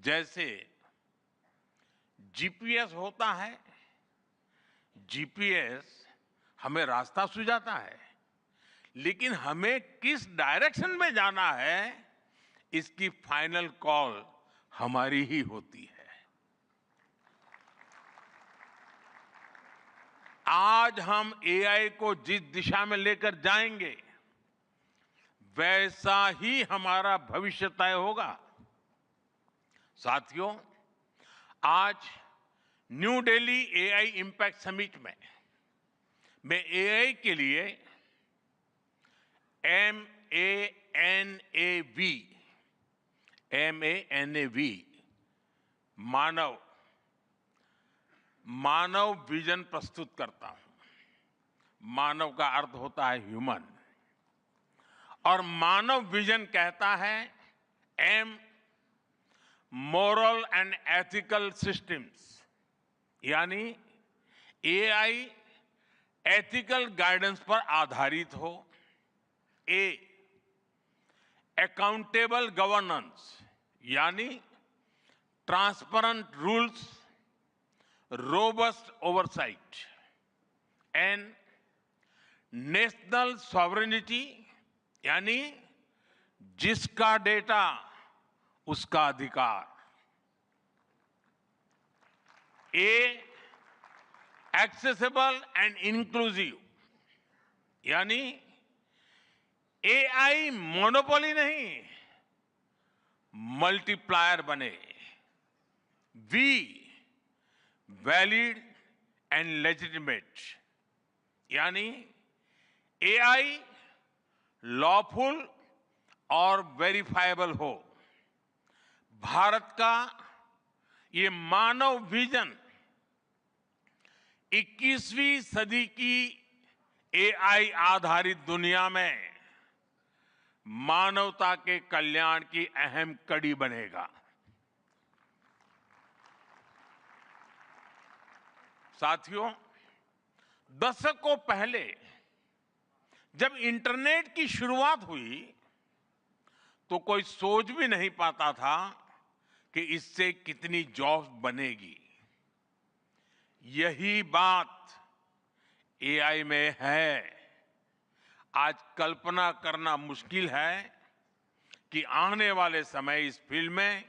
जैसे जीपीएस होता है, जीपीएस हमें रास्ता सुझाता है, लेकिन हमें किस डायरेक्शन में जाना है इसकी फाइनल कॉल हमारी ही होती है। आज हम एआई को जिस दिशा में लेकर जाएंगे वैसा ही हमारा भविष्य तय होगा। साथियों, आज new Delhi AI impact summit में मैं एआई के लिए MANAV मानव विजन प्रस्तुत करता हूं। मानव का अर्थ होता है ह्यूमन, और मानव विजन कहता है M moral and ethical systems, यानी एआई एथिकल गाइडेंस पर आधारित हो। A अकाउंटेबल गवर्नेंस, यानी transparent rules, robust oversight. N national sovereignty, यानी जिसका डेटा उसका अधिकार। A एक्सेसिबल एंड इंक्लूसिव, यानी एआई मोनोपोली नहीं, मल्टीप्लायर बने। V वैलिड एंड लेजिटिमेट, यानी एआई लॉफुल और वेरीफाइबल हो। भारत का ये मानव विजन 21वीं सदी की एआई आधारित दुनिया में मानवता के कल्याण की अहम कड़ी बनेगा। साथियों, दशकों पहले जब इंटरनेट की शुरुआत हुई तो कोई सोच भी नहीं पाता था कि इससे कितनी जॉब्स बनेगी। यही बात एआई में है। आज कल्पना करना मुश्किल है कि आने वाले समय इस फील्ड में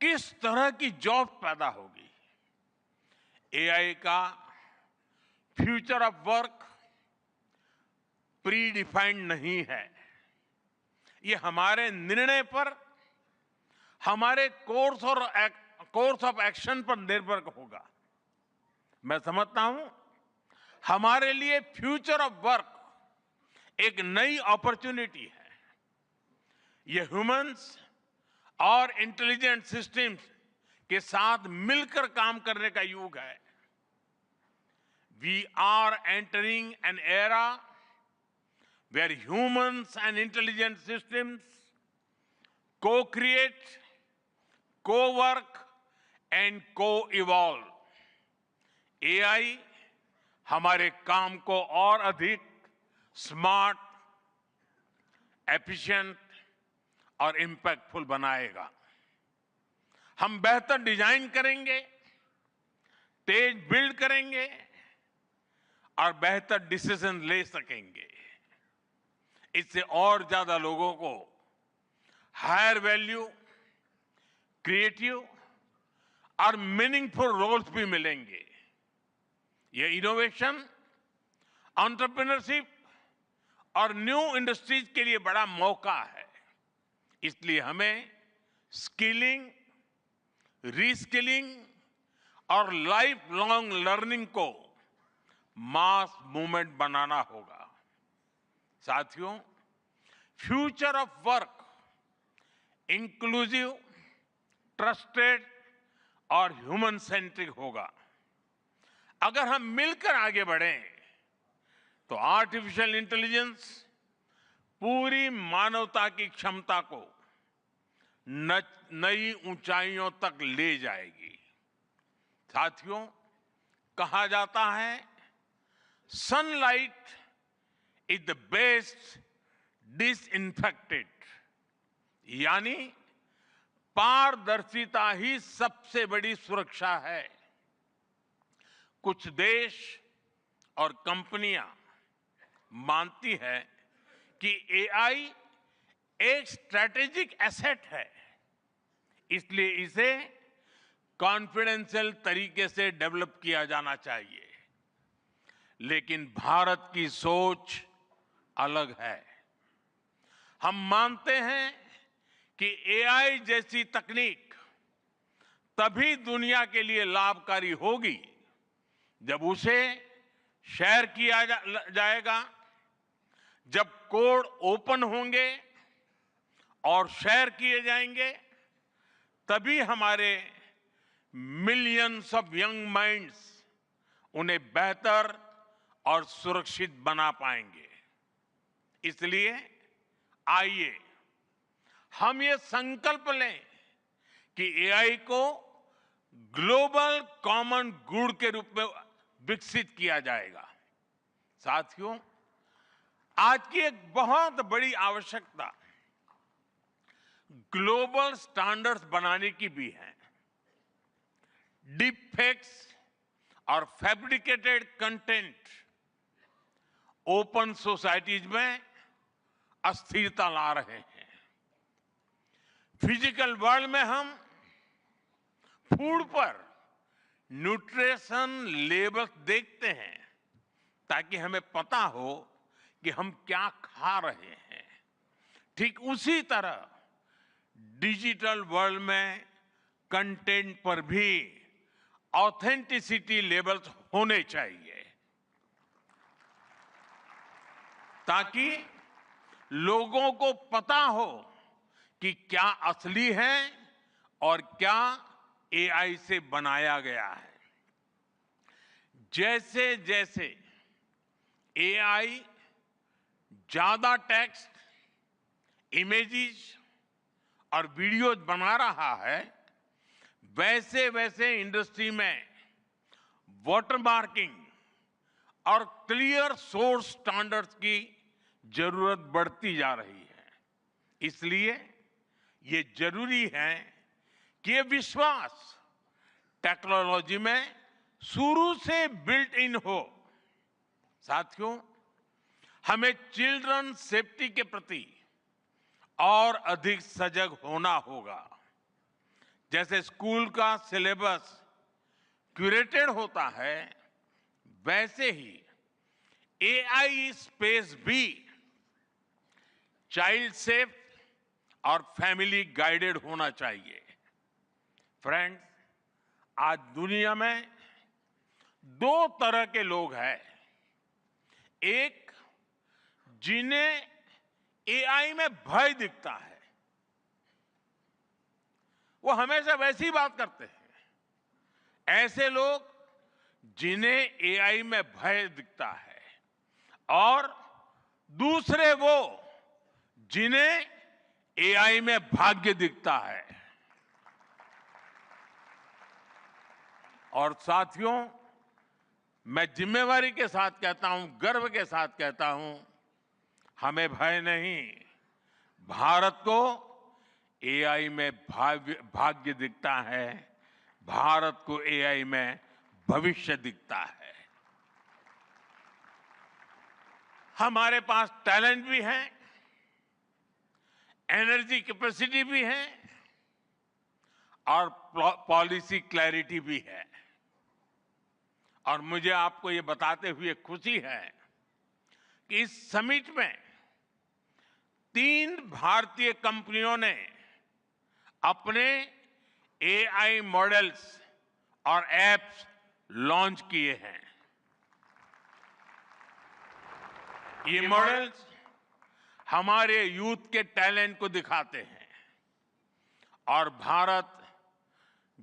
किस तरह की जॉब पैदा होगी। एआई का future of work pre defined नहीं है। ये हमारे निर्णय पर, हमारे कोर्स ऑफ एक्शन पर निर्भर होगा। मैं समझता हूं हमारे लिए फ्यूचर ऑफ वर्क एक नई अपॉर्चुनिटी है। ये ह्यूमंस और इंटेलिजेंट सिस्टम्स के साथ मिलकर काम करने का युग है। We are entering an era where humans and intelligent systems co-create, co-work and co-evolve. AI हमारे काम को और अधिक स्मार्ट, एफिशिएंट और इंपैक्टफुल बनाएगा। हम बेहतर डिजाइन करेंगे, तेज बिल्ड करेंगे और बेहतर डिसीजन ले सकेंगे। इससे और ज्यादा लोगों को हायर वैल्यू, क्रिएटिव और मीनिंगफुल रोल्स भी मिलेंगे। ये इनोवेशन, एंटरप्रेन्योरशिप और न्यू इंडस्ट्रीज के लिए बड़ा मौका है। इसलिए हमें स्किलिंग, रीस्किलिंग और लाइफ लॉन्ग लर्निंग को मास मूवमेंट बनाना होगा। साथियों, future of work inclusive, trusted और ह्यूमन सेंट्रिक होगा। अगर हम मिलकर आगे बढ़ें तो आर्टिफिशियल इंटेलिजेंस पूरी मानवता की क्षमता को नई ऊंचाइयों तक ले जाएगी। साथियों, कहा जाता है sunlight is the best disinfectant, यानी पारदर्शिता ही सबसे बड़ी सुरक्षा है। कुछ देश और कंपनियां मानती है कि एआई एक स्ट्रैटेजिक एसेट है, इसलिए इसे कॉन्फिडेंशियल तरीके से डेवलप किया जाना चाहिए। लेकिन भारत की सोच अलग है। हम मानते हैं कि एआई जैसी तकनीक तभी दुनिया के लिए लाभकारी होगी जब उसे शेयर किया जाएगा, जब कोड ओपन होंगे और शेयर किए जाएंगे, तभी हमारे मिलियंस ऑफ यंग माइंड्स उन्हें बेहतर और सुरक्षित बना पाएंगे। इसलिए आइए हम ये संकल्प लें कि एआई को ग्लोबल कॉमन गुड के रूप में विकसित किया जाएगा। साथियों, आज की एक बहुत बड़ी आवश्यकता ग्लोबल स्टैंडर्ड्स बनाने की भी है। डीप फेक्स और फैब्रिकेटेड कंटेंट ओपन सोसाइटीज में अस्थिरता ला रहे हैं। फिजिकल वर्ल्ड में हम फूड पर न्यूट्रिशन लेबल्स देखते हैं ताकि हमें पता हो कि हम क्या खा रहे हैं। ठीक उसी तरह डिजिटल वर्ल्ड में कंटेंट पर भी ऑथेंटिसिटी लेबल्स होने चाहिए ताकि लोगों को पता हो कि क्या असली है और क्या एआई से बनाया गया है। जैसे जैसे एआई ज्यादा टेक्स्ट, इमेजेस और वीडियोज बना रहा है, वैसे वैसे इंडस्ट्री में वाटरमार्किंग और क्लियर सोर्स स्टैंडर्ड्स की जरूरत बढ़ती जा रही है। इसलिए ये जरूरी है कि ये विश्वास टेक्नोलॉजी में शुरू से बिल्ट इन हो। साथियों, हमें चिल्ड्रन सेफ्टी के प्रति और अधिक सजग होना होगा। जैसे स्कूल का सिलेबस क्यूरेटेड होता है, वैसे ही एआई स्पेस भी चाइल्ड सेफ और फैमिली गाइडेड होना चाहिए। फ्रेंड्स, आज दुनिया में दो तरह के लोग हैं। एक, जिन्हें एआई में भय दिखता है, वो हमेशा वैसी बात करते हैं। ऐसे लोग जिन्हें एआई में भय दिखता है, और दूसरे वो जिन्हें एआई में भाग्य दिखता है। और साथियों, मैं जिम्मेवारी के साथ कहता हूं, गर्व के साथ कहता हूं, हमें भय नहीं, भारत को एआई में भाग्य दिखता है, भारत को एआई में भविष्य दिखता है। हमारे पास टैलेंट भी है, एनर्जी कैपेसिटी भी है और पॉलिसी क्लैरिटी भी है। और मुझे आपको ये बताते हुए खुशी है कि इस समिट में 3 भारतीय कंपनियों ने अपने एआई मॉडल्स और एप्स लॉन्च किए हैं। ये मॉडल्स हमारे यूथ के टैलेंट को दिखाते हैं और भारत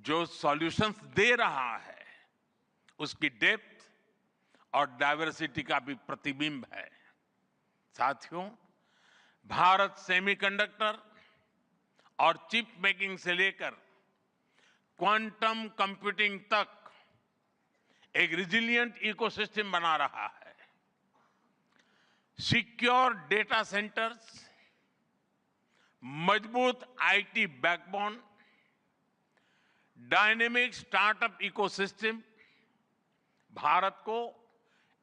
जो सॉल्यूशंस दे रहा है उसकी डेप्थ और डाइवर्सिटी का भी प्रतिबिंब है। साथियों, भारत सेमीकंडक्टर और चिप मेकिंग से लेकर क्वांटम कंप्यूटिंग तक एक रिजिलिएंट इकोसिस्टम बना रहा है। सिक्योर डेटा सेंटर्स, मजबूत IT backbone dynamic startup ecosystem Bharat को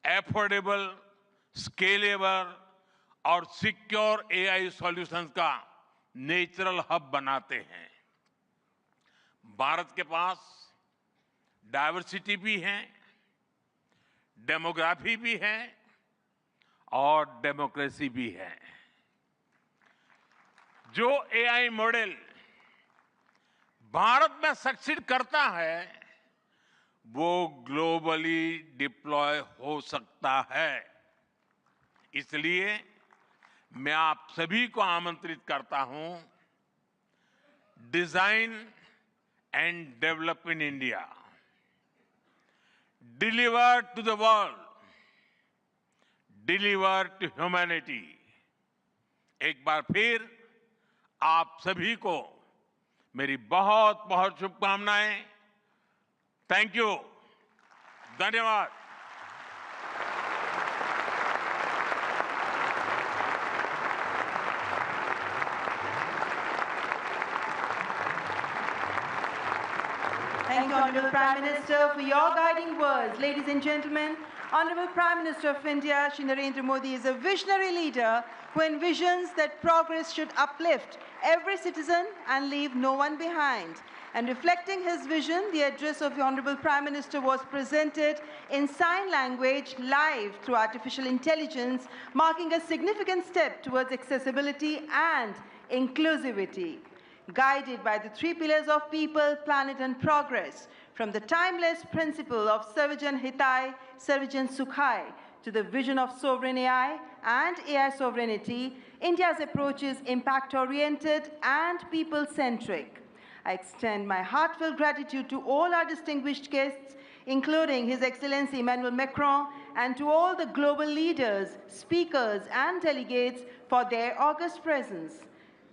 एफोर्डेबल, स्केलेबल और सिक्योर एआई सॉल्यूशंस का नेचुरल हब बनाते हैं। भारत के पास डाइवर्सिटी भी है, डेमोग्राफी भी है और डेमोक्रेसी भी है। जो एआई मॉडल भारत में सक्सीड करता है वो ग्लोबली डिप्लॉय हो सकता है। इसलिए मैं आप सभी को आमंत्रित करता हूं, design and develop in India, deliver to the world, deliver to humanity. एक बार फिर आप सभी को मेरी बहुत बहुत शुभकामनाएं। थैंक यू, धन्यवाद। Thank you, Honorable Prime Minister, for your guiding words. Ladies and gentlemen, Honorable Prime Minister of India, Shri Narendra Modi, is a visionary leader who envisions that progress should uplift every citizen and leave no one behind. And reflecting his vision, the address of the Honorable Prime Minister was presented in sign language live through artificial intelligence, marking a significant step towards accessibility and inclusivity. Guided by the three pillars of people, planet, and progress, from the timeless principle of Sarvajan Hitai, Sarvajan Sukhai, to the vision of sovereign AI and AI sovereignty, India's approach is impact-oriented and people-centric. I extend my heartfelt gratitude to all our distinguished guests, including His Excellency Emmanuel Macron, and to all the global leaders, speakers, and delegates for their august presence.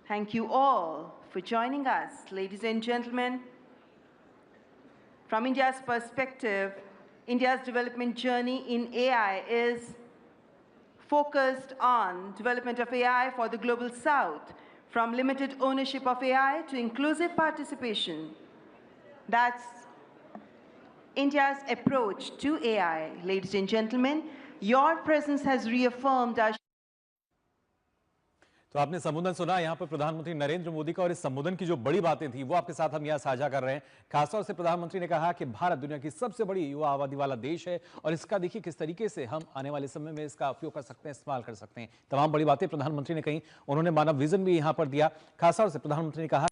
Thank you all for joining us. Ladies and gentlemen, from India's perspective, India's development journey in AI is focused on development of AI for the global south, from limited ownership of AI to inclusive participation. That's India's approach to AI. Ladies and gentlemen, your presence has reaffirmed our तो आपने संबोधन सुना यहाँ पर प्रधानमंत्री नरेंद्र मोदी का, और इस संबोधन की जो बड़ी बातें थी वो आपके साथ हम यहाँ साझा कर रहे हैं। खासतौर से प्रधानमंत्री ने कहा कि भारत दुनिया की सबसे बड़ी युवा आबादी वाला देश है और इसका देखिए किस तरीके से हम आने वाले समय में इसका उपयोग कर सकते हैं, इस्तेमाल कर सकते हैं। तमाम बड़ी बातें प्रधानमंत्री ने कही। उन्होंने मानव विजन भी यहाँ पर दिया। खासतौर से प्रधानमंत्री ने कहा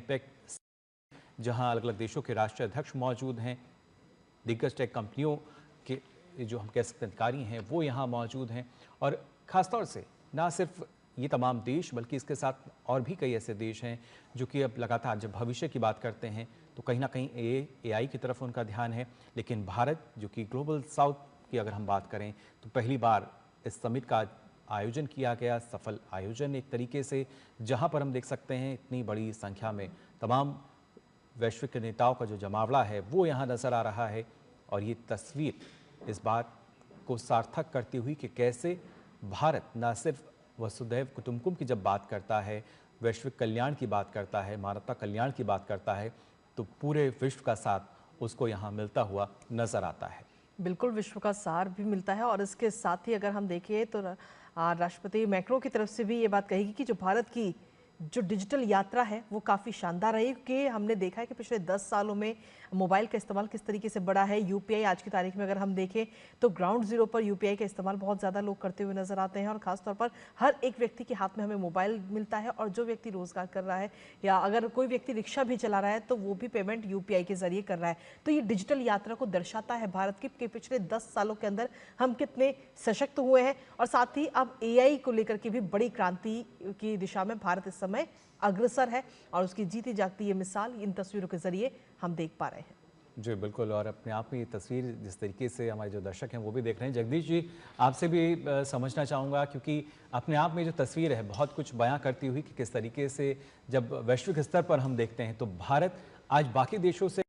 इम्पैक्ट, जहां अलग अलग देशों के राष्ट्रीय अध्यक्ष मौजूद हैं, दिग्गज टेक कंपनियों के जो हम कह सकते हैं अधिकारी हैं वो यहाँ मौजूद हैं। और ख़ासतौर से ना सिर्फ ये तमाम देश बल्कि इसके साथ और भी कई ऐसे देश हैं जो कि अब लगातार जब भविष्य की बात करते हैं तो कहीं ना कहीं AI की तरफ उनका ध्यान है। लेकिन भारत जो कि ग्लोबल साउथ की अगर हम बात करें तो पहली बार इस समिट का आयोजन किया गया, सफल आयोजन एक तरीके से, जहां पर हम देख सकते हैं इतनी बड़ी संख्या में तमाम वैश्विक नेताओं का जो जमावड़ा है वो यहाँ नज़र आ रहा है। और ये तस्वीर इस बात को सार्थक करती हुई कि कैसे भारत न सिर्फ वसुधैव कुटुंबकम की जब बात करता है, वैश्विक कल्याण की बात करता है, मानवता कल्याण की बात करता है, तो पूरे विश्व का साथ उसको यहाँ मिलता हुआ नजर आता है। बिल्कुल विश्व का सार भी मिलता है। और इसके साथ ही अगर हम देखें तो राष्ट्रपति मैक्रो की तरफ से भी ये बात कहेगी कि जो भारत की जो डिजिटल यात्रा है वो काफ़ी शानदार रही, क्योंकि हमने देखा है कि पिछले 10 सालों में मोबाइल का इस्तेमाल किस तरीके से बढ़ा है। यूपीआई आज की तारीख में अगर हम देखें तो ग्राउंड जीरो पर यूपीआई का इस्तेमाल बहुत ज़्यादा लोग करते हुए नजर आते हैं। और ख़ासतौर पर हर एक व्यक्ति के हाथ में हमें मोबाइल मिलता है, और जो व्यक्ति रोजगार कर रहा है या अगर कोई व्यक्ति रिक्शा भी चला रहा है तो वो भी पेमेंट यूपीआई के जरिए कर रहा है। तो ये डिजिटल यात्रा को दर्शाता है भारत की कि पिछले 10 सालों के अंदर हम कितने सशक्त हुए हैं। और साथ ही अब AI को लेकर के भी बड़ी क्रांति की दिशा में भारत इस समय अग्रसर है, और उसकी जीती जागती ये मिसाल इन तस्वीरों के जरिए हम देख पा रहे हैं। जी बिल्कुल, और अपने आप में ये तस्वीर जिस तरीके से हमारे जो दर्शक हैं वो भी देख रहे हैं। जगदीश जी, आपसे भी समझना चाहूँगा, क्योंकि अपने आप में जो तस्वीर है बहुत कुछ बयां करती हुई कि किस तरीके से जब वैश्विक स्तर पर हम देखते हैं तो भारत आज बाकी देशों से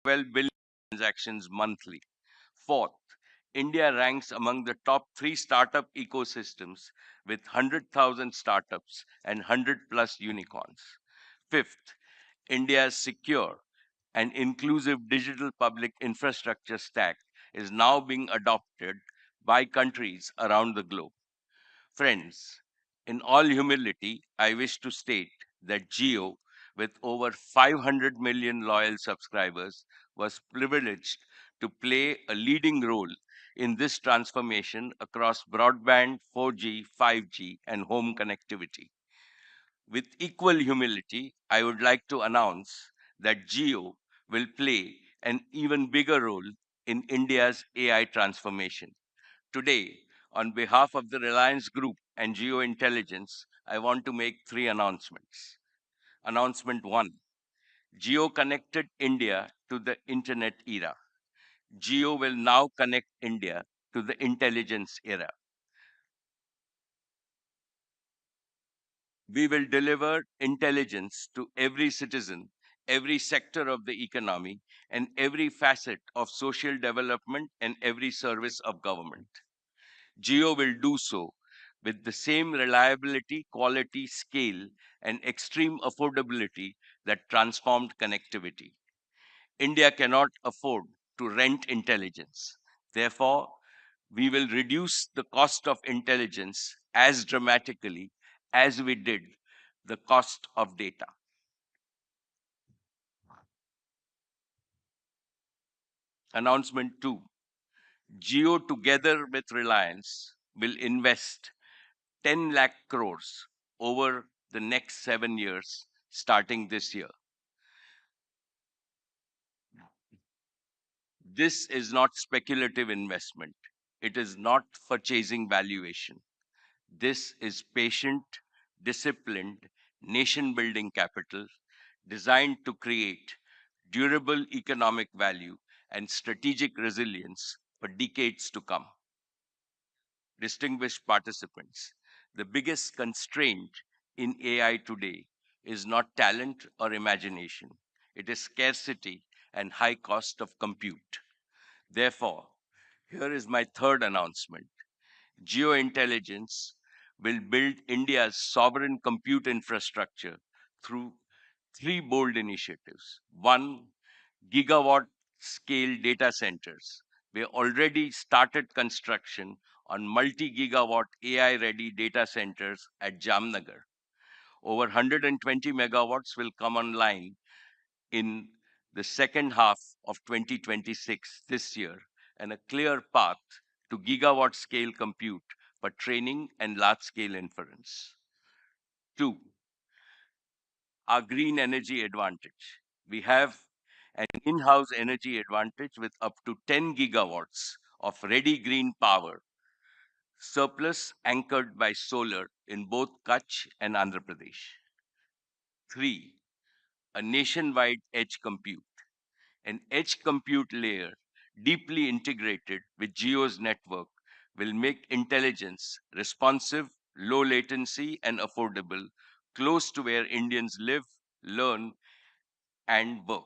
12 billion transactions monthly. Fourth, India ranks among the top 3 startup ecosystems with 100,000 startups and 100 plus unicorns. Fifth, India's secure and inclusive digital public infrastructure stack is now being adopted by countries around the globe. Friends, in all humility, I wish to state that Geo, with over 500 million loyal subscribers, was privileged to play a leading role in this transformation across broadband, 4G, 5G, and home connectivity. With equal humility, I would like to announce that Geo will play an even bigger role in India's AI transformation. Today, on behalf of the Reliance Group and Geo Intelligence, I want to make 3 announcements. Announcement 1, Geo connected India to the internet era. Geo will now connect India to the intelligence era. We will deliver intelligence to every citizen, every sector of the economy, and every facet of social development and every service of government. Geo will do so with the same reliability, quality, scale, and extreme affordability that transformed connectivity. India cannot afford to rent intelligence. Therefore, we will reduce the cost of intelligence as dramatically as we did the cost of data. Announcement 2. Geo, together with Reliance, will invest 10 lakh crores over the next 7 years, starting this year. This is not speculative investment. It is not for chasing valuation. This is patient, disciplined, nation building capital designed to create durable economic value and strategic resilience for decades to come. Distinguished participants, the biggest constraint in AI today is not talent or imagination. It is scarcity and high cost of compute. Therefore, here is my third announcement. Geointelligence will build India's sovereign compute infrastructure through 3 bold initiatives. One, gigawatt scale data centers. We already started construction on multi-gigawatt AI-ready data centers at Jamnagar. Over 120 megawatts will come online in the second half of 2026 this year, and a clear path to gigawatt scale compute for training and large scale inference. 2, our green energy advantage. We have an in-house energy advantage with up to 10 gigawatts of ready green power, surplus anchored by solar in both Kutch and Andhra Pradesh. 3, a nationwide edge compute. An edge compute layer deeply integrated with Geo's network will make intelligence responsive, low latency, and affordable, close to where Indians live, learn, and work.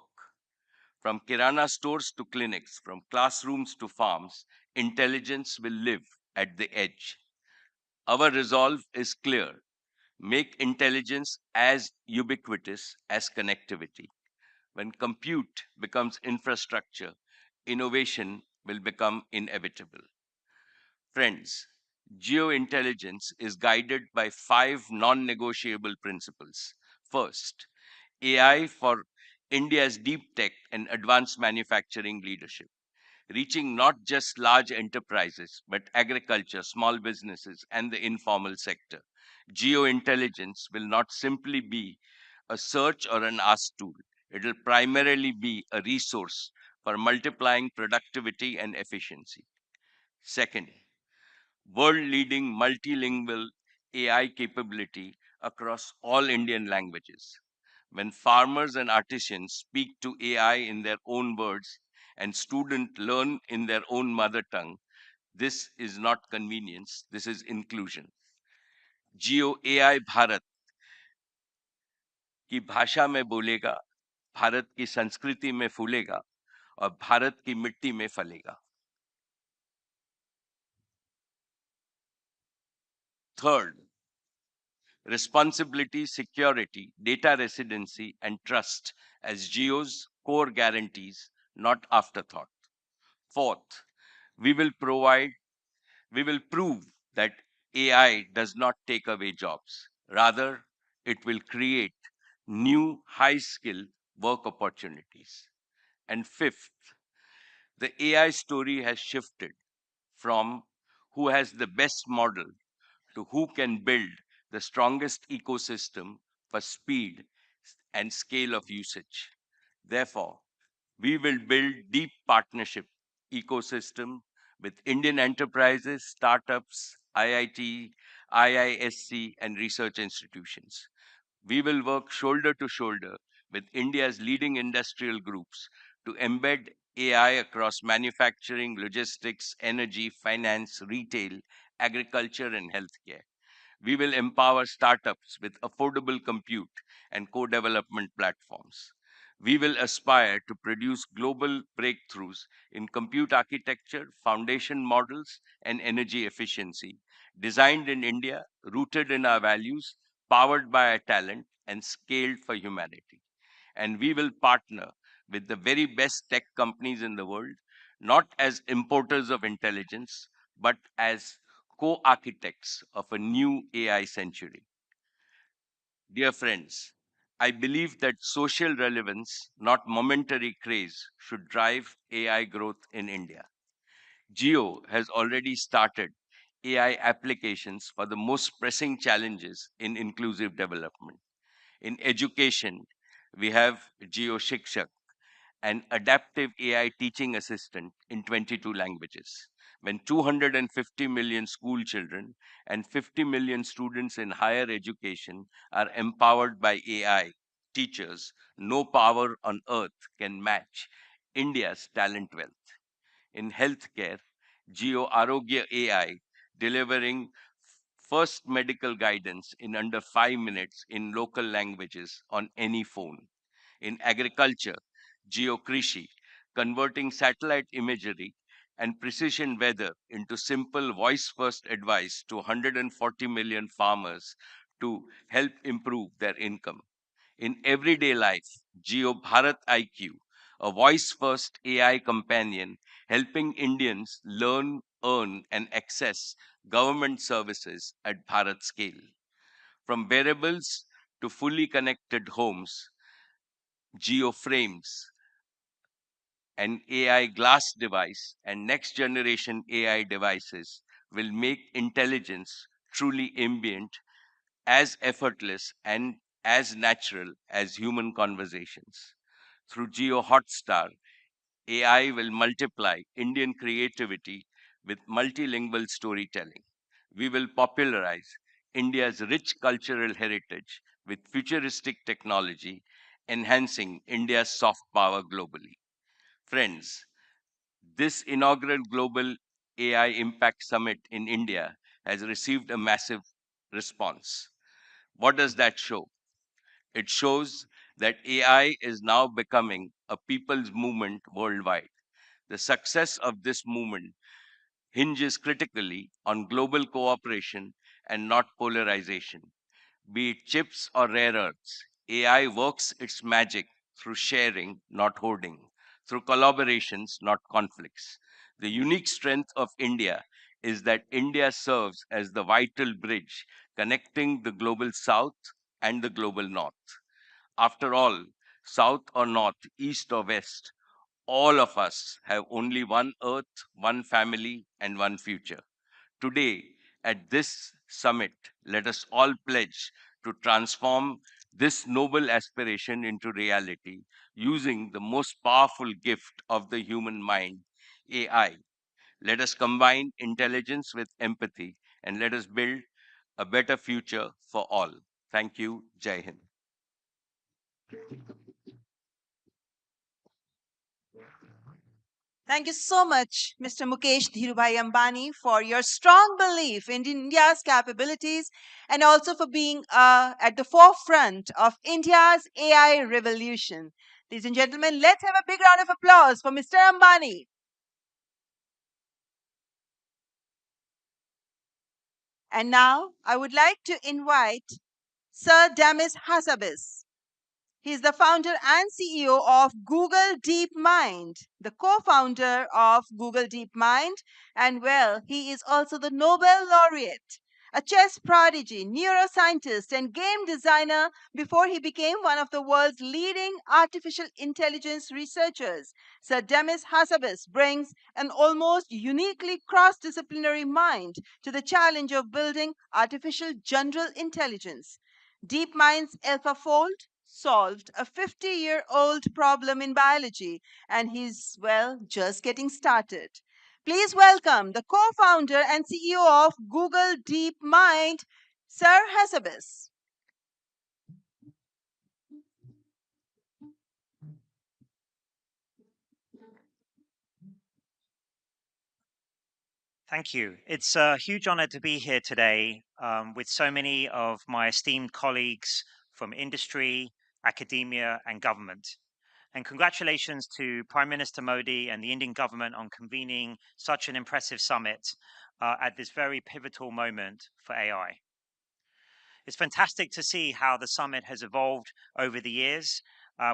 From kirana stores to clinics, from classrooms to farms, intelligence will live at the edge. Our resolve is clear. Make intelligence as ubiquitous as connectivity. When compute becomes infrastructure, innovation will become inevitable. Friends, geointelligence is guided by 5 non-negotiable principles. First, AI for India's deep tech and advanced manufacturing leadership, reaching not just large enterprises, but agriculture, small businesses, and the informal sector. Geointelligence will not simply be a search or an ask tool. It will primarily be a resource for multiplying productivity and efficiency. Second, world-leading multilingual AI capability across all Indian languages. When farmers and artisans speak to AI in their own words and students learn in their own mother tongue, this is not convenience, this is inclusion. Geo AI Bharat की भाषा में बोलेगा, भारत की संस्कृति में फूलेगा, और भारत की मिट्टी में फलेगा। Third, responsibility, security, data residency, and trust as Geo's core guarantees, not afterthought. Fourth, we will prove that AI does not take away jobs. Rather, it will create new high-skill work opportunities. And fifth, the AI story has shifted from who has the best model to who can build the strongest ecosystem for speed and scale of usage. Therefore, we will build deep partnership ecosystem with Indian enterprises, startups, IIT, IISC, and research institutions. We will work shoulder to shoulder with India's leading industrial groups to embed AI across manufacturing, logistics, energy, finance, retail, agriculture, and healthcare. We will empower startups with affordable compute and co-development platforms. We will aspire to produce global breakthroughs in compute architecture, foundation models, and energy efficiency, designed in India, rooted in our values, powered by our talent, and scaled for humanity. And we will partner with the very best tech companies in the world, not as importers of intelligence, but as co-architects of a new AI century. Dear friends, I believe that social relevance, not momentary craze, should drive AI growth in India. Geo has already started AI applications for the most pressing challenges in inclusive development. In education, we have Geo Shikshak, an adaptive AI teaching assistant in 22 languages. When 250 million school children and 50 million students in higher education are empowered by AI, teachers, no power on earth can match India's talent wealth. In healthcare, Geo Arogya AI delivering first medical guidance in under 5 minutes in local languages on any phone. In agriculture, geokrishi, converting satellite imagery and precision weather into simple voice-first advice to 140 million farmers to help improve their income. In everyday life, Geo Bharat IQ, a voice-first AI companion helping Indians learn, earn, and access government services at Bharat scale. From wearables to fully connected homes, geoframes, an AI glass device, and next generation AI devices will make intelligence truly ambient, as effortless, and as natural as human conversations. Through Geo Hotstar, AI will multiply Indian creativity with multilingual storytelling. We will popularize India's rich cultural heritage with futuristic technology, enhancing India's soft power globally. Friends, this inaugural Global AI Impact Summit in India has received a massive response. What does that show? It shows that AI is now becoming a people's movement worldwide. The success of this movement hinges critically on global cooperation and not polarization. Be it chips or rare earths, AI works its magic through sharing, not hoarding, through collaborations, not conflicts. The unique strength of India is that India serves as the vital bridge connecting the global south and the global north. After all, south or north, east or west, all of us have only one earth, one family, and one future. Today, at this summit, let us all pledge to transform this noble aspiration into reality using the most powerful gift of the human mind, AI. Let us combine intelligence with empathy and let us build a better future for all. Thank you. Jai Hind. Thank you so much, Mr. Mukesh Dhirubhai Ambani, for your strong belief in India's capabilities and also for being at the forefront of India's AI revolution. Ladies and gentlemen, let's have a big round of applause for Mr. Ambani. And now I would like to invite Sir Demis Hassabis. He is the founder and CEO of Google DeepMind, the co-founder of Google DeepMind, and well, he is also the Nobel laureate, a chess prodigy, neuroscientist, and game designer before he became one of the world's leading artificial intelligence researchers. Sir Demis Hassabis brings an almost uniquely cross-disciplinary mind to the challenge of building artificial general intelligence. DeepMind's AlphaFold solved a 50-year-old problem in biology, and he's, well, just getting started. Please welcome the co-founder and CEO of Google DeepMind, Sir Hassabis. Thank you. It's a huge honor to be here today with so many of my esteemed colleagues from industry, academia, and government. And congratulations to Prime Minister Modi and the Indian government on convening such an impressive summit at this very pivotal moment for AI. It's fantastic to see how the summit has evolved over the years,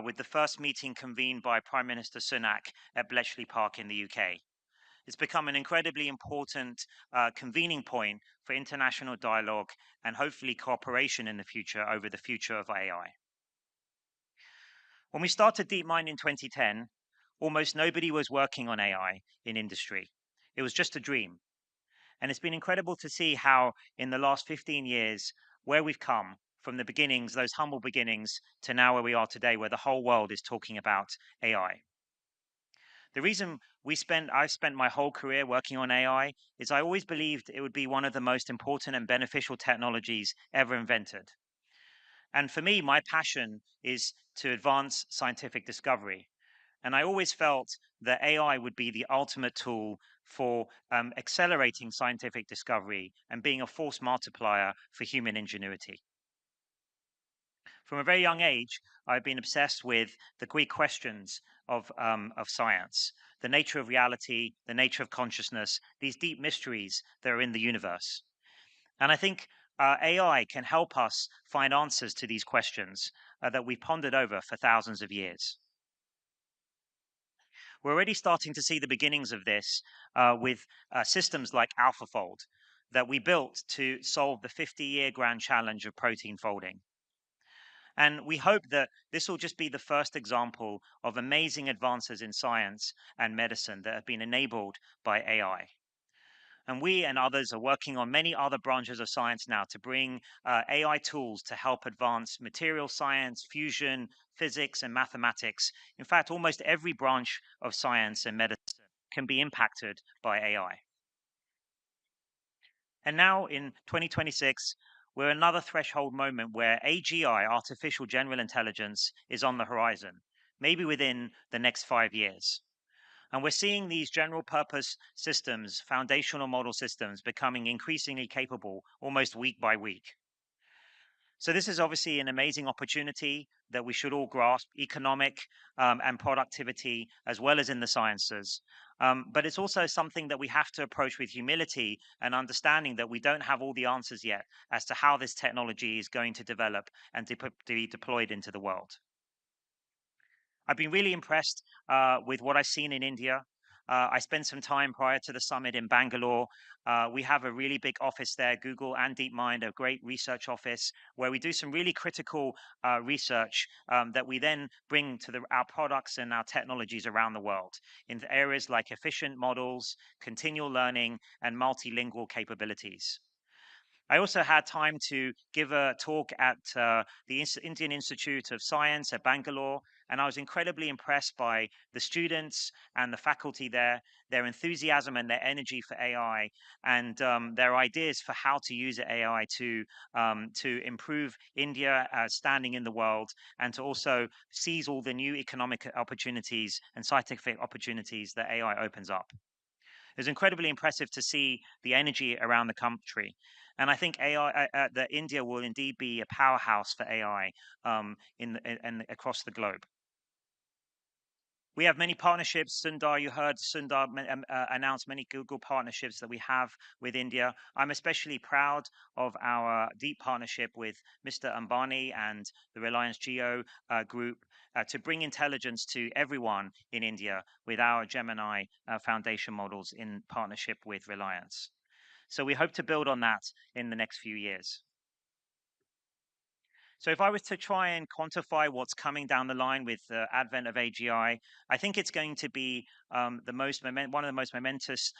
with the first meeting convened by Prime Minister Sunak at Bletchley Park in the UK. It's become an incredibly important convening point for international dialogue and hopefully cooperation in the future over the future of AI. When we started DeepMind in 2010, almost nobody was working on AI in industry. It was just a dream. And it's been incredible to see how in the last 15 years, where we've come from the beginnings, those humble beginnings, to now where we are today, where the whole world is talking about AI. The reason I've spent my whole career working on AI is I always believed it would be one of the most important and beneficial technologies ever invented. And for me, my passion is to advance scientific discovery. And I always felt that AI would be the ultimate tool for accelerating scientific discovery and being a force multiplier for human ingenuity. From a very young age, I've been obsessed with the Greek questions of science, the nature of reality, the nature of consciousness, these deep mysteries that are in the universe. And I think AI can help us find answers to these questions that we've pondered over for thousands of years. We're already starting to see the beginnings of this with systems like AlphaFold that we built to solve the 50-year grand challenge of protein folding. And we hope that this will just be the first example of amazing advances in science and medicine that have been enabled by AI. And we and others are working on many other branches of science now to bring AI tools to help advance material science, fusion, physics, and mathematics. In fact, almost every branch of science and medicine can be impacted by AI. And now in 2026, we're another threshold moment where AGI, artificial general intelligence, is on the horizon, maybe within the next 5 years. And we're seeing these general purpose systems, foundational model systems, becoming increasingly capable almost week by week. So this is obviously an amazing opportunity that we should all grasp, economic and productivity, as well as in the sciences. But it's also something that we have to approach with humility and understanding that we don't have all the answers yet as to how this technology is going to develop and to be deployed into the world. I've been really impressed with what I've seen in India. I spent some time prior to the summit in Bangalore. We have a really big office there, Google and DeepMind, a great research office where we do some really critical research that we then bring to our products and our technologies around the world in areas like efficient models, continual learning, and multilingual capabilities. I also had time to give a talk at the Indian Institute of Science at Bangalore, and I was incredibly impressed by the students and the faculty there, their enthusiasm and their energy for AI, and their ideas for how to use AI to improve India standing in the world, and to also seize all the new economic opportunities and scientific opportunities that AI opens up. It was incredibly impressive to see the energy around the country. And I think that India will indeed be a powerhouse for AI across the globe. We have many partnerships. Sundar, you heard Sundar announce many Google partnerships that we have with India. I'm especially proud of our deep partnership with Mr. Ambani and the Reliance Jio group to bring intelligence to everyone in India with our Gemini foundation models in partnership with Reliance. So we hope to build on that in the next few years. So if I was to try and quantify what's coming down the line with the advent of AGI, I think it's going to be one of the most momentous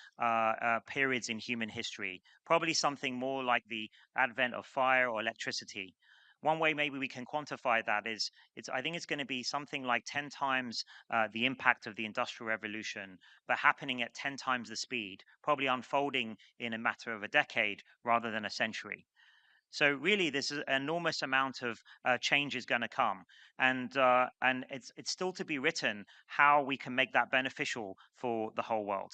periods in human history. Probably something more like the advent of fire or electricity. One way maybe we can quantify that is, I think it's going to be something like 10 times the impact of the Industrial Revolution, but happening at 10 times the speed, probably unfolding in a matter of a decade rather than a century. So really, this is an enormous amount of change is going to come, and it's still to be written how we can make that beneficial for the whole world.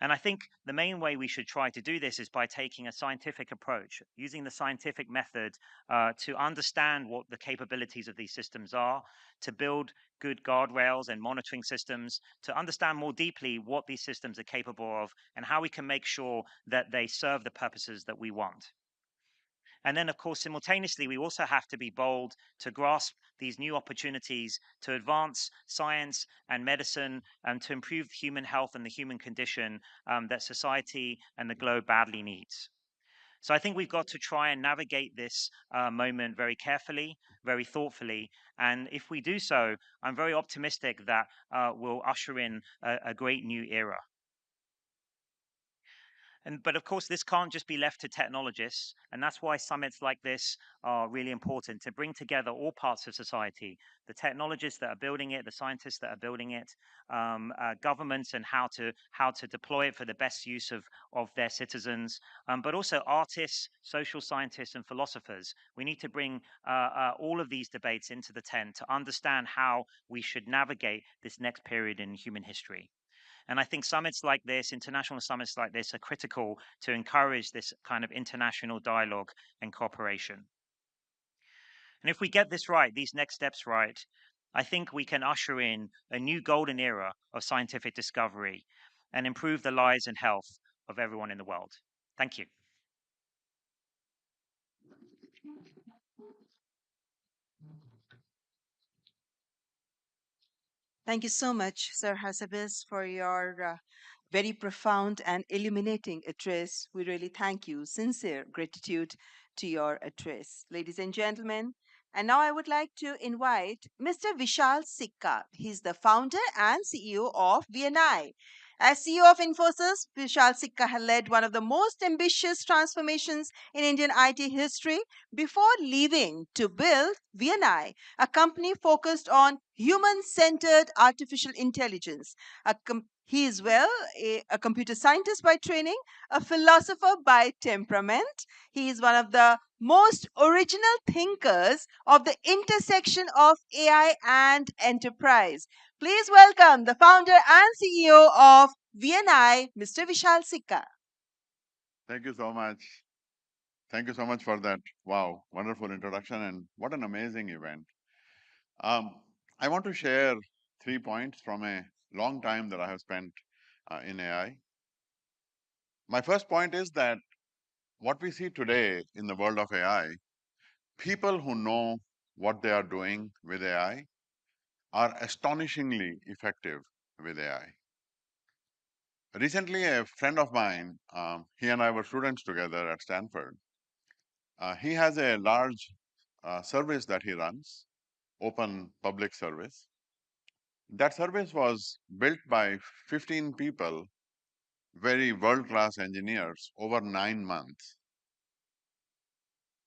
And I think the main way we should try to do this is by taking a scientific approach, using the scientific method to understand what the capabilities of these systems are, to build good guardrails and monitoring systems, to understand more deeply what these systems are capable of, and how we can make sure that they serve the purposes that we want. And then, of course, simultaneously, we also have to be bold to grasp these new opportunities to advance science and medicine and to improve human health and the human condition that society and the globe badly needs. So I think we've got to try and navigate this moment very carefully, very thoughtfully. And if we do so, I'm very optimistic that we'll usher in a great new era. But of course, this can't just be left to technologists. And that's why summits like this are really important, to bring together all parts of society, the technologists that are building it, the scientists that are building it, governments and how to deploy it for the best use of their citizens, but also artists, social scientists, and philosophers. We need to bring all of these debates into the tent to understand how we should navigate this next period in human history. And I think summits like this, international summits like this, are critical to encourage this kind of international dialogue and cooperation. And if we get this right, these next steps right, I think we can usher in a new golden era of scientific discovery and improve the lives and health of everyone in the world. Thank you. Thank you so much, Sir Hassabis, for your very profound and illuminating address. We really thank you. Sincere gratitude to your address. Ladies and gentlemen, and now I would like to invite Mr. Vishal Sikka. He's the founder and CEO of VNI. As CEO of Infosys, Vishal Sikka had led one of the most ambitious transformations in Indian IT history before leaving to build VNI, a company focused on human-centered artificial intelligence. He is a computer scientist by training, a philosopher by temperament. He is one of the most original thinkers of the intersection of AI and enterprise. Please welcome the founder and CEO of VNI, Mr. Vishal Sikka. Thank you so much. Thank you so much for that. Wow, wonderful introduction, and what an amazing event. I want to share 3 points from a long time that I have spent in AI. My first point is that what we see today in the world of AI, people who know what they are doing with AI are astonishingly effective with AI. Recently, a friend of mine, he and I were students together at Stanford. He has a large service that he runs, open public service. That service was built by 15 people, very world-class engineers, over 9 months.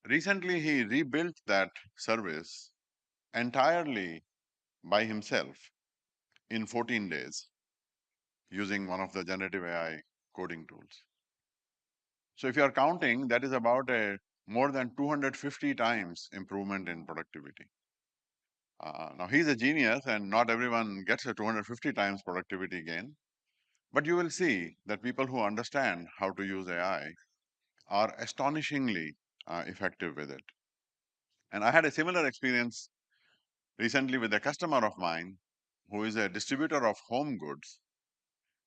Recently, he rebuilt that service entirely by himself in 14 days using one of the generative AI coding tools. So if you are counting, that is about a more than 250 times improvement in productivity. Now, he's a genius, and not everyone gets a 250 times productivity gain. But you will see that people who understand how to use AI are astonishingly effective with it. And I had a similar experience recently with a customer of mine who is a distributor of home goods,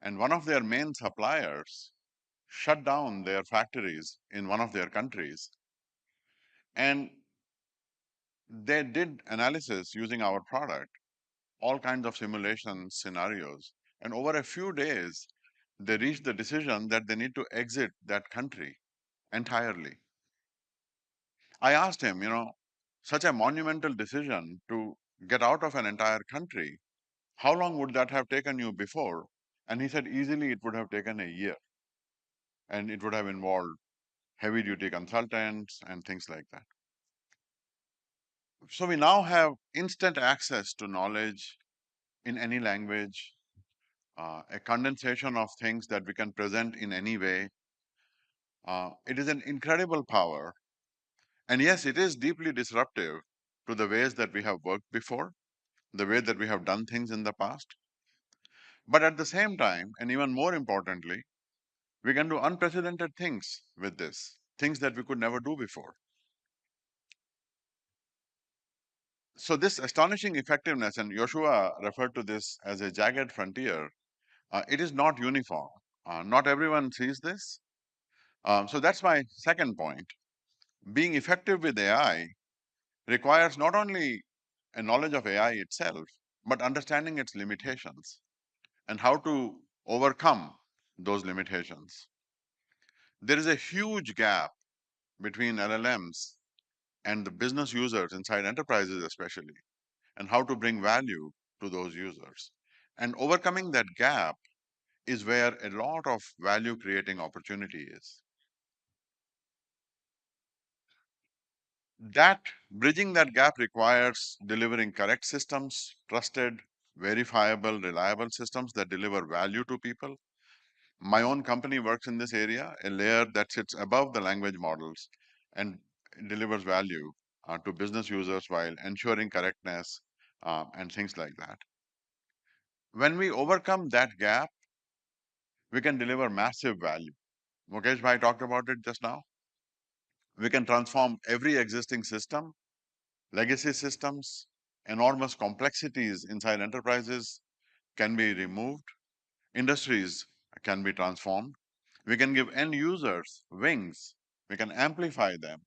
and one of their main suppliers shut down their factories in one of their countries. And they did analysis using our product, all kinds of simulation scenarios. And over a few days, they reached the decision that they need to exit that country entirely. I asked him, such a monumental decision to get out of an entire country, how long would that have taken you before? And he said, easily it would have taken a year. And it would have involved heavy duty consultants and things like that. So we now have instant access to knowledge in any language, a condensation of things that we can present in any way. It is an incredible power. And yes, it is deeply disruptive to the ways that we have worked before, the way that we have done things in the past. But at the same time, and even more importantly, we can do unprecedented things with this, things that we could never do before. So this astonishing effectiveness, and Joshua referred to this as a jagged frontier, it is not uniform. Not everyone sees this. So that's my second point. Being effective with AI requires not only a knowledge of AI itself, but understanding its limitations and how to overcome those limitations. There is a huge gap between LLMs and the business users inside enterprises, especially, and how to bring value to those users. And overcoming that gap is where a lot of value creating opportunity is. That bridging that gap requires delivering correct systems, trusted, verifiable, reliable systems that deliver value to people. My own company works in this area, a layer that sits above the language models and delivers value to business users while ensuring correctness and things like that. When we overcome that gap, we can deliver massive value. Mukesh Bhai talked about it just now. We can transform every existing system, legacy systems, enormous complexities inside enterprises can be removed, industries can be transformed. We can give end users wings, we can amplify them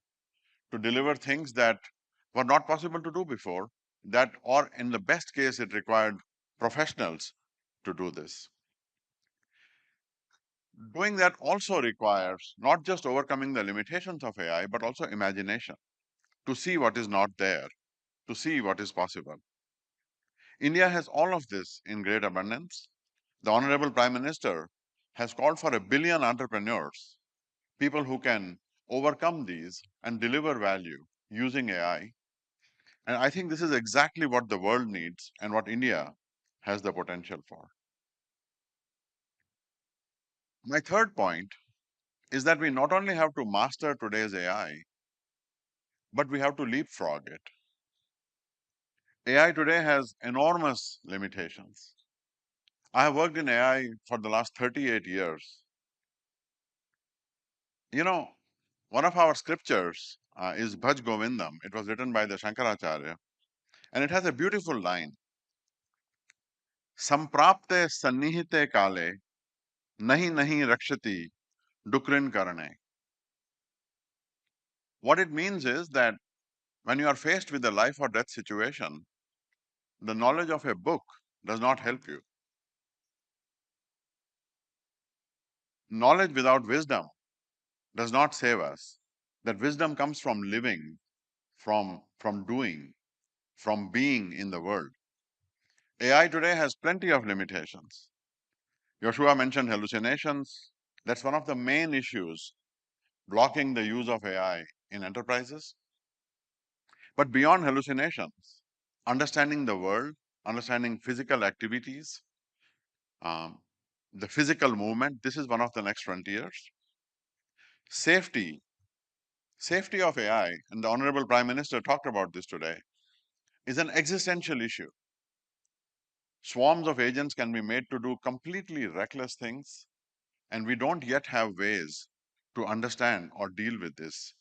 to deliver things that were not possible to do before, that, or in the best case, it required professionals to do this. Doing that also requires not just overcoming the limitations of AI, but also imagination to see what is not there, to see what is possible. India has all of this in great abundance. The Honorable Prime Minister has called for 1 billion entrepreneurs, people who can overcome these and deliver value using AI. And I think this is exactly what the world needs and what India has the potential for. My third point is that we not only have to master today's AI, but we have to leapfrog it. AI today has enormous limitations. I have worked in AI for the last 38 years. One of our scriptures is Bhaj Govindam. It was written by the Shankaracharya, and it has a beautiful line. Samprapte sannihite kale, nahi rakshati dukrin karane. What it means is that when you are faced with a life or death situation, the knowledge of a book does not help you. Knowledge without wisdom does not save us. That wisdom comes from living, from doing, from being in the world. AI today has plenty of limitations. Joshua mentioned hallucinations. That's one of the main issues blocking the use of AI in enterprises. But beyond hallucinations, understanding the world, understanding physical activities, the physical movement, this is one of the next frontiers. Safety of AI, and the Honorable Prime Minister talked about this today, is an existential issue. Swarms of agents can be made to do completely reckless things, and we don't yet have ways to understand or deal with this.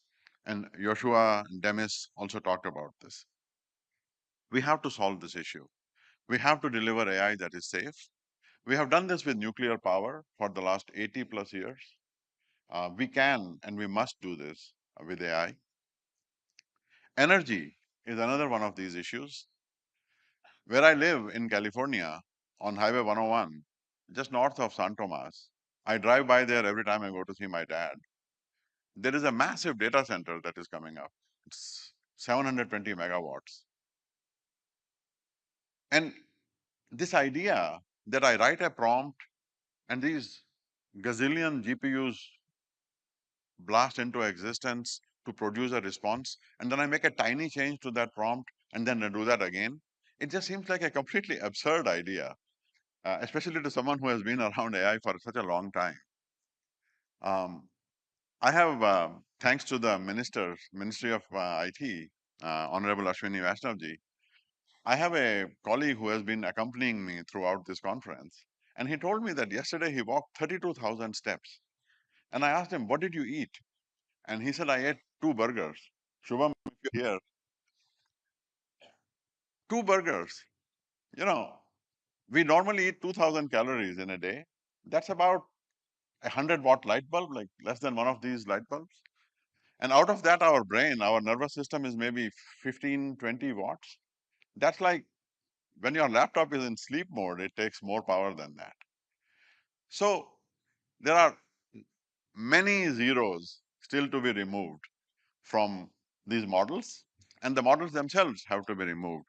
And Joshua Demis also talked about this. We have to solve this issue. We have to deliver AI that is safe. We have done this with nuclear power for the last 80 plus years. We can and we must do this with AI. Energy is another one of these issues. Where I live in California on Highway 101, just north of San Tomas, I drive by there every time I go to see my dad. There is a massive data center that is coming up. It's 720 megawatts. And this idea that I write a prompt and these gazillion GPUs blast into existence to produce a response, and then I make a tiny change to that prompt and then I do that again, it just seems like a completely absurd idea, especially to someone who has been around AI for such a long time. I have, thanks to the Ministry of IT, Honorable Ashwini Vaishnavji, I have a colleague who has been accompanying me throughout this conference. And he told me that yesterday he walked 32,000 steps. And I asked him, what did you eat? And he said, I ate 2 burgers. Shubham, if you're here, 2 burgers. You know, we normally eat 2,000 calories in a day. That's about a 100-watt light bulb, like less than one of these light bulbs. And out of that, our brain, our nervous system is maybe 15, 20 watts. That's like when your laptop is in sleep mode, it takes more power than that. So there are many zeros still to be removed from these models, and the models themselves have to be removed.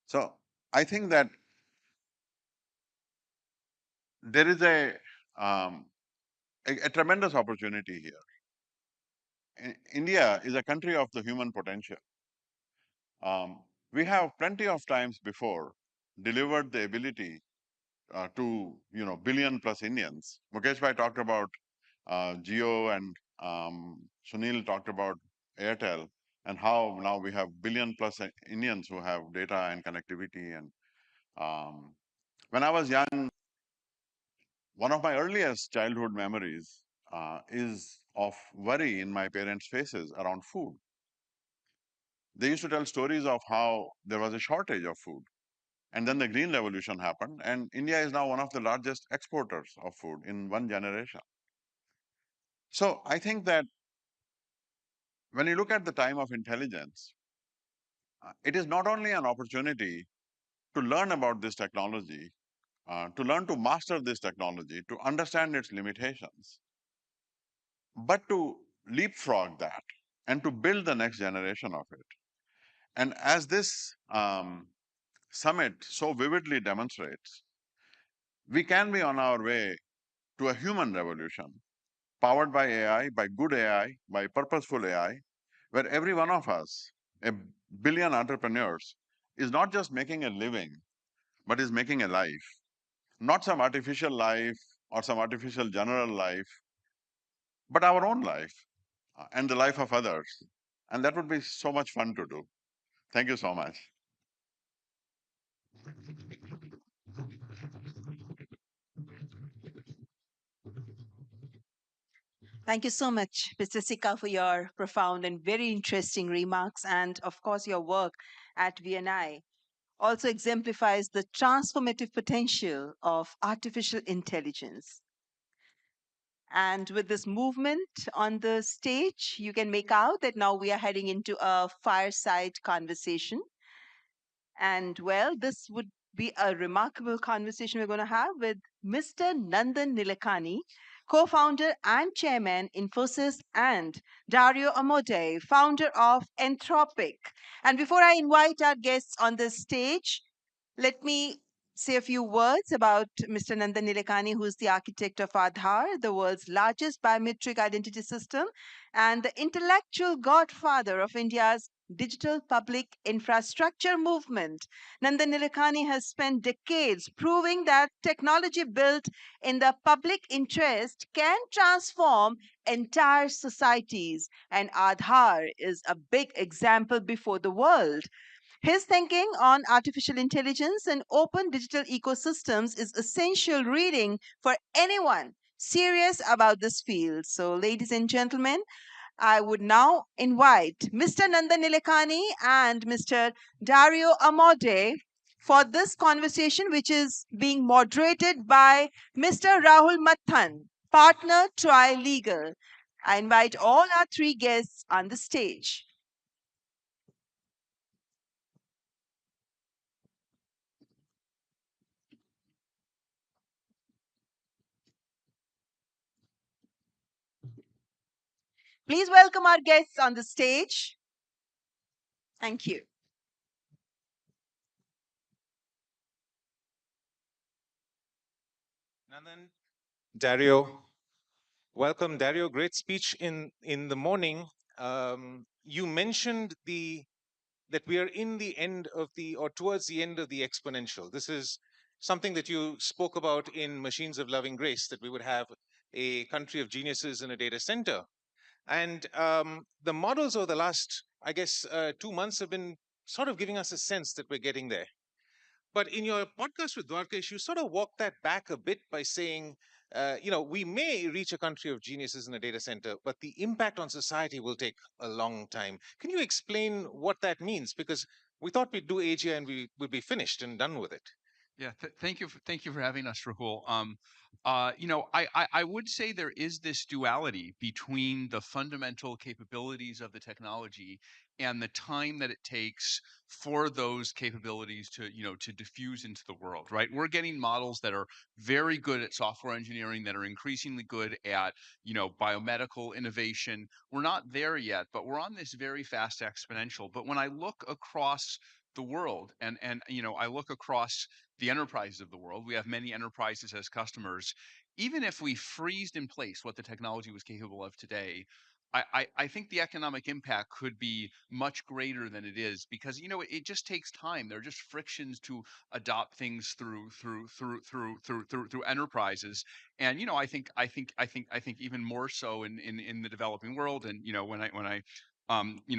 So I think that there is a tremendous opportunity here. India is a country of the human potential. We have plenty of times before delivered the ability to billion plus Indians. Mukesh bhai talked about Jio, and Sunil talked about Airtel, and how now we have billion plus Indians who have data and connectivity. And when I was young, one of my earliest childhood memories is of worry in my parents' faces around food. They used to tell stories of how there was a shortage of food. And then the Green Revolution happened, and India is now one of the largest exporters of food in one generation. So I think that when you look at the time of intelligence, it is not only an opportunity to learn about this technology, to learn to master this technology, to understand its limitations, but to leapfrog that and to build the next generation of it. And as this summit so vividly demonstrates, we can be on our way to a human revolution powered by AI, by good AI, by purposeful AI, where every one of us, a billion entrepreneurs, is not just making a living, but is making a life. Not some artificial life or some artificial general life, but our own life and the life of others. And that would be so much fun to do. Thank you so much. Thank you so much, Mr. Sikka, for your profound and very interesting remarks. And of course, your work at VNI also exemplifies the transformative potential of artificial intelligence. And with this movement on the stage, you can make out that now we are heading into a fireside conversation. And well, this would be a remarkable conversation we're going to have with Mr. Nandan Nilekani, co-founder and chairman Infosys, and Dario Amodei, founder of Anthropic. And before I invite our guests on the stage, let me say a few words about Mr. Nandan Nilekani, who is the architect of Aadhaar, the world's largest biometric identity system, and the intellectual godfather of India's digital public infrastructure movement. Nandan Nilekani has spent decades proving that technology built in the public interest can transform entire societies, and Aadhaar is a big example before the world. His thinking on artificial intelligence and open digital ecosystems is essential reading for anyone serious about this field. So, ladies and gentlemen, I would now invite Mr. Nandan Nilekani and Mr. Dario Amode for this conversation, which is being moderated by Mr. Rahul Mathan, partner Tri-Legal. I invite all our three guests on the stage. Please welcome our guests on the stage. Thank you. Nandan, Dario, welcome, Dario. Great speech in the morning. You mentioned that we are in the end of or towards the end of the exponential. This is something that you spoke about in Machines of Loving Grace, that we would have a country of geniuses in a data center. And the models over the last, I guess, 2 months have been sort of giving us a sense that we're getting there. But in your podcast with Dwarkesh, you sort of walked that back a bit by saying, we may reach a country of geniuses in a data center, but the impact on society will take a long time. Can you explain what that means? Because we thought we'd do AGI and we would be finished and done with it. Yeah, thank you for having us, Rahul. I would say there is this duality between the fundamental capabilities of the technology and the time that it takes for those capabilities to diffuse into the world, right? We're getting models that are very good at software engineering, that are increasingly good at, biomedical innovation. We're not there yet, but we're on this very fast exponential. But when I look across the world and I look across the enterprises of the world, we have many enterprises as customers. Even if we freezed in place what the technology was capable of today, I think the economic impact could be much greater than it is, because it just takes time. There are just frictions to adopt things through enterprises, and I think even more so in the developing world. And when I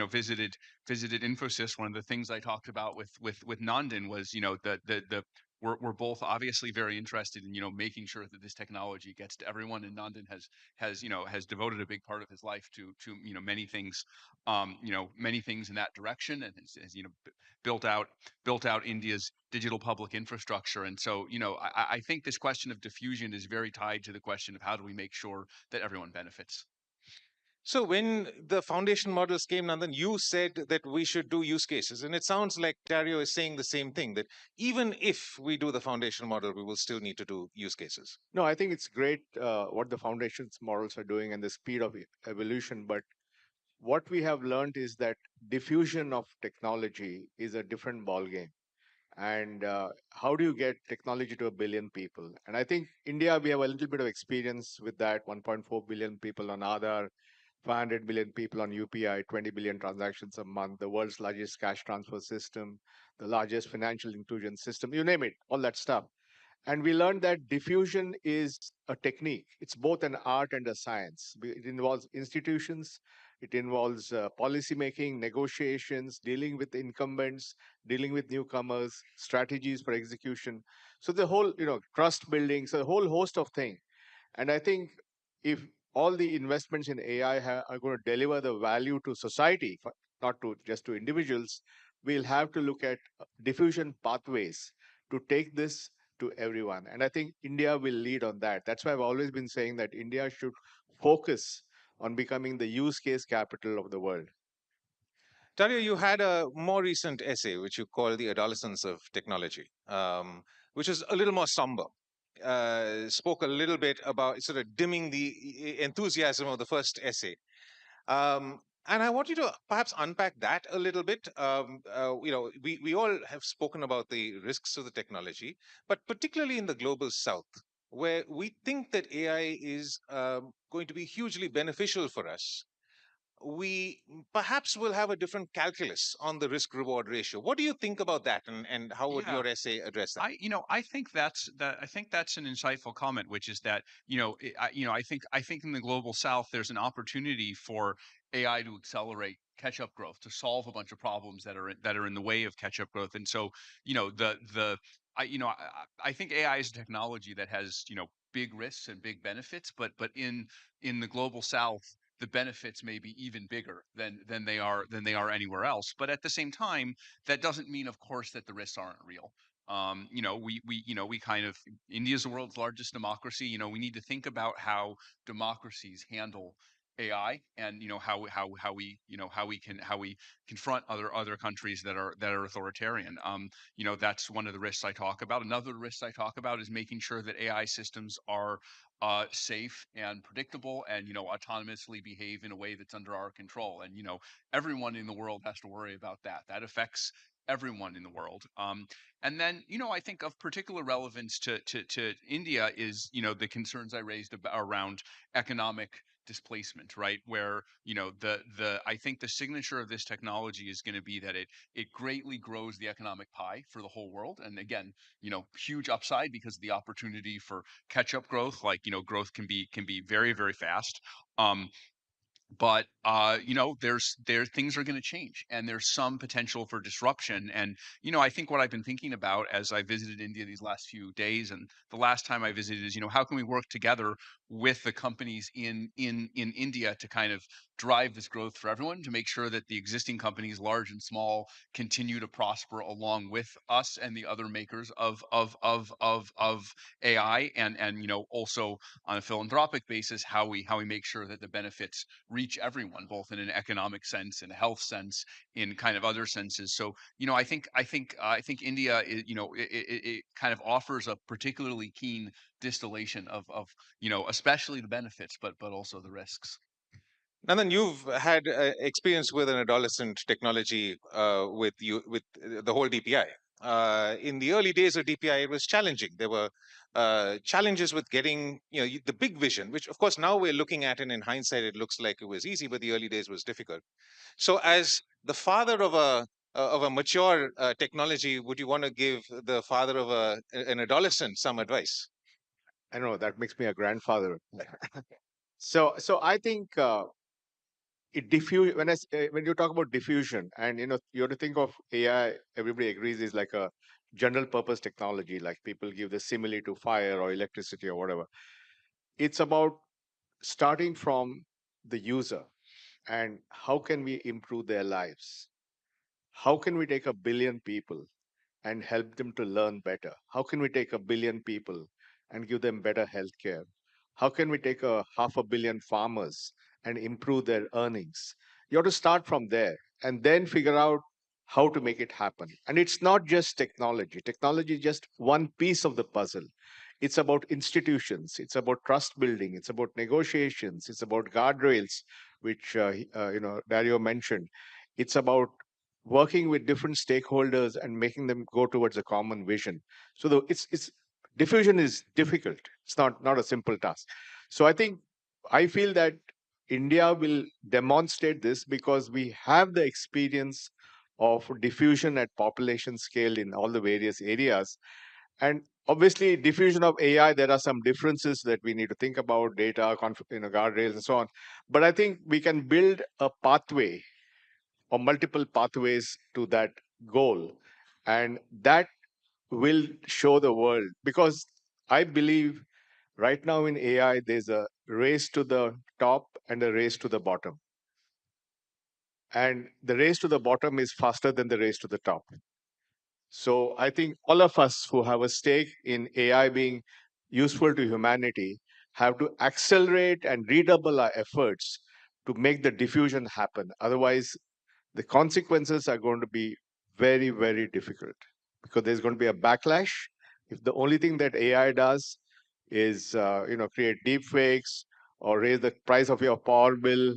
visited Infosys, one of the things I talked about with Nandan was the we're both obviously very interested in making sure that this technology gets to everyone, and Nandan has devoted a big part of his life to many things many things in that direction, and has built out India's digital public infrastructure. And so I think this question of diffusion is very tied to the question of how do we make sure that everyone benefits. So when the foundation models came, Nandan, you said that we should do use cases. And it sounds like Dario is saying the same thing, that even if we do the foundation model, we will still need to do use cases. No, I think it's great what the foundations models are doing and the speed of evolution. But what we have learned is that diffusion of technology is a different ballgame. And how do you get technology to 1 billion people? And I think India, we have a little bit of experience with that. 1.4 billion people on Aadhaar, 500 million people on UPI, 20 billion transactions a month, the world's largest cash transfer system, the largest financial inclusion system, you name it, all that stuff. And we learned that diffusion is a technique. It's both an art and a science. It involves institutions, it involves policy making, negotiations, dealing with incumbents, dealing with newcomers, strategies for execution. So the whole, trust building, so a whole host of things. And I think if all the investments in AI are going to deliver the value to society, not to just to individuals, we'll have to look at diffusion pathways to take this to everyone. And I think India will lead on that. That's why I've always been saying that India should focus on becoming the use case capital of the world. Dario, you had a more recent essay, which you call The Adolescence of Technology, which is a little more somber. Spoke a little bit about sort of dimming the enthusiasm of the first essay. And I want you to perhaps unpack that a little bit. We all have spoken about the risks of the technology, but particularly in the global south, where we think that AI is going to be hugely beneficial for us, we perhaps will have a different calculus on the risk reward ratio. What do you think about that, and how would your essay address that? I think that's an insightful comment, which is that I think in the global south there's an opportunity for AI to accelerate catch-up growth, to solve a bunch of problems that are in the way of catch-up growth. And so I think AI is a technology that has big risks and big benefits, but in the global south, the benefits may be even bigger than they are anywhere else. But at the same time, that doesn't mean, of course, that the risks aren't real. We kind of, India is the world's largest democracy. We need to think about how democracies handle AI, and how we confront other countries that are authoritarian. That's one of the risks I talk about. Another risk I talk about is making sure that AI systems are safe and predictable, and autonomously behave in a way that's under our control. And everyone in the world has to worry about that. That affects everyone in the world. And then, I think of particular relevance to India is, the concerns I raised around economic displacement, right? Where, I think the signature of this technology is going to be that it greatly grows the economic pie for the whole world. And again, huge upside because of the opportunity for catch-up growth. Like, growth can be very, very fast. But there things are going to change, and there's some potential for disruption. And I think what I've been thinking about as I visited India these last few days, and the last time I visited, is how can we work together with the companies in India to kind of drive this growth for everyone, to make sure that the existing companies, large and small, continue to prosper along with us and the other makers of AI. And also on a philanthropic basis, how we make sure that the benefits reach everyone, both in an economic sense, in a health sense, in kind of other senses. So, I think India is, it kind of offers a particularly keen distillation of especially the benefits, but also the risks. Nandan, you've had experience with an adolescent technology with the whole DPI. In the early days of DPI, it was challenging. There were challenges with getting the big vision, which of course now we're looking at, and in hindsight it looks like it was easy, but the early days was difficult. So, as the father of a mature technology, would you want to give the father of an adolescent some advice? I know that makes me a grandfather. So I think it diffuse when you talk about diffusion, and you have to think of AI. Everybody agrees is like a general purpose technology. Like people give the simile to fire or electricity or whatever. It's about starting from the user and how can we improve their lives. How can we take 1 billion people and help them to learn better? How can we take 1 billion people and give them better healthcare? How can we take 500 million farmers and improve their earnings? You have to start from there and then figure out how to make it happen. And it's not just technology. Technology is just one piece of the puzzle. It's about institutions. It's about trust building. It's about negotiations. It's about guardrails, which Dario mentioned. It's about working with different stakeholders and making them go towards a common vision. So it's diffusion is difficult. It's not a simple task. So I feel that India will demonstrate this because we have the experience of diffusion at population scale in all the various areas. And obviously, diffusion of AI, there are some differences that we need to think about, data, guardrails, and so on. But I think we can build a pathway or multiple pathways to that goal. And that will show the world, because I believe right now in AI, there's a race to the top and a race to the bottom. And the race to the bottom is faster than the race to the top. So I think all of us who have a stake in AI being useful to humanity have to accelerate and redouble our efforts to make the diffusion happen. Otherwise, the consequences are going to be very, very difficult, because there's going to be a backlash. If the only thing that AI does is, create deep fakes or raise the price of your power bill,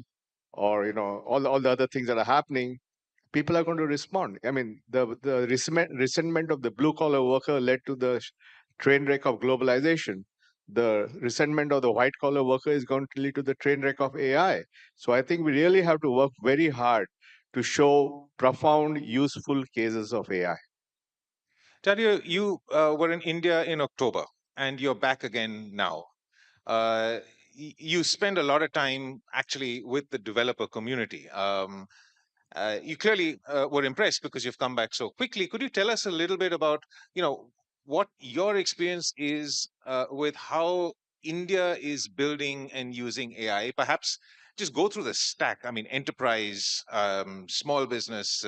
or, all the other things that are happening, people are going to respond. I mean, the resentment of the blue collar worker led to the train wreck of globalization. The resentment of the white collar worker is going to lead to the train wreck of AI. So I think we really have to work very hard to show profound, useful cases of AI. Dario, you were in India in October, and you're back again now. You spend a lot of time actually with the developer community. You clearly were impressed because you've come back so quickly. Could you tell us a little bit about, what your experience is with how India is building and using AI? Perhaps just go through the stack. I mean, enterprise, small business,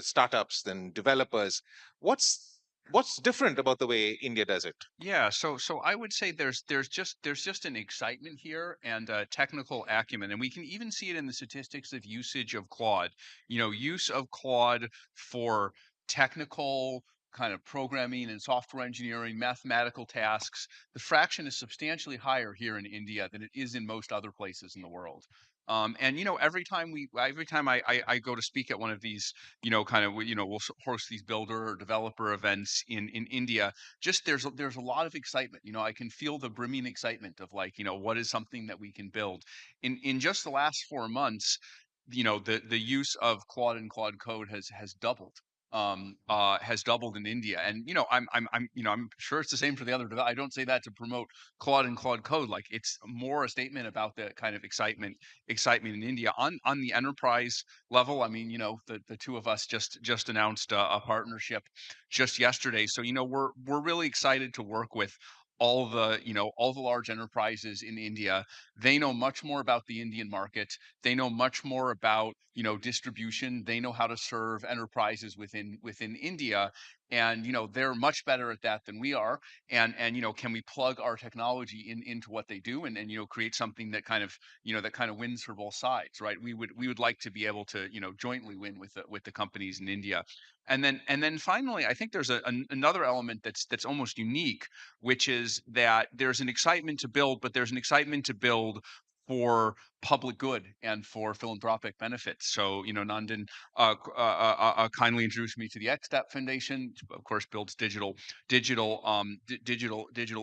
startups, then developers. What's What's different about the way India does it? Yeah, so I would say there's just an excitement here and technical acumen, and we can even see it in the statistics of usage of Claude. Use of Claude for technical kind of programming and software engineering, mathematical tasks. The fraction is substantially higher here in India than it is in most other places in the world. And every time I go to speak at one of these, we'll host these builder or developer events in India, just there's a lot of excitement. I can feel the brimming excitement of, like, what is something that we can build in just the last 4 months. The use of Claude and Claude Code has doubled. Has doubled in India, and I'm sure it's the same for the other. I don't say that to promote Claude and Claude Code. Like, it's more a statement about the kind of excitement in India on the enterprise level. I mean, the two of us just announced a partnership just yesterday. So, we're really excited to work with all the large enterprises in India. They know much more about the Indian market. They know much more about, distribution. They know how to serve enterprises within India. And, they're much better at that than we are. And can we plug our technology into what they do, and create something that kind of wins for both sides, right? We would like to be able to, jointly win with the companies in India. And then finally, I think there's another element that's almost unique, which is that there's an excitement to build, but there's an excitement to build for public good and for philanthropic benefits. So, Nandan kindly introduced me to the XStep Foundation, of course, builds digital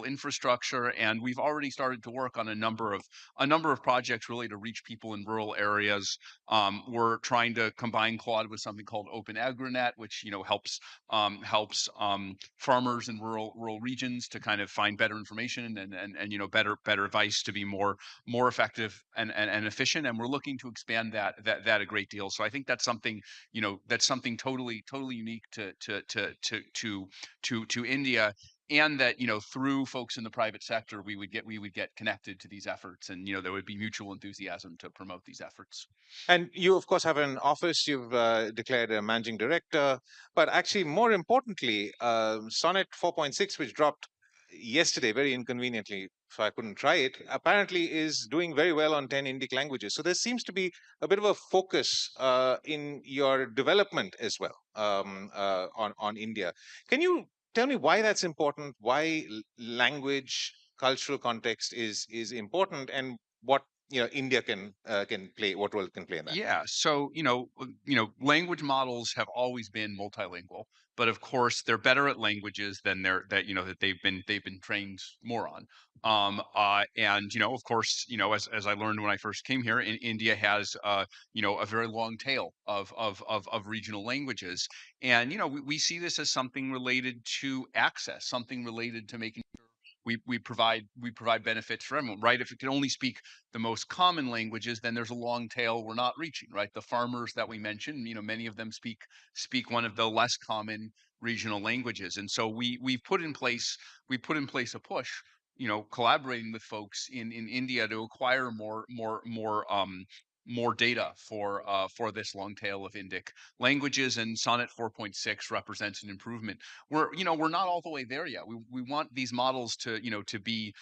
infrastructure, and we've already started to work on a number of projects really to reach people in rural areas. We're trying to combine Claude with something called Open AgriNet, which helps farmers in rural regions to kind of find better information and better advice to be more effective and efficient. And we're looking to expand that a great deal. So I think that's something totally unique to India. And that, through folks in the private sector, we would get connected to these efforts, and there would be mutual enthusiasm to promote these efforts. And you, of course, have an office. You've declared a managing director. But actually, more importantly, Sonnet 4.6, which dropped yesterday very inconveniently, so I couldn't try it, apparently is doing very well on 10 Indic languages. So there seems to be a bit of a focus in your development as well on India. Can you tell me why that's important? Why language, cultural context is important, and what India can play, what role it can play in that? Yeah. So, language models have always been multilingual, but of course they're better at languages than that they've been trained more on. And of course, as I learned when I first came here, India has a very long tail of regional languages. And we see this as something related to access, something related to making we provide benefits for everyone, right? If it can only speak the most common languages, then there's a long tail we're not reaching, right? The farmers that we mentioned, many of them speak one of the less common regional languages. And so we've put in place a push, collaborating with folks in India to acquire more data for this long tail of Indic languages, and Sonnet 4.6 represents an improvement. We're not all the way there yet. We want these models to be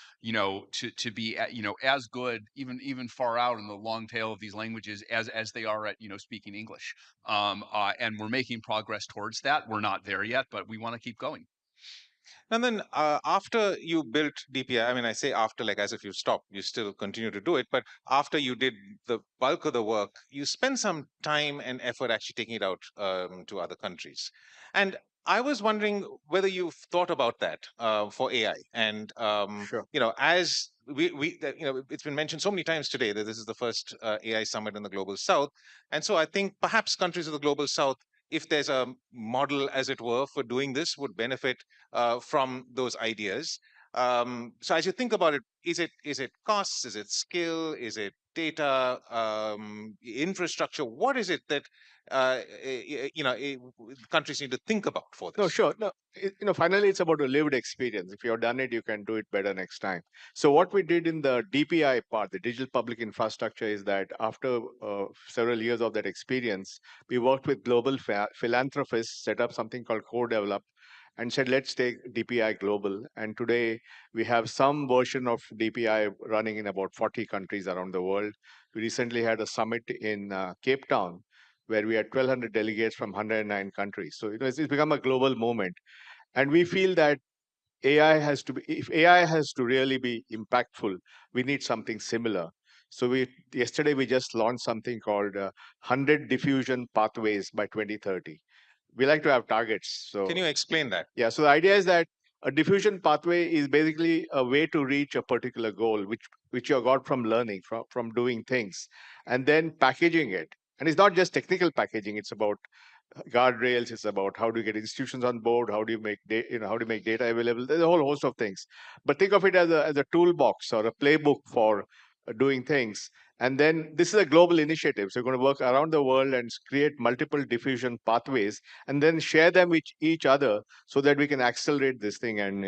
as good, even far out in the long tail of these languages, as they are at speaking English. And we're making progress towards that. We're not there yet, but we want to keep going. And then after you built DPI, I mean, I say after, like as if you stopped, you still continue to do it. But after you did the bulk of the work, you spent some time and effort actually taking it out to other countries. And I was wondering whether you've thought about that for AI. And, Sure. as it's been mentioned so many times today that this is the first AI summit in the Global South. And so I think perhaps countries of the Global South, if there's a model, as it were, for doing this, would benefit from those ideas. So as you think about it, is it costs? Is it skill? Is it data? Infrastructure? What is it that countries need to think about for this? No, sure. No, finally, it's about a lived experience. If you've done it, you can do it better next time. So what we did in the DPI part, the digital public infrastructure, is that after several years of that experience, we worked with global philanthropists, set up something called Co-Develop, and said, let's take DPI global. And today we have some version of DPI running in about 40 countries around the world. We recently had a summit in Cape Town where we had 1,200 delegates from 109 countries. So it's become a global movement. And we feel that AI has to be, if AI has to really be impactful, we need something similar. So yesterday we just launched something called 100 diffusion pathways by 2030. We like to have targets. So Can you explain that? yeah, so the idea is that a diffusion pathway is basically a way to reach a particular goal, which you got from learning, from doing things, and then packaging it. And it's not just technical packaging; it's about guardrails. It's about how do you get institutions on board, how do you make how do you make data available. There's a whole host of things. But think of it as a toolbox or a playbook for doing things. And then this is a global initiative. So we're going to work around the world and create multiple diffusion pathways and then share them with each other so that we can accelerate this thing. And,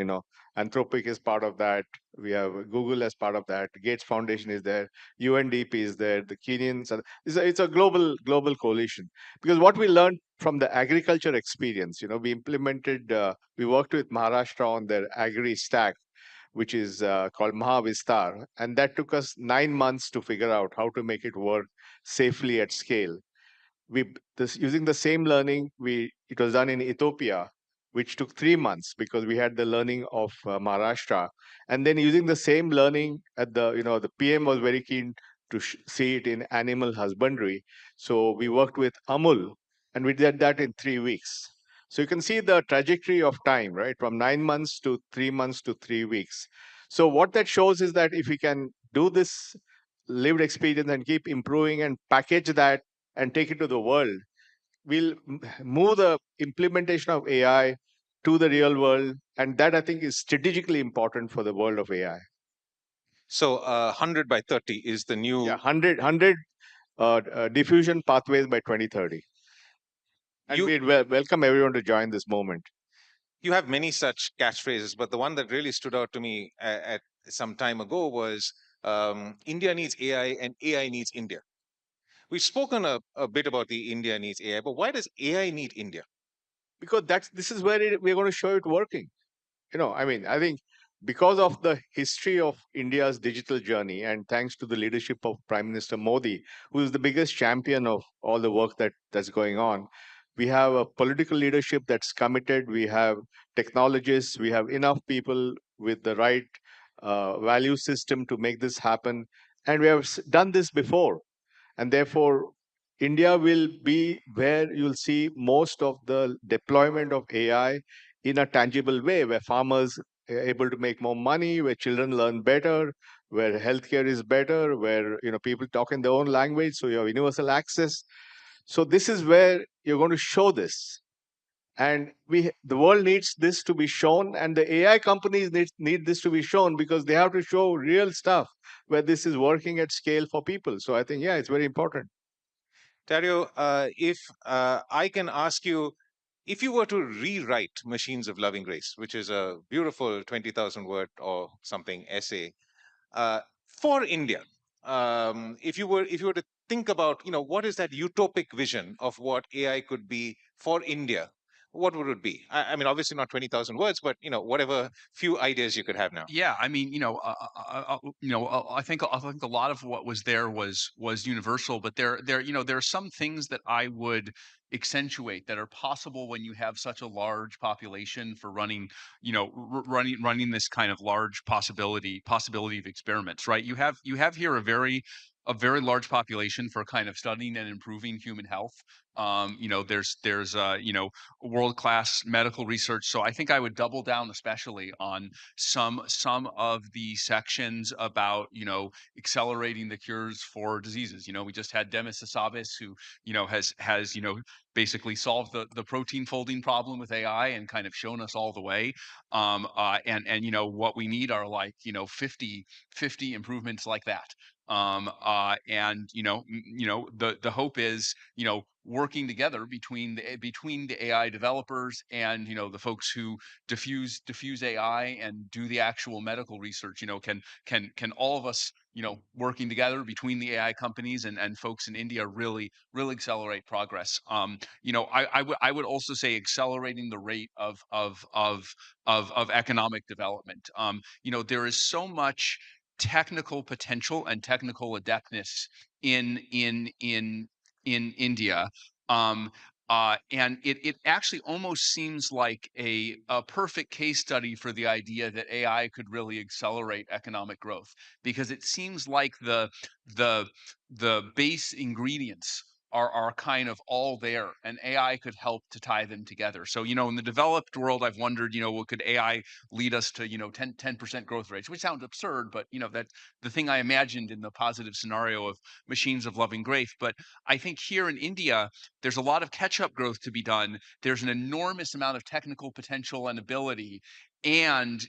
Anthropic is part of that. We have Google as part of that. Gates Foundation is there. UNDP is there. The Kenyans. It's a global coalition. Because what we learned from the agriculture experience, we worked with Maharashtra on their agri stack, which is called Mahavistar. And that took us 9 months to figure out how to make it work safely at scale. Using the same learning, it was done in Ethiopia, which took 3 months because we had the learning of Maharashtra. And then using the same learning the PM was very keen to see it in animal husbandry. So we worked with Amul and we did that in 3 weeks. So you can see the trajectory of time, right? From 9 months to 3 months to 3 weeks. So what that shows is that if we can do this lived experience and keep improving and package that and take it to the world, we'll move the implementation of AI to the real world. And that I think is strategically important for the world of AI. So 100 by 30 is the new. Yeah, 100 diffusion pathways by 2030. And we'd welcome everyone to join this moment. You have many such catchphrases, but the one that really stood out to me at some time ago was India needs AI and AI needs India. We've spoken a bit about the India needs AI, but why does AI need India? Because this is where we're going to show it working. I think because of the history of India's digital journey, and thanks to the leadership of Prime Minister Modi, who is the biggest champion of all the work that's going on, we have a political leadership that's committed. We have technologists. We have enough people with the right value system to make this happen. And we have done this before. And therefore, India will be where you'll see most of the deployment of AI in a tangible way, where farmers are able to make more money, where children learn better, where healthcare is better, where people talk in their own language, so you have universal access. So this is where you're going to show this. And the world needs this to be shown, and the AI companies need this to be shown because they have to show real stuff where this is working at scale for people. So I think, yeah, it's very important. Dario, if I can ask you, if you were to rewrite Machines of Loving Grace, which is a beautiful 20,000 word or something essay for India, if you were to think about, what is that utopic vision of what AI could be for India, what would it be? I mean, obviously not 20,000 words, but whatever few ideas you could have now. Yeah, I mean, I think a lot of what was there was universal, but there are some things that I would accentuate that are possible when you have such a large population for running, running this kind of large possibility of experiments, right? You have here a very large population for kind of studying and improving human health. There's world-class medical research. So I think I would double down, especially on some of the sections about accelerating the cures for diseases. We just had Demis Hassabis, who has basically solved the protein folding problem with AI and kind of shown us all the way. And what we need are like 50 improvements like that. And the hope is working together between the AI developers and the folks who diffuse AI and do the actual medical research. Can all of us working together between the AI companies and folks in India really accelerate progress. I would also say accelerating the rate of economic development. There is so much technical potential and technical adeptness in India. And it actually almost seems like a perfect case study for the idea that AI could really accelerate economic growth, because it seems like the base ingredients are kind of all there, and AI could help to tie them together. So, in the developed world, I've wondered, well, could AI lead us to, 10% growth rates, which sounds absurd, but, that the thing I imagined in the positive scenario of machines of loving grace. But I think here in India, there's a lot of catch-up growth to be done. There's an enormous amount of technical potential and ability, and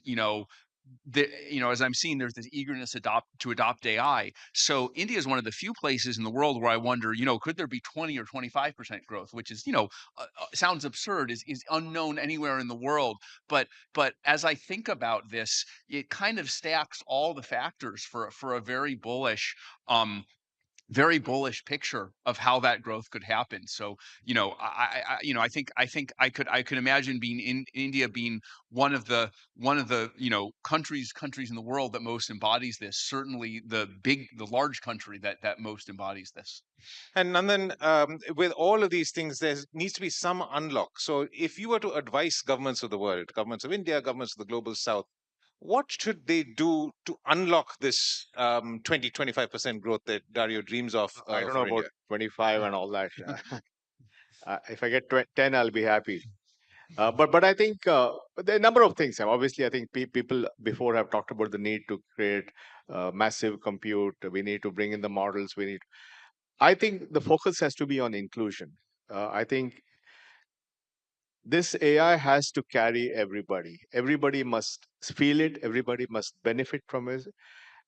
as I'm seeing, there's this eagerness to adopt AI. So India is one of the few places in the world where I wonder, could there be 20 or 25% growth, which is, sounds absurd, is unknown anywhere in the world. But as I think about this, it kind of stacks all the factors for a very bullish picture of how that growth could happen. So, I think I could imagine being in India being one of the countries in the world that most embodies this. Certainly, the large country that most embodies this. And Nandan, with all of these things, there needs to be some unlock. So if you were to advise governments of the world, governments of India, governments of the global south, what should they do to unlock this 20-25% growth that Dario dreams of? I don't know about 25 and all that. If I get 10, I'll be happy. But I think there are a number of things. Obviously, I think people before have talked about the need to create massive compute. We need to bring in the models. I think the focus has to be on inclusion. I think this AI has to carry everybody. Everybody must feel it. Everybody must benefit from it.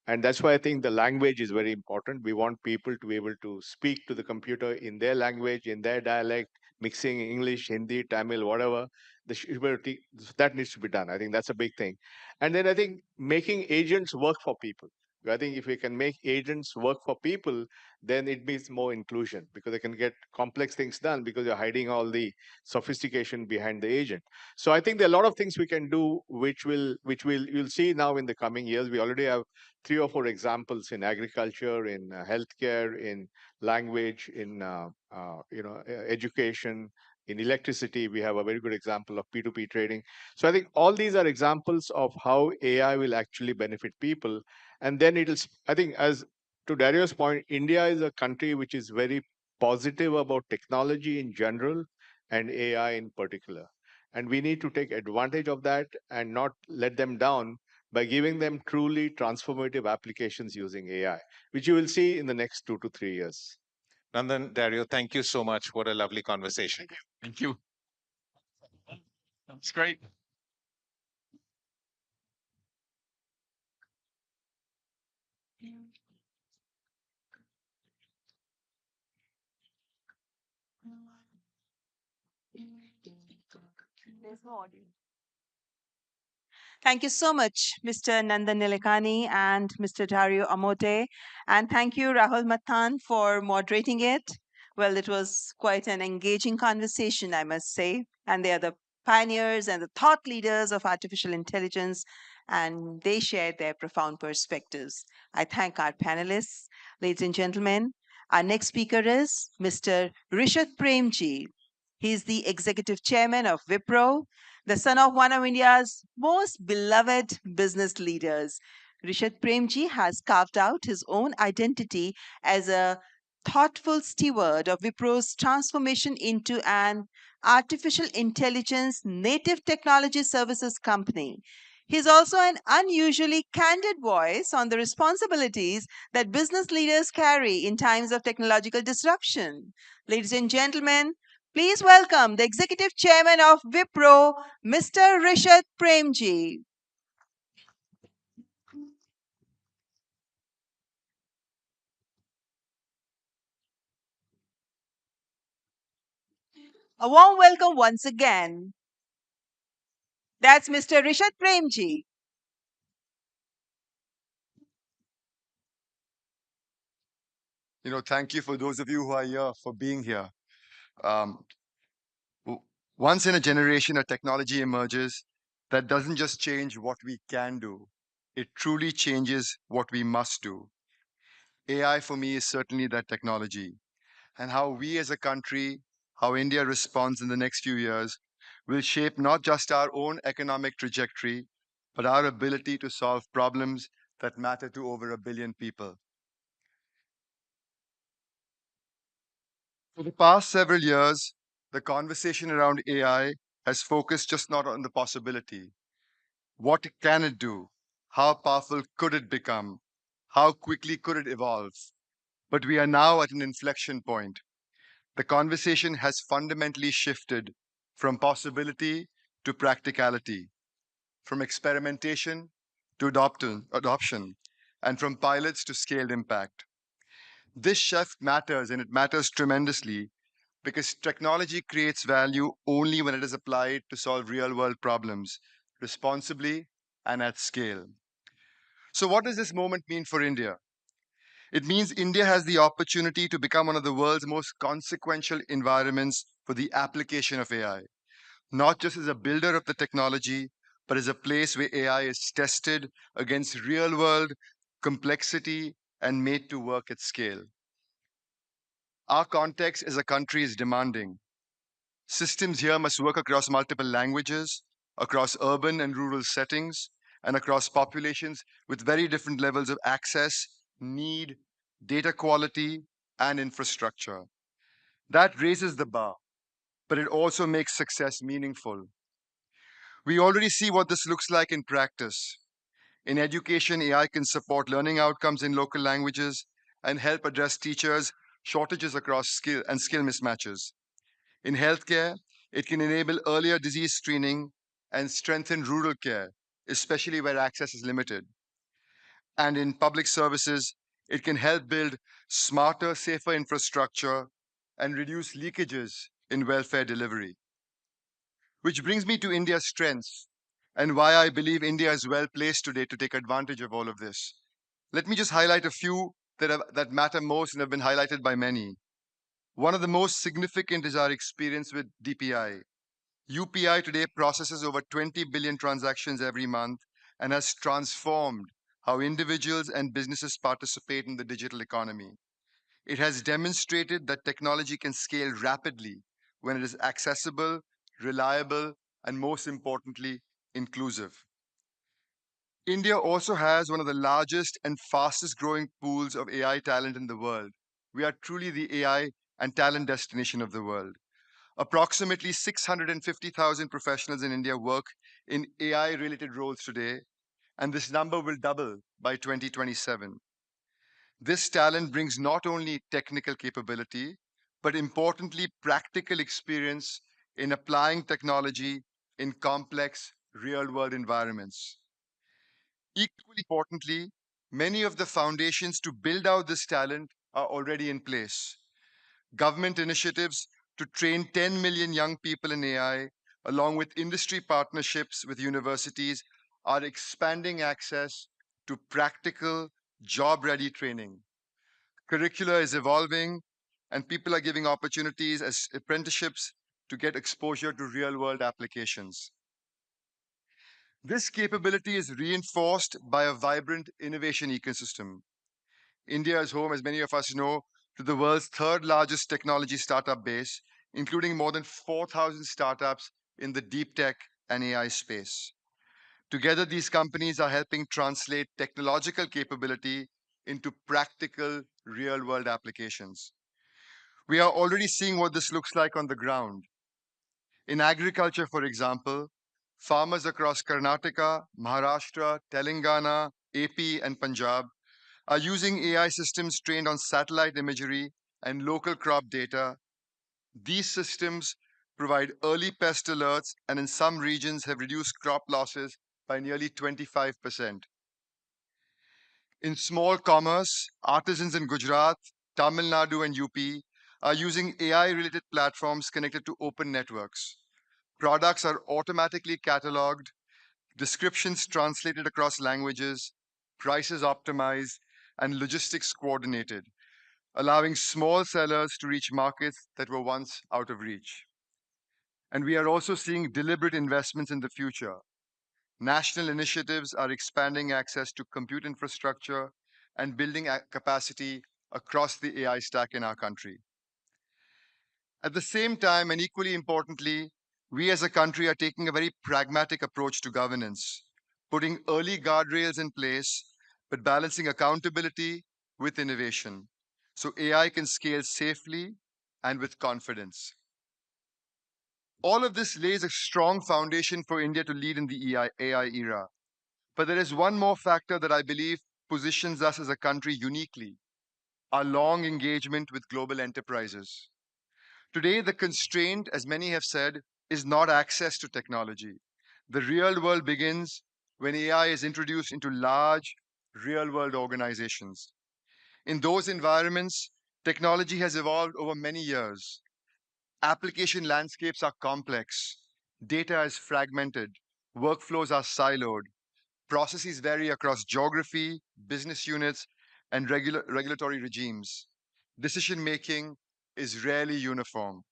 And that's why I think the language is very important. We want people to be able to speak to the computer in their language, in their dialect, mixing English, Hindi, Tamil, whatever. That needs to be done. I think that's a big thing. And then I think making agents work for people. I think if we can make agents work for people, then it means more inclusion, because they can get complex things done because you're hiding all the sophistication behind the agent. So I think there are a lot of things we can do, which you'll see now in the coming years. We already have 3 or 4 examples in agriculture, in healthcare, in language, in education, in electricity. We have a very good example of P2P trading. So I think all these are examples of how AI will actually benefit people. And then I think, as to Dario's point, India is a country which is very positive about technology in general and AI in particular. And we need to take advantage of that and not let them down by giving them truly transformative applications using AI, which you will see in the next 2 to 3 years. Nandan, Dario, thank you so much. What a lovely conversation. Thank you. That's great. There's no audio. Thank you so much, Mr. Nandan Nilekani and Mr. Dario Amote. And thank you, Rahul Mathan, for moderating it. Well, it was quite an engaging conversation, I must say. And they are the pioneers and the thought leaders of artificial intelligence, and they shared their profound perspectives. I thank our panelists. Ladies and gentlemen, our next speaker is Mr. Rishad Premji. He's the executive chairman of Wipro, the son of one of India's most beloved business leaders. Rishad Premji has carved out his own identity as a thoughtful steward of Wipro's transformation into an artificial intelligence native technology services company. He's also an unusually candid voice on the responsibilities that business leaders carry in times of technological disruption. Ladies and gentlemen, please welcome the Executive Chairman of Wipro, Mr. Rishad Premji. A warm welcome once again. That's Mr. Rishad Premji. thank you for those of you who are here for being here. Um, Once in a generation, a technology emerges that doesn't just change what we can do, it truly changes what we must do. AI for me is certainly that technology. And how we as a country, how India responds in the next few years, will shape not just our own economic trajectory, but our ability to solve problems that matter to over 1 billion people. For the past several years, the conversation around AI has focused just not on the possibility. What can it do? How powerful could it become? How quickly could it evolve? But we are now at an inflection point. The conversation has fundamentally shifted from possibility to practicality, from experimentation to adoption, and from pilots to scaled impact. This shift matters, and it matters tremendously because technology creates value only when it is applied to solve real world problems responsibly and at scale. So, what does this moment mean for India? It means India has the opportunity to become one of the world's most consequential environments for the application of AI, not just as a builder of the technology, but as a place where AI is tested against real world complexity and made to work at scale. Our context as a country is demanding. Systems here must work across multiple languages, across urban and rural settings, and across populations with very different levels of access, need, data quality, and infrastructure. That raises the bar, but it also makes success meaningful. We already see what this looks like in practice. In education, AI can support learning outcomes in local languages and help address teachers' shortages across skill mismatches. In healthcare, it can enable earlier disease screening and strengthen rural care, especially where access is limited. And in public services, it can help build smarter, safer infrastructure and reduce leakages in welfare delivery. Which brings me to India's strengths and why I believe India is well placed today to take advantage of all of this. Let me just highlight a few that matter most and have been highlighted by many. One of the most significant is our experience with DPI. UPI today processes over 20 billion transactions every month and has transformed how individuals and businesses participate in the digital economy. It has demonstrated that technology can scale rapidly when it is accessible, reliable, and most importantly, inclusive. India also has one of the largest and fastest growing pools of AI talent in the world. We are truly the AI and talent destination of the world. Approximately 650,000 professionals in India work in AI related roles today, and this number will double by 2027. This talent brings not only technical capability, but importantly, practical experience in applying technology in complex real world environments. Equally importantly, many of the foundations to build out this talent are already in place. Government initiatives to train 10 million young people in AI, along with industry partnerships with universities, are expanding access to practical, job ready training. Curricula is evolving, and people are giving opportunities as apprenticeships to get exposure to real world applications. This capability is reinforced by a vibrant innovation ecosystem. India is home, as many of us know, to the world's third largest technology startup base, including more than 4,000 startups in the deep tech and AI space. Together, these companies are helping translate technological capability into practical, real world applications. We are already seeing what this looks like on the ground. In agriculture, for example, farmers across Karnataka, Maharashtra, Telangana, AP, and Punjab are using AI systems trained on satellite imagery and local crop data. These systems provide early pest alerts and in some regions have reduced crop losses by nearly 25%. In small commerce, artisans in Gujarat, Tamil Nadu, and UP are using AI-related platforms connected to open networks. Products are automatically cataloged, descriptions translated across languages, prices optimized, and logistics coordinated. allowing small sellers to reach markets that were once out of reach. And we are also seeing deliberate investments in the future. National initiatives are expanding access to compute infrastructure and building capacity across the AI stack in our country. At the same time, and equally importantly, we as a country are taking a very pragmatic approach to governance, putting early guardrails in place, but balancing accountability with innovation, so AI can scale safely and with confidence. All of this lays a strong foundation for India to lead in the AI era. But there is one more factor that I believe positions us as a country uniquely: our long engagement with global enterprises. Today, the constraint, as many have said, is not access to technology. The real world begins when AI is introduced into large, real world organizations. In those environments, technology has evolved over many years. Application landscapes are complex, data is fragmented, workflows are siloed, processes vary across geography, business units, and regulatory regimes. Decision making is rarely uniform.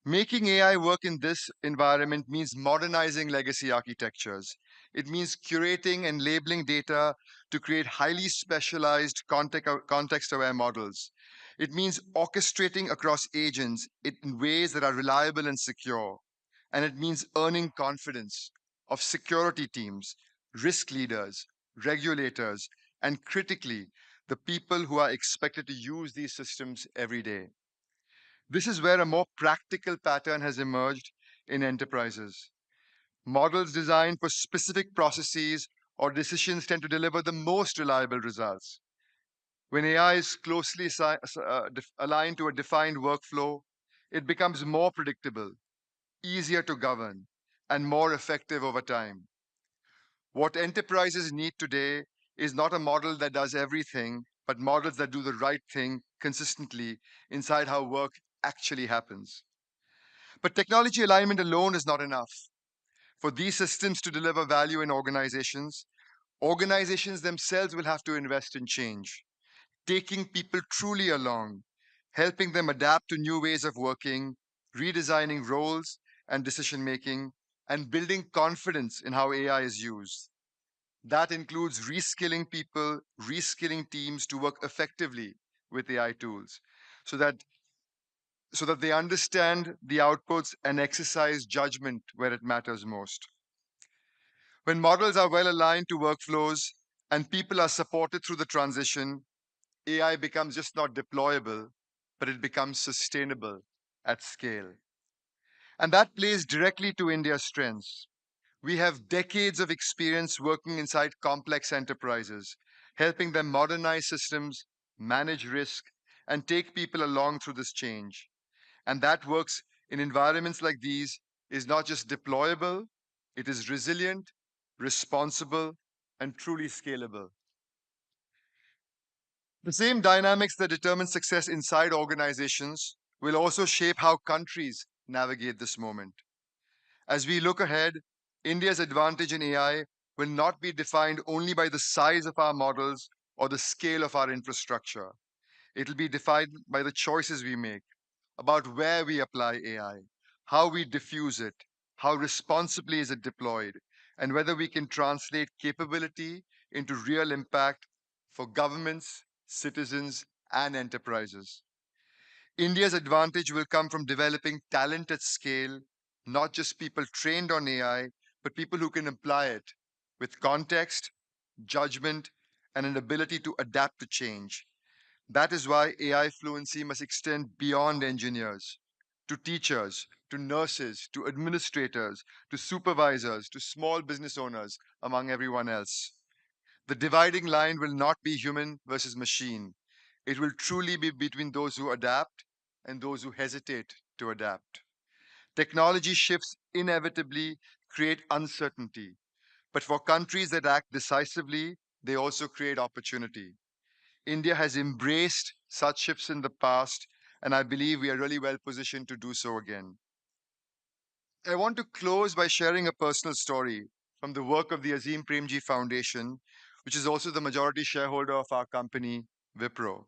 Making AI work in this environment means modernizing legacy architectures. It means curating and labeling data to create highly specialized context-aware models. It means orchestrating across agents in ways that are reliable and secure. And it means earning confidence of security teams, risk leaders, regulators, and critically, the people who are expected to use these systems every day. This is where a more practical pattern has emerged in enterprises. Models designed for specific processes or decisions tend to deliver the most reliable results. When AI is closely aligned to a defined workflow, it becomes more predictable, easier to govern, and more effective over time. What enterprises need today is not a model that does everything, but models that do the right thing consistently inside how work actually happens. But technology alignment alone is not enough. For these systems to deliver value in organizations, organizations themselves will have to invest in change, taking people truly along, helping them adapt to new ways of working, redesigning roles and decision making, and building confidence in how AI is used. That includes reskilling people, reskilling teams to work effectively with AI tools so that they understand the outputs and exercise judgment where it matters most. When models are well aligned to workflows and people are supported through the transition, AI becomes just not deployable, but it becomes sustainable at scale. And that plays directly to India's strengths. We have decades of experience working inside complex enterprises, helping them modernize systems, manage risk, and take people along through this change. And that works in environments like these is not just deployable, it is resilient, responsible, and truly scalable. The same dynamics that determine success inside organizations will also shape how countries navigate this moment. As we look ahead, India's advantage in AI will not be defined only by the size of our models or the scale of our infrastructure. It will be defined by the choices we make about where we apply AI, how we diffuse it, how responsibly is it deployed, and whether we can translate capability into real impact for governments, citizens, and enterprises. India's advantage will come from developing talent at scale, not just people trained on AI, but people who can apply it with context, judgment, and an ability to adapt to change. That is why AI fluency must extend beyond engineers to teachers, to nurses, to administrators, to supervisors, to small business owners, among everyone else. The dividing line will not be human versus machine. It will truly be between those who adapt and those who hesitate to adapt. Technology shifts inevitably create uncertainty, but for countries that act decisively, they also create opportunity. India has embraced such shifts in the past, and I believe we are really well positioned to do so again. I want to close by sharing a personal story from the work of the Azim Premji Foundation, which is also the majority shareholder of our company, Wipro.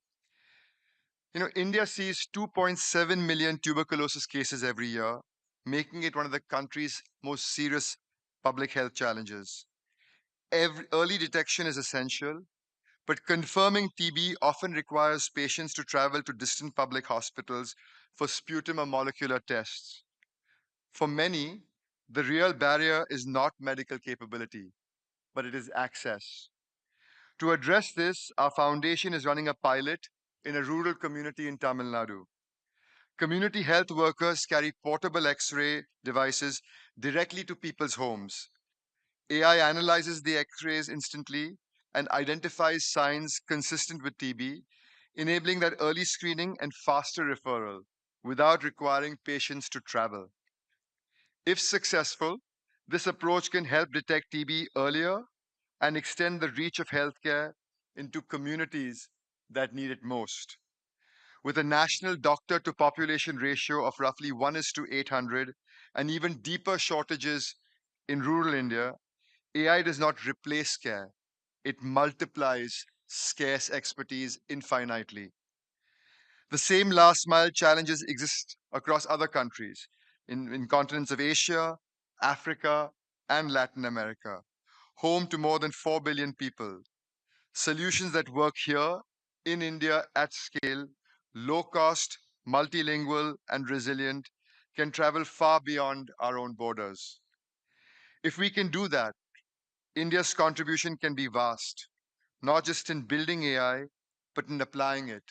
India sees 2.7 million tuberculosis cases every year, making it one of the country's most serious public health challenges. Early detection is essential, but confirming TB often requires patients to travel to distant public hospitals for sputum or molecular tests. For many, the real barrier is not medical capability, but it is access. To address this, our foundation is running a pilot in a rural community in Tamil Nadu. Community health workers carry portable X-ray devices directly to people's homes. AI analyzes the X-rays instantly and identifies signs consistent with TB, enabling that early screening and faster referral without requiring patients to travel. If successful, this approach can help detect TB earlier and extend the reach of healthcare into communities that need it most. With a national doctor to population ratio of roughly 1:800 and even deeper shortages in rural India, AI does not replace care, it multiplies scarce expertise infinitely. The same last mile challenges exist across other countries in continents of Asia, Africa, and Latin America, home to more than 4 billion people. Solutions that work here in India at scale, low cost, multilingual, and resilient, can travel far beyond our own borders. If we can do that, India's contribution can be vast, not just in building AI, but in applying it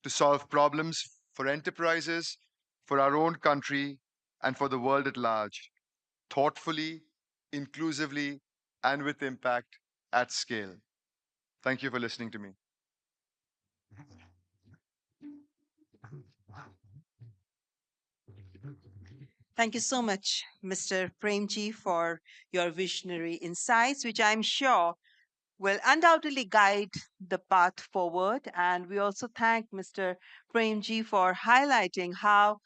to solve problems for enterprises, for our own country, and for the world at large, thoughtfully, inclusively, and with impact at scale. Thank you for listening to me. Thank you so much, Mr. Premji, for your visionary insights, which I'm sure will undoubtedly guide the path forward. And we also thank Mr. Premji for highlighting how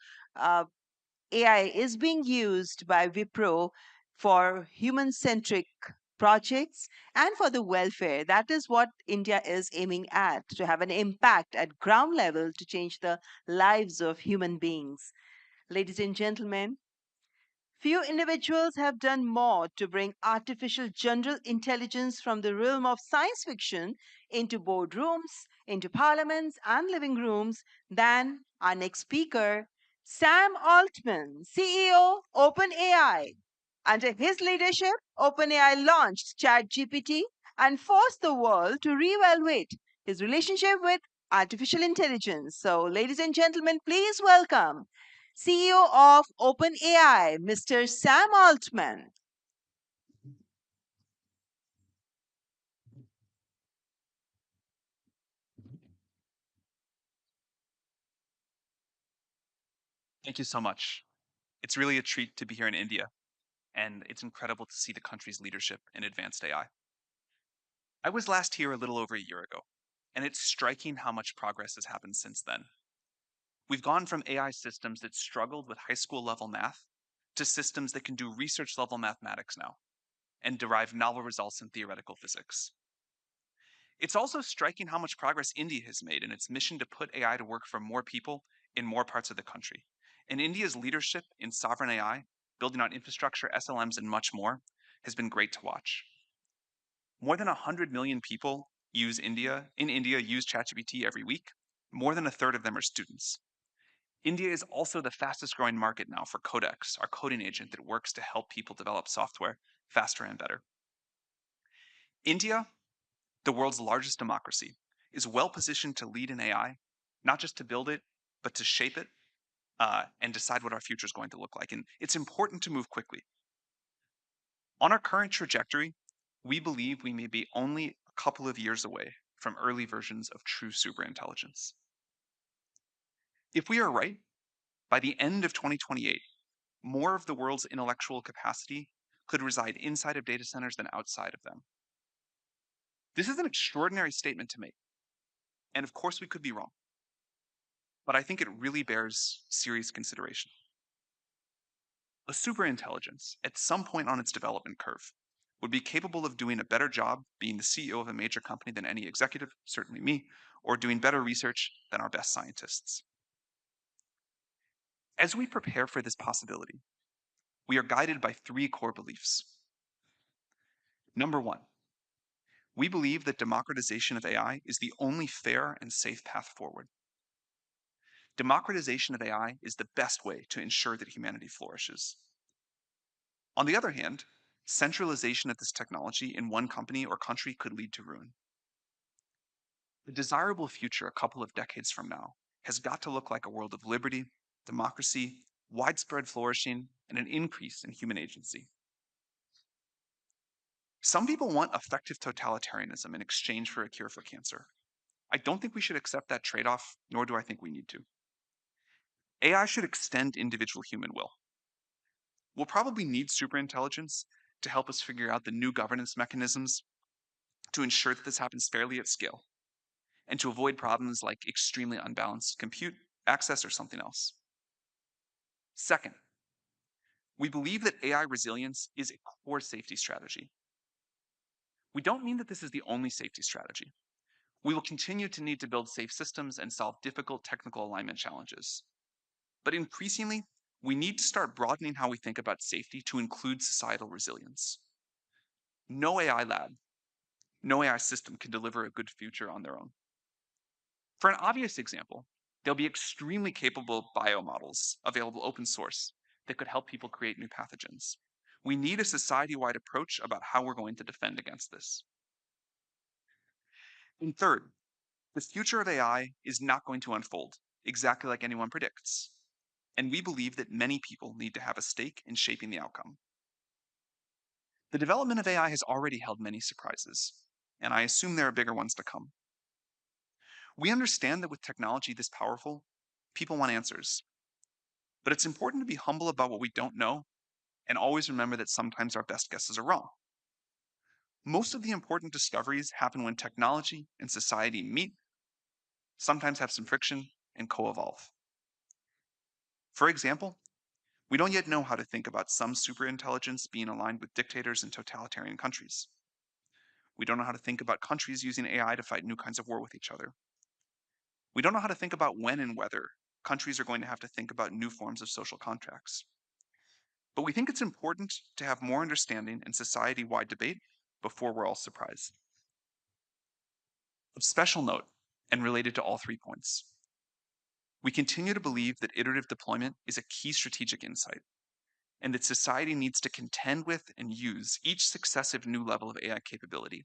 AI is being used by Wipro for human centric projects and for the welfare. That is what India is aiming at, to have an impact at ground level to change the lives of human beings. Ladies and gentlemen, few individuals have done more to bring artificial general intelligence from the realm of science fiction into boardrooms, into parliaments, and living rooms than our next speaker, Sam Altman, CEO, OpenAI. Under his leadership, OpenAI launched ChatGPT and forced the world to reevaluate his relationship with artificial intelligence. So, ladies and gentlemen, please welcome CEO of OpenAI, Mr. Sam Altman. Thank you so much. It's really a treat to be here in India, and it's incredible to see the country's leadership in advanced AI. I was last here a little over a year ago, and it's striking how much progress has happened since then. We've gone from AI systems that struggled with high school level math to systems that can do research level mathematics now and derive novel results in theoretical physics. It's also striking how much progress India has made in its mission to put AI to work for more people in more parts of the country. And India's leadership in sovereign AI, building on infrastructure, SLMs, and much more, has been great to watch. More than 100 million people in India use ChatGPT every week. More than a third of them are students. India is also the fastest growing market now for Codex, our coding agent that works to help people develop software faster and better. India, the world's largest democracy, is well positioned to lead in AI, not just to build it, but to shape it and decide what our future is going to look like. And it's important to move quickly. On our current trajectory, we believe we may be only a couple of years away from early versions of true superintelligence. If we are right, by the end of 2028, more of the world's intellectual capacity could reside inside of data centers than outside of them. This is an extraordinary statement to make. And of course, we could be wrong. But I think it really bears serious consideration. A superintelligence, at some point on its development curve, would be capable of doing a better job being the CEO of a major company than any executive, certainly me, or doing better research than our best scientists. As we prepare for this possibility, we are guided by three core beliefs. Number one, we believe that democratization of AI is the only fair and safe path forward. Democratization of AI is the best way to ensure that humanity flourishes. On the other hand, centralization of this technology in one company or country could lead to ruin. The desirable future a couple of decades from now has got to look like a world of liberty, democracy, widespread flourishing, and an increase in human agency. Some people want effective totalitarianism in exchange for a cure for cancer. I don't think we should accept that trade-off, nor do I think we need to. AI should extend individual human will. We'll probably need superintelligence to help us figure out the new governance mechanisms to ensure that this happens fairly at scale, and to avoid problems like extremely unbalanced compute access or something else. Second, we believe that AI resilience is a core safety strategy. We don't mean that this is the only safety strategy. We will continue to need to build safe systems and solve difficult technical alignment challenges. But increasingly, we need to start broadening how we think about safety to include societal resilience. No AI lab, no AI system can deliver a good future on their own. For an obvious example, there'll be extremely capable biomodels available open source that could help people create new pathogens. We need a society-wide approach about how we're going to defend against this. And third, the future of AI is not going to unfold exactly like anyone predicts. And we believe that many people need to have a stake in shaping the outcome. The development of AI has already held many surprises, and I assume there are bigger ones to come. We understand that with technology this powerful, people want answers. But it's important to be humble about what we don't know and always remember that sometimes our best guesses are wrong. Most of the important discoveries happen when technology and society meet, sometimes have some friction, and co-evolve. For example, we don't yet know how to think about some superintelligence being aligned with dictators and totalitarian countries. We don't know how to think about countries using AI to fight new kinds of war with each other. We don't know how to think about when and whether countries are going to have to think about new forms of social contracts. But we think it's important to have more understanding and society-wide debate before we're all surprised. Of special note, and related to all 3 points, we continue to believe that iterative deployment is a key strategic insight, and that society needs to contend with and use each successive new level of AI capability,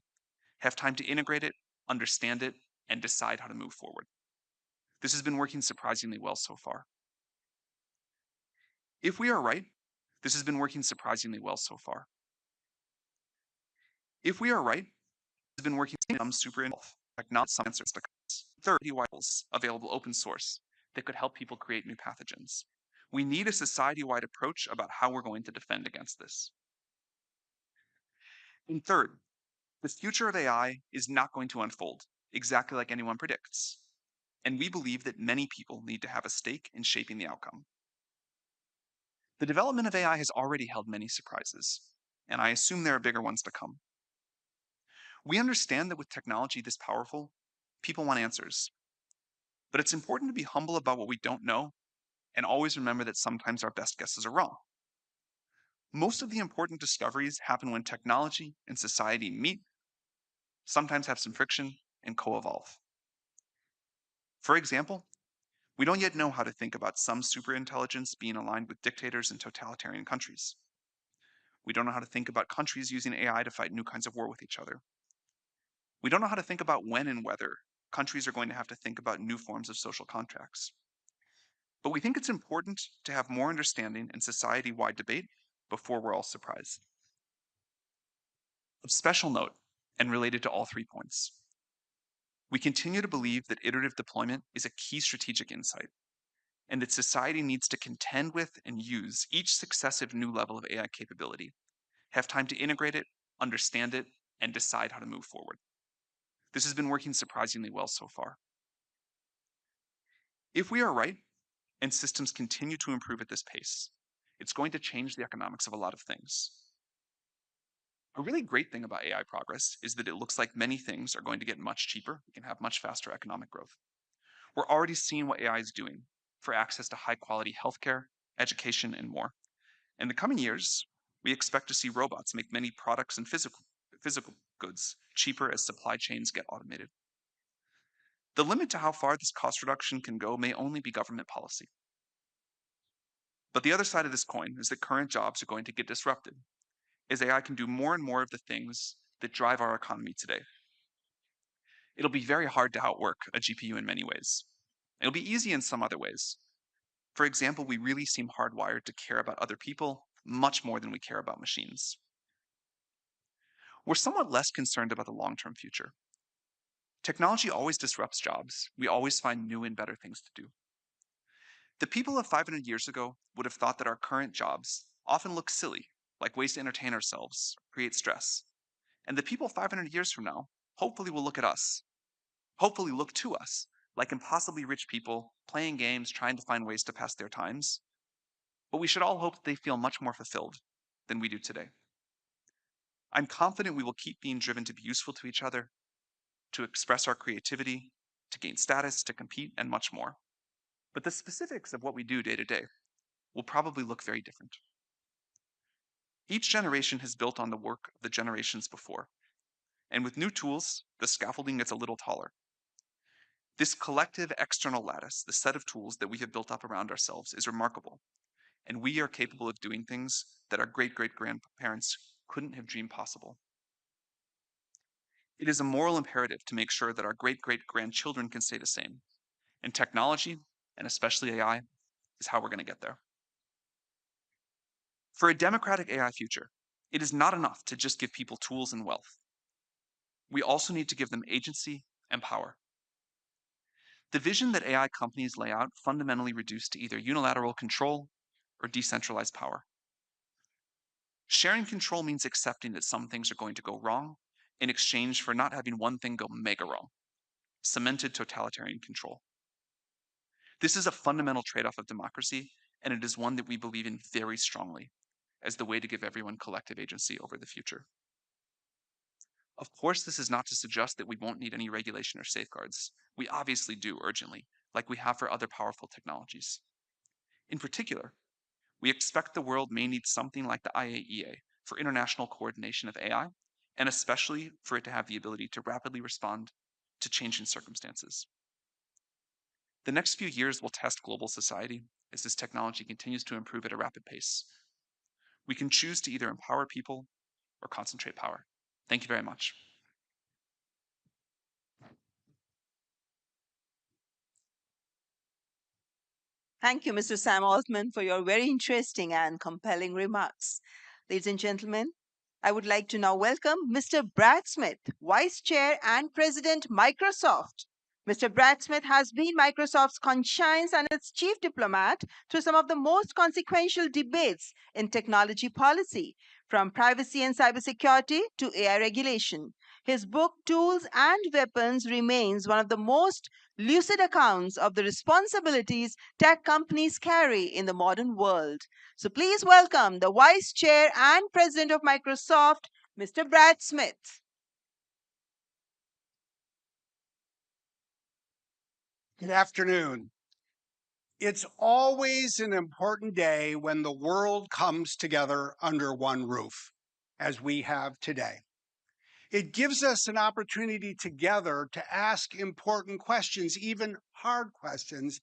have time to integrate it, understand it, and decide how to move forward. This has been working surprisingly well so far. If we are right, this has been working surprisingly well so far. If we are right, it's been working some super not some answers to 30 wireless available open source that could help people create new pathogens. We need a society-wide approach about how we're going to defend against this. And third, the future of AI is not going to unfold exactly like anyone predicts. And we believe that many people need to have a stake in shaping the outcome. The development of AI has already held many surprises, and I assume there are bigger ones to come. We understand that with technology this powerful, people want answers. But it's important to be humble about what we don't know and always remember that sometimes our best guesses are wrong. Most of the important discoveries happen when technology and society meet, sometimes have some friction, and co-evolve. For example, we don't yet know how to think about some superintelligence being aligned with dictators and totalitarian countries. We don't know how to think about countries using AI to fight new kinds of war with each other. We don't know how to think about when and whether countries are going to have to think about new forms of social contracts. But we think it's important to have more understanding and society-wide debate before we're all surprised. Of special note, and related to all 3 points, we continue to believe that iterative deployment is a key strategic insight, and that society needs to contend with and use each successive new level of AI capability, have time to integrate it, understand it, and decide how to move forward. This has been working surprisingly well so far. If we are right, and systems continue to improve at this pace, it's going to change the economics of a lot of things. A really great thing about AI progress is that it looks like many things are going to get much cheaper. We can have much faster economic growth. We're already seeing what AI is doing for access to high quality healthcare, education, and more. In the coming years, we expect to see robots make many products and physical goods cheaper as supply chains get automated. The limit to how far this cost reduction can go may only be government policy. But the other side of this coin is that current jobs are going to get disrupted as AI can do more and more of the things that drive our economy today. It'll be very hard to outwork a GPU in many ways. It'll be easy in some other ways. For example, we really seem hardwired to care about other people much more than we care about machines. We're somewhat less concerned about the long-term future. Technology always disrupts jobs. We always find new and better things to do. The people of 500 years ago would have thought that our current jobs often look silly, like ways to entertain ourselves, create stress. And the people 500 years from now hopefully will look at us, hopefully look to us, like impossibly rich people playing games, trying to find ways to pass their times. But we should all hope that they feel much more fulfilled than we do today. I'm confident we will keep being driven to be useful to each other, to express our creativity, to gain status, to compete, and much more. But the specifics of what we do day to day will probably look very different. Each generation has built on the work of the generations before, and with new tools, the scaffolding gets a little taller. This collective external lattice, the set of tools that we have built up around ourselves, is remarkable, and we are capable of doing things that our great-great-grandparents couldn't have dreamed possible. It is a moral imperative to make sure that our great-great-grandchildren can say the same, and technology, and especially AI, is how we're going to get there. For a democratic AI future, it is not enough to just give people tools and wealth. We also need to give them agency and power. The vision that AI companies lay out fundamentally reduced to either unilateral control or decentralized power. Sharing control means accepting that some things are going to go wrong in exchange for not having one thing go mega wrong, cemented totalitarian control. This is a fundamental trade-off of democracy, and it is one that we believe in very strongly as the way to give everyone collective agency over the future. Of course, this is not to suggest that we won't need any regulation or safeguards. We obviously do urgently, like we have for other powerful technologies. In particular, we expect the world may need something like the IAEA for international coordination of AI, and especially for it to have the ability to rapidly respond to changing circumstances. The next few years will test global society as this technology continues to improve at a rapid pace. We can choose to either empower people or concentrate power. Thank you very much. Thank you, Mr. Sam Altman, for your very interesting and compelling remarks. Ladies and gentlemen, I would like to now welcome Mr. Brad Smith, Vice Chair and President, Microsoft. Mr. Brad Smith has been Microsoft's conscience and its chief diplomat through some of the most consequential debates in technology policy, from privacy and cybersecurity to AI regulation. His book, Tools and Weapons, remains one of the most lucid accounts of the responsibilities tech companies carry in the modern world. So please welcome the Vice Chair and President of Microsoft, Mr. Brad Smith. Good afternoon. It's always an important day when the world comes together under one roof, as we have today. It gives us an opportunity together to ask important questions, even hard questions,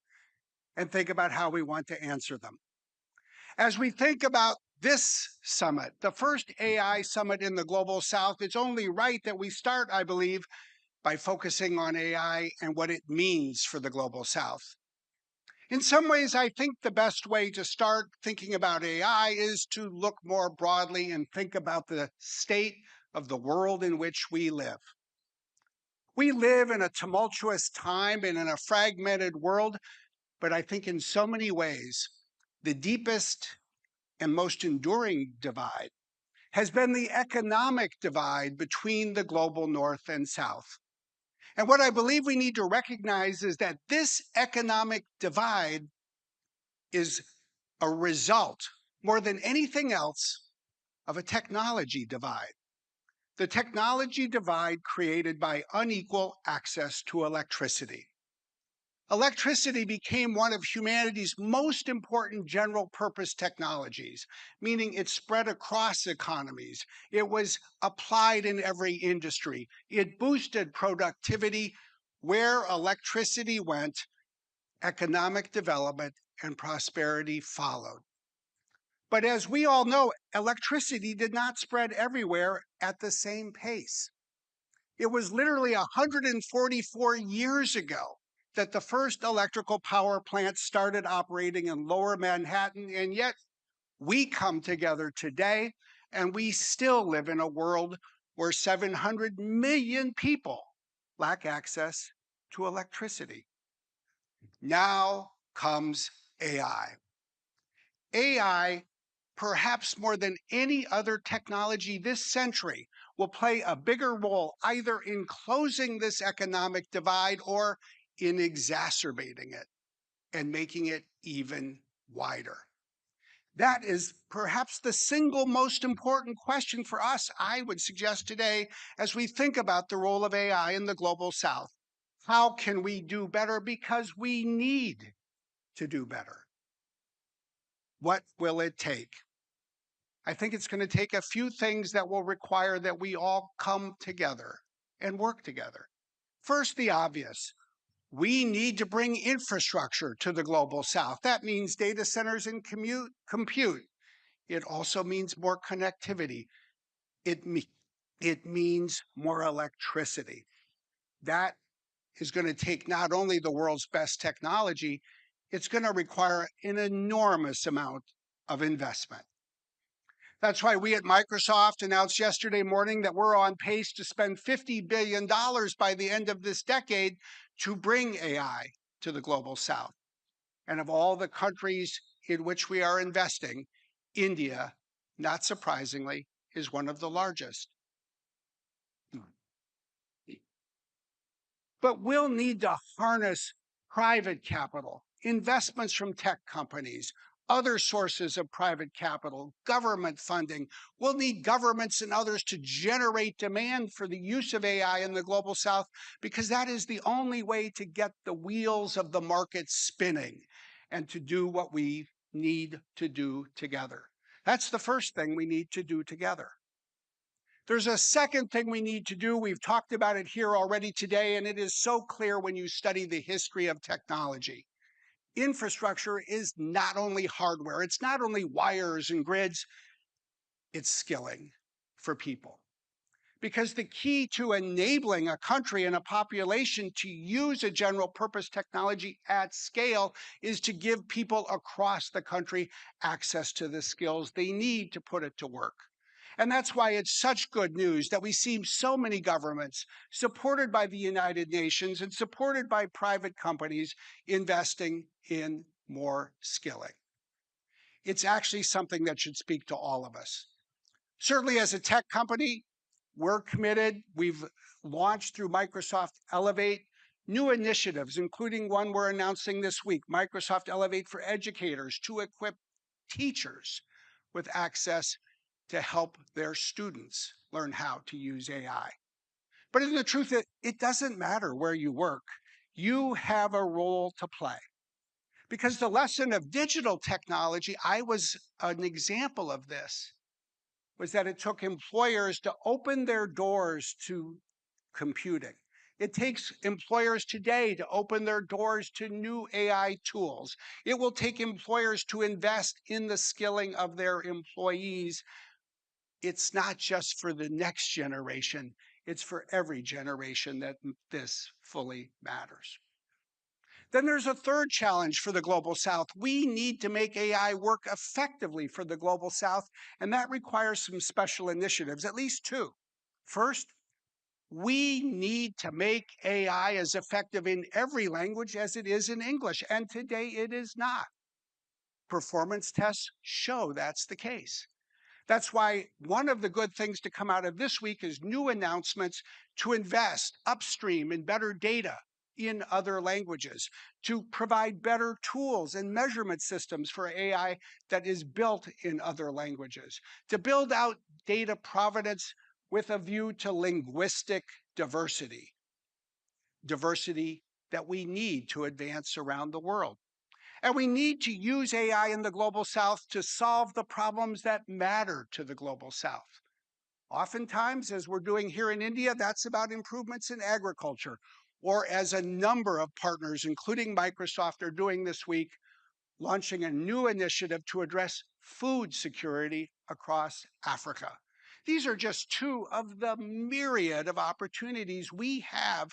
and think about how we want to answer them. As we think about this summit, the first AI summit in the Global South, it's only right that we start, I believe, by focusing on AI and what it means for the Global South. In some ways, I think the best way to start thinking about AI is to look more broadly and think about the state of the world in which we live. We live in a tumultuous time and in a fragmented world, but I think in so many ways, the deepest and most enduring divide has been the economic divide between the global North and South. And what I believe we need to recognize is that this economic divide is a result, more than anything else, of a technology divide. the technology divide created by unequal access to electricity. Electricity became one of humanity's most important general purpose technologies, meaning it spread across economies. It was applied in every industry. It boosted productivity. Where electricity went, economic development and prosperity followed. But as we all know, electricity did not spread everywhere at the same pace. It was literally 144 years ago that the first electrical power plant started operating in lower Manhattan, and yet we come together today and we still live in a world where 700 million people lack access to electricity. Now comes AI. AI, perhaps more than any other technology this century, will play a bigger role either in closing this economic divide or in exacerbating it and making it even wider. That is perhaps the single most important question for us, I would suggest today, as we think about the role of AI in the global South. How can we do better? Because we need to do better. What will it take? I think it's going to take a few things that will require that we all come together and work together. First, the obvious. We need to bring infrastructure to the global South. That means data centers and compute. It also means more connectivity. It means more electricity. That is going to take not only the world's best technology, it's going to require an enormous amount of investment. That's why we at Microsoft announced yesterday morning that we're on pace to spend $50 billion by the end of this decade to bring AI to the global South. And of all the countries in which we are investing, India, not surprisingly, is one of the largest. But we'll need to harness private capital, investments from tech companies, other sources of private capital, government funding. We'll need governments and others to generate demand for the use of AI in the global South, because that is the only way to get the wheels of the market spinning and to do what we need to do together. That's the first thing we need to do together. There's a second thing we need to do. We've talked about it here already today, and it is so clear when you study the history of technology. Infrastructure is not only hardware, it's not only wires and grids, it's skilling for people. Because the key to enabling a country and a population to use a general purpose technology at scale is to give people across the country access to the skills they need to put it to work. And that's why it's such good news that we see so many governments supported by the United Nations and supported by private companies investing in more skilling. It's actually something that should speak to all of us. Certainly as a tech company, we're committed. We've launched through Microsoft Elevate new initiatives, including one we're announcing this week, Microsoft Elevate for Educators, to equip teachers with access to help their students learn how to use AI. But in the truth, it doesn't matter where you work. You have a role to play. Because the lesson of digital technology, I was an example of this, was that it took employers to open their doors to computing. It takes employers today to open their doors to new AI tools. It will take employers to invest in the skilling of their employees. It's not just for the next generation, it's for every generation that this fully matters. Then there's a third challenge for the global South. We need to make AI work effectively for the global South, and that requires some special initiatives, at least two. First, we need to make AI as effective in every language as it is in English, and today it is not. Performance tests show that's the case. That's why one of the good things to come out of this week is new announcements to invest upstream in better data in other languages, to provide better tools and measurement systems for AI that is built in other languages, to build out data provenance with a view to linguistic diversity, diversity that we need to advance around the world. And we need to use AI in the global south to solve the problems that matter to the global south. Oftentimes, as we're doing here in India, that's about improvements in agriculture, or as a number of partners, including Microsoft, are doing this week, launching a new initiative to address food security across Africa. These are just two of the myriad of opportunities we have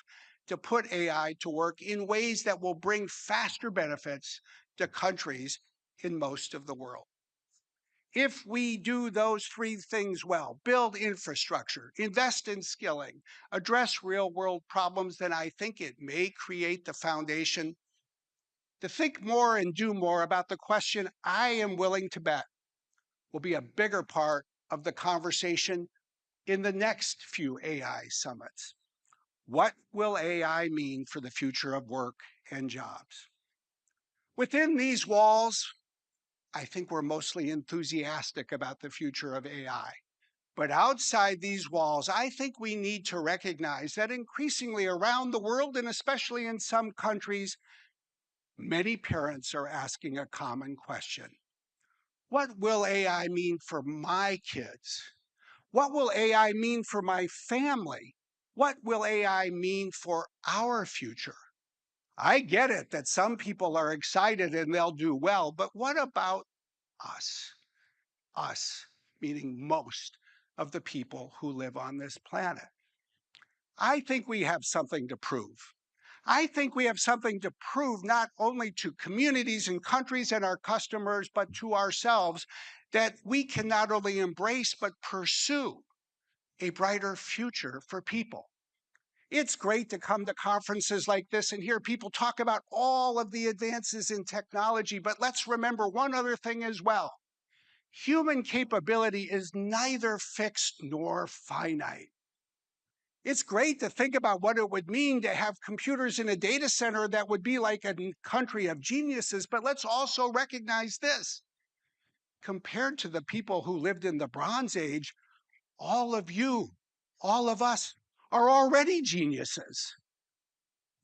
to put AI to work in ways that will bring faster benefits to countries in most of the world. If we do those three things well, build infrastructure, invest in skilling, address real world problems, then I think it may create the foundation to think more and do more about the question I am willing to bet will be a bigger part of the conversation in the next few AI summits. What will AI mean for the future of work and jobs? Within these walls, I think we're mostly enthusiastic about the future of AI. But outside these walls, I think we need to recognize that increasingly around the world, and especially in some countries, many parents are asking a common question. What will AI mean for my kids? What will AI mean for my family? What will AI mean for our future? I get it that some people are excited and they'll do well, but what about us? Us, meaning most of the people who live on this planet. I think we have something to prove. I think we have something to prove not only to communities and countries and our customers, but to ourselves, that we can not only embrace but pursue a brighter future for people. It's great to come to conferences like this and hear people talk about all of the advances in technology, but let's remember one other thing as well. Human capability is neither fixed nor finite. It's great to think about what it would mean to have computers in a data center that would be like a country of geniuses, but let's also recognize this. Compared to the people who lived in the Bronze Age, all of you, all of us, are already geniuses.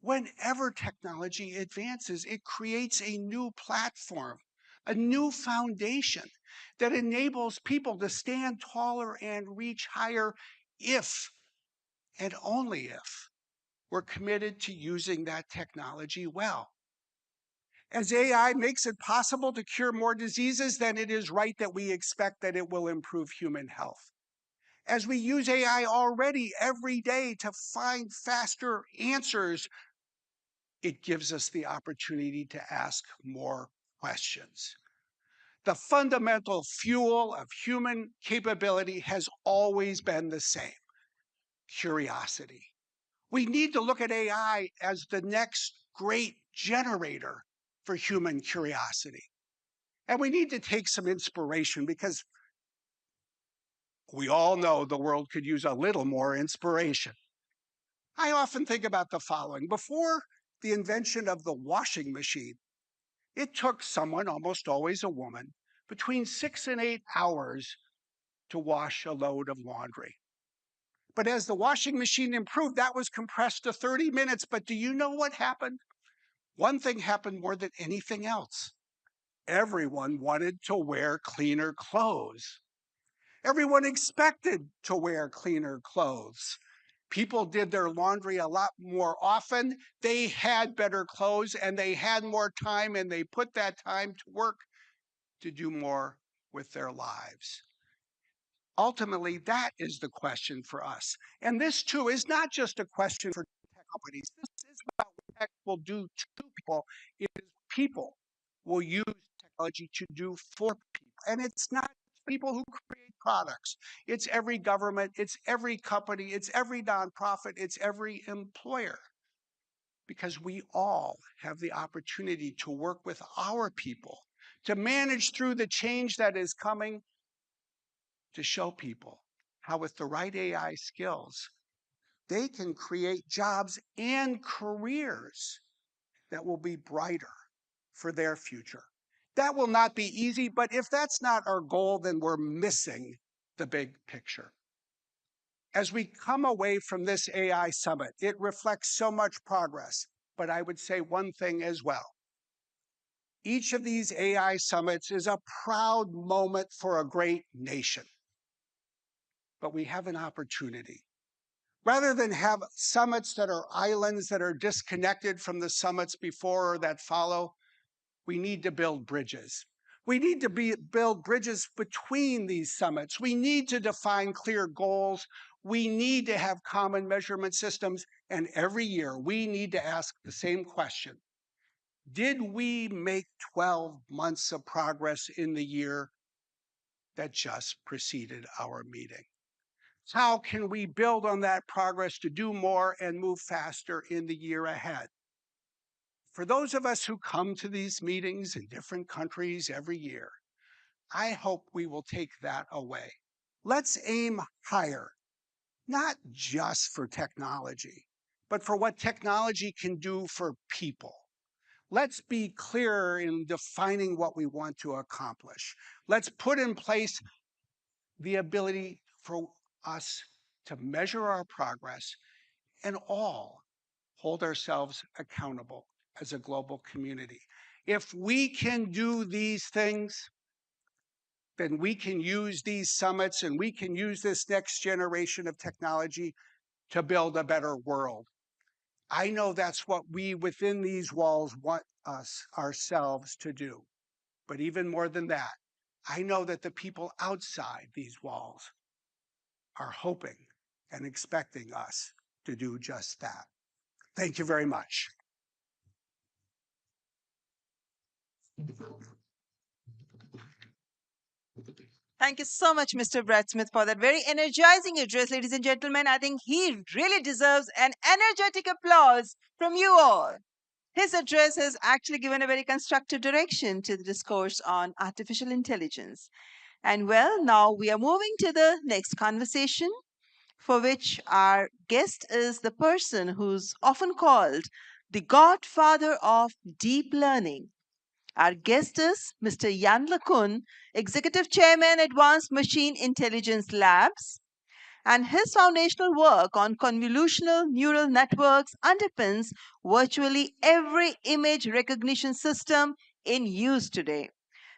Whenever technology advances, it creates a new platform, a new foundation that enables people to stand taller and reach higher if and only if we're committed to using that technology well. As AI makes it possible to cure more diseases, then it is right that we expect that it will improve human health. As we use AI already every day to find faster answers, it gives us the opportunity to ask more questions. The fundamental fuel of human capability has always been the same: curiosity. We need to look at AI as the next great generator for human curiosity. And we need to take some inspiration because we all know the world could use a little more inspiration. I often think about the following. Before the invention of the washing machine, it took someone, almost always a woman, between 6 and 8 hours to wash a load of laundry. But as the washing machine improved, that was compressed to 30 minutes. But do you know what happened? One thing happened more than anything else. Everyone wanted to wear cleaner clothes. Everyone expected to wear cleaner clothes. People did their laundry a lot more often. They had better clothes and they had more time, and they put that time to work to do more with their lives. Ultimately, that is the question for us. And this, too, is not just a question for tech companies. This is about what tech will do to people. It is people will use technology to do for people. And it's not people who create products. It's every government, it's every company, it's every nonprofit, it's every employer. Because we all have the opportunity to work with our people, to manage through the change that is coming, to show people how with the right AI skills, they can create jobs and careers that will be brighter for their future. That will not be easy, but if that's not our goal, then we're missing the big picture. As we come away from this AI summit, it reflects so much progress, but I would say one thing as well. Each of these AI summits is a proud moment for a great nation. But we have an opportunity. Rather than have summits that are islands that are disconnected from the summits before or that follow, we need to build bridges. We need to build bridges between these summits. We need to define clear goals. We need to have common measurement systems. And every year, we need to ask the same question. Did we make 12 months of progress in the year that just preceded our meeting? How can we build on that progress to do more and move faster in the year ahead? For those of us who come to these meetings in different countries every year, I hope we will take that away. Let's aim higher, not just for technology, but for what technology can do for people. Let's be clearer in defining what we want to accomplish. Let's put in place the ability for us to measure our progress and all hold ourselves accountable as a global community. If we can do these things, then we can use these summits and we can use this next generation of technology to build a better world. I know that's what we within these walls want us ourselves to do. But even more than that, I know that the people outside these walls are hoping and expecting us to do just that. Thank you very much. Thank you so much, Mr. Brad Smith, for that very energizing address. Ladies and gentlemen, I think he really deserves an energetic applause from you all. His address has actually given a very constructive direction to the discourse on artificial intelligence. And well, now we are moving to the next conversation, for which our guest is the person who's often called the godfather of deep learning. Our guest is Mr. Jan LeCun, Executive Chairman, Advanced Machine Intelligence Labs, and his foundational work on convolutional neural networks underpins virtually every image recognition system in use today.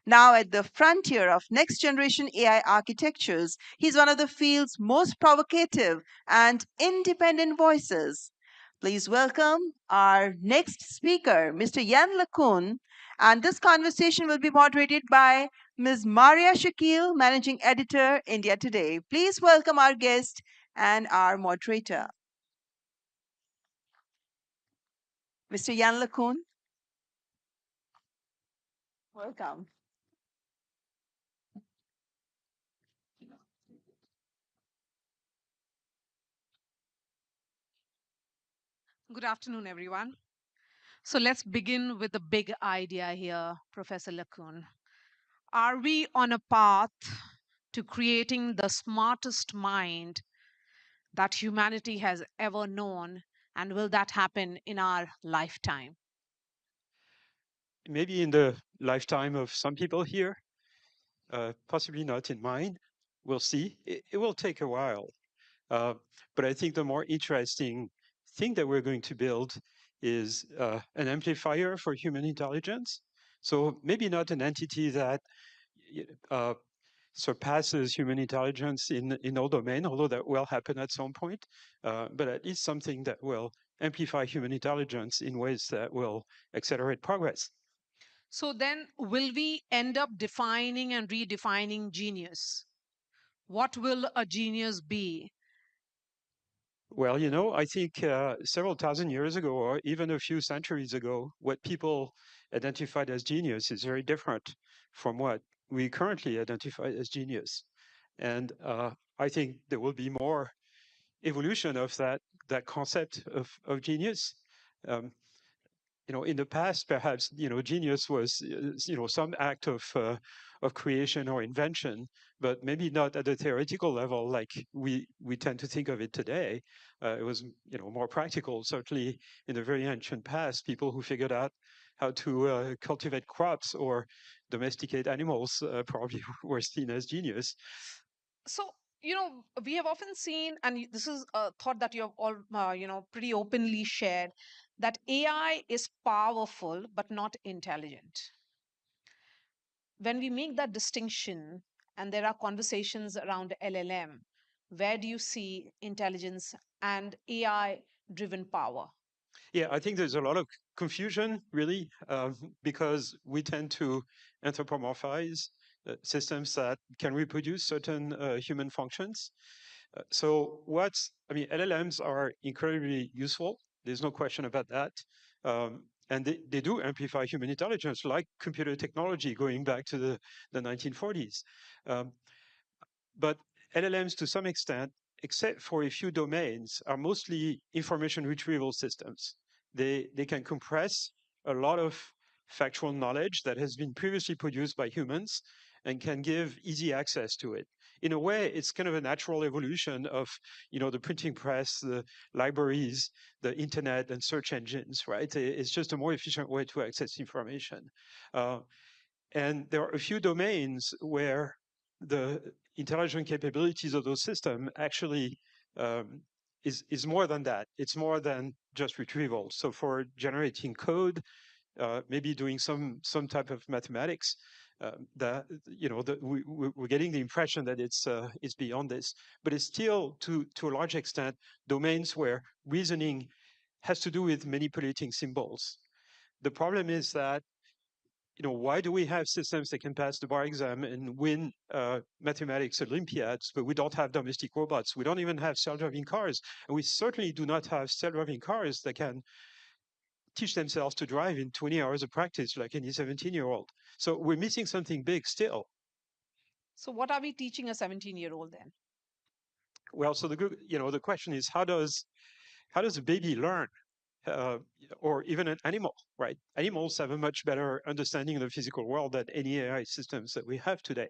Now, at the frontier of next generation AI architectures, he's one of the field's most provocative and independent voices. Please welcome our next speaker, Mr. Jan LeCun. And this conversation will be moderated by Ms. Maria Shakil, Managing Editor, India Today. Please welcome our guest and our moderator. Mr. Jan LeCun. Welcome. Good afternoon, everyone. So let's begin with the big idea here, Professor LeCun. Are we on a path to creating the smartest mind that humanity has ever known? And will that happen in our lifetime? Maybe in the lifetime of some people here, possibly not in mine. We'll see. It will take a while. But I think the more interesting thing that we're going to build is an amplifier for human intelligence. So maybe not an entity that surpasses human intelligence in all domain, although that will happen at some point, but at least something that will amplify human intelligence in ways that will accelerate progress. So then, will we end up defining and redefining genius? What will a genius be? Well, you know, I think several thousand years ago, or even a few centuries ago, what people identified as genius is very different from what we currently identify as genius. And I think there will be more evolution of that concept of genius. You know, in the past, perhaps, you know, genius was, you know, some act of creation or invention, but maybe not at the theoretical level like we tend to think of it today. It was, you know, more practical. Certainly, in the very ancient past, people who figured out how to cultivate crops or domesticate animals probably were seen as genius. So we have often seen, and this is a thought that you have all, pretty openly shared, that AI is powerful but not intelligent. When we make that distinction, and there are conversations around LLM, where do you see intelligence and AI-driven power? Yeah, I think there's a lot of confusion, really, because we tend to anthropomorphize systems that can reproduce certain human functions. LLMs are incredibly useful. There's no question about that. And they do amplify human intelligence, like computer technology going back to the 1940s. But LLMs, to some extent, except for a few domains, are mostly information retrieval systems. They can compress a lot of factual knowledge that has been previously produced by humans and can give easy access to it. In a way, it's kind of a natural evolution of, the printing press, the libraries, the internet, and search engines, right? It's just a more efficient way to access information. And there are a few domains where the intelligent capabilities of those systems actually is more than that. It's more than just retrieval. So for generating code, maybe doing some type of mathematics, we're getting the impression that it's beyond this. But it's still, to a large extent, domains where reasoning has to do with manipulating symbols. The problem is that why do we have systems that can pass the bar exam and win mathematics Olympiads, but we don't have domestic robots? We don't even have self-driving cars. And we certainly do not have self-driving cars that can teach themselves to drive in 20 hours of practice, like any 17-year-old. So we're missing something big still. So what are we teaching a 17-year-old then? Well, so the question is, how does a baby learn? Or even an animal, right? Animals have a much better understanding of the physical world than any AI systems that we have today,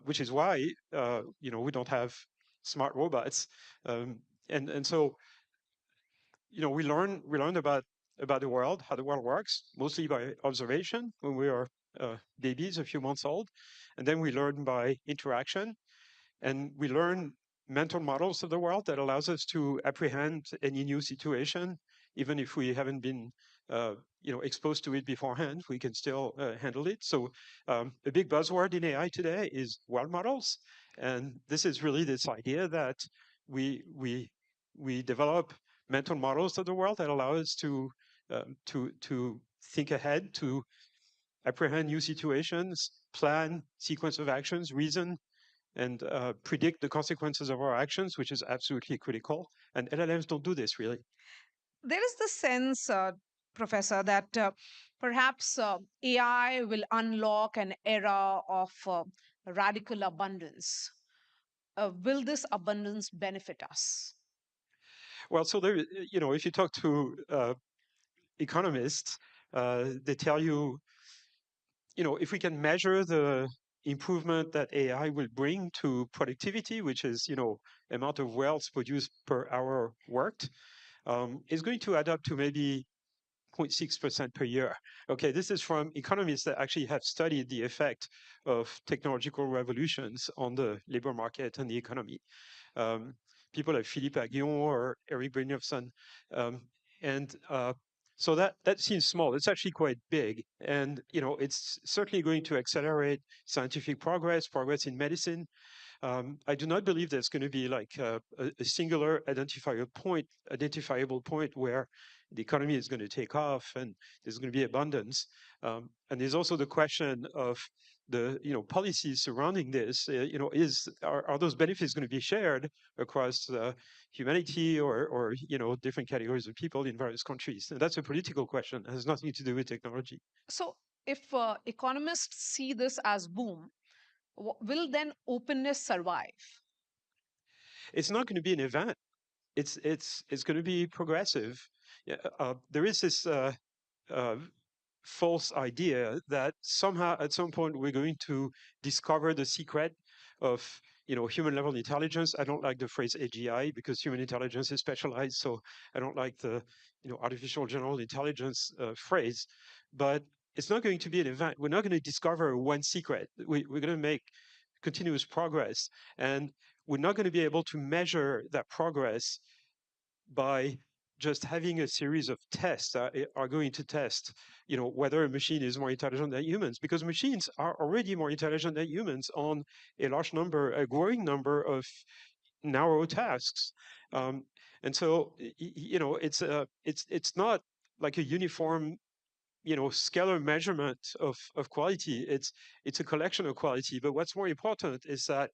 which is why we don't have smart robots, and so we learn about the world, how the world works, mostly by observation when we are babies, a few months old, and then we learn by interaction, and we learn mental models of the world that allows us to apprehend any new situation. Even if we haven't been, exposed to it beforehand, we can still handle it. So a big buzzword in AI today is world models, and this is really this idea that we develop mental models of the world that allow us to think ahead, to apprehend new situations, plan sequence of actions, reason, and predict the consequences of our actions, which is absolutely critical. And LLMs don't do this, really. There is the sense, Professor, that perhaps AI will unlock an era of radical abundance. Will this abundance benefit us? Well, so there, if you talk to economists, they tell you, if we can measure the improvement that AI will bring to productivity, which is, amount of wealth produced per hour worked, is going to add up to maybe 0.6% per year. Okay, this is from economists that actually have studied the effect of technological revolutions on the labor market and the economy. People like Philippe Aghion or Eric Brynjolfsson. So that seems small. It's actually quite big. And, it's certainly going to accelerate scientific progress in medicine. I do not believe there's going to be like a singular identifiable point where the economy is going to take off and there's going to be abundance. And there's also the question of the policies surrounding this. Are those benefits going to be shared across humanity or different categories of people in various countries? And that's a political question. It has nothing to do with technology. So if economists see this as boom, will then openness survive? It's not going to be an event. It's going to be progressive. There is this false idea that somehow at some point we're going to discover the secret of human level intelligence. I don't like the phrase AGI because human intelligence is specialized, so I don't like the artificial general intelligence phrase. But it's not going to be an event. We're not going to discover one secret. We're going to make continuous progress. And we're not going to be able to measure that progress by just having a series of tests that are going to test, whether a machine is more intelligent than humans, because machines are already more intelligent than humans on a growing number of narrow tasks. And so, it's not like a uniform, scalar measurement of quality. It's a collection of quality. But what's more important is that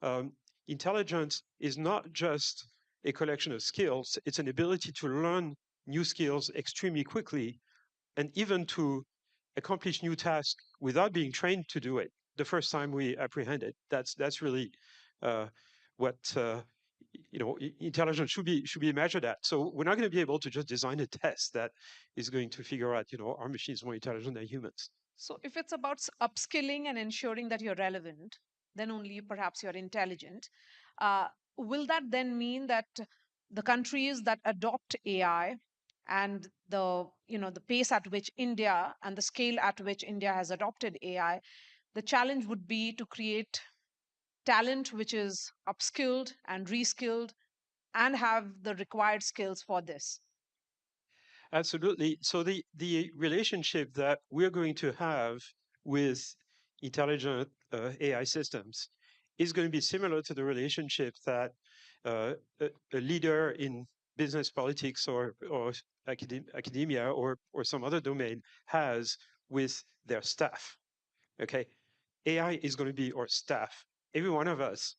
um, intelligence is not just a collection of skills, it's an ability to learn new skills extremely quickly and even to accomplish new tasks without being trained to do it the first time we apprehend it. That's really what intelligence should be measured at. So we're not going to be able to just design a test that is going to figure out, are machines more intelligent than humans? So if it's about upskilling and ensuring that you're relevant, then only perhaps you're intelligent. Uh, will that then mean that the countries that adopt AI and the pace at which India and the scale at which India has adopted AI, the challenge would be to create talent which is upskilled and reskilled and have the required skills for this? Absolutely. So the relationship that we're going to have with intelligent AI systems is going to be similar to the relationship that a leader in business, politics, or academia, or some other domain has with their staff. Okay, AI is going to be our staff. Every one of us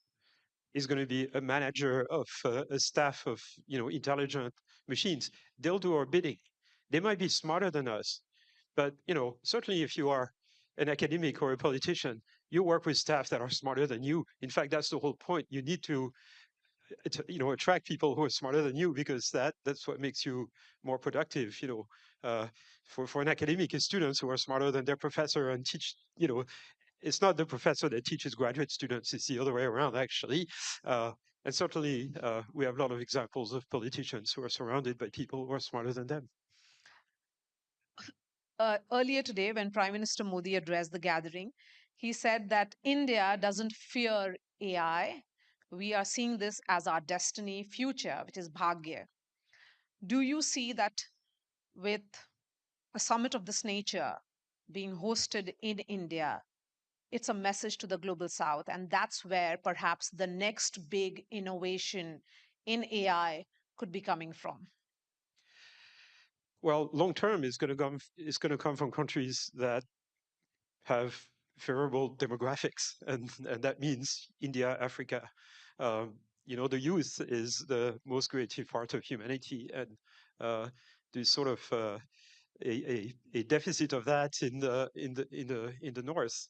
is going to be a manager of a staff of intelligent machines. They'll do our bidding. They might be smarter than us, but certainly if you are an academic or a politician, you work with staff that are smarter than you. In fact, that's the whole point. You need to attract people who are smarter than you, because that's what makes you more productive. For an academic, it's students who are smarter than their professor and teach. It's not the professor that teaches graduate students, it's the other way around, actually. And certainly, we have a lot of examples of politicians who are surrounded by people who are smarter than them. Earlier today, when Prime Minister Modi addressed the gathering, he said that India doesn't fear AI. We are seeing this as our destiny, future, which is Bhagya. Do you see that with a summit of this nature being hosted in India, it's a message to the global south, and that's where perhaps the next big innovation in AI could be coming from? Well, long term is going to come from countries that have favorable demographics, and that means India, Africa. The youth is the most creative part of humanity, and there's sort of a deficit of that in the north,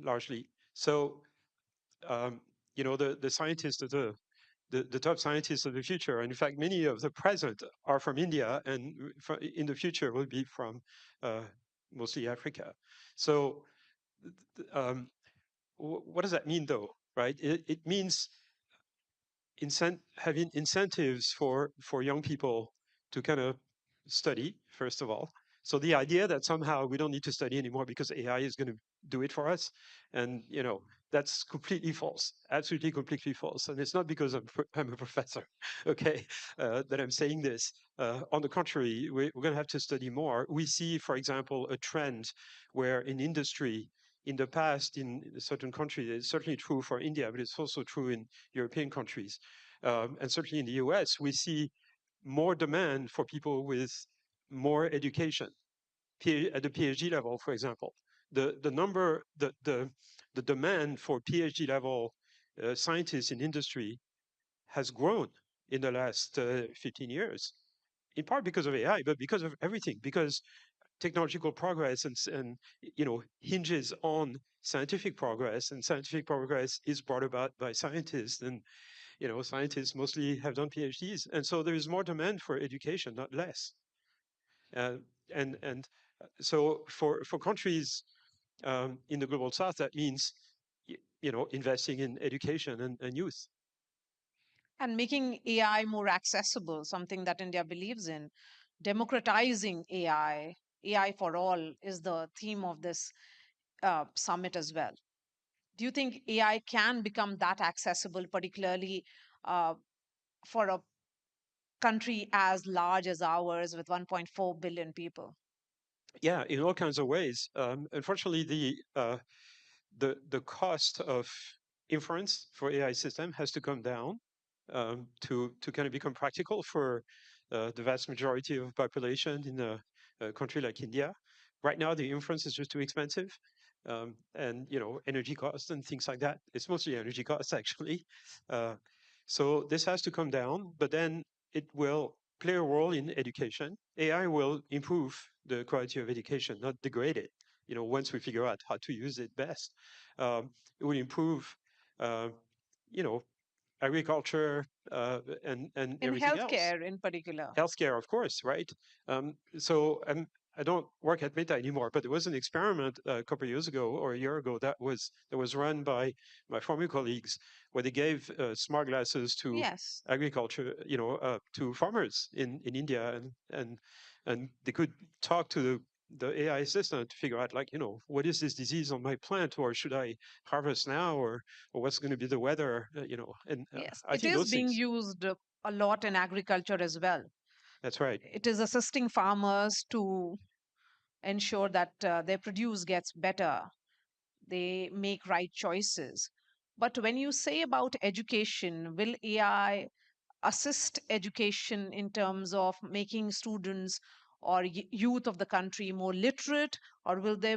largely. So the scientists of the top scientists of the future, and in fact many of the present, are from India, and in the future will be from mostly Africa. So what does that mean, though, right? It means having incentives for young people to kind of study, first of all. So the idea that somehow we don't need to study anymore because AI is going to do it for us, and that's completely false, absolutely completely false. And it's not because I'm a professor, okay, that I'm saying this. On the contrary, we're going to have to study more. We see, for example, a trend where in industry, in the past, in certain countries, it's certainly true for India, but it's also true in European countries, and certainly in the US, we see more demand for people with more education at the PhD level, for example. The demand for PhD level scientists in industry has grown in the last 15 years, in part because of AI, but because of everything, because technological progress and hinges on scientific progress, and scientific progress is brought about by scientists, and scientists mostly have done PhDs, and so there is more demand for education, not less. And so for countries in the global south, that means investing in education and youth. And making AI more accessible, something that India believes in. Democratizing AI for all is the theme of this summit as well. Do you think AI can become that accessible, particularly for a country as large as ours with 1.4 billion people? Yeah, in all kinds of ways. Unfortunately, the cost of inference for AI system has to come down to kind of become practical for the vast majority of population in a country like India. Right now, the inference is just too expensive, and energy costs and things like that. It's mostly energy costs actually. So this has to come down, but then it will play a role in education. AI will improve the quality of education, not degrade it. Once we figure out how to use it best, it will improve, uh, you know, agriculture and In everything else. healthcare, in particular. Healthcare, of course, right? So I don't work at Meta anymore, but there was an experiment a couple of years ago or a year ago that was run by my former colleagues, where they gave smart glasses to Yes. agriculture, to farmers in India, and they could talk to the AI assistant to figure out, like, what is this disease on my plant, or should I harvest now, or what's going to be the weather, and Yes, I it think is those being things. used a lot in agriculture as well. That's right. It is assisting farmers to ensure that their produce gets better, they make right choices. But when you say about education, will AI assist education in terms of making students or youth of the country more literate, or will they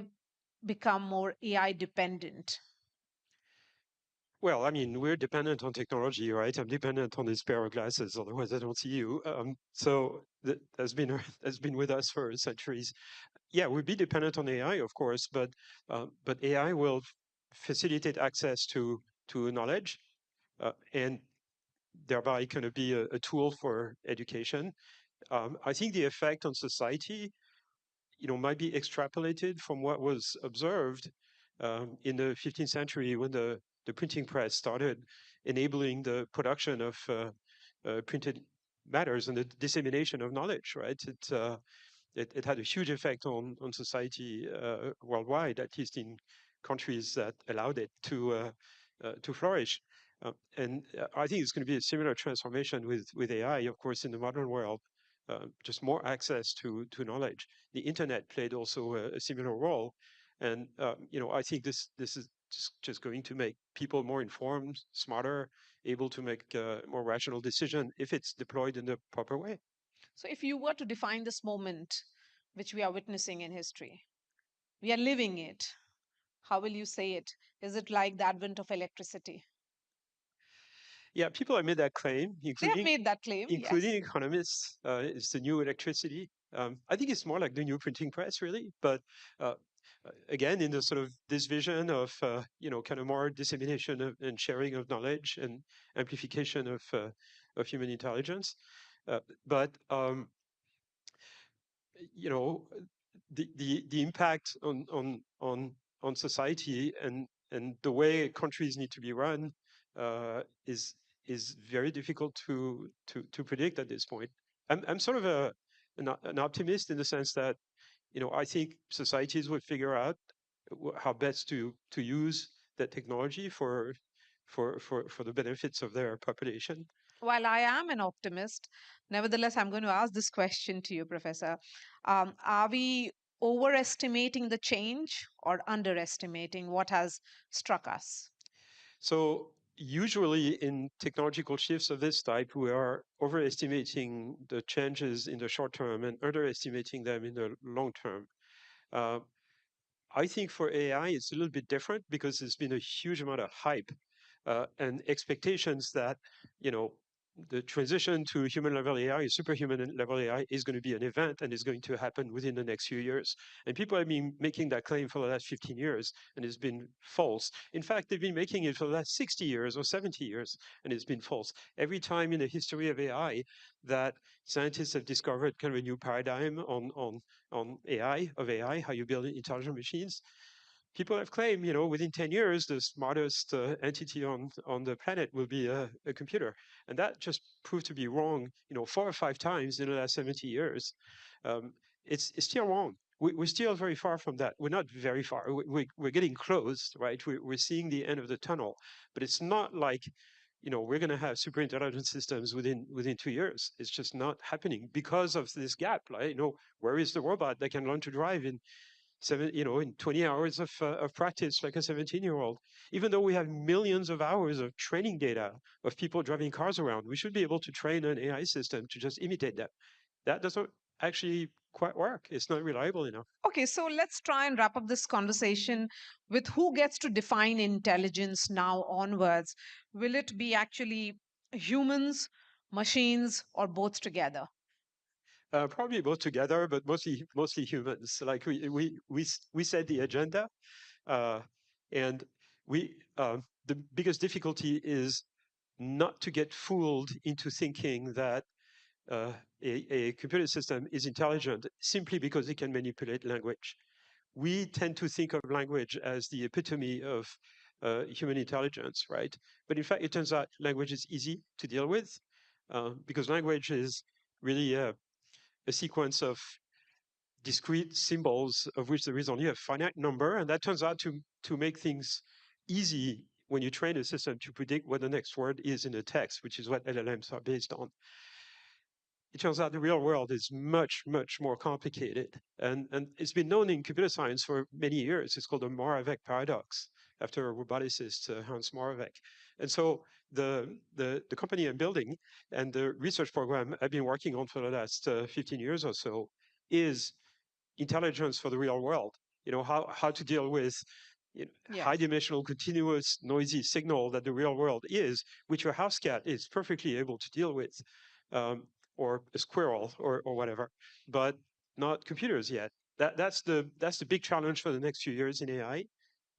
become more AI dependent? Well, I mean, we're dependent on technology, right? I'm dependent on this pair of glasses, otherwise I don't see you. So that's been that's been with us for centuries. Yeah, we'd be dependent on AI, of course, but AI will facilitate access to knowledge, and thereby kind of be a tool for education. I think the effect on society, might be extrapolated from what was observed in the 15th century, when the printing press started enabling the production of printed matters and the dissemination of knowledge, right? It had a huge effect on society worldwide, at least in countries that allowed it to flourish. And I think it's going to be a similar transformation with AI, of course, in the modern world. Just more access to knowledge. The internet played also a similar role, and I think this is just going to make people more informed, smarter, able to make more rational decision if it's deployed in the proper way. So, if you were to define this moment which we are witnessing in history, we are living it. How will you say it? Is it like the advent of electricity? Yeah, people have made that claim, They have made that claim, including yes. economists. It's the new electricity. I think it's more like the new printing press, really. But again, in the sort of this vision of kind of more dissemination and sharing of knowledge and amplification of human intelligence. But the impact on society and the way countries need to be run is very difficult to predict at this point. I'm sort of an optimist in the sense that I think societies will figure out how best to use that technology for the benefits of their population. While I am an optimist, nevertheless, I'm going to ask this question to you, Professor. Are we overestimating the change or underestimating what has struck us? So usually in technological shifts of this type, we are overestimating the changes in the short term and underestimating them in the long term. I think for AI, it's a little bit different because there's been a huge amount of hype and expectations that, the transition to human level AI, superhuman level AI, is going to be an event and is going to happen within the next few years. And people have been making that claim for the last 15 years, and it's been false. In fact, they've been making it for the last 60 years or 70 years, and it's been false. Every time in the history of AI that scientists have discovered kind of a new paradigm on AI, how you build intelligent machines, people have claimed, within 10 years, the smartest entity on the planet will be a computer. And that just proved to be wrong, 4 or 5 times in the last 70 years. It's still wrong. we're still very far from that. We're not very far. We're getting close, right? We're seeing the end of the tunnel, but it's not like, we're going to have super intelligent systems within 2 years. It's just not happening because of this gap. Like, where is the robot that can learn to drive in 20 hours of practice, like a 17-year-old? Even though we have millions of hours of training data of people driving cars around, we should be able to train an AI system to just imitate that. That doesn't actually quite work. It's not reliable enough. Okay, so let's try and wrap up this conversation with who gets to define intelligence now onwards. Will it be actually humans, machines, or both together? Probably both together, but mostly humans. Like we set the agenda, and the biggest difficulty is not to get fooled into thinking that a computer system is intelligent simply because it can manipulate language. We tend to think of language as the epitome of human intelligence, right? But in fact, it turns out language is easy to deal with because language is really a sequence of discrete symbols of which there is only a finite number, and that turns out to make things easy when you train a system to predict what the next word is in a text, which is what LLMs are based on. It turns out the real world is much, much more complicated. And it's been known in computer science for many years. It's called the Moravec paradox, after a roboticist, Hans Moravec. And so the company I'm building and the research program I've been working on for the last 15 years or so is intelligence for the real world. How to deal with high-dimensional, continuous, noisy signal that the real world is, which your house cat is perfectly able to deal with, or a squirrel or whatever, but not computers yet. That's the big challenge for the next few years in AI,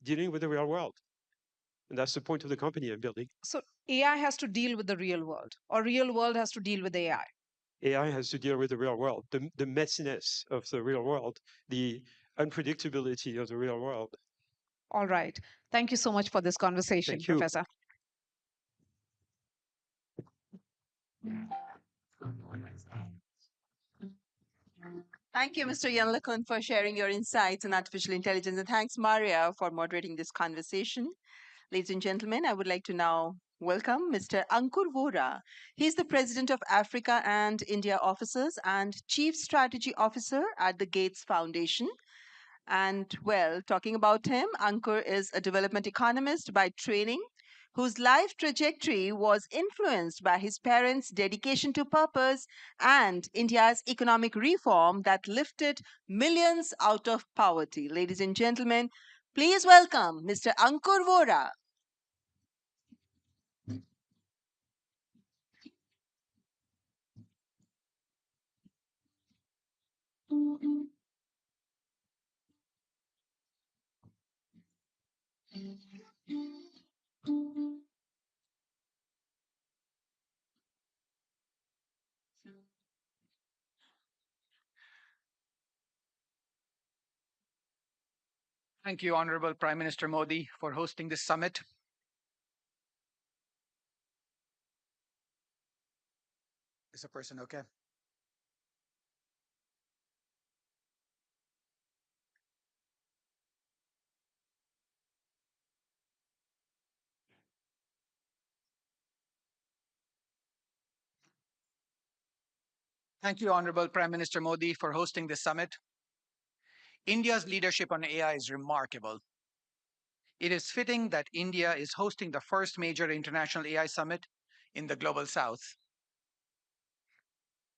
dealing with the real world. And that's the point of the company I'm building. So AI has to deal with the real world, or real world has to deal with AI? AI has to deal with the real world, the messiness of the real world, the unpredictability of the real world. All right. Thank you so much for this conversation, Thank you. Professor. Thank you, Mr. Yanlakun, for sharing your insights on artificial intelligence. And thanks, Maria, for moderating this conversation. Ladies and gentlemen, I would like to now welcome Mr. Ankur Vora. He's the President of Africa and India Offices and Chief Strategy Officer at the Gates Foundation. And well, talking about him, Ankur is a development economist by training, whose life trajectory was influenced by his parents' dedication to purpose and India's economic reform that lifted millions out of poverty. Ladies and gentlemen, please welcome Mr. Ankur Vora. Thank you, Honorable Prime Minister Modi, for hosting this summit. Is the person okay? Thank you, Honorable Prime Minister Modi, for hosting this summit. India's leadership on AI is remarkable. It is fitting that India is hosting the first major international AI summit in the Global South.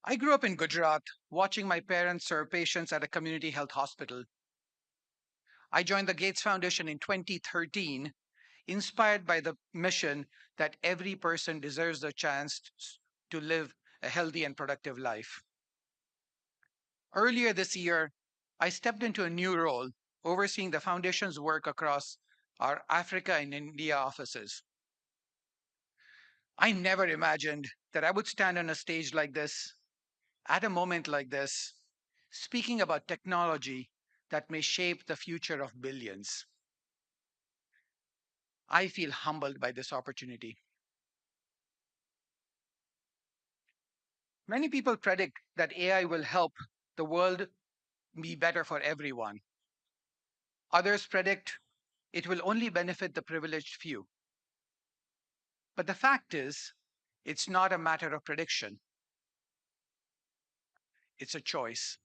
I grew up in Gujarat, watching my parents serve patients at a community health hospital. I joined the Gates Foundation in 2013, inspired by the mission that every person deserves the chance to live a healthy and productive life. Earlier this year, I stepped into a new role, overseeing the foundation's work across our Africa and India offices. I never imagined that I would stand on a stage like this, at a moment like this, speaking about technology that may shape the future of billions. I feel humbled by this opportunity. Many people predict that AI will help the world be better for everyone. Others predict it will only benefit the privileged few. But the fact is, it's not a matter of prediction, it's a choice.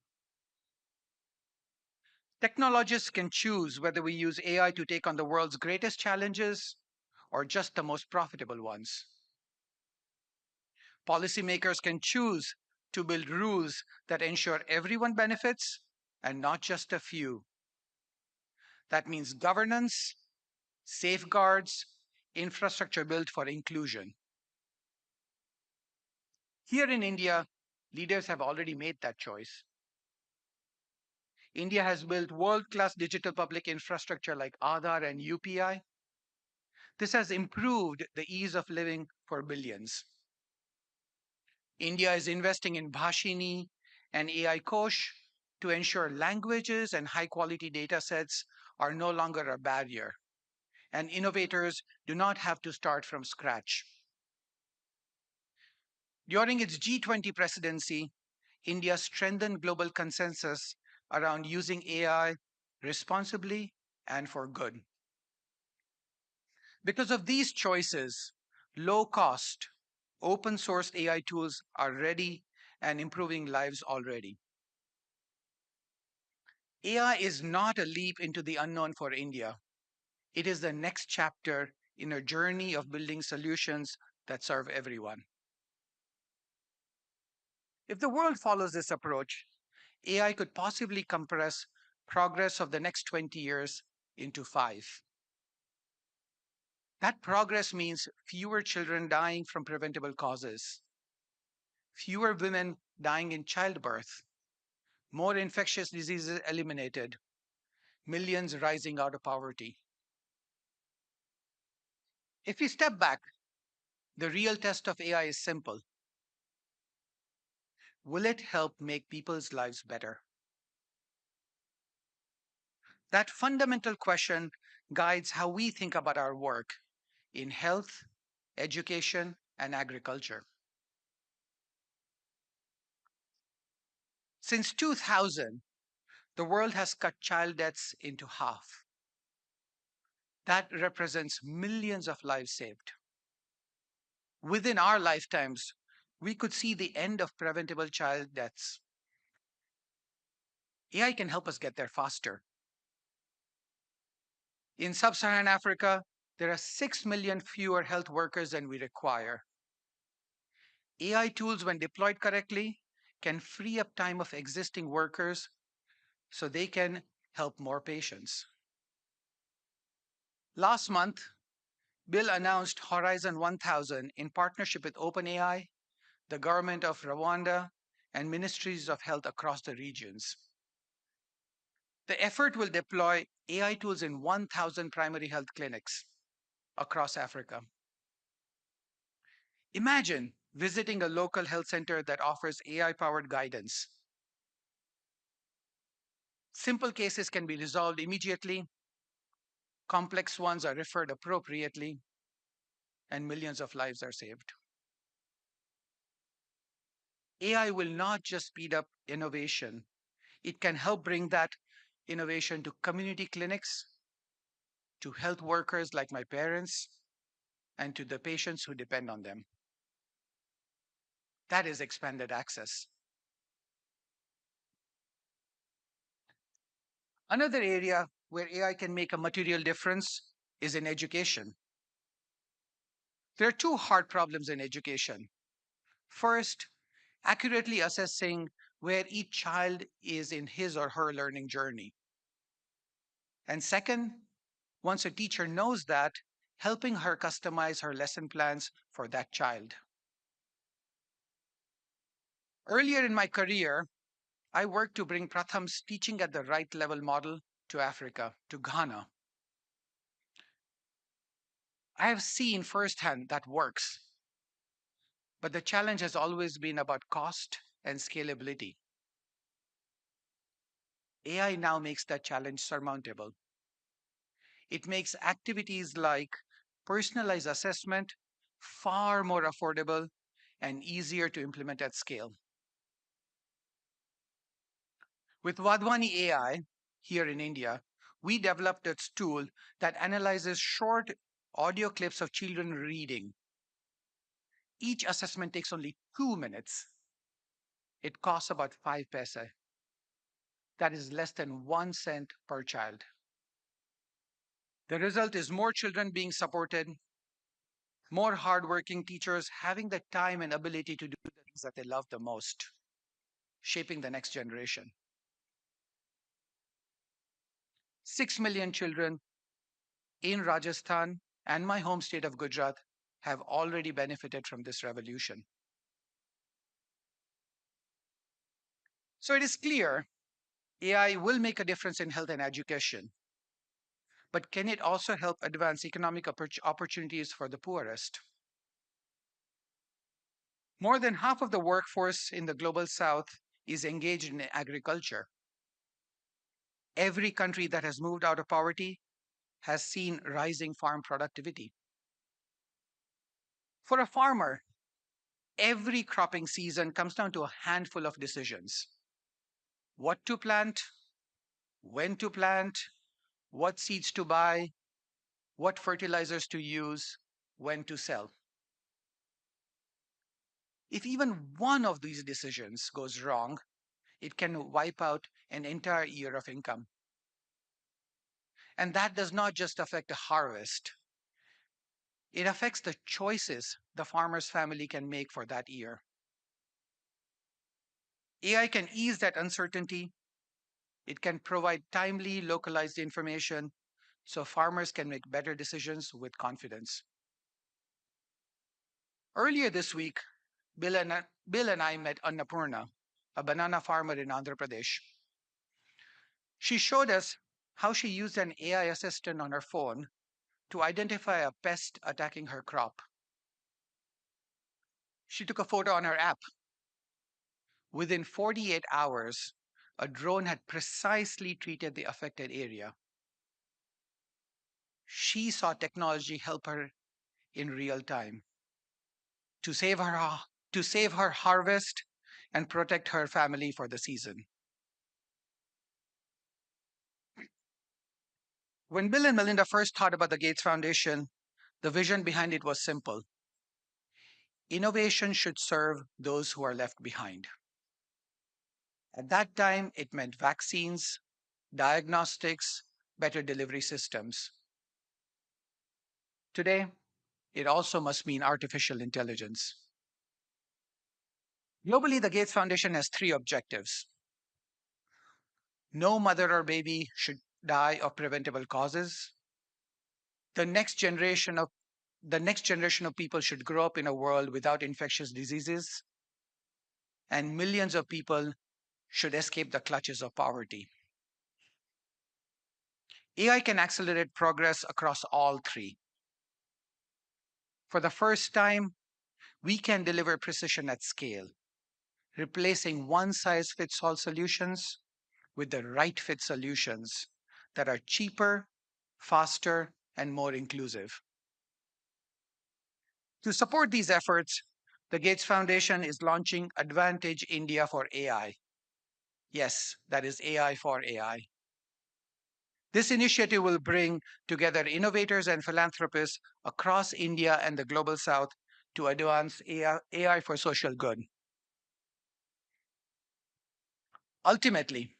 Technologists can choose whether we use AI to take on the world's greatest challenges or just the most profitable ones. Policymakers can choose to build rules that ensure everyone benefits and not just a few. That means governance, safeguards, infrastructure built for inclusion. Here in India, leaders have already made that choice. India has built world-class digital public infrastructure like Aadhaar and UPI. This has improved the ease of living for billions. India is investing in Bhashini and AI Kosh to ensure languages and high-quality data sets are no longer a barrier, and innovators do not have to start from scratch. During its G20 presidency, India strengthened global consensus around using AI responsibly and for good. Because of these choices, low-cost, open-source AI tools are ready and improving lives already. AI is not a leap into the unknown for India. It is the next chapter in a journey of building solutions that serve everyone. If the world follows this approach, AI could possibly compress progress of the next 20 years into 5. That progress means fewer children dying from preventable causes, fewer women dying in childbirth, more infectious diseases eliminated, millions rising out of poverty. If we step back, the real test of AI is simple. Will it help make people's lives better? That fundamental question guides how we think about our work in health, education, and agriculture. Since 2000, the world has cut child deaths into half. That represents millions of lives saved. Within our lifetimes, we could see the end of preventable child deaths. AI can help us get there faster. In sub-Saharan Africa, there are 6 million fewer health workers than we require. AI tools, when deployed correctly, can free up time of existing workers so they can help more patients. Last month, Bill announced Horizon 1000 in partnership with OpenAI, the government of Rwanda, and ministries of health across the regions. The effort will deploy AI tools in 1,000 primary health clinics across Africa. Imagine visiting a local health center that offers AI-powered guidance. Simple cases can be resolved immediately, complex ones are referred appropriately, and millions of lives are saved. AI will not just speed up innovation, it can help bring that innovation to community clinics, to health workers like my parents, and to the patients who depend on them. That is expanded access. Another area where AI can make a material difference is in education. There are 2 hard problems in education. First, accurately assessing where each child is in his or her learning journey. And second, once a teacher knows that, helping her customize her lesson plans for that child. Earlier in my career, I worked to bring Pratham's teaching at the right level model to Africa, to Ghana. I have seen firsthand that works, but the challenge has always been about cost and scalability. AI now makes that challenge surmountable. It makes activities like personalized assessment far more affordable and easier to implement at scale. With Vadhwani AI here in India, we developed a tool that analyzes short audio clips of children reading. Each assessment takes only 2 minutes. It costs about 5 paise. That is less than 1 cent per child. The result is more children being supported, more hardworking teachers having the time and ability to do the things that they love the most, shaping the next generation. 6 million children in Rajasthan and my home state of Gujarat have already benefited from this revolution. So it is clear AI will make a difference in health and education. But can it also help advance economic opportunities for the poorest? More than half of the workforce in the global south is engaged in agriculture. Every country that has moved out of poverty has seen rising farm productivity. For a farmer, every cropping season comes down to a handful of decisions: what to plant, when to plant, what seeds to buy, what fertilizers to use, when to sell. If even one of these decisions goes wrong, it can wipe out an entire year of income. And that does not just affect the harvest. It affects the choices the farmer's family can make for that year. AI can ease that uncertainty. It can provide timely, localized information so farmers can make better decisions with confidence. Earlier this week, Bill and I met Annapurna, a banana farmer in Andhra Pradesh. She showed us how she used an AI assistant on her phone to identify a pest attacking her crop. She took a photo on her app. Within 48 hours, a drone had precisely treated the affected area. She saw technology help her in real time to save her harvest and protect her family for the season. When Bill and Melinda first thought about the Gates Foundation, the vision behind it was simple. Innovation should serve those who are left behind. At that time, it meant vaccines, diagnostics, better delivery systems. Today, it also must mean artificial intelligence. Globally, the Gates Foundation has 3 objectives. No mother or baby should die of preventable causes. The next generation of people should grow up in a world without infectious diseases, and millions of people should escape the clutches of poverty. AI can accelerate progress across all 3. For the first time, we can deliver precision at scale, replacing one-size-fits-all solutions with the right fit solutions that are cheaper, faster, and more inclusive. To support these efforts, the Gates Foundation is launching Advantage India for AI. Yes, that is AI for AI. This initiative will bring together innovators and philanthropists across India and the global south to advance AI for social good. Ultimately,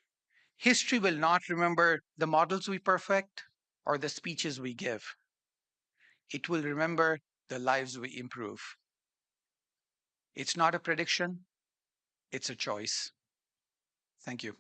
history will not remember the models we perfect or the speeches we give. It will remember the lives we improve. It's not a prediction, it's a choice. Thank you.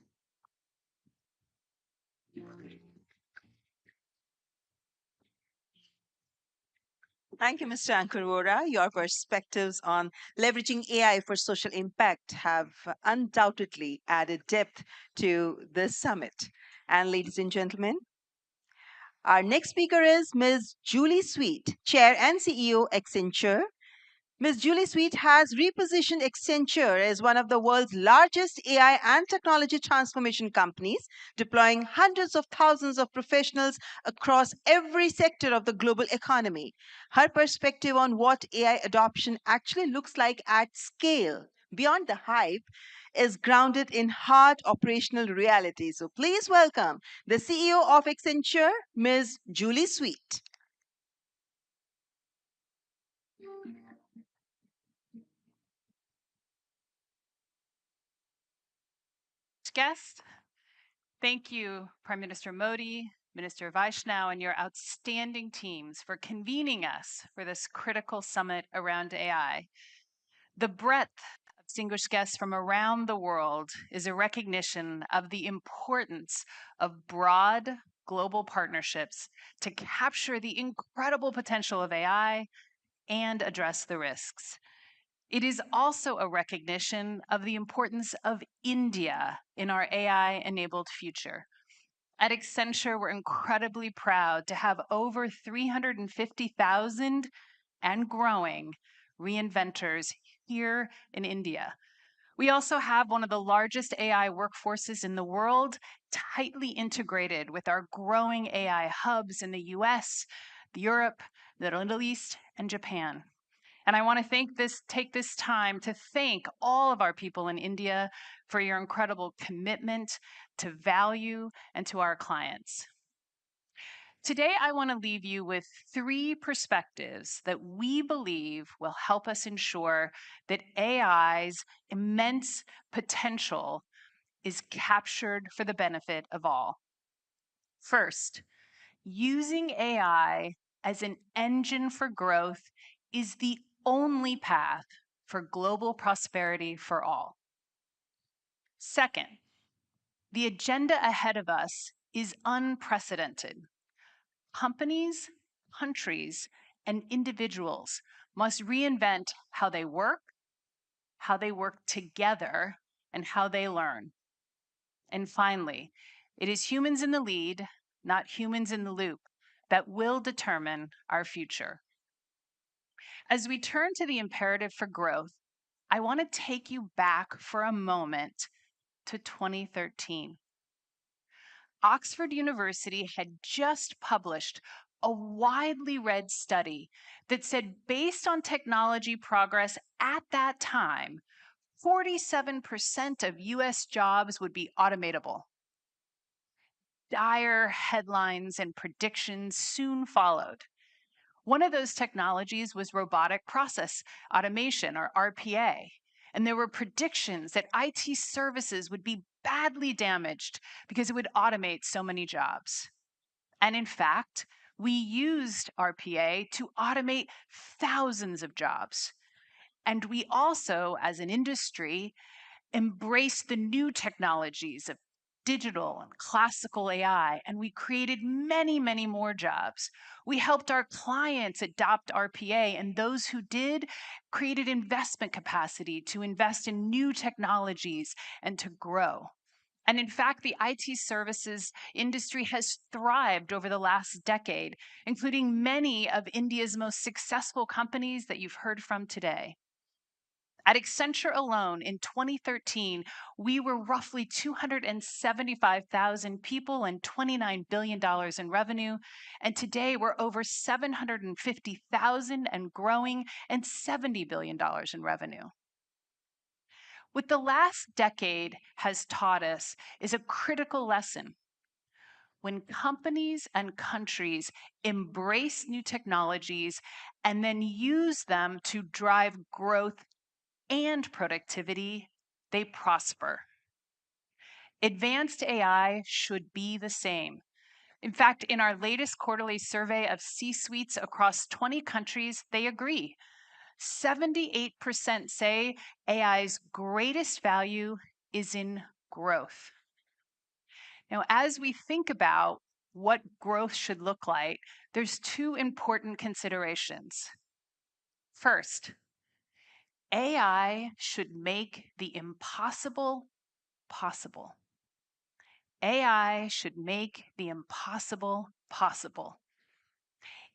Thank you, Mr. Ankur. Your perspectives on leveraging AI for social impact have undoubtedly added depth to this summit. And ladies and gentlemen, our next speaker is Ms. Julie Sweet, Chair and CEO, Accenture. Ms. Julie Sweet has repositioned Accenture as one of the world's largest AI and technology transformation companies, deploying hundreds of thousands of professionals across every sector of the global economy. Her perspective on what AI adoption actually looks like at scale, beyond the hype, is grounded in hard operational reality. So please welcome the CEO of Accenture, Ms. Julie Sweet. Guest, thank you, Prime Minister Modi, Minister Vaishnaw, and your outstanding teams for convening us for this critical summit around AI. The breadth of distinguished guests from around the world is a recognition of the importance of broad global partnerships to capture the incredible potential of AI and address the risks. It is also a recognition of the importance of India in our AI-enabled future. At Accenture, we're incredibly proud to have over 350,000 and growing reinventors here in India. We also have one of the largest AI workforces in the world, tightly integrated with our growing AI hubs in the US, Europe, the Middle East, and Japan. And I want to take this time to thank all of our people in India for your incredible commitment to value and to our clients. Today, I want to leave you with 3 perspectives that we believe will help us ensure that AI's immense potential is captured for the benefit of all. First, using AI as an engine for growth is the only path for global prosperity for all. Second, the agenda ahead of us is unprecedented. Companies, countries, and individuals must reinvent how they work together, and how they learn. And finally, it is humans in the lead, not humans in the loop, that will determine our future. As we turn to the imperative for growth, I want to take you back for a moment to 2013. Oxford University had just published a widely read study that said, based on technology progress at that time, 47% of US jobs would be automatable. Dire headlines and predictions soon followed. One of those technologies was robotic process automation, or RPA. And there were predictions that IT services would be badly damaged because it would automate so many jobs. And in fact, we used RPA to automate thousands of jobs. And we also, as an industry, embraced the new technologies of digital and classical AI, and we created many, many more jobs. We helped our clients adopt RPA, and those who did created investment capacity to invest in new technologies and to grow. And in fact, the IT services industry has thrived over the last decade, including many of India's most successful companies that you've heard from today. At Accenture alone, in 2013, we were roughly 275,000 people and $29 billion in revenue. And today, we're over 750,000 and growing, and $70 billion in revenue. What the last decade has taught us is a critical lesson. When companies and countries embrace new technologies and then use them to drive growth and productivity, they prosper. Advanced AI should be the same. In fact, in our latest quarterly survey of C-suites across 20 countries, they agree. 78% say AI's greatest value is in growth. Now, as we think about what growth should look like, there's 2 important considerations. First, AI should make the impossible possible. AI should make the impossible possible.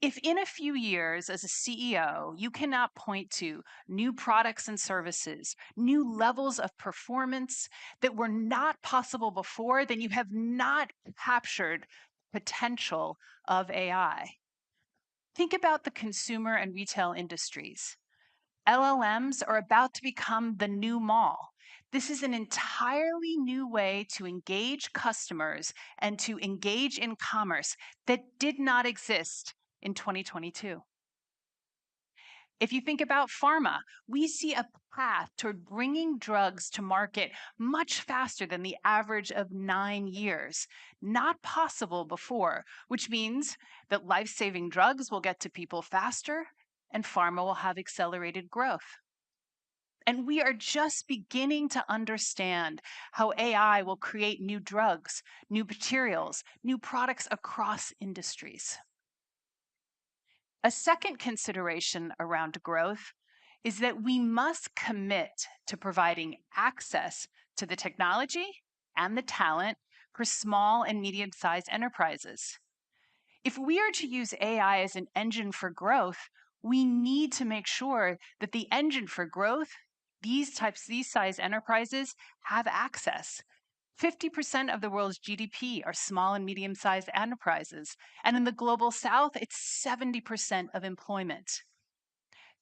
If in a few years as a CEO, you cannot point to new products and services, new levels of performance that were not possible before, then you have not captured potential of AI. Think about the consumer and retail industries. LLMs are about to become the new mall. This is an entirely new way to engage customers and to engage in commerce that did not exist in 2022. If you think about pharma, we see a path toward bringing drugs to market much faster than the average of 9 years. Not possible before, which means that life-saving drugs will get to people faster and pharma will have accelerated growth. And we are just beginning to understand how AI will create new drugs, new materials, new products across industries. A second consideration around growth is that we must commit to providing access to the technology and the talent for small and medium-sized enterprises. If we are to use AI as an engine for growth, we need to make sure that the engine for growth, these size enterprises, have access. 50% of the world's GDP are small and medium-sized enterprises, and in the global south, it's 70% of employment.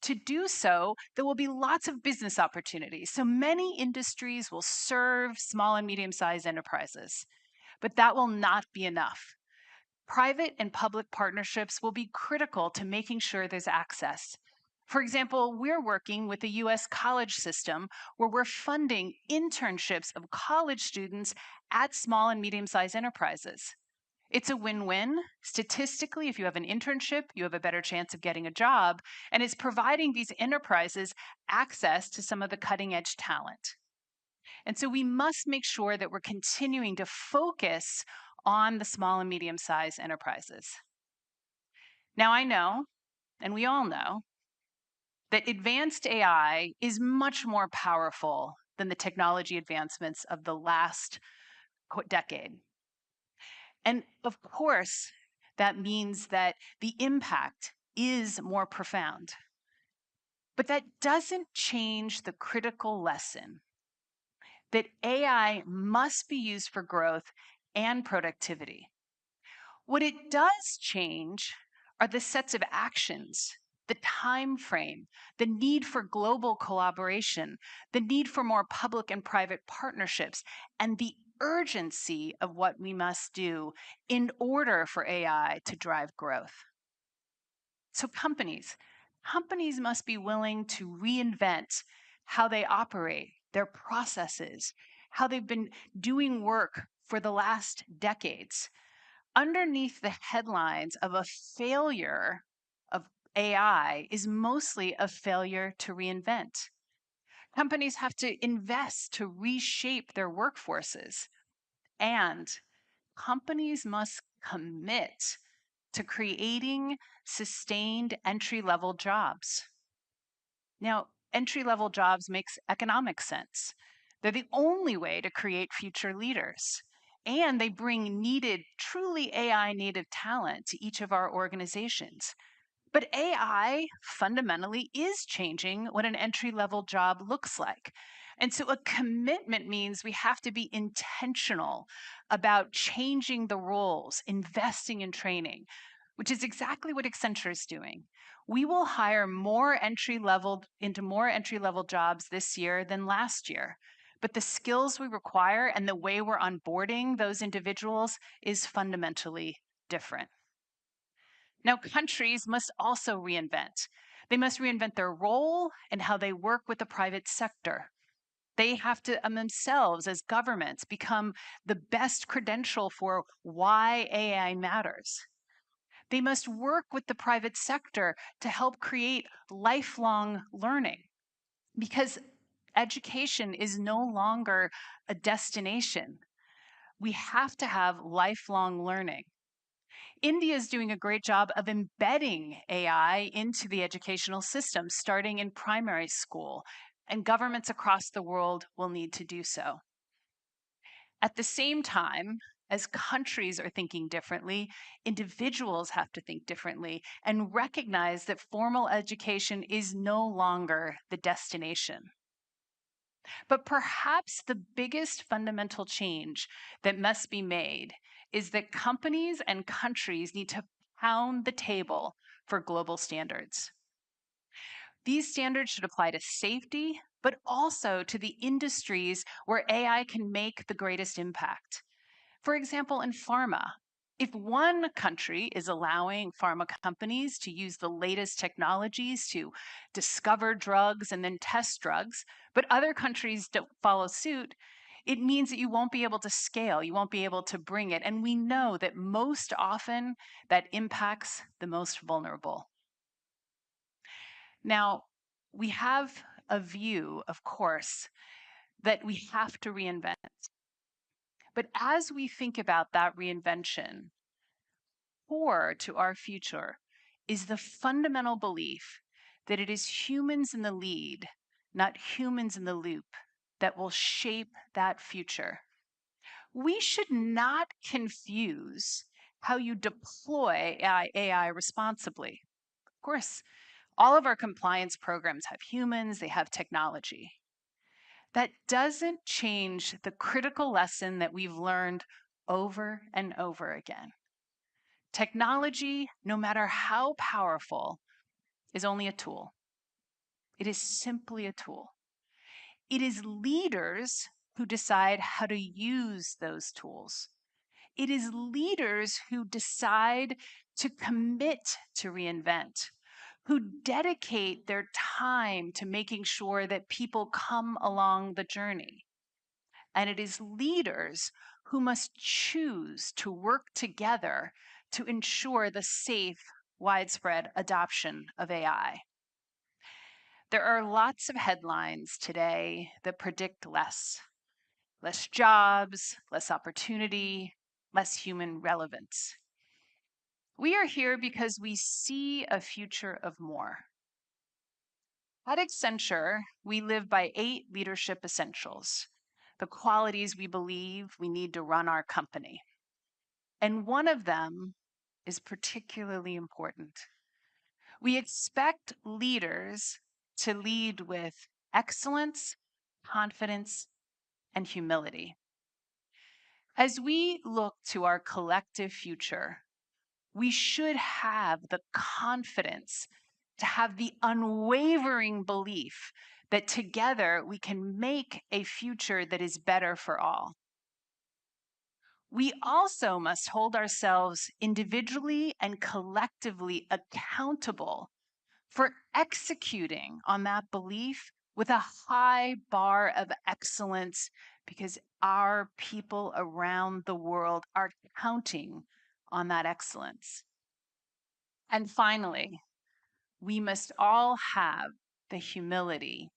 To do so, there will be lots of business opportunities. So many industries will serve small and medium-sized enterprises, but that will not be enough. Private and public partnerships will be critical to making sure there's access. For example, we're working with the US college system where we're funding internships of college students at small and medium-sized enterprises. It's a win-win. Statistically, if you have an internship, you have a better chance of getting a job, and it's providing these enterprises access to some of the cutting-edge talent. And so we must make sure that we're continuing to focus on the small and medium-sized enterprises. Now, I know, and we all know, that advanced AI is much more powerful than the technology advancements of the last decade. And of course, that means that the impact is more profound. But that doesn't change the critical lesson that AI must be used for growth and productivity. What it does change are the sets of actions, the time frame, the need for global collaboration, the need for more public and private partnerships, and the urgency of what we must do in order for AI to drive growth. So companies must be willing to reinvent how they operate, their processes, how they've been doing work for the last decades. Underneath the headlines of a failure of AI is mostly a failure to reinvent. Companies have to invest to reshape their workforces, and companies must commit to creating sustained entry-level jobs. Now, entry-level jobs makes economic sense. They're the only way to create future leaders. And they bring needed, truly AI native talent to each of our organizations. But AI fundamentally is changing what an entry-level job looks like. And so a commitment means we have to be intentional about changing the roles, investing in training, which is exactly what Accenture is doing. We will hire into more entry-level jobs this year than last year. But the skills we require and the way we're onboarding those individuals is fundamentally different. Now, countries must also reinvent. They must reinvent their role and how they work with the private sector. They have to themselves, as governments, become the best credential for why AI matters. They must work with the private sector to help create lifelong learning, because education is no longer a destination. We have to have lifelong learning. India is doing a great job of embedding AI into the educational system, starting in primary school, and governments across the world will need to do so. At the same time, as countries are thinking differently, individuals have to think differently and recognize that formal education is no longer the destination. But perhaps the biggest fundamental change that must be made is that companies and countries need to pound the table for global standards. These standards should apply to safety, but also to the industries where AI can make the greatest impact. For example, in pharma, if one country is allowing pharma companies to use the latest technologies to discover drugs and then test drugs, but other countries don't follow suit, it means that you won't be able to scale, you won't be able to bring it. And we know that most often that impacts the most vulnerable. Now, we have a view, of course, that we have to reinvent. But as we think about that reinvention, core to our future is the fundamental belief that it is humans in the lead, not humans in the loop, that will shape that future. We should not confuse how you deploy AI responsibly. Of course, all of our compliance programs have humans, they have technology. That doesn't change the critical lesson that we've learned over and over again. Technology, no matter how powerful, is only a tool. It is simply a tool. It is leaders who decide how to use those tools. It is leaders who decide to commit to reinvent, who dedicate their time to making sure that people come along the journey. And it is leaders who must choose to work together to ensure the safe, widespread adoption of AI. There are lots of headlines today that predict less jobs, less opportunity, less human relevance. We are here because we see a future of more. At Accenture, we live by 8 leadership essentials, the qualities we believe we need to run our company. And one of them is particularly important. We expect leaders to lead with excellence, confidence, and humility. As we look to our collective future, we should have the confidence to have the unwavering belief that together we can make a future that is better for all. We also must hold ourselves individually and collectively accountable for executing on that belief with a high bar of excellence, because our people around the world are counting on that excellence. And finally, we must all have the humility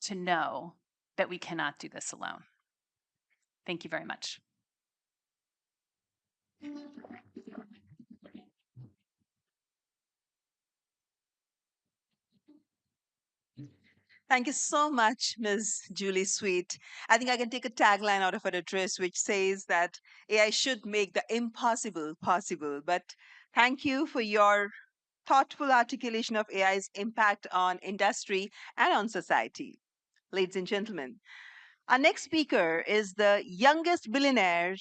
to know that we cannot do this alone. Thank you very much. Thank you so much, Ms. Julie Sweet. I think I can take a tagline out of her address, which says that AI should make the impossible possible. But thank you for your thoughtful articulation of AI's impact on industry and on society. Ladies and gentlemen, our next speaker is the youngest billionaire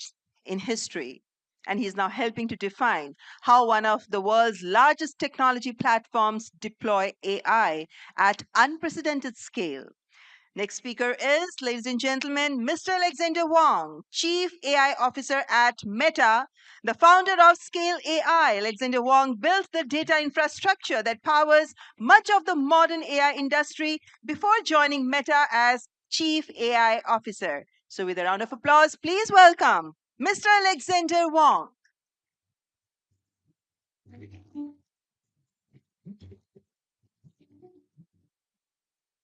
in history, and he's now helping to define how one of the world's largest technology platforms deploy AI at unprecedented scale. Next speaker is, ladies and gentlemen, Mr. Alexander Wong, Chief AI Officer at Meta, the founder of Scale AI. Alexander Wong built the data infrastructure that powers much of the modern AI industry before joining Meta as Chief AI Officer. So with a round of applause, please welcome Mr. Alexander Wong.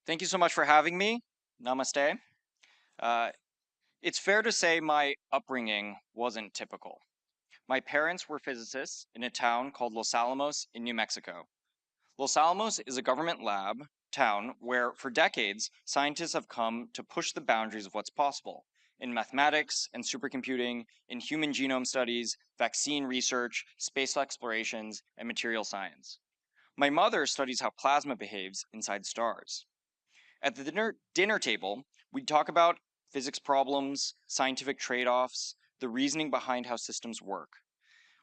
Thank you so much for having me. Namaste. It's fair to say my upbringing wasn't typical. My parents were physicists in a town called Los Alamos in New Mexico. Los Alamos is a government lab town where, for decades, scientists have come to push the boundaries of what's possible in mathematics and supercomputing, in human genome studies, vaccine research, space explorations, and material science. My mother studies how plasma behaves inside stars. At the dinner table, we'd talk about physics problems, scientific trade-offs, the reasoning behind how systems work.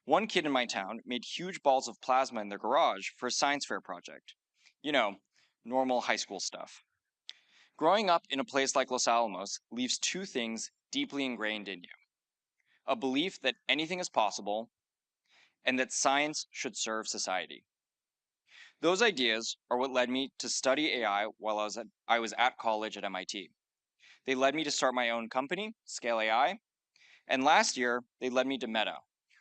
One kid in my town made huge balls of plasma in their garage for a science fair project. You know, normal high school stuff. Growing up in a place like Los Alamos leaves two things deeply ingrained in you: a belief that anything is possible and that science should serve society. Those ideas are what led me to study AI while I was at college at MIT. They led me to start my own company, Scale AI, and last year they led me to Meta,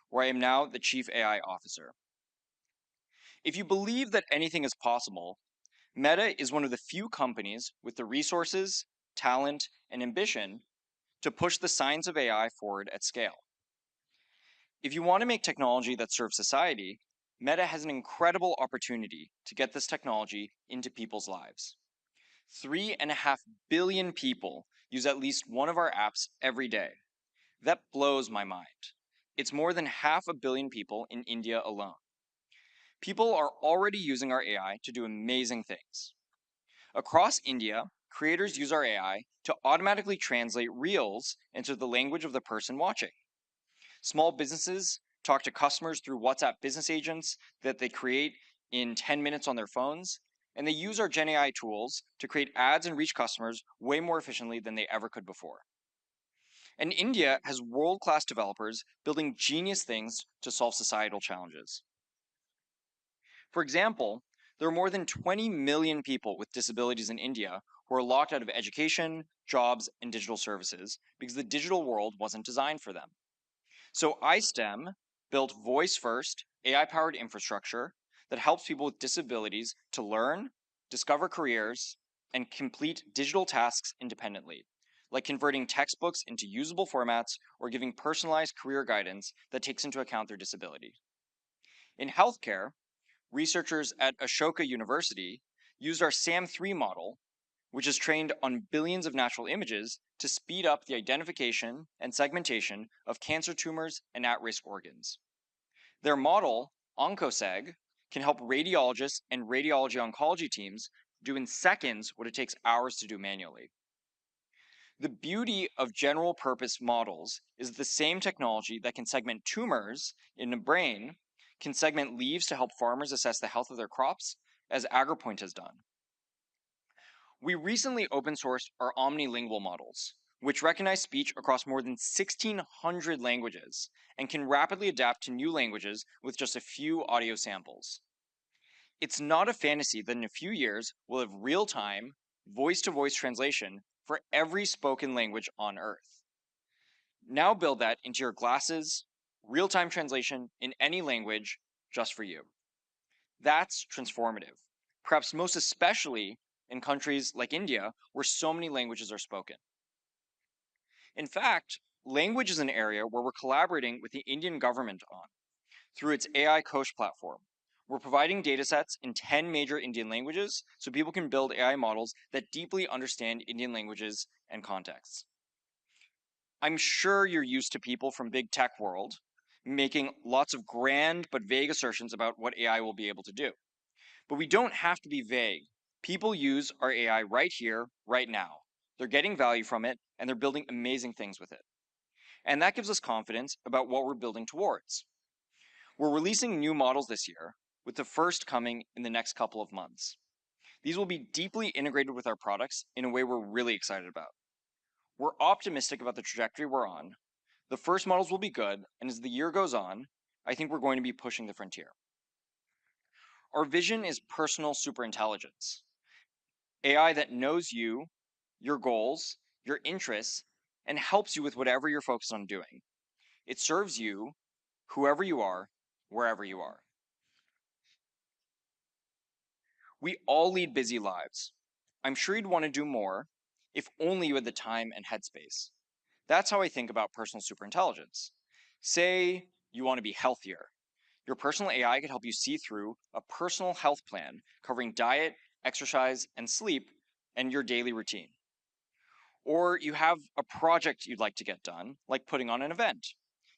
where I am now the Chief AI Officer. If you believe that anything is possible, Meta is one of the few companies with the resources, talent, and ambition to push the science of AI forward at scale. If you want to make technology that serves society, Meta has an incredible opportunity to get this technology into people's lives. 3.5 billion people use at least one of our apps every day. That blows my mind. It's more than 500 million people in India alone. People are already using our AI to do amazing things. Across India, creators use our AI to automatically translate reels into the language of the person watching. Small businesses talk to customers through WhatsApp business agents that they create in 10 minutes on their phones, and they use our Gen AI tools to create ads and reach customers way more efficiently than they ever could before. And India has world-class developers building genius things to solve societal challenges. For example, there are more than 20 million people with disabilities in India who are locked out of education, jobs, and digital services because the digital world wasn't designed for them. So iSTEM built voice-first, AI-powered infrastructure that helps people with disabilities to learn, discover careers, and complete digital tasks independently, like converting textbooks into usable formats or giving personalized career guidance that takes into account their disability. In healthcare, researchers at Ashoka University used our SAM3 model, which is trained on billions of natural images, to speed up the identification and segmentation of cancer tumors and at-risk organs. Their model, OncoSeg, can help radiologists and radiology oncology teams do in seconds what it takes hours to do manually. The beauty of general purpose models is the same technology that can segment tumors in the brain can segment leaves to help farmers assess the health of their crops, as AgriPoint has done. We recently open sourced our omnilingual models, which recognize speech across more than 1,600 languages and can rapidly adapt to new languages with just a few audio samples. It's not a fantasy that in a few years we'll have real-time, voice-to-voice translation for every spoken language on Earth. Now build that into your glasses, real-time translation in any language just for you. That's transformative, perhaps most especially in countries like India, where so many languages are spoken. In fact, language is an area where we're collaborating with the Indian government on through its AI Coach platform. We're providing datasets in 10 major Indian languages so people can build AI models that deeply understand Indian languages and contexts. I'm sure you're used to people from big tech world making lots of grand but vague assertions about what AI will be able to do. But we don't have to be vague. People use our AI right here, right now. They're getting value from it, and they're building amazing things with it. And that gives us confidence about what we're building towards. We're releasing new models this year, with the first coming in the next couple of months. These will be deeply integrated with our products in a way we're really excited about. We're optimistic about the trajectory we're on. The first models will be good, and as the year goes on, I think we're going to be pushing the frontier. Our vision is personal superintelligence. AI that knows you, your goals, your interests, and helps you with whatever you're focused on doing. It serves you, whoever you are, wherever you are. We all lead busy lives. I'm sure you'd want to do more if only you had the time and headspace. That's how I think about personal superintelligence. Say you want to be healthier. Your personal AI could help you see through a personal health plan covering diet, exercise, and sleep, and your daily routine. Or you have a project you'd like to get done, like putting on an event.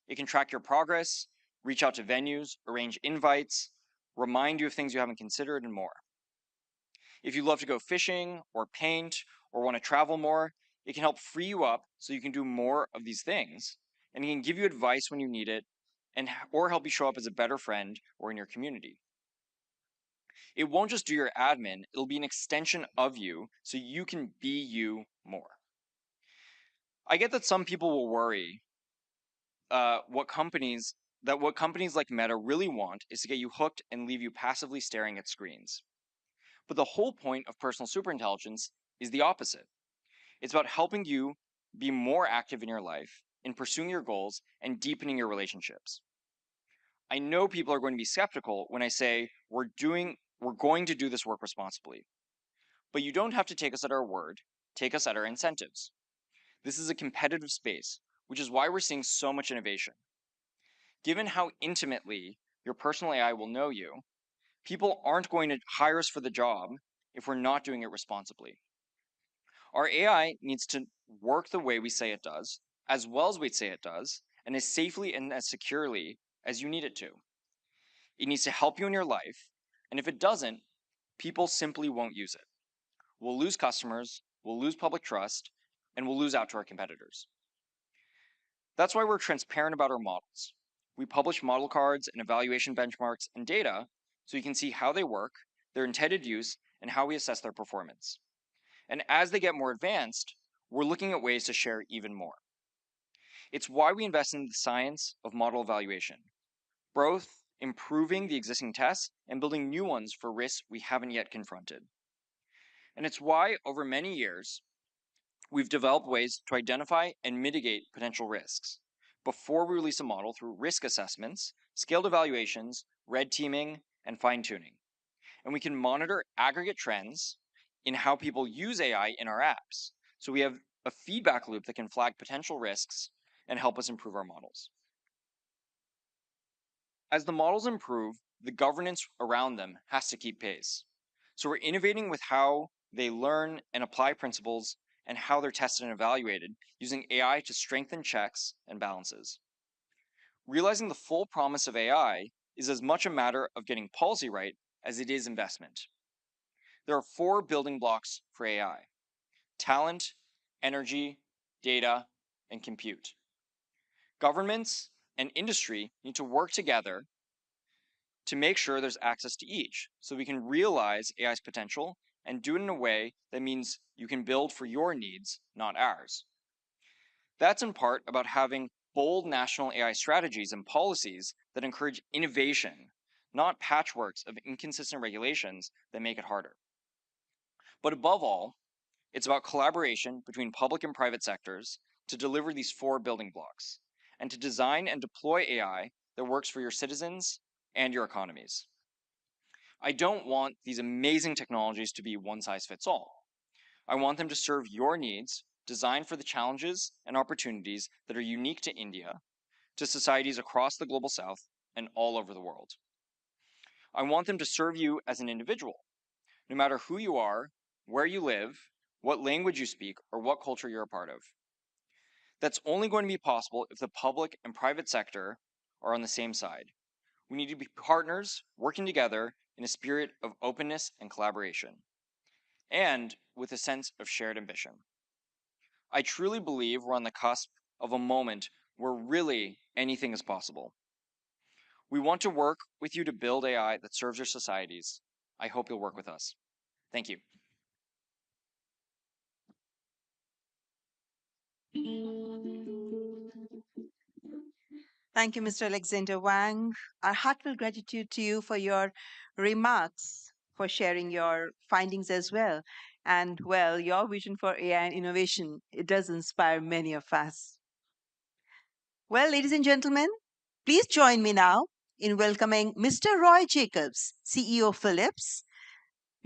It can track your progress, reach out to venues, arrange invites, remind you of things you haven't considered, and more. If you love to go fishing or paint or want to travel more, it can help free you up so you can do more of these things, and it can give you advice when you need it, or help you show up as a better friend or in your community. It won't just do your admin, it'll be an extension of you so you can be you more. I get that some people will worry what companies like Meta really want is to get you hooked and leave you passively staring at screens. But the whole point of personal superintelligence is the opposite. It's about helping you be more active in your life, in pursuing your goals, and deepening your relationships. I know people are going to be skeptical when I say we're going to do this work responsibly. But you don't have to take us at our word, take us at our incentives. This is a competitive space, which is why we're seeing so much innovation. Given how intimately your personal AI will know you, people aren't going to hire us for the job if we're not doing it responsibly. Our AI needs to work the way we say it does, as well as we say it does, and as safely and as securely as you need it to. It needs to help you in your life, and if it doesn't, people simply won't use it. We'll lose customers, we'll lose public trust, and we'll lose out to our competitors. That's why we're transparent about our models. We publish model cards and evaluation benchmarks and data so you can see how they work, their intended use, and how we assess their performance. And as they get more advanced, we're looking at ways to share even more. It's why we invest in the science of model evaluation, both improving the existing tests and building new ones for risks we haven't yet confronted. And it's why, over many years, we've developed ways to identify and mitigate potential risks before we release a model through risk assessments, scaled evaluations, red teaming, and fine-tuning. And we can monitor aggregate trends in how people use AI in our apps. So we have a feedback loop that can flag potential risks and help us improve our models. As the models improve, the governance around them has to keep pace. So we're innovating with how they learn and apply principles and how they're tested and evaluated using AI to strengthen checks and balances. Realizing the full promise of AI is as much a matter of getting policy right as it is investment. There are 4 building blocks for AI: talent, energy, data, and compute. Governments and industry need to work together to make sure there's access to each so we can realize AI's potential and do it in a way that means you can build for your needs, not ours. That's in part about having bold national AI strategies and policies that encourage innovation, not patchworks of inconsistent regulations that make it harder. But above all, it's about collaboration between public and private sectors to deliver these 4 building blocks and to design and deploy AI that works for your citizens and your economies. I don't want these amazing technologies to be one size fits all. I want them to serve your needs, designed for the challenges and opportunities that are unique to India, to societies across the global south, and all over the world. I want them to serve you as an individual, no matter who you are, where you live, what language you speak, or what culture you're a part of. That's only going to be possible if the public and private sector are on the same side. We need to be partners working together in a spirit of openness and collaboration, and with a sense of shared ambition. I truly believe we're on the cusp of a moment where really anything is possible. We want to work with you to build AI that serves your societies. I hope you'll work with us. Thank you. Thank you, Mr. Alexander Wang. Our heartfelt gratitude to you for your remarks, for sharing your findings as well. And well, your vision for AI and innovation, it does inspire many of us. Well, ladies and gentlemen, please join me now in welcoming Mr. Roy Jacobs, CEO of Philips.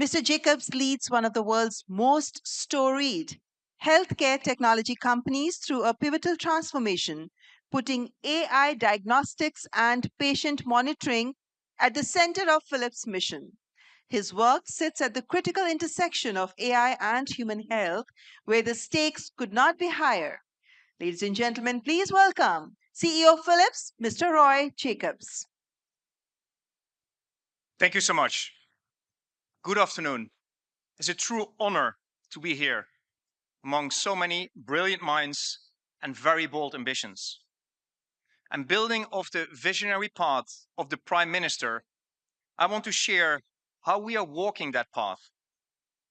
Mr. Jacobs leads one of the world's most storied healthcare technology companies through a pivotal transformation, putting AI diagnostics and patient monitoring at the center of Philips' mission. His work sits at the critical intersection of AI and human health, where the stakes could not be higher. Ladies and gentlemen, please welcome CEO of Philips, Mr. Roy Jacobs. Thank you so much. Good afternoon. It's a true honor to be here among so many brilliant minds and very bold ambitions. And building off the visionary path of the Prime Minister, I want to share how we are walking that path,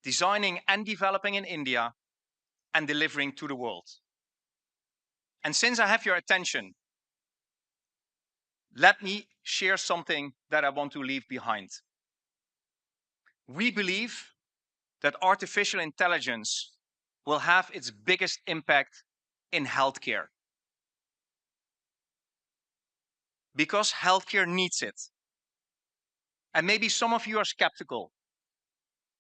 designing and developing in India and delivering to the world. And since I have your attention, let me share something that I want to leave behind. We believe that artificial intelligence will have its biggest impact in healthcare, because healthcare needs it. And maybe some of you are skeptical,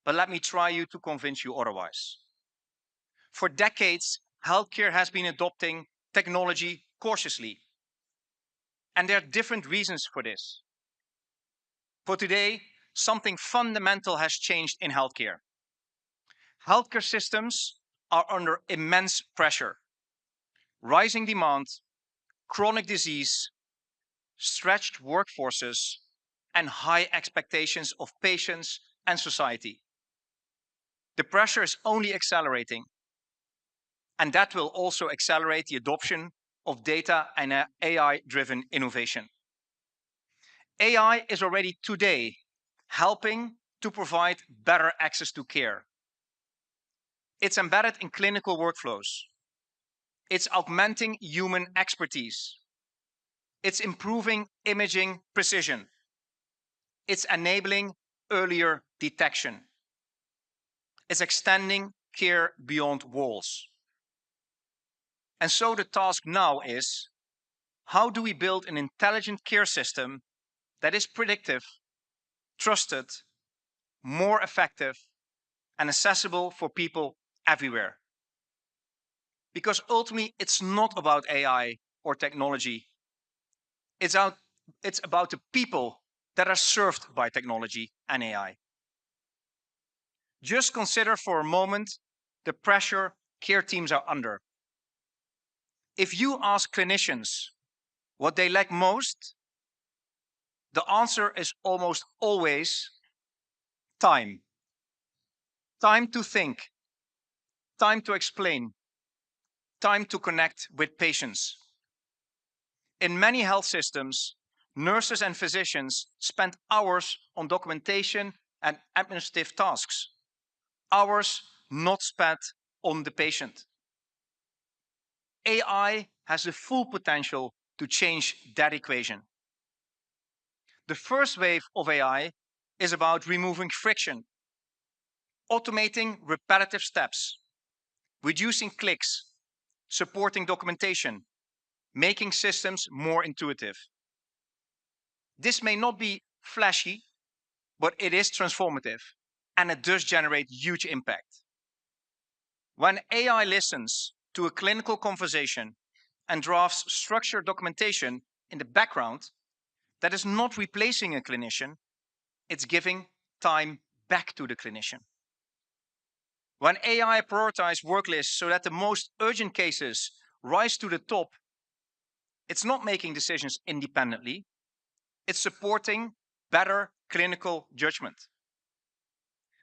but let me try you to convince you otherwise. For decades, healthcare has been adopting technology cautiously. And there are different reasons for this. For today, something fundamental has changed in healthcare. Healthcare systems are under immense pressure. Rising demand, chronic disease, stretched workforces, and high expectations of patients and society. The pressure is only accelerating, and that will also accelerate the adoption of data and AI-driven innovation. AI is already today helping to provide better access to care. It's embedded in clinical workflows. It's augmenting human expertise. It's improving imaging precision. It's enabling earlier detection. It's extending care beyond walls. And so the task now is, how do we build an intelligent care system that is predictive, trusted, more effective, and accessible for people everywhere? Because ultimately, it's not about AI or technology. It's about the people that are served by technology and AI. Just consider for a moment the pressure care teams are under. If you ask clinicians what they lack most, the answer is almost always time. Time to think, time to explain, time to connect with patients. In many health systems, nurses and physicians spend hours on documentation and administrative tasks, hours not spent on the patient. AI has the full potential to change that equation. The first wave of AI is about removing friction, automating repetitive steps, reducing clicks, supporting documentation, making systems more intuitive. This may not be flashy, but it is transformative, and it does generate huge impact. When AI listens to a clinical conversation and drafts structured documentation in the background, that is not replacing a clinician, it's giving time back to the clinician. When AI prioritizes work lists so that the most urgent cases rise to the top, it's not making decisions independently, it's supporting better clinical judgment.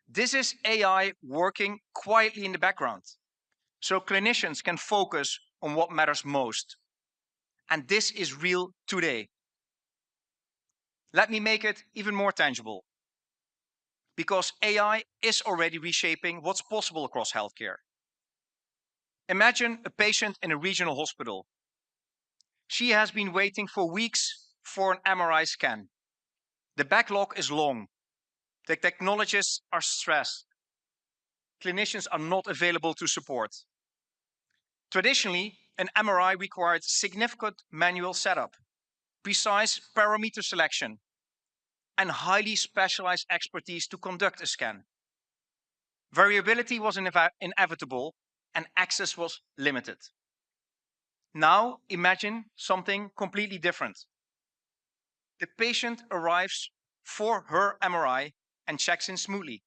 This is AI working quietly in the background, so clinicians can focus on what matters most. And this is real today. Let me make it even more tangible, because AI is already reshaping what's possible across healthcare. Imagine a patient in a regional hospital. She has been waiting for weeks for an MRI scan. The backlog is long. The technologists are stressed. Clinicians are not available to support. Traditionally, an MRI required significant manual setup, precise parameter selection, and highly specialized expertise to conduct a scan. Variability was inevitable, and access was limited. Now imagine something completely different. The patient arrives for her MRI and checks in smoothly.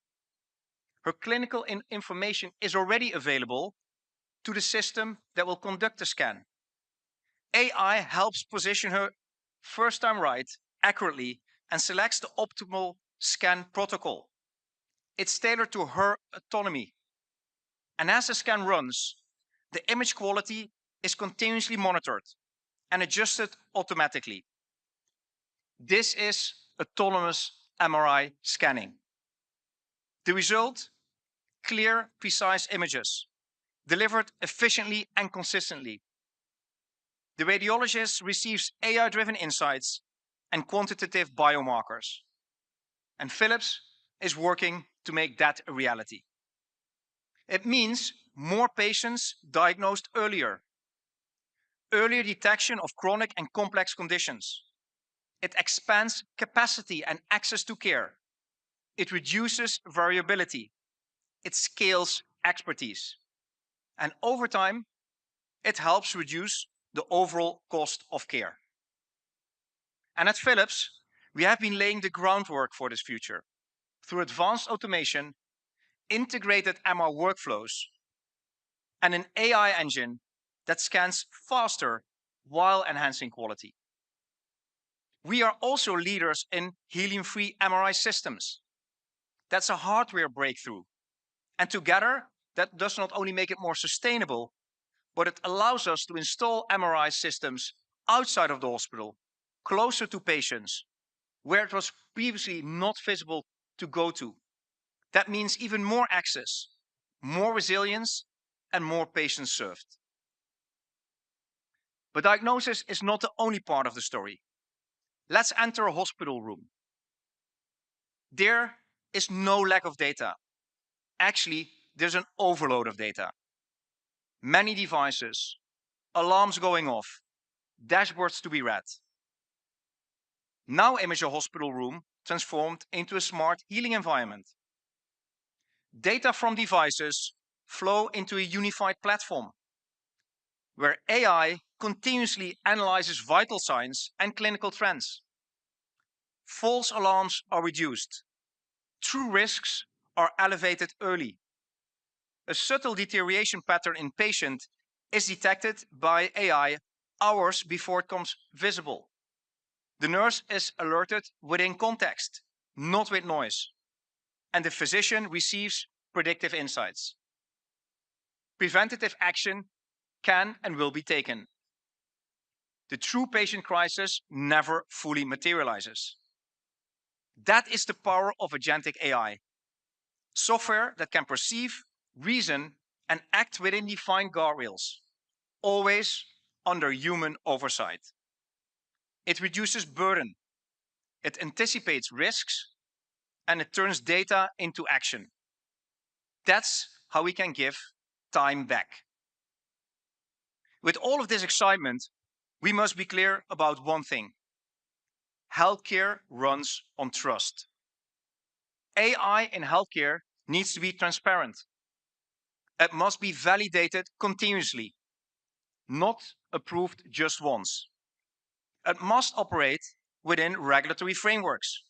Her clinical information is already available to the system that will conduct the scan. AI helps position her first time right, accurately, and selects the optimal scan protocol. It's tailored to her autonomy. And as the scan runs, the image quality is continuously monitored and adjusted automatically. This is autonomous MRI scanning. The result? Clear, precise images, delivered efficiently and consistently. The radiologist receives AI-driven insights and quantitative biomarkers. And Philips is working to make that a reality. It means more patients diagnosed earlier, earlier detection of chronic and complex conditions. It expands capacity and access to care. It reduces variability. It scales expertise. And over time, it helps reduce the overall cost of care. And at Philips, we have been laying the groundwork for this future through advanced automation, integrated MR workflows, and an AI engine that scans faster while enhancing quality. We are also leaders in helium-free MRI systems. That's a hardware breakthrough. And together, that does not only make it more sustainable, but it allows us to install MRI systems outside of the hospital, closer to patients, where it was previously not feasible to go to. That means even more access, more resilience, and more patients served. But diagnosis is not the only part of the story. Let's enter a hospital room. There is no lack of data. Actually, there's an overload of data. Many devices, alarms going off, dashboards to be read. Now image a hospital room transformed into a smart healing environment. Data from devices flow into a unified platform where AI continuously analyzes vital signs and clinical trends. False alarms are reduced. True risks are elevated early. A subtle deterioration pattern in patient is detected by AI hours before it becomes visible. The nurse is alerted within context, not with noise, and the physician receives predictive insights. Preventative action can and will be taken. The true patient crisis never fully materializes. That is the power of agentic AI. Software that can perceive, reason, and act within defined guardrails, always under human oversight. It reduces burden, it anticipates risks, and it turns data into action. That's how we can give time back. With all of this excitement, we must be clear about one thing. Healthcare runs on trust. AI in healthcare needs to be transparent. It must be validated continuously, not approved just once. It must operate within regulatory frameworks.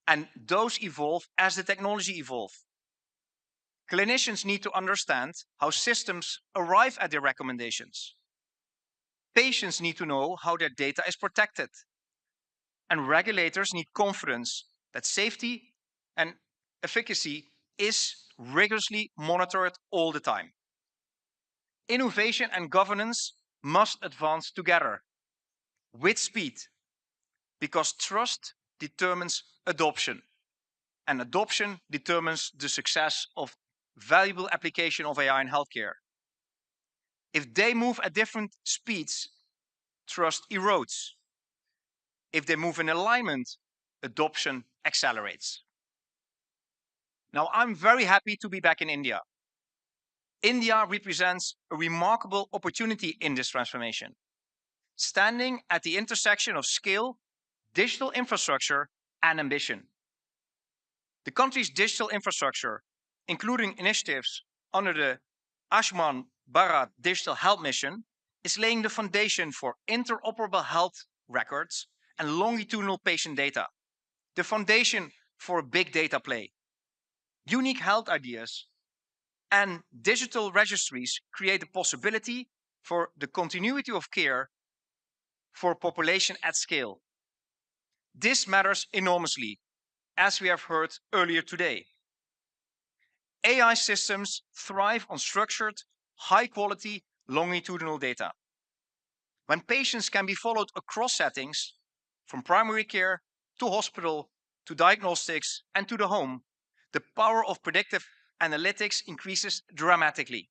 And those evolve as the technology evolves. Clinicians need to understand how systems arrive at their recommendations. Patients need to know how their data is protected. And regulators need confidence that safety and efficacy is rigorously monitored all the time. Innovation and governance must advance together with speed, because trust determines adoption, and adoption determines the success of valuable application of AI in healthcare. If they move at different speeds, trust erodes. If they move in alignment, adoption accelerates. Now, I'm very happy to be back in India. India represents a remarkable opportunity in this transformation, standing at the intersection of scale, digital infrastructure, and ambition. The country's digital infrastructure, including initiatives under the Ayushman Bharat Digital Health Mission, is laying the foundation for interoperable health records and longitudinal patient data, the foundation for a big data play. Unique health ideas and digital registries create the possibility for the continuity of care for a population at scale. This matters enormously, as we have heard earlier today. AI systems thrive on structured, high-quality, longitudinal data. When patients can be followed across settings, from primary care to hospital to diagnostics and to the home, the power of predictive analytics increases dramatically.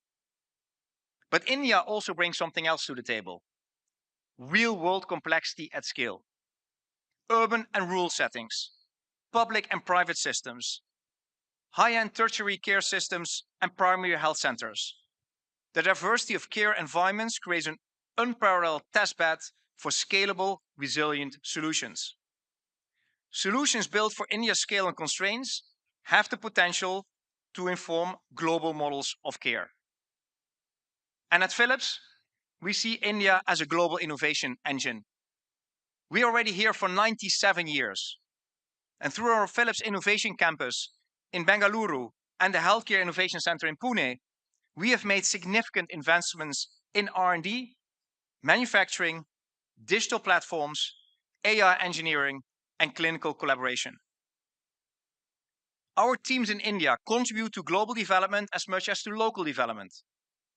But India also brings something else to the table: real-world complexity at scale. Urban and rural settings, public and private systems, high-end tertiary care systems, and primary health centers. The diversity of care environments creates an unparalleled testbed for scalable, resilient solutions. Solutions built for India's scale and constraints have the potential to inform global models of care. And at Philips, we see India as a global innovation engine. We are already here for 97 years. And through our Philips Innovation Campus in Bengaluru and the Healthcare Innovation Center in Pune, we have made significant investments in R&D, manufacturing, digital platforms, AI engineering, and clinical collaboration. Our teams in India contribute to global development as much as to local development.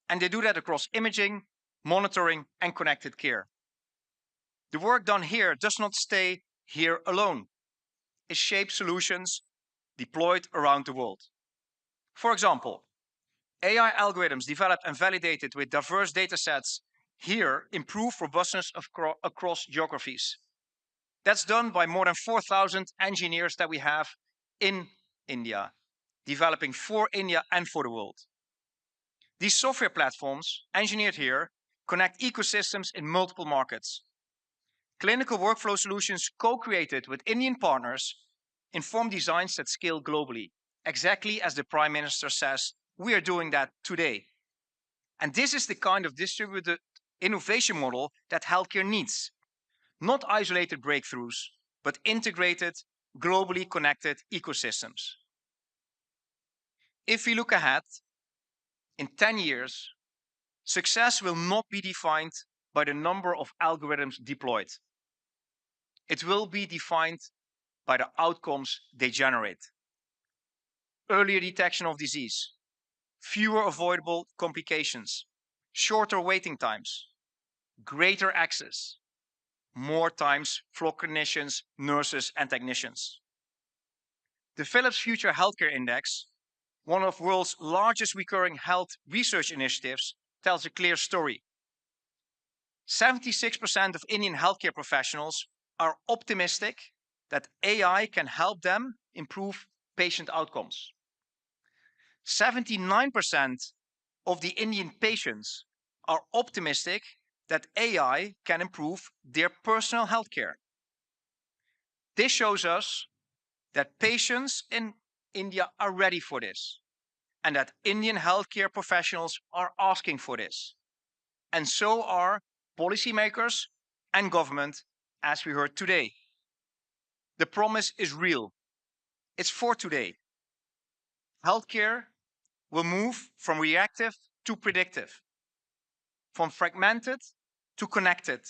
And they do that across imaging, monitoring, and connected care. The work done here does not stay here alone. It shapes solutions deployed around the world. For example, AI algorithms developed and validated with diverse data sets here improve robustness across geographies. That's done by more than 4,000 engineers that we have in India, developing for India and for the world. These software platforms, engineered here, connect ecosystems in multiple markets. Clinical workflow solutions co-created with Indian partners inform designs that scale globally, exactly as the Prime Minister says. We are doing that today. And this is the kind of distributed innovation model that healthcare needs. Not isolated breakthroughs, but integrated, globally connected ecosystems. If we look ahead, in 10 years, success will not be defined by the number of algorithms deployed. It will be defined by the outcomes they generate. Earlier detection of disease, fewer avoidable complications, shorter waiting times, greater access, more times for clinicians, nurses, and technicians. The Philips Future Healthcare Index, one of the world's largest recurring health research initiatives, tells a clear story. 76% of Indian healthcare professionals are optimistic that AI can help them improve patient outcomes. 79% of the Indian patients are optimistic that AI can improve their personal healthcare. This shows us that patients in India are ready for this, and that Indian healthcare professionals are asking for this. And so are policymakers and government, as we heard today. The promise is real. It's for today. Healthcare will move from reactive to predictive, from fragmented to connected,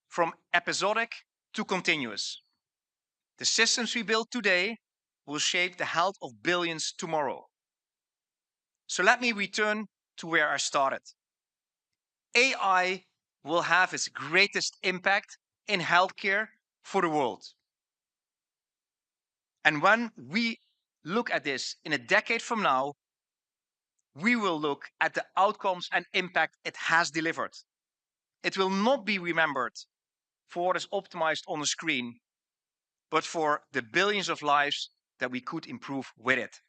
from episodic to continuous. The systems we build today will shape the health of billions tomorrow. So let me return to where I started. AI will have its greatest impact in healthcare for the world. And when we look at this in a decade from now, we will look at the outcomes and impact it has delivered. It will not be remembered for what is optimized on the screen, but for the billions of lives that we could improve with it.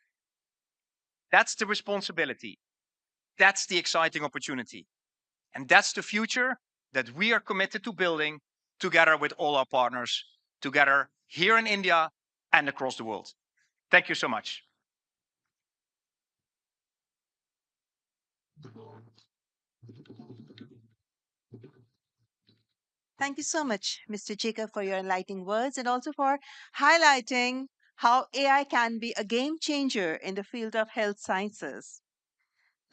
That's the responsibility. That's the exciting opportunity. And that's the future that we are committed to building together with all our partners, together here in India and across the world. Thank you so much. Thank you so much, Mr. Jacob, for your enlightening words and also for highlighting how AI can be a game changer in the field of health sciences.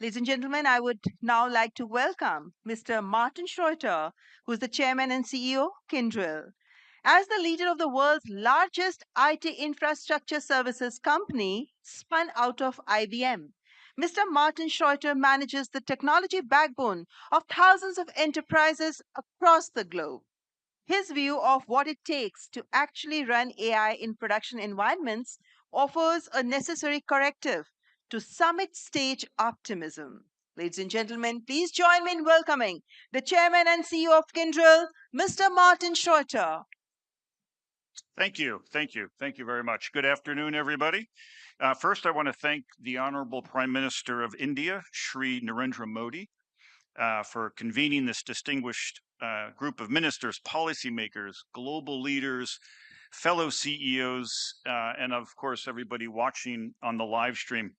Ladies and gentlemen, I would now like to welcome Mr. Martin Schroeter, who is the chairman and CEO, Kyndryl. As the leader of the world's largest IT infrastructure services company, spun out of IBM, Mr. Martin Schroeter manages the technology backbone of thousands of enterprises across the globe. His view of what it takes to actually run AI in production environments offers a necessary corrective to summit stage optimism. Ladies and gentlemen, please join me in welcoming the Chairman and CEO of Kyndryl, Mr. Martin Schroeter. Thank you. Thank you. Thank you very much. Good afternoon, everybody. First, I want to thank the Honorable Prime Minister of India, Shri Narendra Modi, for convening this distinguished group of ministers, policymakers, global leaders, fellow CEOs, and of course, everybody watching on the live stream.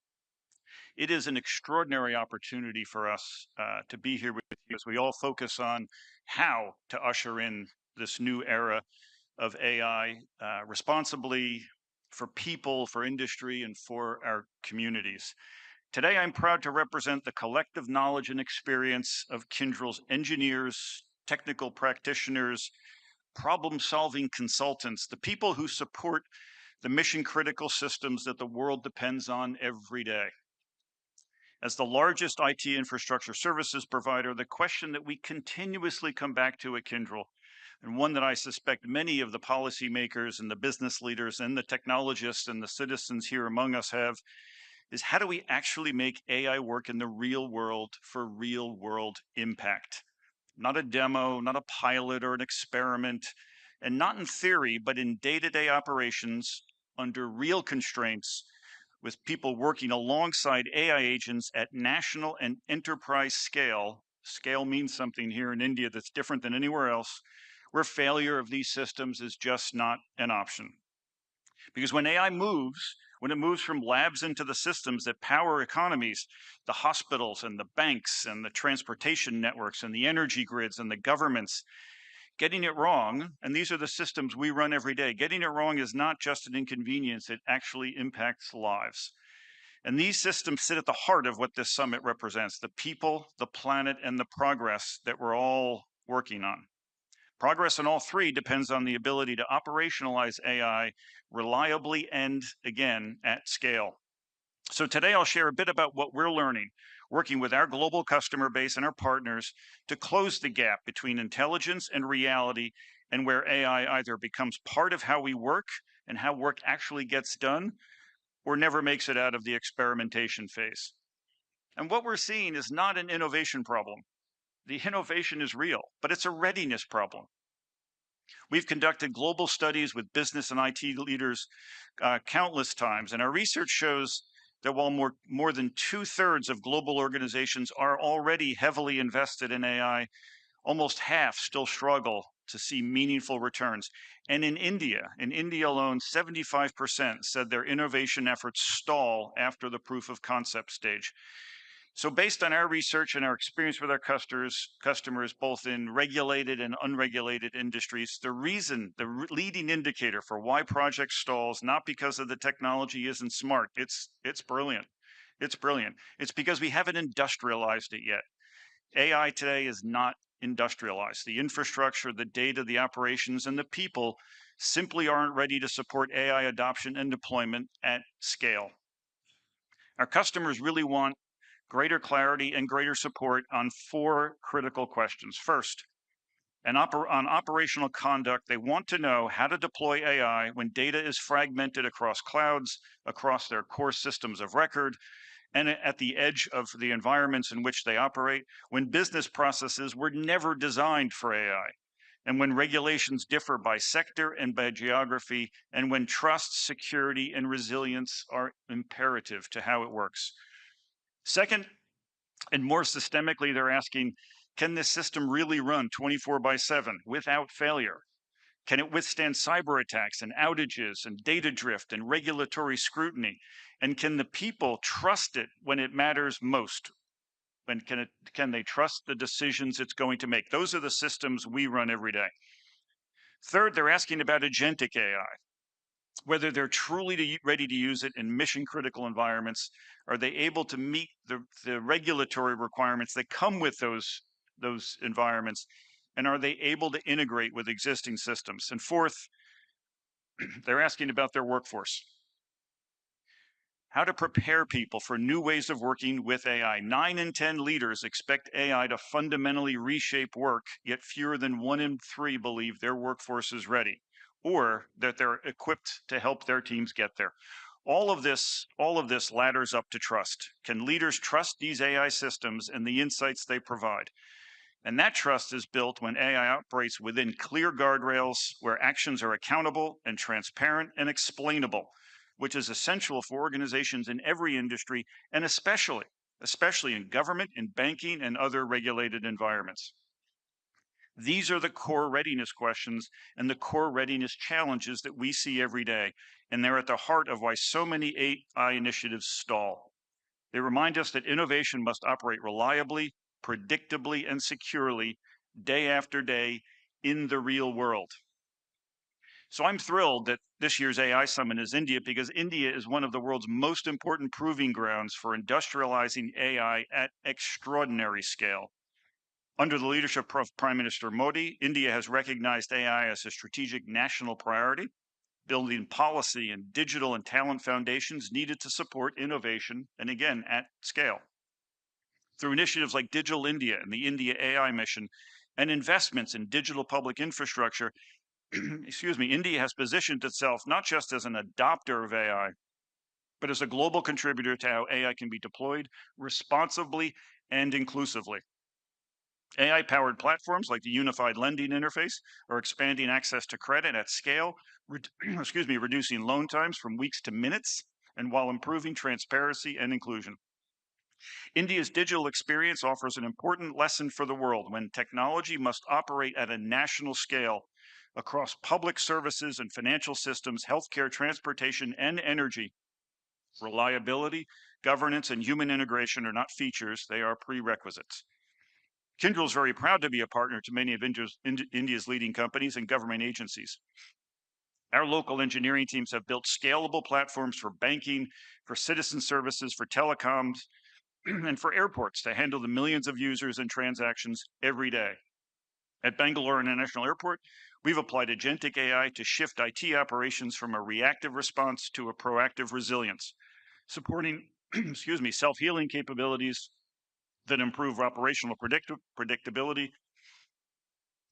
It is an extraordinary opportunity for us to be here with you as we all focus on how to usher in this new era of AI responsibly for people, for industry, and for our communities. Today, I'm proud to represent the collective knowledge and experience of Kyndryl's engineers, technical practitioners, problem-solving consultants, the people who support the mission-critical systems that the world depends on every day. As the largest IT infrastructure services provider, the question that we continuously come back to at Kyndryl, and one that I suspect many of the policymakers and the business leaders and the technologists and the citizens here among us have, is how do we actually make AI work in the real world for real world impact? Not a demo, not a pilot or an experiment, and not in theory, but in day-to-day operations under real constraints with people working alongside AI agents at national and enterprise scale. Scale means something here in India that's different than anywhere else, where failure of these systems is just not an option. Because when AI moves, when it moves from labs into the systems that power economies, the hospitals and the banks and the transportation networks and the energy grids and the governments, getting it wrong, and these are the systems we run every day, getting it wrong is not just an inconvenience, it actually impacts lives. And these systems sit at the heart of what this summit represents, the people, the planet, and the progress that we're all working on. Progress in all three depends on the ability to operationalize AI reliably and, again, at scale. So today I'll share a bit about what we're learning, working with our global customer base and our partners to close the gap between intelligence and reality, and where AI either becomes part of how we work and how work actually gets done, or never makes it out of the experimentation phase. And what we're seeing is not an innovation problem. The innovation is real, but it's a readiness problem. We've conducted global studies with business and IT leaders countless times, and our research shows that while more than 2/3 of global organizations are already heavily invested in AI, almost half still struggle to see meaningful returns. And in India alone, 75% said their innovation efforts stall after the proof of concept stage. So based on our research and our experience with our customers, both in regulated and unregulated industries, the leading indicator for why project stalls, not because of the technology isn't smart, it's brilliant. It's brilliant. It's because we haven't industrialized it yet. AI today is not industrialized. The infrastructure, the data, the operations, and the people simply aren't ready to support AI adoption and deployment at scale. Our customers really want greater clarity and greater support on 4 critical questions. First, on operational conduct, they want to know how to deploy AI when data is fragmented across clouds, across their core systems of record, and at the edge of the environments in which they operate, when business processes were never designed for AI, and when regulations differ by sector and by geography, and when trust, security, and resilience are imperative to how it works. Second, and more systemically, they're asking, can this system really run 24/7 without failure? Can it withstand cyber attacks and outages and data drift and regulatory scrutiny? And can the people trust it when it matters most? And can they trust the decisions it's going to make? Those are the systems we run every day. Third, they're asking about agentic AI. Whether they're truly ready to use it in mission-critical environments, are they able to meet the regulatory requirements that come with those environments, and are they able to integrate with existing systems? And fourth, they're asking about their workforce. How to prepare people for new ways of working with AI. 9 in 10 leaders expect AI to fundamentally reshape work, yet fewer than 1 in 3 believe their workforce is ready, or that they're equipped to help their teams get there. All of this ladders up to trust. Can leaders trust these AI systems and the insights they provide? And that trust is built when AI operates within clear guardrails, where actions are accountable and transparent and explainable, which is essential for organizations in every industry, and especially in government, in banking, and other regulated environments. These are the core readiness questions and the core readiness challenges that we see every day, and they're at the heart of why so many AI initiatives stall. They remind us that innovation must operate reliably, predictably, and securely day after day in the real world. So I'm thrilled that this year's AI Summit is India, because India is one of the world's most important proving grounds for industrializing AI at extraordinary scale. Under the leadership of Prime Minister Modi, India has recognized AI as a strategic national priority, building policy and digital and talent foundations needed to support innovation, and again, at scale. Through initiatives like Digital India and the India AI Mission and investments in digital public infrastructure, India has positioned itself not just as an adopter of AI, but as a global contributor to how AI can be deployed responsibly and inclusively. AI-powered platforms like the Unified Lending Interface are expanding access to credit at scale, reducing loan times from weeks to minutes, and while improving transparency and inclusion. India's digital experience offers an important lesson for the world when technology must operate at a national scale across public services and financial systems, healthcare, transportation, and energy. Reliability, governance, and human integration are not features, they are prerequisites. Kyndryl is very proud to be a partner to many of India's leading companies and government agencies. Our local engineering teams have built scalable platforms for banking, for citizen services, for telecoms, and for airports to handle the millions of users and transactions every day. At Bangalore International Airport, we've applied agentic AI to shift IT operations from a reactive response to a proactive resilience, supporting self-healing capabilities that improve operational predictability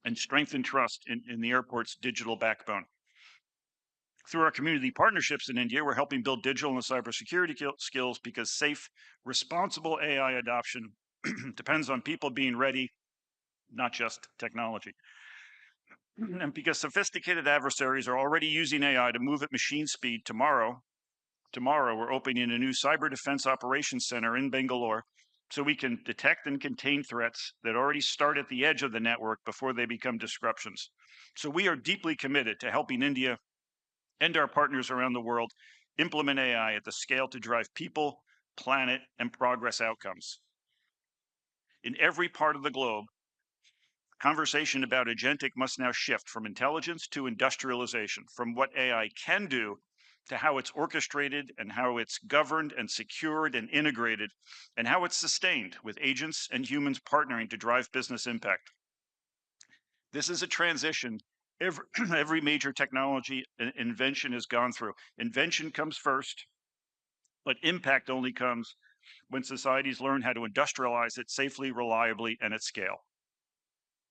and strengthen trust in the airport's digital backbone. Through our community partnerships in India, we're helping build digital and cybersecurity skills, because safe, responsible AI adoption depends on people being ready, not just technology. And because sophisticated adversaries are already using AI to move at machine speed, tomorrow we're opening a new cyber defense operations center in Bangalore, so we can detect and contain threats that already start at the edge of the network before they become disruptions. So we are deeply committed to helping India and our partners around the world implement AI at the scale to drive people, planet, and progress outcomes. In every part of the globe, conversation about agentic must now shift from intelligence to industrialization, from what AI can do to how it's orchestrated and how it's governed and secured and integrated, and how it's sustained with agents and humans partnering to drive business impact. This is a transition every major technology invention has gone through. Invention comes first, but impact only comes when societies learn how to industrialize it safely, reliably, and at scale.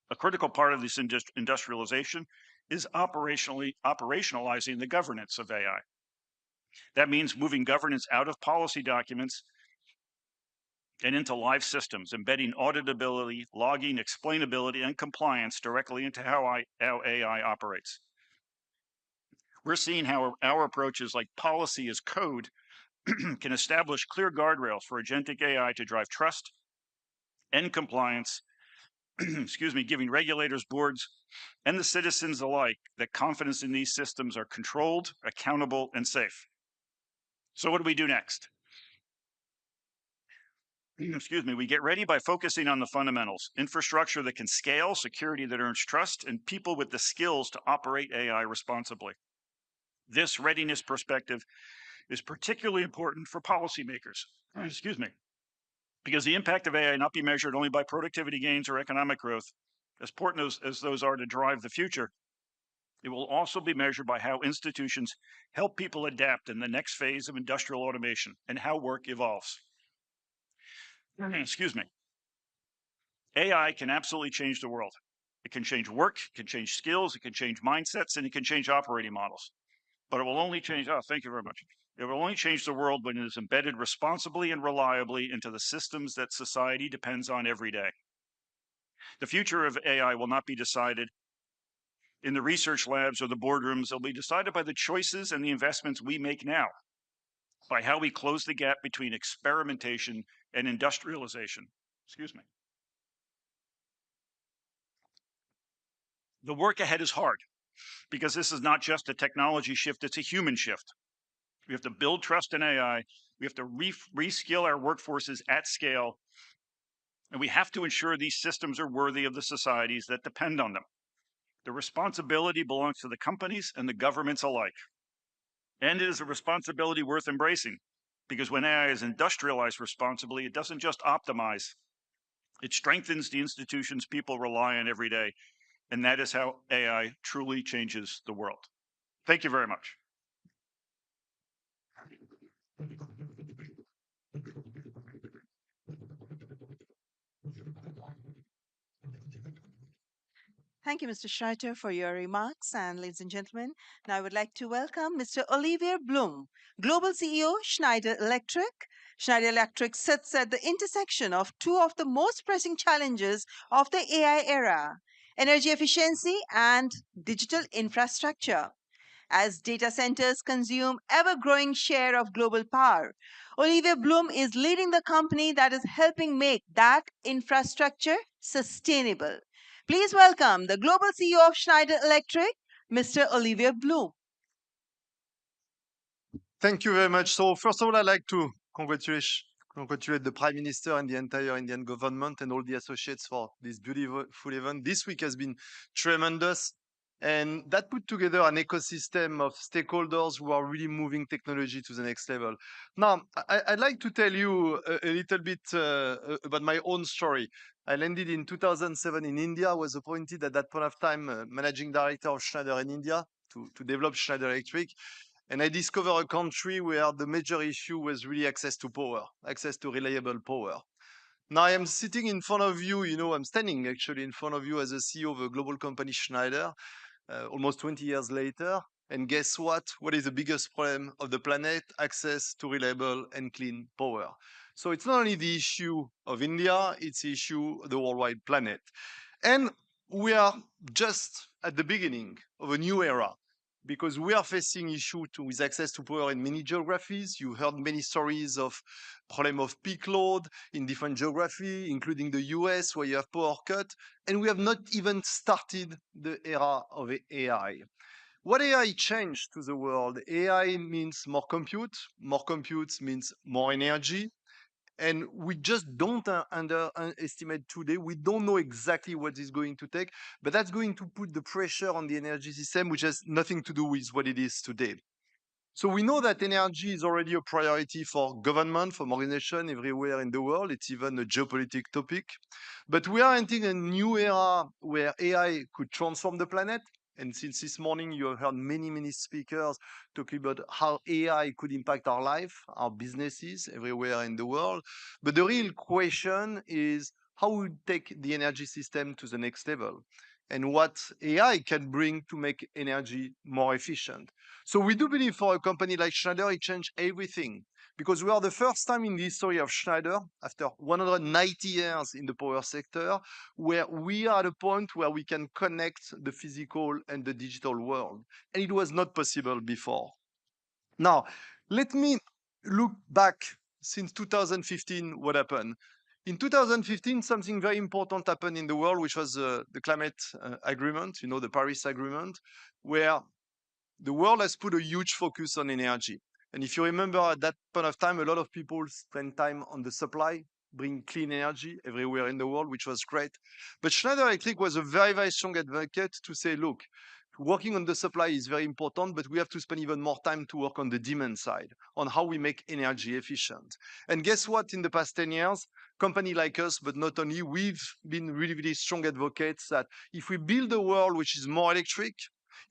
A critical part of this industrialization is operationalizing the governance of AI. That means moving governance out of policy documents and into live systems, embedding auditability, logging, explainability, and compliance directly into how AI operates. We're seeing how our approaches like policy as code can establish clear guardrails for agentic AI to drive trust and compliance, giving regulators, boards, and the citizens alike that confidence in these systems are controlled, accountable, and safe. So what do we do next? We get ready by focusing on the fundamentals: infrastructure that can scale, security that earns trust, and people with the skills to operate AI responsibly. This readiness perspective is particularly important for policymakers, because the impact of AI not be measured only by productivity gains or economic growth, as important as those are to drive the future. It will also be measured by how institutions help people adapt in the next phase of industrial automation and how work evolves. AI can absolutely change the world. It can change work, it can change skills, it can change mindsets, and it can change operating models. but it will only change, thank you very much. It will only change the world when it is embedded responsibly and reliably into the systems that society depends on every day. The future of AI will not be decided in the research labs or the boardrooms. It'll be decided by the choices and the investments we make now, by how we close the gap between experimentation and industrialization. Excuse me. The work ahead is hard because this is not just a technology shift, it's a human shift. We have to build trust in AI. We have to reskill our workforces at scale. And we have to ensure these systems are worthy of the societies that depend on them. The responsibility belongs to the companies and the governments alike. And it is a responsibility worth embracing, because when AI is industrialized responsibly, it doesn't just optimize, it strengthens the institutions people rely on every day. And that is how AI truly changes the world. Thank you very much. Thank you, Mr. Schreiter, for your remarks. And ladies and gentlemen, now I would like to welcome Mr. Olivier Blum, Global CEO, Schneider Electric. Schneider Electric sits at the intersection of two of the most pressing challenges of the AI era: energy efficiency and digital infrastructure. As data centers consume ever-growing share of global power, Olivier Blum is leading the company that is helping make that infrastructure sustainable. Please welcome the Global CEO of Schneider Electric, Mr. Olivier Blum. Thank you very much. So first of all, I'd like to congratulate the Prime Minister and the entire Indian government and all the associates for this beautiful event. This week has been tremendous. And that put together an ecosystem of stakeholders who are really moving technology to the next level. Now, I'd like to tell you a little bit about my own story. I landed in 2007 in India, was appointed at that point of time managing director of Schneider in India to develop Schneider Electric. And I discovered a country where the major issue was really access to power, access to reliable power. Now I am sitting in front of you, I'm standing actually in front of you as a CEO of a global company, Schneider, almost 20 years later. And guess what? What is the biggest problem of the planet? Access to reliable and clean power. So it's not only the issue of India, it's the issue of the worldwide planet. And we are just at the beginning of a new era, because we are facing issues with access to power in many geographies. You heard many stories of problem of peak load in different geographies, including the US, where you have power cut. And we have not even started the era of AI. What AI changed to the world? AI means more compute. More compute means more energy. And we just don't underestimate today. We don't know exactly what it's going to take, but that's going to put the pressure on the energy system, which has nothing to do with what it is today. So we know that energy is already a priority for government, for organizations everywhere in the world. It's even a geopolitical topic. But we are entering a new era where AI could transform the planet. And since this morning, you have heard many speakers talking about how AI could impact our life, our businesses everywhere in the world. But the real question is how we take the energy system to the next level and what AI can bring to make energy more efficient. So we do believe for a company like Schneider, it changed everything, because we are the first time in the history of Schneider, after 190 years in the power sector, where we are at a point where we can connect the physical and the digital world. And it was not possible before. Now, let me look back since 2015, what happened. In 2015, something very important happened in the world, which was the climate agreement, the Paris Agreement, where the world has put a huge focus on energy. And if you remember, at that point of time, a lot of people spent time on the supply, bring clean energy everywhere in the world, which was great. But Schneider Electric was a very strong advocate to say, look, working on the supply is very important, but we have to spend even more time to work on the demand side, on how we make energy efficient. And guess what? In the past 10 years, company like us, but not only, we've been really strong advocates that if we build a world which is more electric,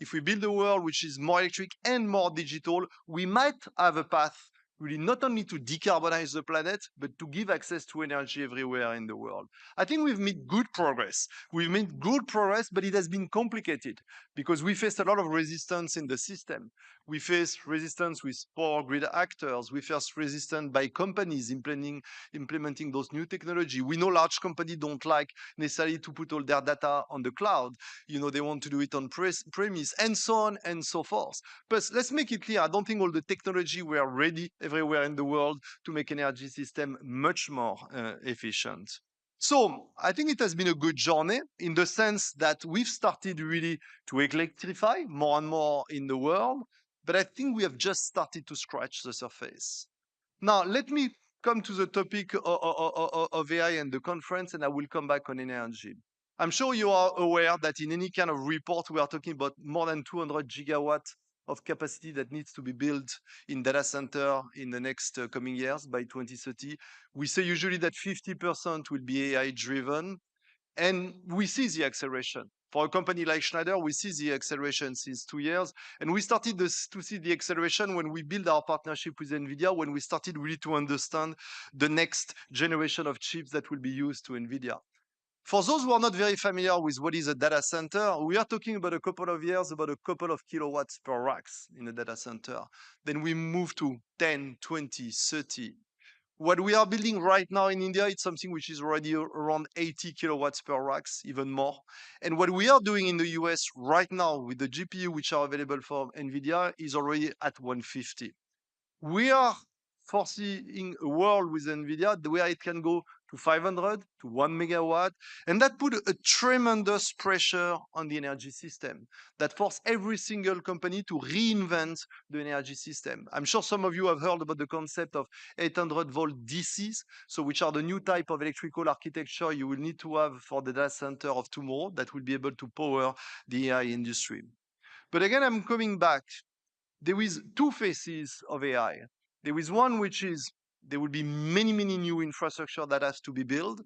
if we build a world which is more electric and more digital, we might have a path really not only to decarbonize the planet, but to give access to energy everywhere in the world. I think we've made good progress. We've made good progress, but it has been complicated because we faced a lot of resistance in the system. We face resistance with power grid actors. We face resistance by companies implementing those new technology. We know large companies don't like necessarily to put all their data on the cloud. You know, they want to do it on premise, and so on and so forth. But let's make it clear, I don't think all the technology were ready everywhere in the world to make energy system much more efficient. So I think it has been a good journey in the sense that we've started really to electrify more and more in the world, but I think we have just started to scratch the surface. Now, let me come to the topic of AI and the conference, and I will come back on energy. I'm sure you are aware that in any kind of report, we are talking about more than 200 gigawatts of capacity that needs to be built in data center in the next coming years by 2030. We say usually that 50% will be AI driven, and we see the acceleration. For a company like Schneider, we see the acceleration since 2 years, and we started to see the acceleration when we built our partnership with Nvidia, when we started really to understand the next generation of chips that will be used to Nvidia. For those who are not very familiar with what is a data center, we are talking about a couple of years, about a couple of kilowatts per racks in a data center. Then we move to 10, 20, 30. What we are building right now in India, it's something which is already around 80 kilowatts per racks, even more. And what we are doing in the US right now with the GPU, which are available for NVIDIA, is already at 150. We are foreseeing a world with NVIDIA where it can go to 500, to 1 megawatt, and that put a tremendous pressure on the energy system. That forced every single company to reinvent the energy system. I'm sure some of you have heard about the concept of 800-volt DCs, so which are the new type of electrical architecture you will need to have for the data center of tomorrow that will be able to power the AI industry. But again, I'm coming back. There is two phases of AI. There is one which is there will be many, many new infrastructure that has to be built,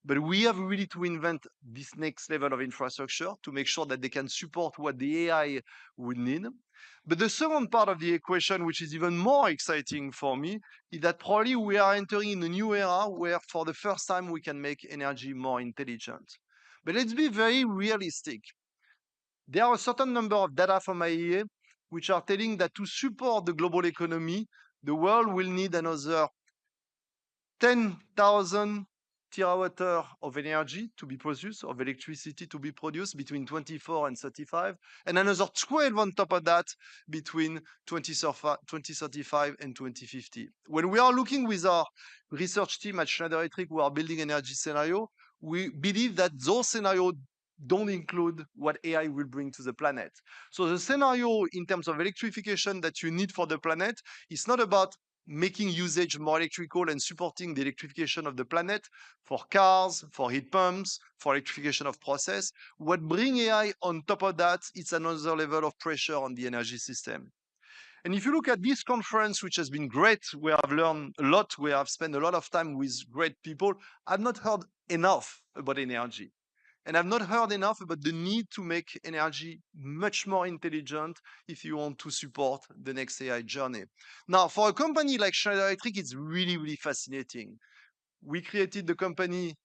but we have really to invent this next level of infrastructure to make sure that they can support what the AI would need. But the second part of the equation, which is even more exciting for me, is that probably we are entering in a new era where for the first time we can make energy more intelligent. But let's be very realistic. There are a certain number of data from IEA which are telling that to support the global economy, the world will need another 10,000 terawatt-hour of energy to be produced, of electricity to be produced between 24 and 35, and another 12 on top of that between 2035 and 2050. When we are looking with our research team at Schneider Electric, who are building energy scenario, we believe that those scenarios don't include what AI will bring to the planet. So the scenario in terms of electrification that you need for the planet is not about making usage more electrical and supporting the electrification of the planet for cars, for heat pumps, for electrification of process. What bring AI on top of that, it's another level of pressure on the energy system. And if you look at this conference, which has been great, we have learned a lot, we have spent a lot of time with great people, I've not heard enough about energy. And I've not heard enough about the need to make energy much more intelligent if you want to support the next AI journey. Now, for a company like Schneider Electric, it's really, really fascinating. We created the company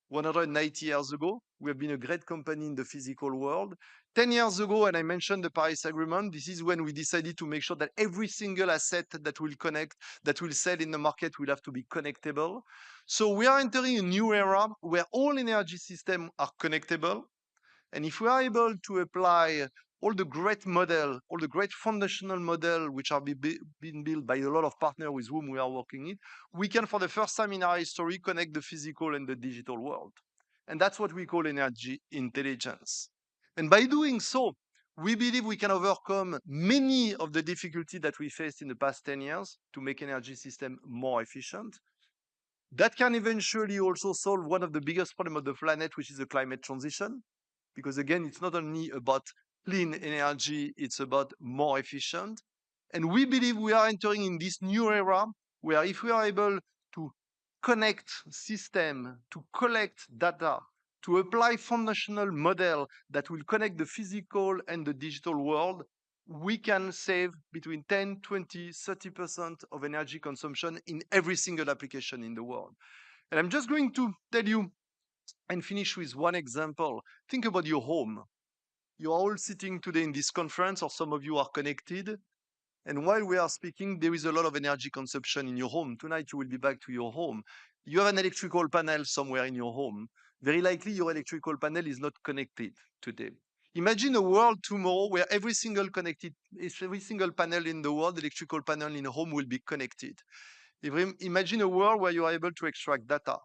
190 years ago. We have been a great company in the physical world. 10 years ago, and I mentioned the Paris Agreement, this is when we decided to make sure that every single asset that will connect, that will sell in the market will have to be connectable. So we are entering a new era where all energy systems are connectable. And if we are able to apply all the great model, all the great foundational model, which are being built by a lot of partners with whom we are working in, we can, for the first time in our history, connect the physical and the digital world. And that's what we call energy intelligence. And by doing so, we believe we can overcome many of the difficulties that we faced in the past 10 years to make energy system more efficient. That can eventually also solve one of the biggest problems of the planet, which is the climate transition. Because again, it's not only about clean energy, it's about more efficient. And we believe we are entering in this new era where if we are able to connect system, to collect data, to apply foundational model that will connect the physical and the digital world, we can save between 10, 20, 30% of energy consumption in every single application in the world. And I'm just going to tell you and finish with one example. Think about your home. You are all sitting today in this conference, or some of you are connected. And while we are speaking, there is a lot of energy consumption in your home. Tonight, you will be back to your home. You have an electrical panel somewhere in your home. Very likely, your electrical panel is not connected today. Imagine a world tomorrow where every single panel in the world, electrical panel in a home, will be connected. Imagine a world where you are able to extract data.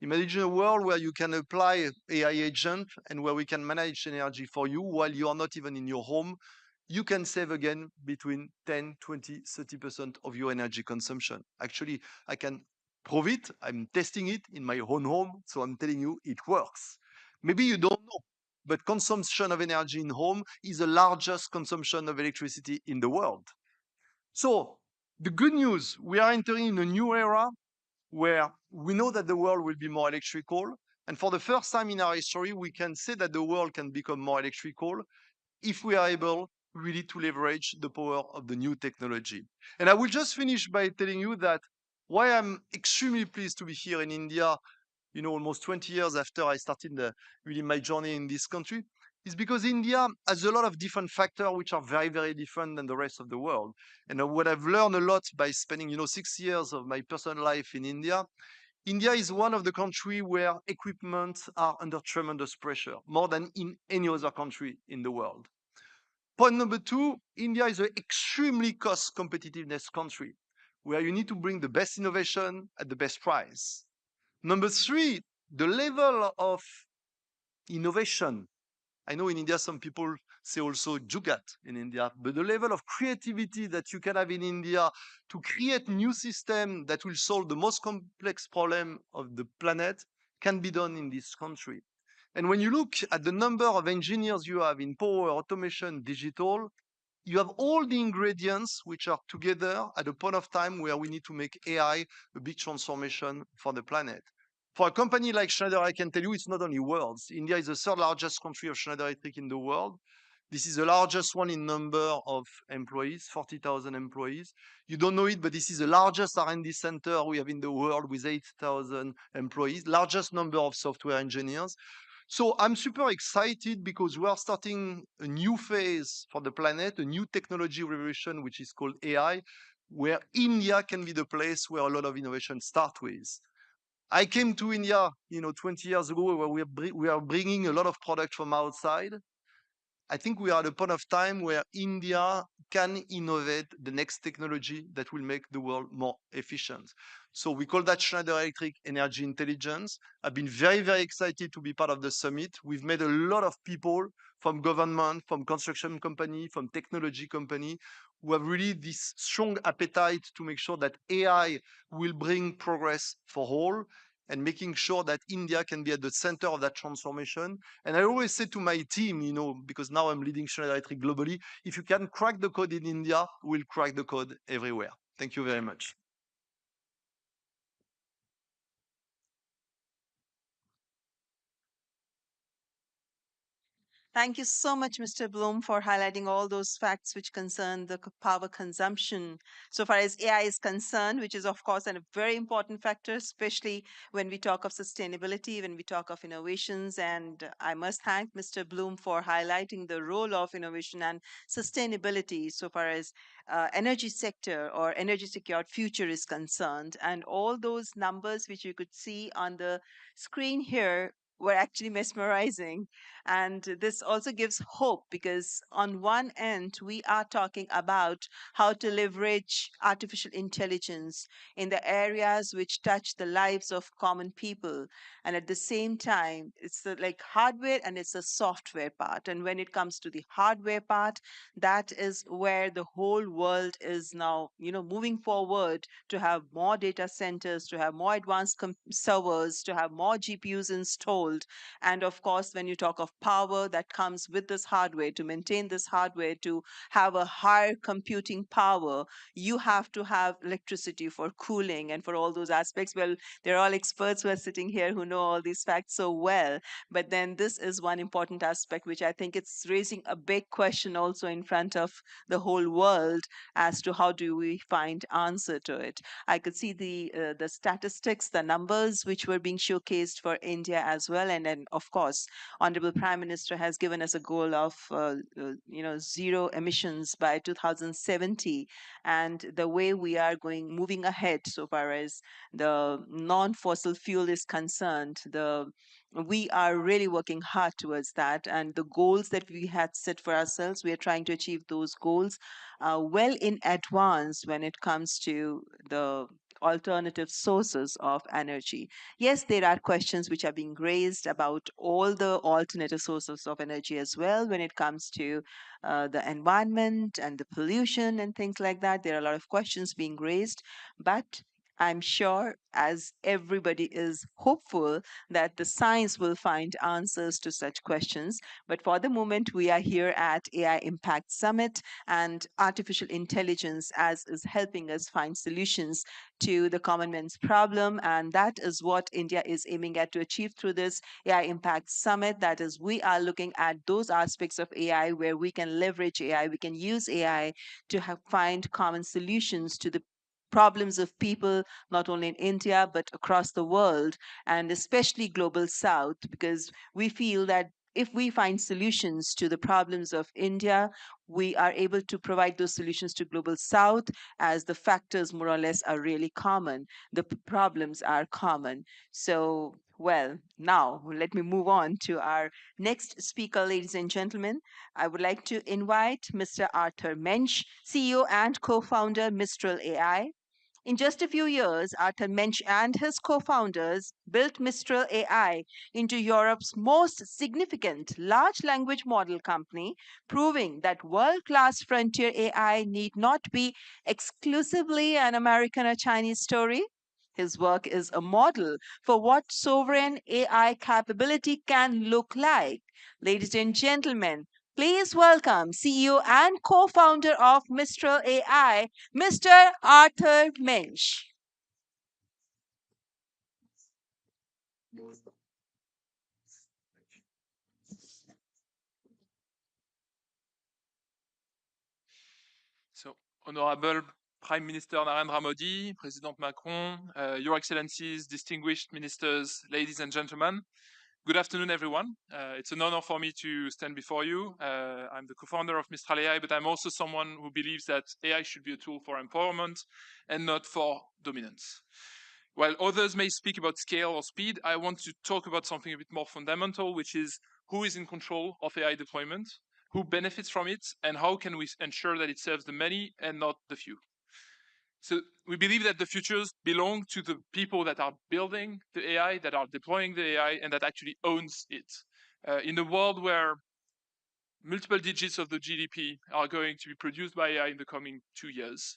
Imagine a world where you can apply AI agent and where we can manage energy for you while you are not even in your home. You can save again between 10, 20, 30% of your energy consumption. Actually, I can prove it. I'm testing it in my own home. So I'm telling you, it works. Maybe you don't know, but consumption of energy in home is the largest consumption of electricity in the world. So the good news, we are entering in a new era where we know that the world will be more electrical. And for the first time in our history, we can say that the world can become more electrical if we are able really to leverage the power of the new technology. And I will just finish by telling you that why I'm extremely pleased to be here in India, almost 20 years after I started really my journey in this country, is because India has a lot of different factors which are very, very different than the rest of the world. And what I've learned a lot by spending, 6 years of my personal life in India, India is one of the countries where equipment are under tremendous pressure, more than in any other country in the world. Point number two, India is an extremely cost competitiveness country where you need to bring the best innovation at the best price. Number three, the level of innovation. I know in India, some people say also jugat in India, but the level of creativity that you can have in India to create new systems that will solve the most complex problem of the planet can be done in this country. And when you look at the number of engineers you have in power, automation, digital, you have all the ingredients which are together at a point of time where we need to make AI a big transformation for the planet. For a company like Schneider, I can tell you it's not only words. India is the third largest country of Schneider Electric in the world. This is the largest one in number of employees, 40,000 employees. You don't know it, but this is the largest R&D center we have in the world with 8,000 employees, largest number of software engineers. So I'm super excited because we are starting a new phase for the planet, a new technology revolution, which is called AI, where India can be the place where a lot of innovation start with. I came to India, 20 years ago, where we are bringing a lot of product from outside. I think we are at a point of time where India can innovate the next technology that will make the world more efficient. So we call that Schneider Electric Energy Intelligence. I've been very, very excited to be part of the summit. We've met a lot of people from government, from construction company, from technology company, who have really this strong appetite to make sure that AI will bring progress for all, and making sure that India can be at the center of that transformation. And I always say to my team, because now I'm leading Schneider Electric globally, if you can crack the code in India, we'll crack the code everywhere. Thank you very much. Thank you so much, Mr. Bloom, for highlighting all those facts which concern the power consumption so far as AI is concerned, which is, of course, a very important factor, especially when we talk of sustainability, when we talk of innovations. And I must thank Mr. Bloom for highlighting the role of innovation and sustainability so far as energy sector or energy secured future is concerned. And all those numbers which you could see on the screen here were actually mesmerizing. And this also gives hope because, on one end, we are talking about how to leverage artificial intelligence in the areas which touch the lives of common people. And at the same time, it's like hardware and it's a software part. And when it comes to the hardware part, that is where the whole world is now, moving forward to have more data centers, to have more advanced servers, to have more GPUs installed. And of course, when you talk of power that comes with this hardware, to maintain this hardware, to have a higher computing power, you have to have electricity for cooling and for all those aspects. Well, they're all experts who are sitting here who know all these facts so well. But then this is one important aspect which I think it's raising a big question also in front of the whole world as to how do we find answer to it. I could see the statistics, the numbers which were being showcased for India as well. well. And then, of course, Honorable Prime Minister has given us a goal of, zero emissions by 2070. And the way we are moving ahead so far as the non-fossil fuel is concerned, we are really working hard towards that. And the goals that we had set for ourselves, we are trying to achieve those goals well in advance when it comes to the alternative sources of energy. Yes, there are questions which are being raised about all the alternative sources of energy as well when it comes to the environment and the pollution and things like that. There are a lot of questions being raised, but I'm sure, as everybody is hopeful, that the science will find answers to such questions. But for the moment, we are here at AI Impact Summit, and artificial intelligence as is helping us find solutions to the common man's problem. And that is what India is aiming at to achieve through this AI Impact Summit. That is, we are looking at those aspects of AI where we can leverage AI, we can use AI to find common solutions to the problems of people, not only in India, but across the world, and especially global south, because we feel that if we find solutions to the problems of India, we are able to provide those solutions to global south, as the factors more or less are really common. The problems are common. So, well, now let me move on to our next speaker, ladies and gentlemen. I would like to invite Mr. Arthur Mensch, CEO and co-founder Mistral AI. In just a few years, Arthur Mensch and his co-founders built Mistral AI into Europe's most significant large language model company, proving that world-class frontier AI need not be exclusively an American or Chinese story. His work is a model for what sovereign AI capability can look like. Ladies and gentlemen, please welcome CEO and co-founder of Mistral AI, Mr. Arthur Mensch. So, Honorable Prime Minister Narendra Modi, President Macron, Your Excellencies, distinguished ministers, ladies and gentlemen, good afternoon, everyone. It's an honor for me to stand before you. I'm the co-founder of Mistral AI, but I'm also someone who believes that AI should be a tool for empowerment and not for dominance. While others may speak about scale or speed, I want to talk about something a bit more fundamental, which is who is in control of AI deployment, who benefits from it, and how can we ensure that it serves the many and not the few. So we believe that the futures belong to the people that are building the AI, that are deploying the AI, and that actually owns it. In a world where multiple digits of the GDP are going to be produced by AI in the coming 2 years,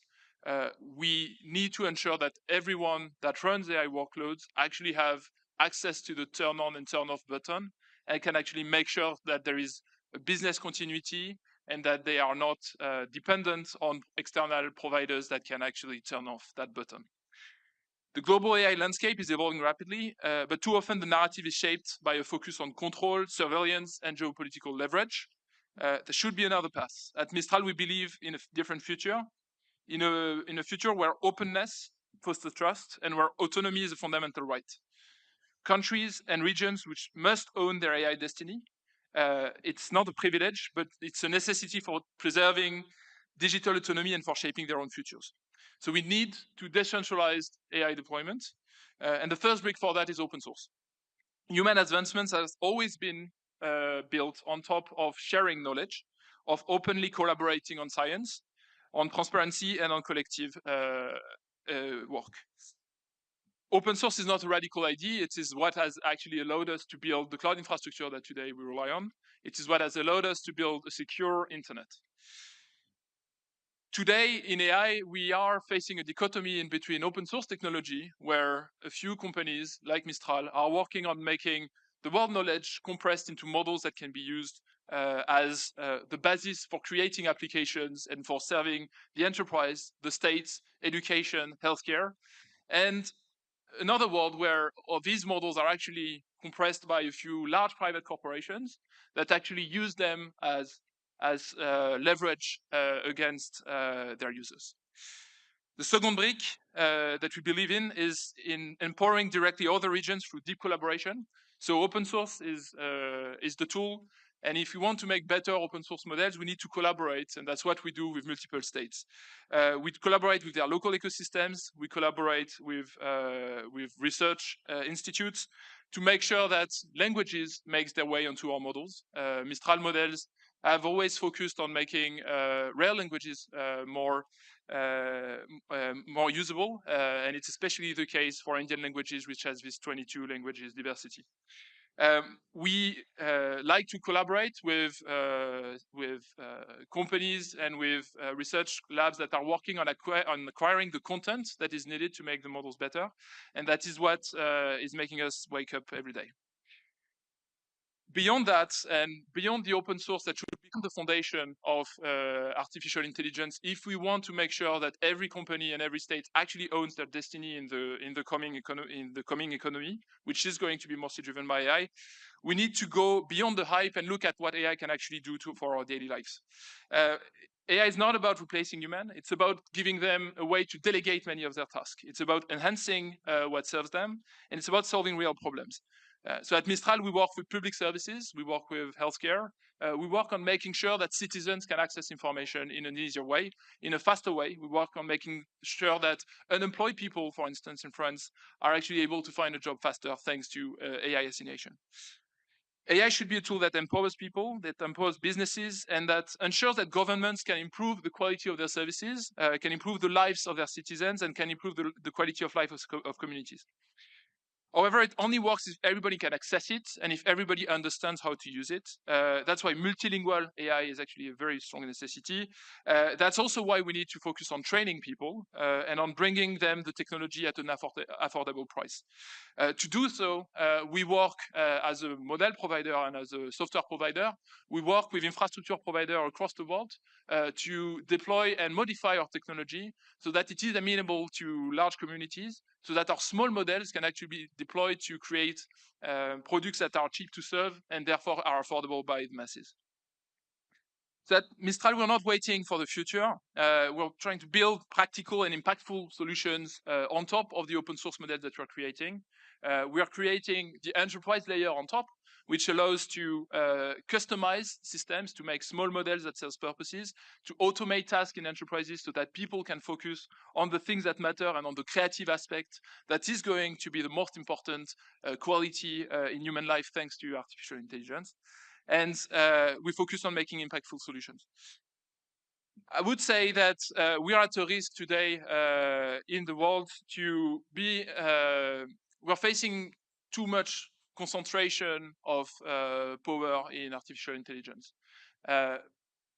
we need to ensure that everyone that runs AI workloads actually have access to the turn on and turn off button and can actually make sure that there is a business continuity and that they are not dependent on external providers that can actually turn off that button. The global AI landscape is evolving rapidly, but too often the narrative is shaped by a focus on control, surveillance, and geopolitical leverage. There should be another path. At Mistral, we believe in a different future, in a future where openness fosters trust and where autonomy is a fundamental right. Countries and regions which must own their AI destiny. It's not a privilege, but it's a necessity for preserving digital autonomy and for shaping their own futures. So we need to decentralize AI deployment. And the first brick for that is open source. Human advancements has always been built on top of sharing knowledge, of openly collaborating on science, on transparency, and on collective work. Open source is not a radical idea. It is what has actually allowed us to build the cloud infrastructure that today we rely on. It is what has allowed us to build a secure internet. Today in AI, we are facing a dichotomy in between open source technology, where a few companies like Mistral are working on making the world knowledge compressed into models that can be used as the basis for creating applications and for serving the enterprise, the states, education, healthcare. And another world where all these models are actually compressed by a few large private corporations that actually use them as leverage against their users. The second brick that we believe in is in empowering directly other regions through deep collaboration. So open source is the tool. And if we want to make better open source models, we need to collaborate. And that's what we do with multiple states. We collaborate with their local ecosystems. We collaborate with research institutes to make sure that languages make their way onto our models. Mistral models have always focused on making rare languages more usable. And it's especially the case for Indian languages, which has this 22 languages diversity. We like to collaborate with companies and with research labs that are working on acquiring the content that is needed to make the models better. And that is what is making us wake up every day. Beyond that, and beyond the open source that should become the foundation of artificial intelligence, if we want to make sure that every company and every state actually owns their destiny in the coming economy, which is going to be mostly driven by AI, we need to go beyond the hype and look at what AI can actually do for our daily lives. AI is not about replacing human. It's about giving them a way to delegate many of their tasks. It's about enhancing what serves them, and it's about solving real problems. So at Mistral, we work with public services, we work with healthcare, we work on making sure that citizens can access information in an easier way, in a faster way. We work on making sure that unemployed people, for instance, in France, are actually able to find a job faster thanks to AI assassination. AI should be a tool that empowers people, that empowers businesses, and that ensures that governments can improve the quality of their services, can improve the lives of their citizens, and can improve the quality of life of communities. However, it only works if everybody can access it and if everybody understands how to use it. That's why multilingual AI is actually a very strong necessity. That's also why we need to focus on training people and on bringing them the technology at an affordable price. To do so, we work as a model provider and as a software provider. We work with infrastructure providers across the world to deploy and modify our technology so that it is amenable to large communities, so that our small models can actually be deployed to create products that are cheap to serve and therefore are affordable by the masses. So at Mistral, we're not waiting for the future. We're trying to build practical and impactful solutions on top of the open source models that we're creating. We are creating the enterprise layer on top, which allows to customize systems to make small models that serve purposes, to automate tasks in enterprises so that people can focus on the things that matter and on the creative aspect that is going to be the most important quality in human life thanks to artificial intelligence. And we focus on making impactful solutions. I would say that we are at a risk today in the world to be, we're facing too much concentration of power in artificial intelligence.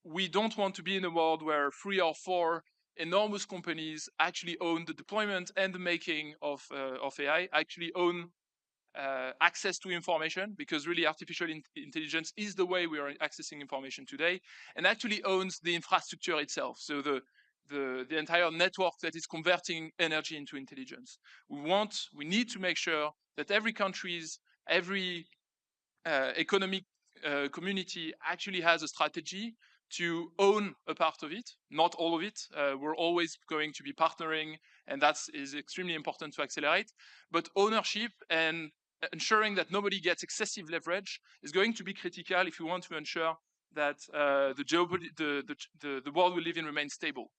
We don't want to be in a world where 3 or 4 enormous companies actually own the deployment and the making of AI, actually own access to information, because really artificial intelligence is the way we are accessing information today, and actually owns the infrastructure itself. So the entire network that is converting energy into intelligence. We need to make sure that every country's, every economic community actually has a strategy to own a part of it, not all of it. We're always going to be partnering, and that is extremely important to accelerate. But ownership and ensuring that nobody gets excessive leverage is going to be critical if we want to ensure that the world we live in remains stable.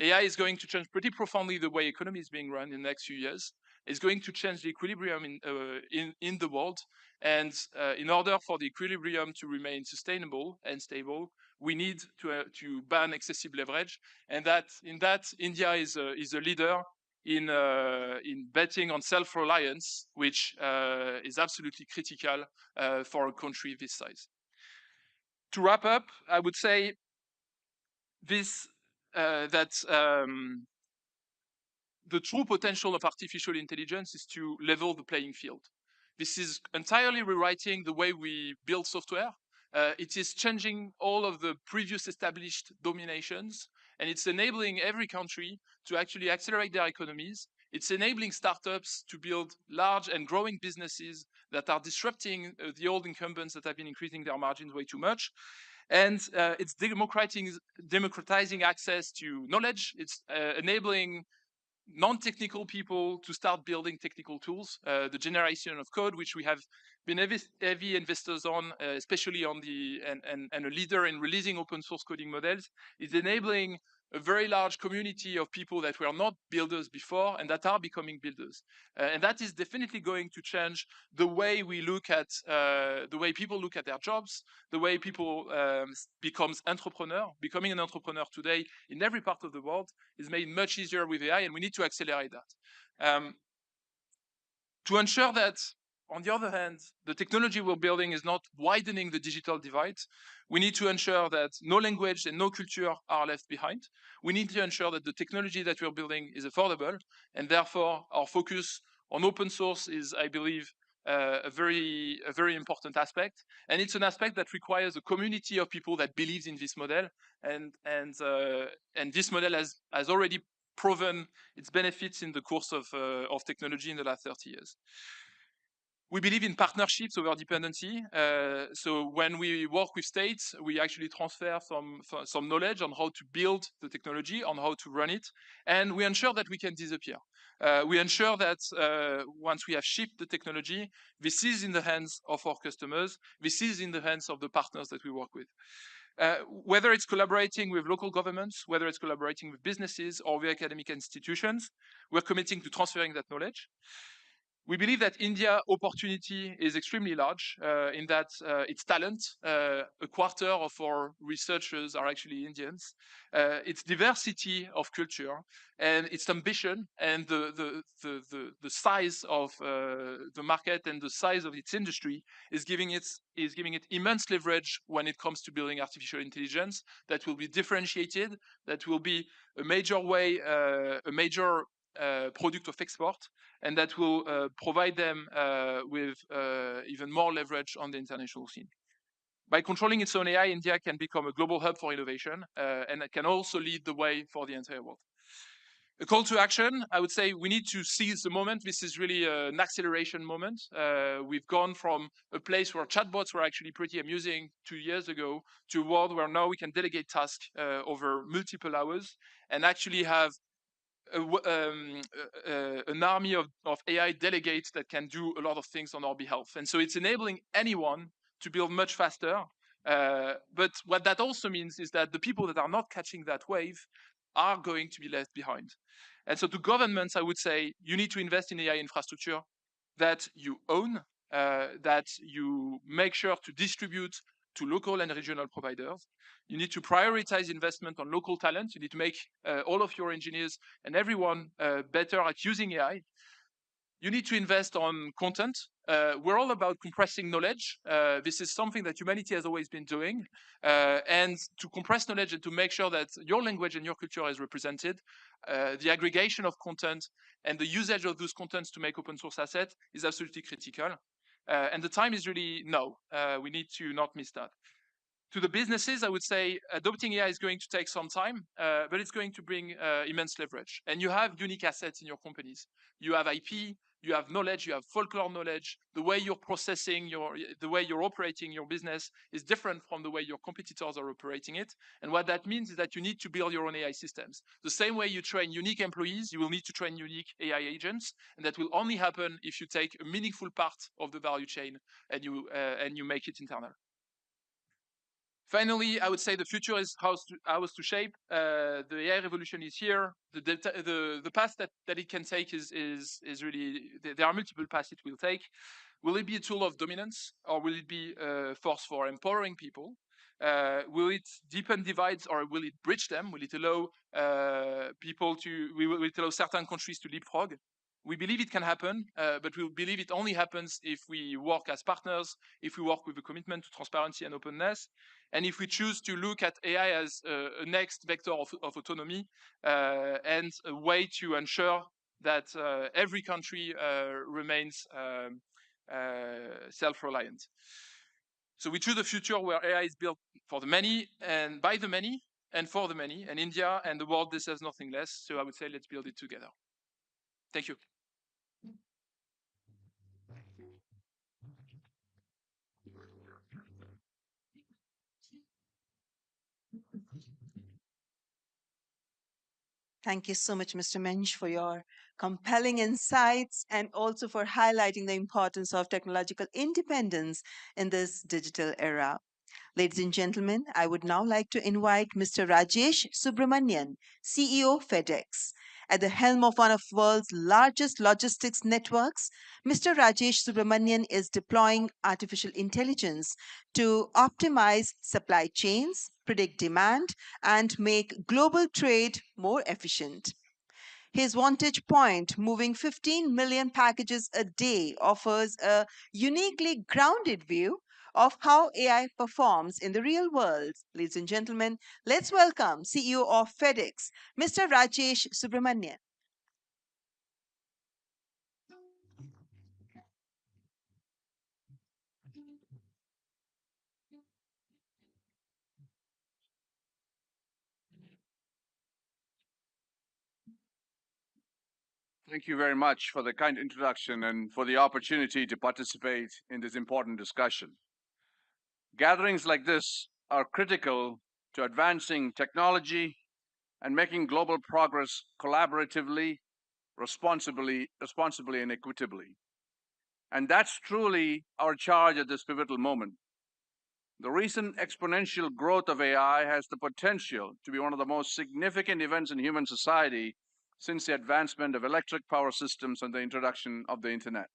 AI is going to change pretty profoundly the way economy is being run in the next few years. It's going to change the equilibrium in the world. And in order for the equilibrium to remain sustainable and stable, we need to ban excessive leverage. And India is a leader in betting on self-reliance, which is absolutely critical for a country this size. To wrap up, I would say the true potential of artificial intelligence is to level the playing field. This is entirely rewriting the way we build software. It is changing all of the previous established dominations, and it's enabling every country to actually accelerate their economies. It's enabling startups to build large and growing businesses that are disrupting the old incumbents that have been increasing their margins way too much. And it's democratizing access to knowledge. It's enabling non-technical people to start building technical tools. The generation of code, which we have been heavy investors on, especially on and a leader in releasing open source coding models, is enabling a very large community of people that were not builders before and that are becoming builders. And that is definitely going to change the way we look at, the way people look at their jobs, the way people becomes entrepreneur. Becoming an entrepreneur today in every part of the world is made much easier with AI, and we need to accelerate that. To ensure that, on the other hand, the technology we're building is not widening the digital divide, we need to ensure that no language and no culture are left behind. We need to ensure that the technology that we're building is affordable, and therefore our focus on open source is, I believe, a very important aspect. And it's an aspect that requires a community of people that believes in this model, and this model has already proven its benefits in the course of technology in the last 30 years. We believe in partnerships over dependency. So when we work with states, we actually transfer some knowledge on how to build the technology, on how to run it, and we ensure that we can disappear. We ensure that once we have shipped the technology, this is in the hands of our customers, this is in the hands of the partners that we work with. Whether it's collaborating with local governments, whether it's collaborating with businesses or with academic institutions, we're committing to transferring that knowledge. We believe that India's opportunity is extremely large in that its talent, a quarter of our researchers are actually Indians, its diversity of culture, and its ambition, and the size of the market and the size of its industry is giving it immense leverage when it comes to building artificial intelligence that will be differentiated, that will be a major way, a major product of export, and that will provide them with even more leverage on the international scene. By controlling its own AI, India can become a global hub for innovation, and it can also lead the way for the entire world. A call to action, I would say we need to seize the moment. This is really an acceleration moment. We've gone from a place where chatbots were actually pretty amusing 2 years ago to a world where now we can delegate tasks over multiple hours and actually have an army of AI delegates that can do a lot of things on our behalf. And so it's enabling anyone to build much faster. But what that also means is that the people that are not catching that wave are going to be left behind. And so to governments, I would say you need to invest in AI infrastructure that you own, that you make sure to distribute to local and regional providers. You need to prioritize investment on local talent. You need to make all of your engineers and everyone better at using AI. You need to invest on content. We're all about compressing knowledge. This is something that humanity has always been doing. And to compress knowledge and to make sure that your language and your culture is represented, the aggregation of content and the usage of those contents to make open source assets is absolutely critical. And the time is really now. We need to not miss that. To the businesses, I would say adopting AI is going to take some time, but it's going to bring immense leverage. And you have unique assets in your companies. You have IP, you have knowledge, you have folklore knowledge. The way you're processing the way you're operating your business is different from the way your competitors are operating it. And what that means is that you need to build your own AI systems. The same way you train unique employees, you will need to train unique AI agents. And that will only happen if you take a meaningful part of the value chain and you make it internal. Finally, I would say the future is ours to shape. The AI revolution is here. The path that it can take is really, there are multiple paths it will take. Will it be a tool of dominance, or will it be a force for empowering people? Will it deepen divides, or will it bridge them? Will it allow will it allow certain countries to leapfrog? We believe it can happen, but we believe it only happens if we work as partners, if we work with a commitment to transparency and openness, and if we choose to look at AI as a next vector of autonomy and a way to ensure that every country remains self-reliant. So we choose a future where AI is built for the many and by the many and for the many, and India and the world deserves nothing less. So I would say let's build it together. Thank you. Thank you so much, Mr. Mensch, for your compelling insights and also for highlighting the importance of technological independence in this digital era. Ladies and gentlemen, I would now like to invite Mr. Rajesh Subramanian, CEO FedEx. At the helm of one of the world's largest logistics networks, Mr. Rajesh Subramanian is deploying artificial intelligence to optimize supply chains, predict demand, and make global trade more efficient. His Vantage Point, moving 15 million packages a day, offers a uniquely grounded view of how AI performs in the real world. Ladies and gentlemen, let's welcome CEO of FedEx, Mr. Rajesh Subramanian. Thank you very much for the kind introduction and for the opportunity to participate in this important discussion. Gatherings like this are critical to advancing technology and making global progress collaboratively, responsibly, and equitably. And that's truly our charge at this pivotal moment. The recent exponential growth of AI has the potential to be one of the most significant events in human society since the advancement of electric power systems and the introduction of the internet.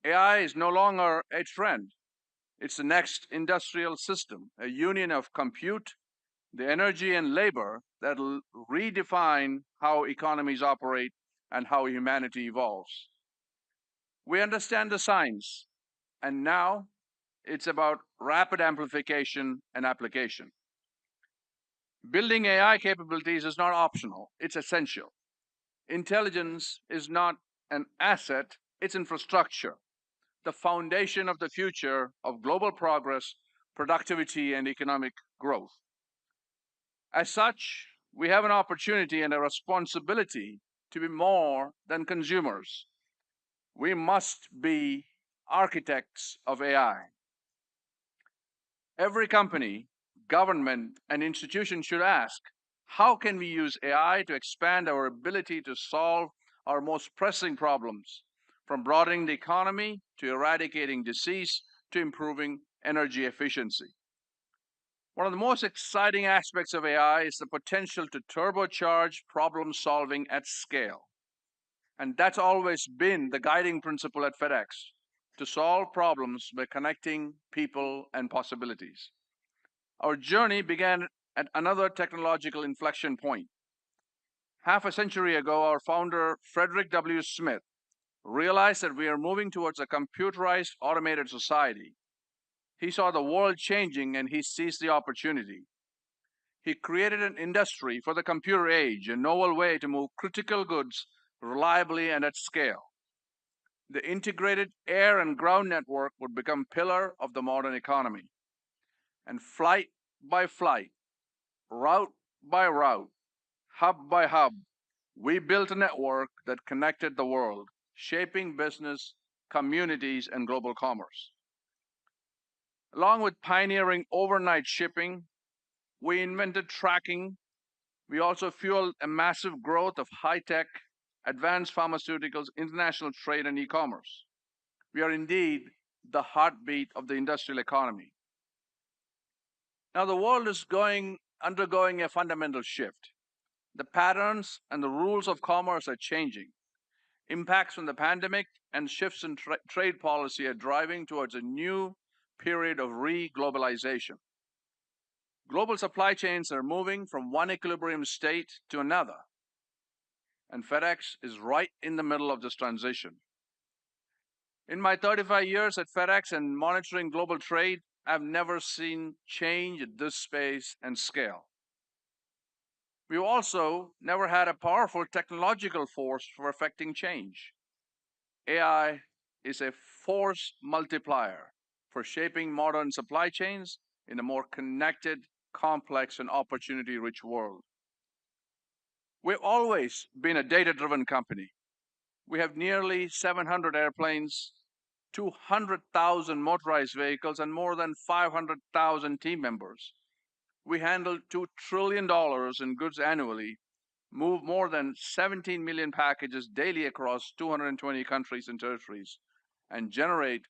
AI is no longer a trend. It's the next industrial system, a union of compute, the energy and labor that will redefine how economies operate and how humanity evolves. We understand the science, and now it's about rapid amplification and application. Building AI capabilities is not optional, it's essential. Intelligence is not an asset, it's infrastructure, the foundation of the future of global progress, productivity, and economic growth. As such, we have an opportunity and a responsibility to be more than consumers. We must be architects of AI. Every company, government, and institution should ask, how can we use AI to expand our ability to solve our most pressing problems, from broadening the economy to eradicating disease to improving energy efficiency? One of the most exciting aspects of AI is the potential to turbocharge problem solving at scale. And that's always been the guiding principle at FedEx, to solve problems by connecting people and possibilities. Our journey began at another technological inflection point. Half a century ago, our founder, Frederick W. Smith, realized that we are moving towards a computerized, automated society. He saw the world changing and he seized the opportunity. He created an industry for the computer age, a novel way to move critical goods reliably and at scale. The integrated air and ground network would become a pillar of the modern economy. And flight by flight, route by route, hub by hub, we built a network that connected the world, shaping business, communities, and global commerce. Along with pioneering overnight shipping, we invented tracking. We also fueled a massive growth of high-tech, advanced pharmaceuticals, international trade, and e-commerce. We are indeed the heartbeat of the industrial economy. Now, the world is undergoing a fundamental shift. The patterns and the rules of commerce are changing. Impacts from the pandemic and shifts in trade policy are driving towards a new period of re-globalization. Global supply chains are moving from one equilibrium state to another, and FedEx is right in the middle of this transition. In my 35 years at FedEx and monitoring global trade, I've never seen change at this pace and scale. We've also never had a powerful technological force for affecting change. AI is a force multiplier for shaping modern supply chains in a more connected, complex, and opportunity-rich world. We've always been a data-driven company. We have nearly 700 airplanes, 200,000 motorized vehicles, and more than 500,000 team members. We handle $2 trillion in goods annually move more than 17 million packages daily across 220 countries and territories, and generate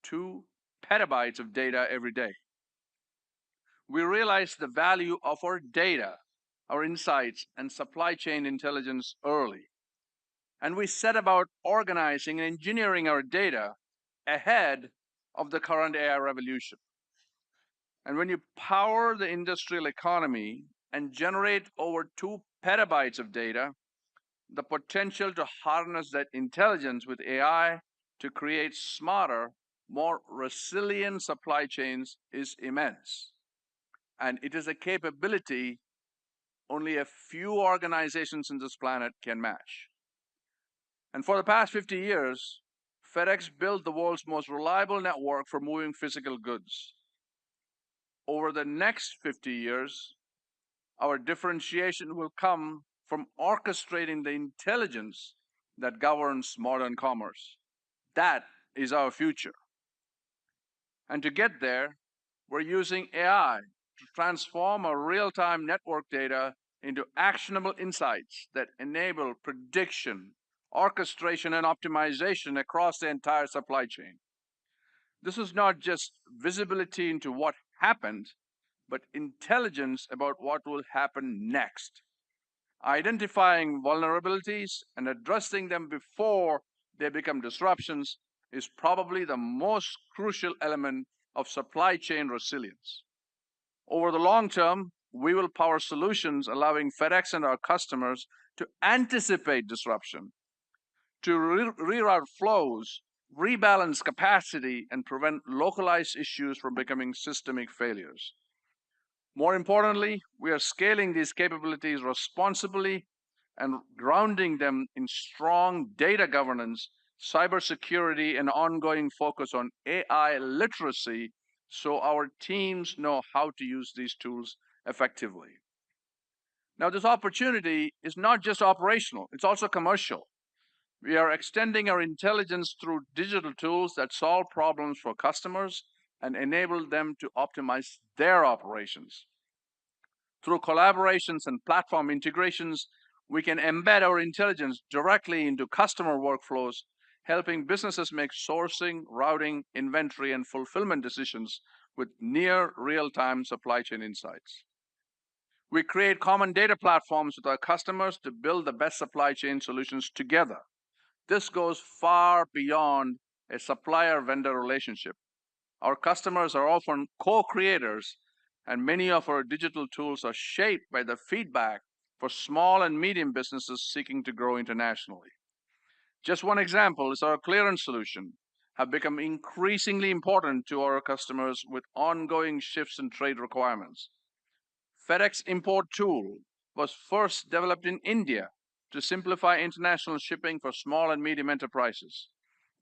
2 petabytes of data every day. We realized the value of our data, our insights, and supply chain intelligence early. And we set about organizing and engineering our data ahead of the current AI revolution. And when you power the industrial economy and generate over 2 petabytes of data, the potential to harness that intelligence with AI to create smarter, more resilient supply chains is immense. And it is a capability only a few organizations on this planet can match. And for the past 50 years, FedEx built the world's most reliable network for moving physical goods. Over the next 50 years, our differentiation will come from orchestrating the intelligence that governs modern commerce. That is our future. And to get there, we're using AI to transform our real-time network data into actionable insights that enable prediction, orchestration, and optimization across the entire supply chain. This is not just visibility into what happened, but intelligence about what will happen next. Identifying vulnerabilities and addressing them before they become disruptions is probably the most crucial element of supply chain resilience. Over the long term, we will power solutions allowing FedEx and our customers to anticipate disruption, to reroute flows, rebalance capacity, and prevent localized issues from becoming systemic failures. More importantly, we are scaling these capabilities responsibly and grounding them in strong data governance, cybersecurity, and ongoing focus on AI literacy so our teams know how to use these tools effectively. Now, this opportunity is not just operational, it's also commercial. We are extending our intelligence through digital tools that solve problems for customers and enable them to optimize their operations. Through collaborations and platform integrations, we can embed our intelligence directly into customer workflows, helping businesses make sourcing, routing, inventory, and fulfillment decisions with near real-time supply chain insights. We create common data platforms with our customers to build the best supply chain solutions together. This goes far beyond a supplier-vendor relationship. Our customers are often co-creators, and many of our digital tools are shaped by the feedback for small and medium businesses seeking to grow internationally. Just one example is our clearance solution have become increasingly important to our customers with ongoing shifts in trade requirements. FedEx Import Tool was first developed in India to simplify international shipping for small and medium enterprises.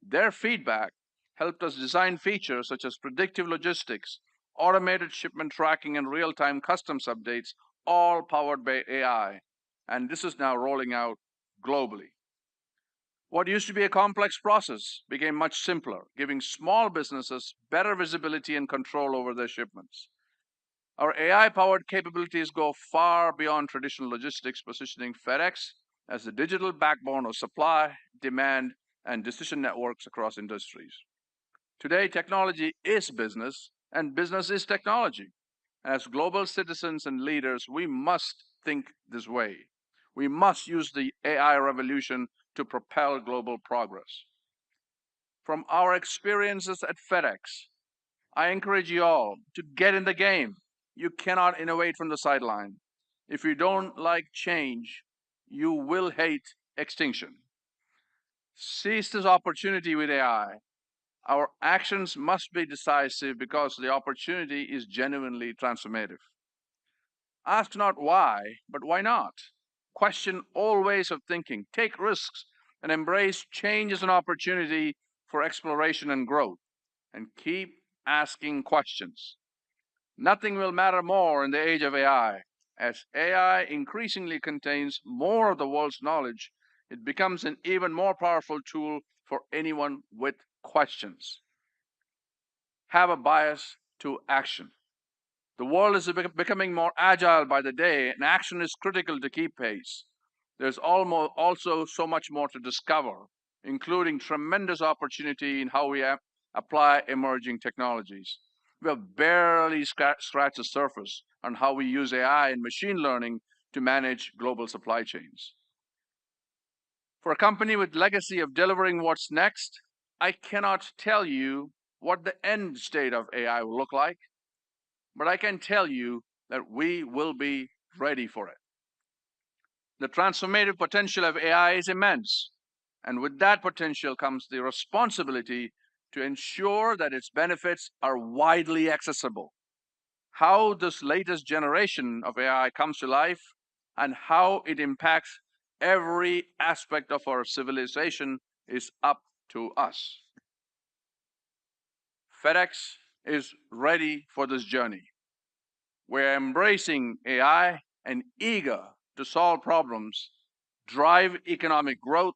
Their feedback helped us design features such as predictive logistics, automated shipment tracking, and real-time customs updates, all powered by AI. And this is now rolling out globally. What used to be a complex process became much simpler, giving small businesses better visibility and control over their shipments. Our AI-powered capabilities go far beyond traditional logistics, positioning FedEx as the digital backbone of supply, demand, and decision networks across industries. Today, technology is business, and business is technology. As global citizens and leaders, we must think this way. We must use the AI revolution to propel global progress. From our experiences at FedEx, I encourage you all to get in the game. You cannot innovate from the sideline. If you don't like change, you will hate extinction. Seize this opportunity with AI. Our actions must be decisive because the opportunity is genuinely transformative. Ask not why, but why not? Question all ways of thinking, take risks, and embrace change as an opportunity for exploration and growth. And keep asking questions. Nothing will matter more in the age of AI. As AI increasingly contains more of the world's knowledge, it becomes an even more powerful tool for anyone with questions. Have a bias to action. The world is becoming more agile by the day, and action is critical to keep pace. there's also so much more to discover, including tremendous opportunity in how we apply emerging technologies. We have barely scratched the surface on how we use AI and machine learning to manage global supply chains. For a company with legacy of delivering what's next, I cannot tell you what the end state of AI will look like, but I can tell you that we will be ready for it. The transformative potential of AI is immense, and with that potential comes the responsibility to ensure that its benefits are widely accessible. How this latest generation of AI comes to life and how it impacts every aspect of our civilization is up to us. FedEx is ready for this journey. We're embracing AI and eager to solve problems, drive economic growth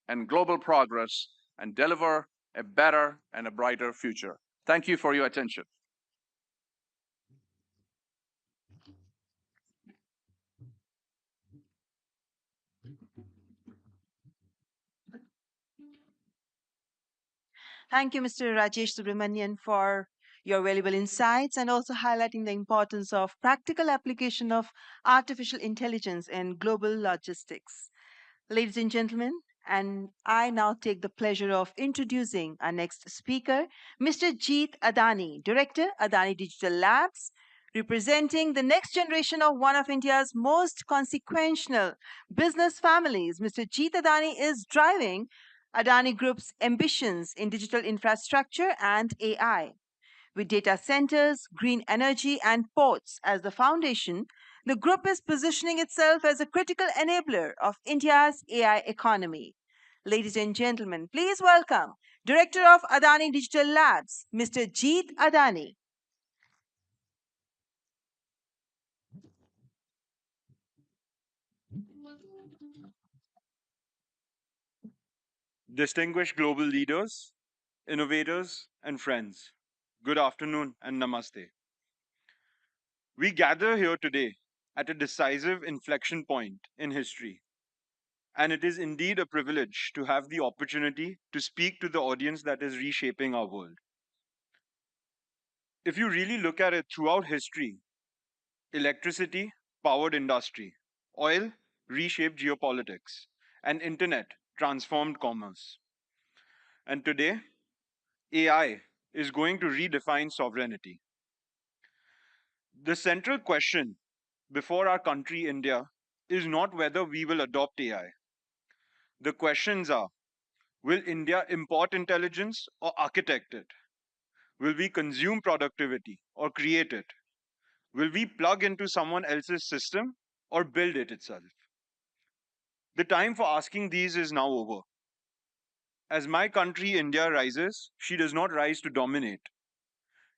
and global progress, and deliver a better and a brighter future. Thank you for your attention. Thank you, Mr. Rajesh Subramanian, for your valuable insights and also highlighting the importance of practical application of artificial intelligence in global logistics. Ladies and gentlemen, and I now take the pleasure of introducing our next speaker, Mr. Jeet Adani, Director, Adani Digital Labs, representing the next generation of one of India's most consequential business families. Mr. Jeet Adani is driving Adani Group's ambitions in digital infrastructure and AI. With data centers, green energy, and ports as the foundation, the group is positioning itself as a critical enabler of India's AI economy. Ladies and gentlemen, please welcome Director of Adani Digital Labs, Mr. Jeet Adani. Distinguished global leaders, innovators, and friends, good afternoon and namaste. We gather here today at a decisive inflection point in history, and it is indeed a privilege to have the opportunity to speak to the audience that is reshaping our world. If you really look at it throughout history, electricity powered industry, oil reshaped geopolitics, and internet transformed commerce. And today, AI is going to redefine sovereignty. The central question before our country, India, is not whether we will adopt AI. The questions are, will India import intelligence or architect it? Will we consume productivity or create it? Will we plug into someone else's system or build it itself? The time for asking these is now over. As my country, India, rises, she does not rise to dominate.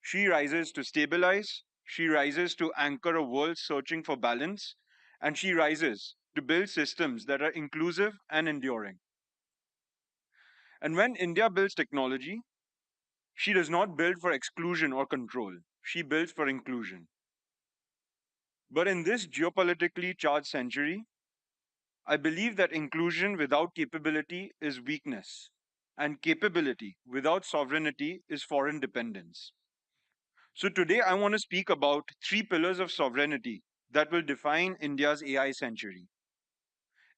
She rises to stabilize, she rises to anchor a world searching for balance, and she rises to build systems that are inclusive and enduring. And when India builds technology, she does not build for exclusion or control, she builds for inclusion. But in this geopolitically charged century, I believe that inclusion without capability is weakness, and capability without sovereignty is foreign dependence. So today I want to speak about three pillars of sovereignty that will define India's AI century: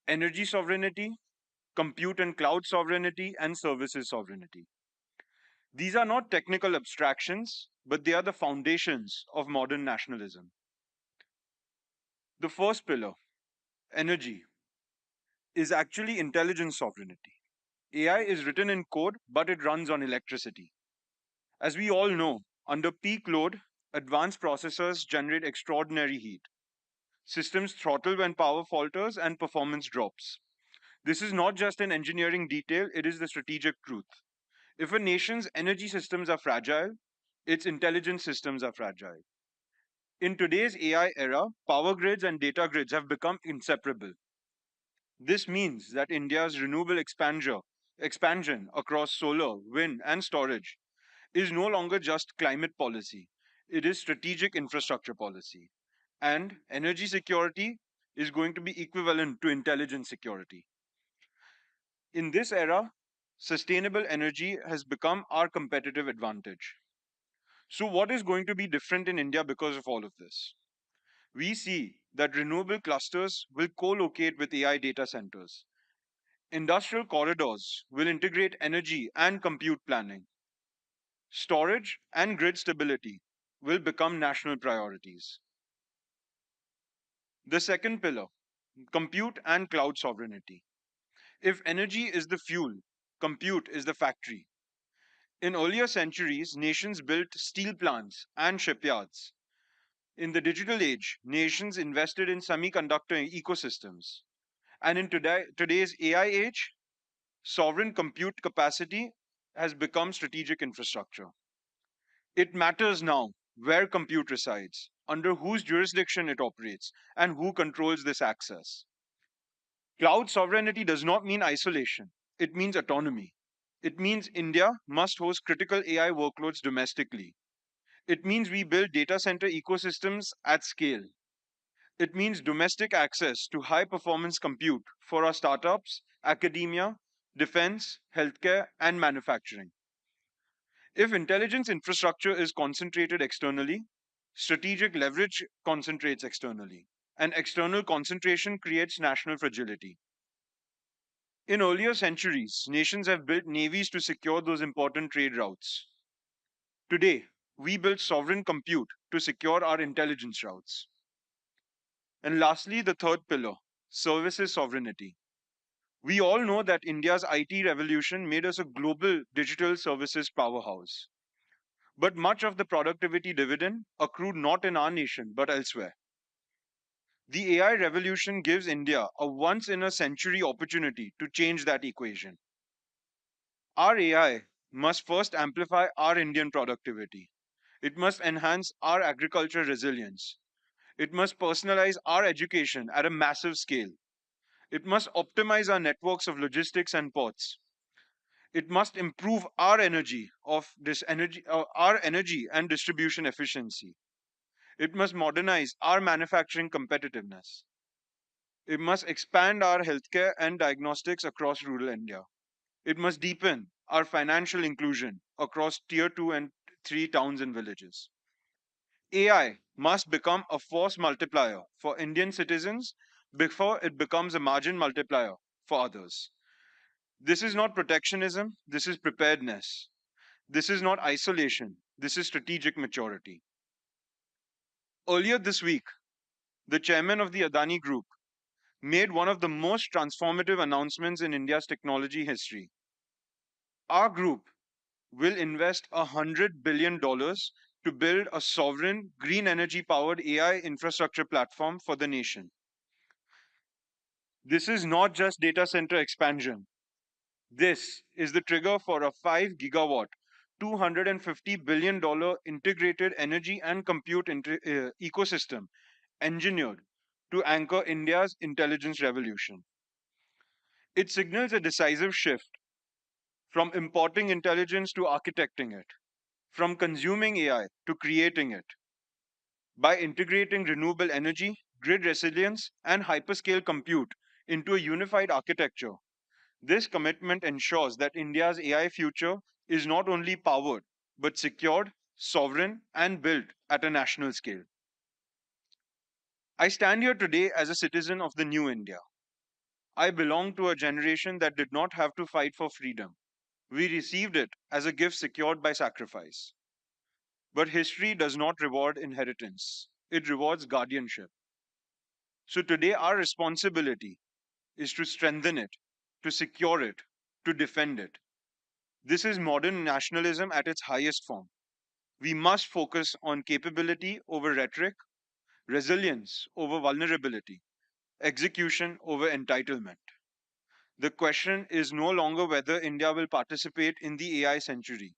energy sovereignty, compute and cloud sovereignty, and services sovereignty. These are not technical abstractions, but they are the foundations of modern nationalism. The first pillar, energy, is actually intelligence sovereignty. AI is written in code, but it runs on electricity. As we all know, under peak load, advanced processors generate extraordinary heat. Systems throttle when power falters and performance drops. This is not just an engineering detail, it is the strategic truth. If a nation's energy systems are fragile, its intelligence systems are fragile. In today's AI era, power grids and data grids have become inseparable. This means that India's renewable expansion across solar, wind, and storage is no longer just climate policy, it is strategic infrastructure policy. And energy security is going to be equivalent to intelligence security. In this era, sustainable energy has become our competitive advantage. So, what is going to be different in India because of all of this? We see that renewable clusters will co locate with AI data centers. Industrial corridors will integrate energy and compute planning. Storage and grid stability will become national priorities. The second pillar, compute and cloud sovereignty. If energy is the fuel, compute is the factory. In earlier centuries, nations built steel plants and shipyards. In the digital age, nations invested in semiconductor ecosystems. And in today's AI age, sovereign compute capacity has become strategic infrastructure. It matters now where compute resides, under whose jurisdiction it operates, and who controls this access. Cloud sovereignty does not mean isolation, it means autonomy. It means India must host critical AI workloads domestically. It means we build data center ecosystems at scale. It means domestic access to high performance compute for our startups, academia, defense, healthcare, and manufacturing. If intelligence infrastructure is concentrated externally, strategic leverage concentrates externally, and external concentration creates national fragility. In earlier centuries, nations have built navies to secure those important trade routes. Today, we build sovereign compute to secure our intelligence routes. And lastly, the third pillar, services sovereignty. We all know that India's IT revolution made us a global digital services powerhouse. But much of the productivity dividend accrued not in our nation, but elsewhere. The AI revolution gives India a once in a century opportunity to change that equation. Our AI must first amplify our Indian productivity. It must enhance our agriculture resilience. It must personalize our education at a massive scale. It must optimize our networks of logistics and ports. It must improve our our energy and distribution efficiency. It must modernize our manufacturing competitiveness. It must expand our healthcare and diagnostics across rural India. It must deepen our financial inclusion across tier 2 and 3 towns and villages. AI must become a force multiplier for Indian citizens before it becomes a margin multiplier for others. This is not protectionism, this is preparedness. This is not isolation, this is strategic maturity. Earlier this week, the chairman of the Adani Group made one of the most transformative announcements in India's technology history. Our group will invest $100 billion to build a sovereign green energy powered AI infrastructure platform for the nation. This is not just data center expansion. This is the trigger for a 5 gigawatt, $250 billion integrated energy and compute ecosystem engineered to anchor India's intelligence revolution. It signals a decisive shift from importing intelligence to architecting it, from consuming AI to creating it. By integrating renewable energy, grid resilience, and hyperscale compute into a unified architecture, this commitment ensures that India's AI future is not only powered, but secured, sovereign, and built at a national scale. I stand here today as a citizen of the new India. I belong to a generation that did not have to fight for freedom. We received it as a gift secured by sacrifice. But history does not reward inheritance, it rewards guardianship. So today, our responsibility is to strengthen it, to secure it, to defend it. This is modern nationalism at its highest form. We must focus on capability over rhetoric, resilience over vulnerability, execution over entitlement. The question is no longer whether India will participate in the AI century.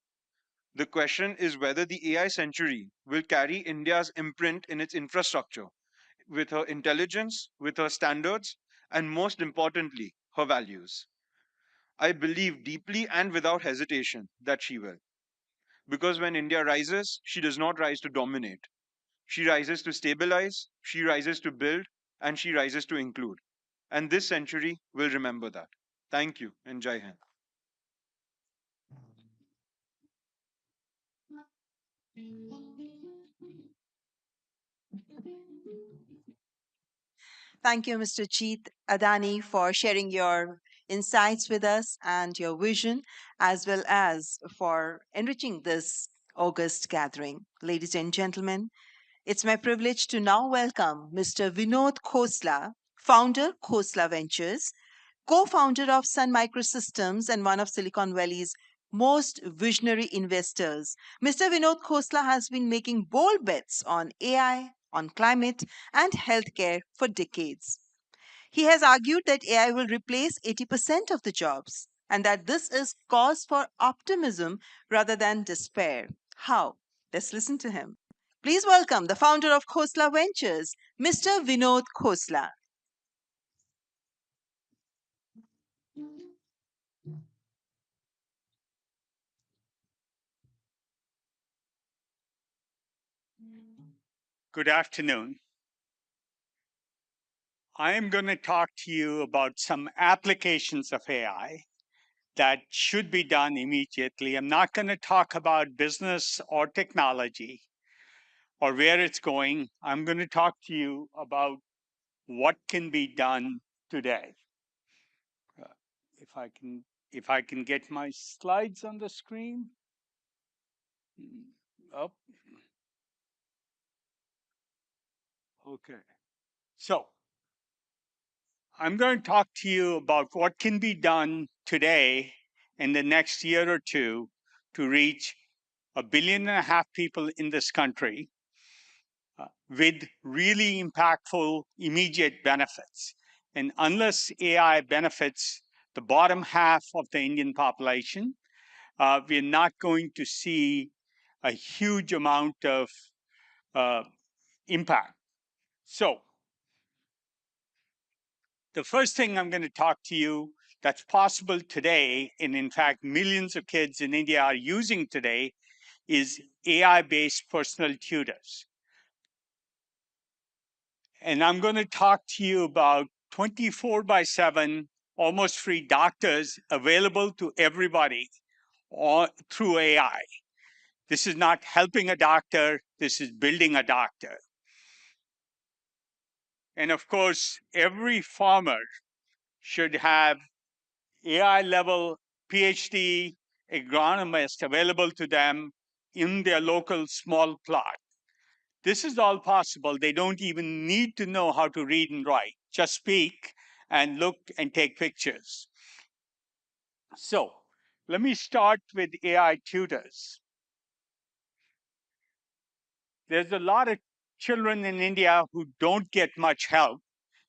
The question is whether the AI century will carry India's imprint in its infrastructure, with her intelligence, with her standards, and most importantly, her values. I believe deeply and without hesitation that she will. Because when India rises, she does not rise to dominate. She rises to stabilize, she rises to build, and she rises to include. And this century will remember that. Thank you and Jai Hind. Thank you, Mr. Jeet Adani, for sharing your insights with us and your vision, as well as for enriching this August gathering. Ladies and gentlemen, it's my privilege to now welcome Mr. Vinod Khosla, founder, Khosla Ventures, co-founder of Sun Microsystems and one of Silicon Valley's most visionary investors. Mr. Vinod Khosla has been making bold bets on AI, on climate, and healthcare for decades. He has argued that AI will replace 80% of the jobs and that this is cause for optimism rather than despair. How? Let's listen to him. Please welcome the founder of Khosla Ventures, Mr. Vinod Khosla. Good afternoon. I am going to talk to you about some applications of AI that should be done immediately. I'm not going to talk about business or technology or where it's going. I'm going to talk to you about what can be done today. If I can get my slides on the screen. Oh. Okay. So I'm going to talk to you about what can be done today in the next year or two to reach 1.5 billion people in this country with really impactful immediate benefits. And unless AI benefits the bottom half of the Indian population, we're not going to see a huge amount of impact. So the first thing I'm going to talk to you that's possible today, and in fact, millions of kids in India are using today, is AI-based personal tutors. And I'm going to talk to you about 24/7, almost free doctors available to everybody through AI. This is not helping a doctor, this is building a doctor. And of course, every farmer should have AI level PhD agronomist available to them in their local small plot. This is all possible. They don't even need to know how to read and write. Just speak and look and take pictures. So let me start with AI tutors. There's a lot of children in India who don't get much help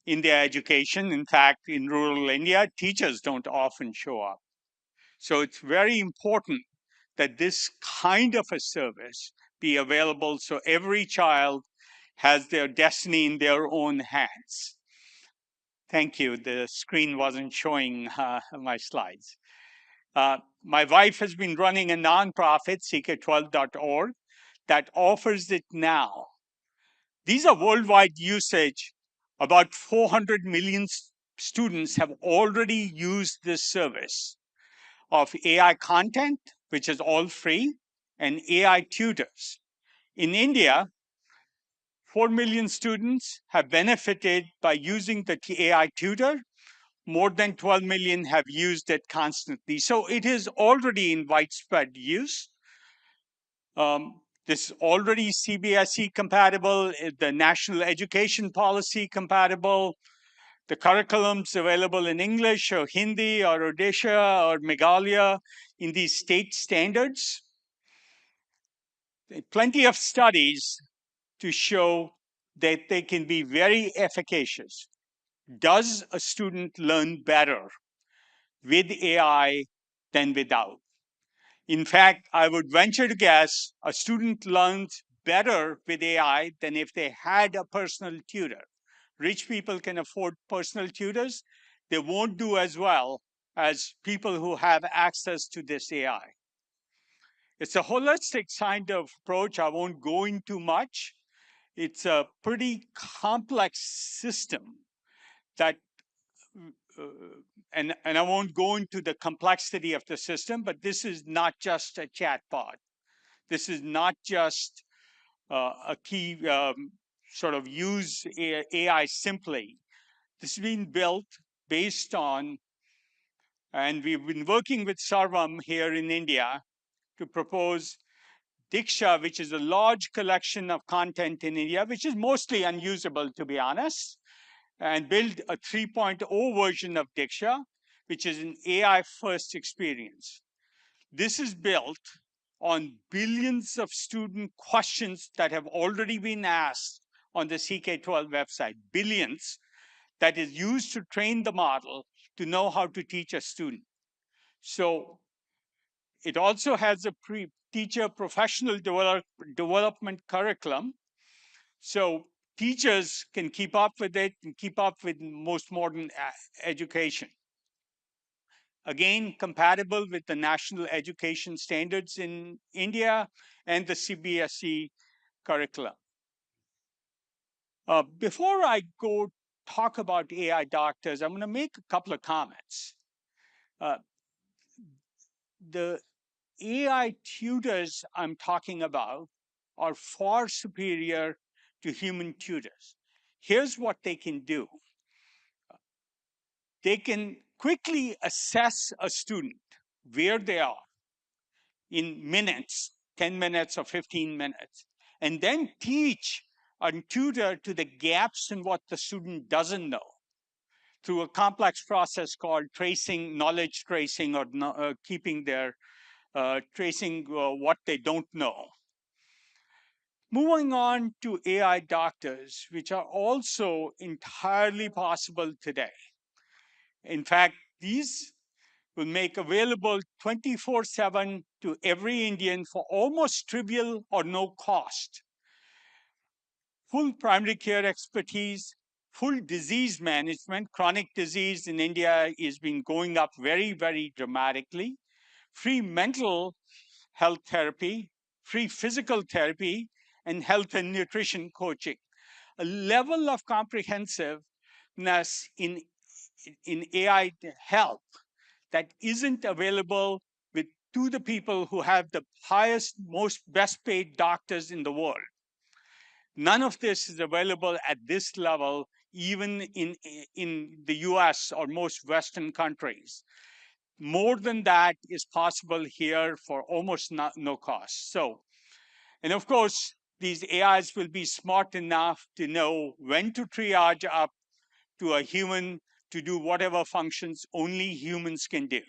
in their education. In fact, in rural India, teachers don't often show up. So it's very important that this kind of a service be available so every child has their destiny in their own hands. Thank you. The screen wasn't showing my slides. My wife has been running a nonprofit, CK12.org, that offers it now. These are worldwide usage. About 400 million students have already used this service of AI content, which is all free, and AI tutors. In India, 4 million students have benefited by using the AI tutor. More than 12 million have used it constantly. So it is already in widespread use. This is already CBSE compatible, the National Education Policy compatible. The curriculum's available in English or Hindi or Odisha or Meghalaya in these state standards. Plenty of studies to show that they can be very efficacious. Does a student learn better with AI than without? In fact, I would venture to guess a student learns better with AI than if they had a personal tutor. Rich people can afford personal tutors. They won't do as well as people who have access to this AI. It's a holistic kind of approach. I won't go into much. It's a pretty complex system that, and I won't go into the complexity of the system, but this is not just a chatbot. This is not just a key sort of use AI simply. This has been built based on, and we've been working with Sarvam here in India to propose Diksha, which is a large collection of content in India, which is mostly unusable, to be honest, and build a 3.0 version of Diksha, which is an AI-first experience. This is built on billions of student questions that have already been asked on the CK12 website, billions, that is used to train the model to know how to teach a student. So it also has a teacher professional development curriculum. So teachers can keep up with it and keep up with most modern education. Again, compatible with the national education standards in India and the CBSE curriculum. Before I go talk about AI doctors, I'm going to make a couple of comments. The AI tutors I'm talking about are far superior to human tutors. Here's what they can do. They can quickly assess a student where they are in minutes, 10 minutes or 15 minutes, and then teach and tutor to the gaps in what the student doesn't know through a complex process called tracing, knowledge tracing, or keeping their tracing what they don't know. Moving on to AI doctors, which are also entirely possible today. In fact, these will make available 24/7 to every Indian for almost trivial or no cost. Full primary care expertise, full disease management. Chronic disease in India has been going up very, very dramatically. Free mental health therapy, free physical therapy, and health and nutrition coaching. A level of comprehensiveness in AI help that isn't available to the people who have the highest, most best paid doctors in the world. None of this is available at this level, even in the US or most Western countries. More than that is possible here for almost no cost. So, and of course, these AIs will be smart enough to know when to triage up to a human to do whatever functions only humans can do.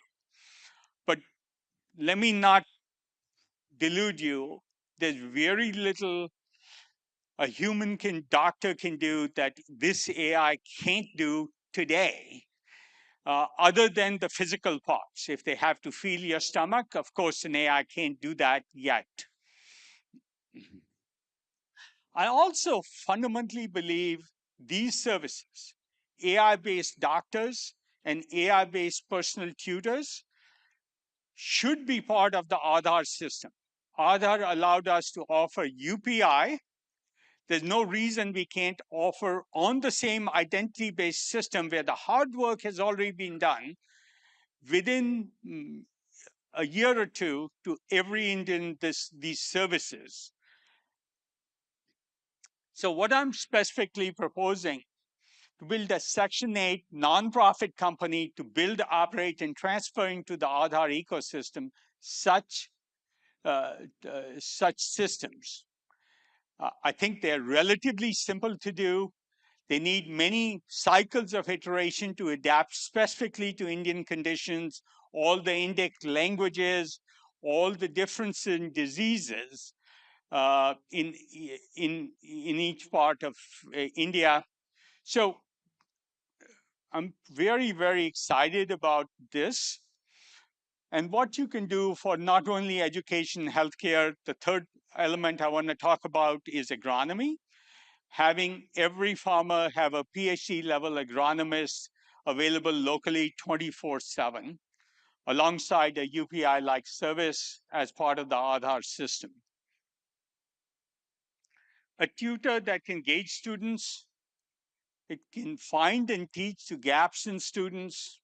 But let me not delude you. There's very little a doctor can do that this AI can't do today, other than the physical parts. If they have to feel your stomach, of course, an AI can't do that yet. I also fundamentally believe these services, AI-based doctors and AI-based personal tutors, should be part of the Aadhaar system. Aadhaar allowed us to offer UPI. There's no reason we can't offer on the same identity-based system where the hard work has already been done within a year or two to every Indian these services. So what I'm specifically proposing to build a Section 8 nonprofit company to build, operate, and transfer into the Aadhaar ecosystem such systems. I think they're relatively simple to do. They need many cycles of iteration to adapt specifically to Indian conditions, all the Indic languages, all the difference in diseases in each part of India. So I'm very, very excited about this. And what you can do for not only education, healthcare, the third element I want to talk about is agronomy. Having every farmer have a PhD level agronomist available locally 24/7, alongside a UPI-like service as part of the Aadhaar system. a tutor that can gauge students. It can find and teach the gaps in students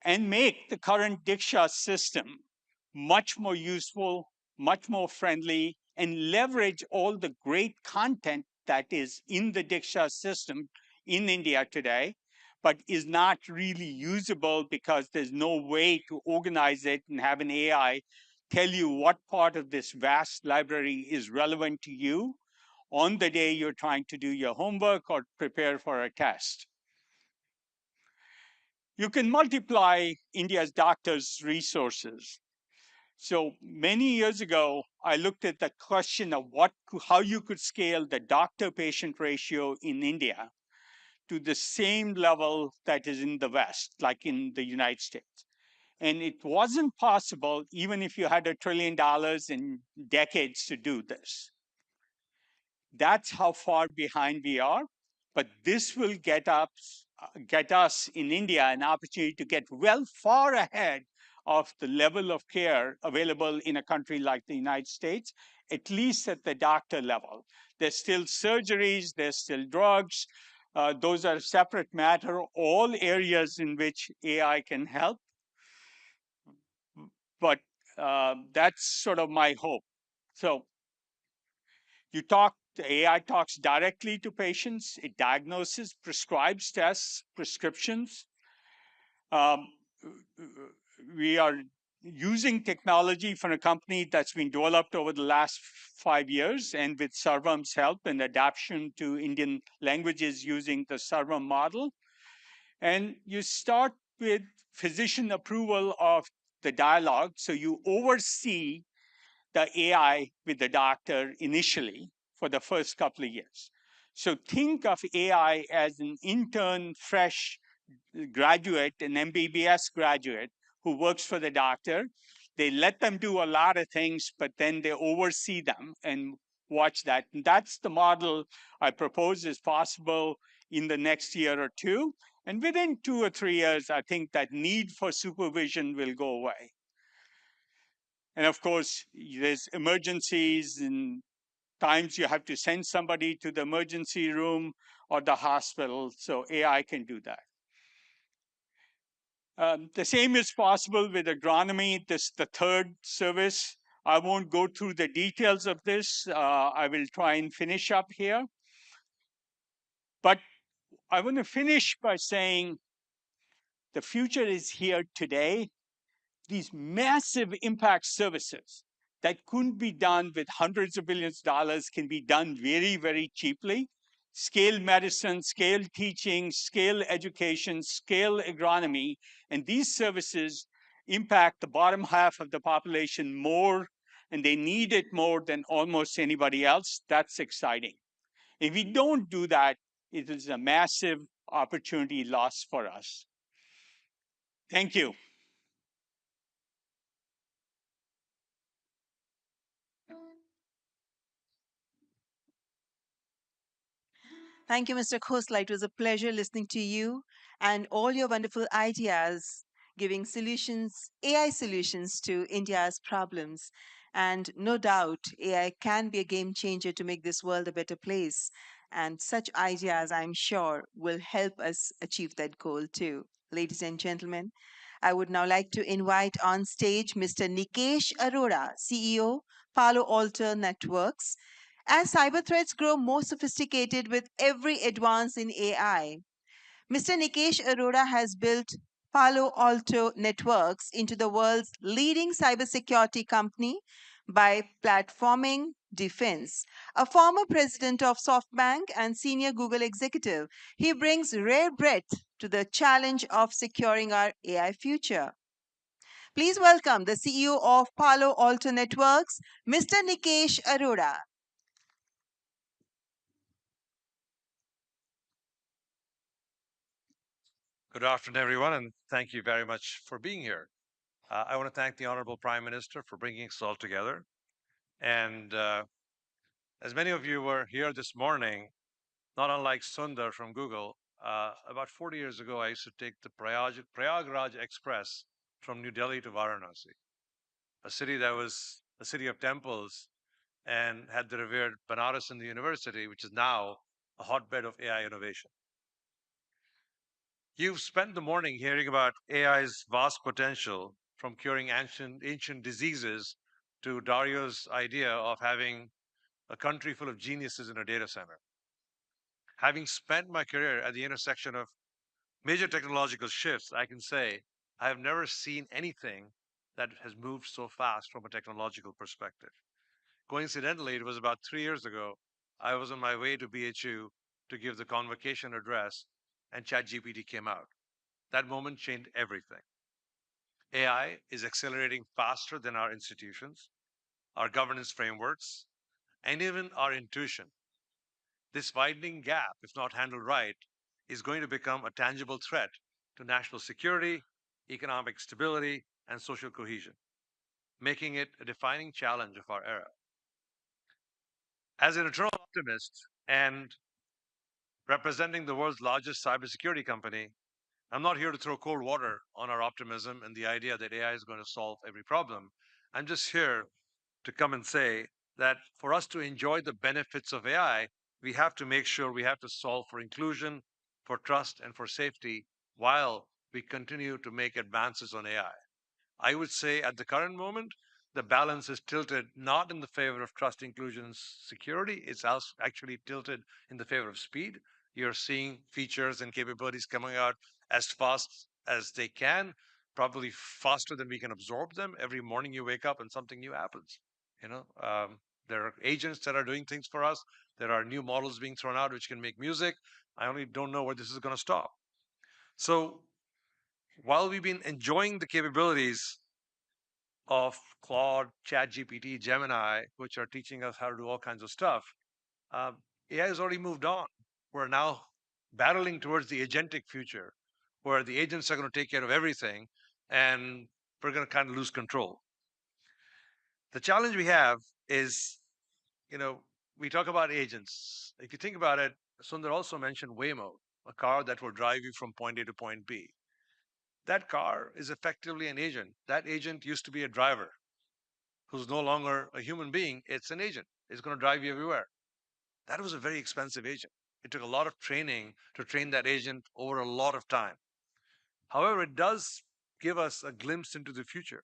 and make the current Diksha system much more useful, much more friendly, and leverage all the great content that is in the Diksha system in India today, but is not really usable because there's no way to organize it and have an AI tell you what part of this vast library is relevant to you on the day you're trying to do your homework or prepare for a test. You can multiply India's doctors' resources. So many years ago, I looked at the question of how you could scale the doctor-patient ratio in India to the same level that is in the West, like in the United States. And it wasn't possible, even if you had $1 trillion in decades to do this. That's how far behind we are. But this will get us in India an opportunity to get well far ahead of the level of care available in a country like the United States, at least at the doctor level. There's still surgeries, there's still drugs. Those are a separate matter, all areas in which AI can help. But that's sort of my hope. So the AI talks directly to patients. It diagnoses, prescribes tests, prescriptions. We are using technology from a company that's been developed over the last 5 years, and with Sarvam's help and adaptation to Indian languages using the Sarvam model. And you start with physician approval of the dialogue. So you oversee the AI with the doctor initially for the first couple of years. So think of AI as an intern, fresh graduate, an MBBS graduate who works for the doctor. They let them do a lot of things, but then they oversee them and watch that. And that's the model I propose is possible in the next year or two. And within 2 or 3 years, I think that need for supervision will go away. And of course, there's emergencies and times you have to send somebody to the emergency room or the hospital. So AI can do that. The same is possible with agronomy. This the third service. I won't go through the details of this. I will try and finish up here. But I want to finish by saying the future is here today. These massive impact services that couldn't be done with hundreds of billions of dollars can be done very, very cheaply. Scale medicine, scale teaching, scale education, scale agronomy, and these services impact the bottom half of the population more, and they need it more than almost anybody else. That's exciting. If we don't do that, it is a massive opportunity loss for us. Thank you. Thank you, Mr. Khosla. It was a pleasure listening to you and all your wonderful ideas, giving solutions, AI solutions to India's problems. And no doubt, AI can be a game changer to make this world a better place. And such ideas, I'm sure, will help us achieve that goal too. Ladies and gentlemen, I would now like to invite on stage Mr. Nikesh Arora, CEO, Palo Alto Networks. As cyber threats grow more sophisticated with every advance in AI, Mr. Nikesh Arora has built Palo Alto Networks into the world's leading cybersecurity company by platforming defense. A former president of SoftBank and senior Google executive, he brings rare breadth to the challenge of securing our AI future. Please welcome the CEO of Palo Alto Networks, Mr. Nikesh Arora. Good afternoon, everyone, and thank you very much for being here. I want to thank the Honorable Prime Minister for bringing us all together. And as many of you were here this morning, not unlike Sundar from Google, about 40 years ago, I used to take the Prayagraj Express from New Delhi to Varanasi, a city that was a city of temples and had the revered Banaras in the university, which is now a hotbed of AI innovation. You've spent the morning hearing about AI's vast potential, from curing ancient diseases to Dario's idea of having a country full of geniuses in a data center. Having spent my career at the intersection of major technological shifts, I can say I have never seen anything that has moved so fast from a technological perspective. Coincidentally, it was about 3 years ago, I was on my way to BHU to give the convocation address, and ChatGPT came out. That moment changed everything. AI is accelerating faster than our institutions, our governance frameworks, and even our intuition. This widening gap, if not handled right, is going to become a tangible threat to national security, economic stability, and social cohesion, making it a defining challenge of our era. As an eternal optimist and representing the world's largest cybersecurity company, I'm not here to throw cold water on our optimism and the idea that AI is going to solve every problem. I'm just here to come and say that for us to enjoy the benefits of AI, we have to make sure we have to solve for inclusion, for trust, and for safety while we continue to make advances on AI. I would say at the current moment, the balance is tilted not in the favor of trust, inclusion, and security. It's actually tilted in the favor of speed. You're seeing features and capabilities coming out as fast as they can, probably faster than we can absorb them. Every morning you wake up and something new happens. There are agents that are doing things for us. There are new models being thrown out which can make music. I only don't know where this is going to stop. So while we've been enjoying the capabilities of Claude, ChatGPT, Gemini, which are teaching us how to do all kinds of stuff, AI has already moved on. We're now battling towards the agentic future, where the agents are going to take care of everything, and we're going to kind of lose control. The challenge we have is, we talk about agents. If you think about it, Sundar also mentioned Waymo, a car that will drive you from point A to point B. That car is effectively an agent. That agent used to be a driver who's no longer a human being. It's an agent. It's going to drive you everywhere. That was a very expensive agent. It took a lot of training to train that agent over a lot of time. However, it does give us a glimpse into the future,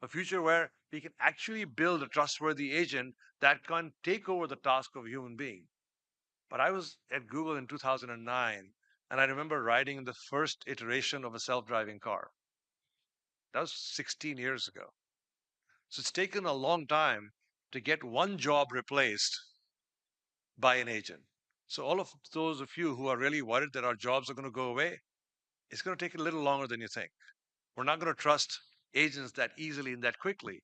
a future where we can actually build a trustworthy agent that can take over the task of a human being. But I was at Google in 2009, and I remember riding in the first iteration of a self-driving car. That was 16 years ago. So it's taken a long time to get one job replaced by an agent. So all of those of you who are really worried that our jobs are going to go away, it's going to take a little longer than you think. We're not going to trust agents that easily and that quickly.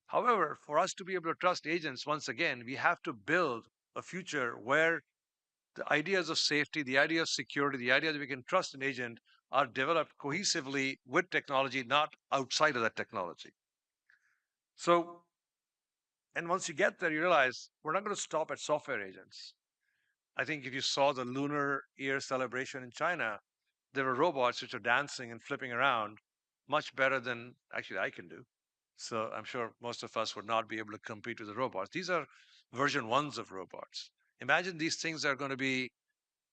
However, for us to be able to trust agents, once again, we have to build a future where the ideas of safety, the idea of security, the idea that we can trust an agent are developed cohesively with technology, not outside of that technology. So, and once you get there, you realize we're not going to stop at software agents. I think if you saw the Lunar Year celebration in China, there were robots which are dancing and flipping around much better than actually I can do. So I'm sure most of us would not be able to compete with the robots. These are version ones of robots. Imagine these things are going to be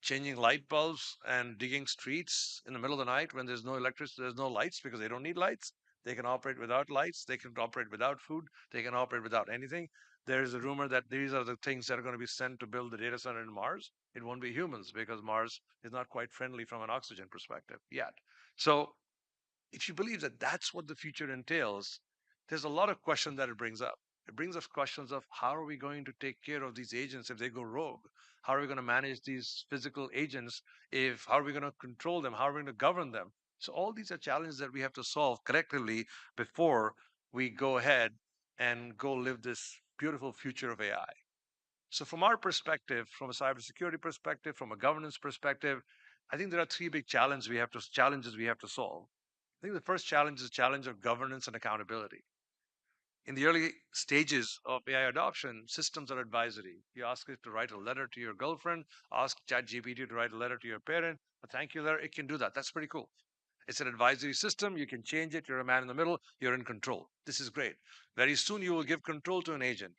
changing light bulbs and digging streets in the middle of the night when there's no electricity, there's no lights because they don't need lights. They can operate without lights. They can operate without food. They can operate without anything. There is a rumor that these are the things that are going to be sent to build the data center in Mars. It won't be humans because Mars is not quite friendly from an oxygen perspective yet. So if you believe that that's what the future entails, there's a lot of questions that it brings up. It brings up questions of how are we going to take care of these agents if they go rogue? How are we going to manage these physical agents? How are we going to control them? How are we going to govern them? So all these are challenges that we have to solve collectively before we go ahead and go live this beautiful future of AI. So from our perspective, from a cybersecurity perspective, from a governance perspective, I think there are three big challenges we have to solve. I think the first challenge is the challenge of governance and accountability. In the early stages of AI adoption, systems are advisory. You ask it to write a letter to your girlfriend, ask ChatGPT to write a letter to your parent, a thank you letter, it can do that. That's pretty cool. It's an advisory system. You can change it. You're a man in the middle. You're in control. This is great. Very soon you will give control to an agent.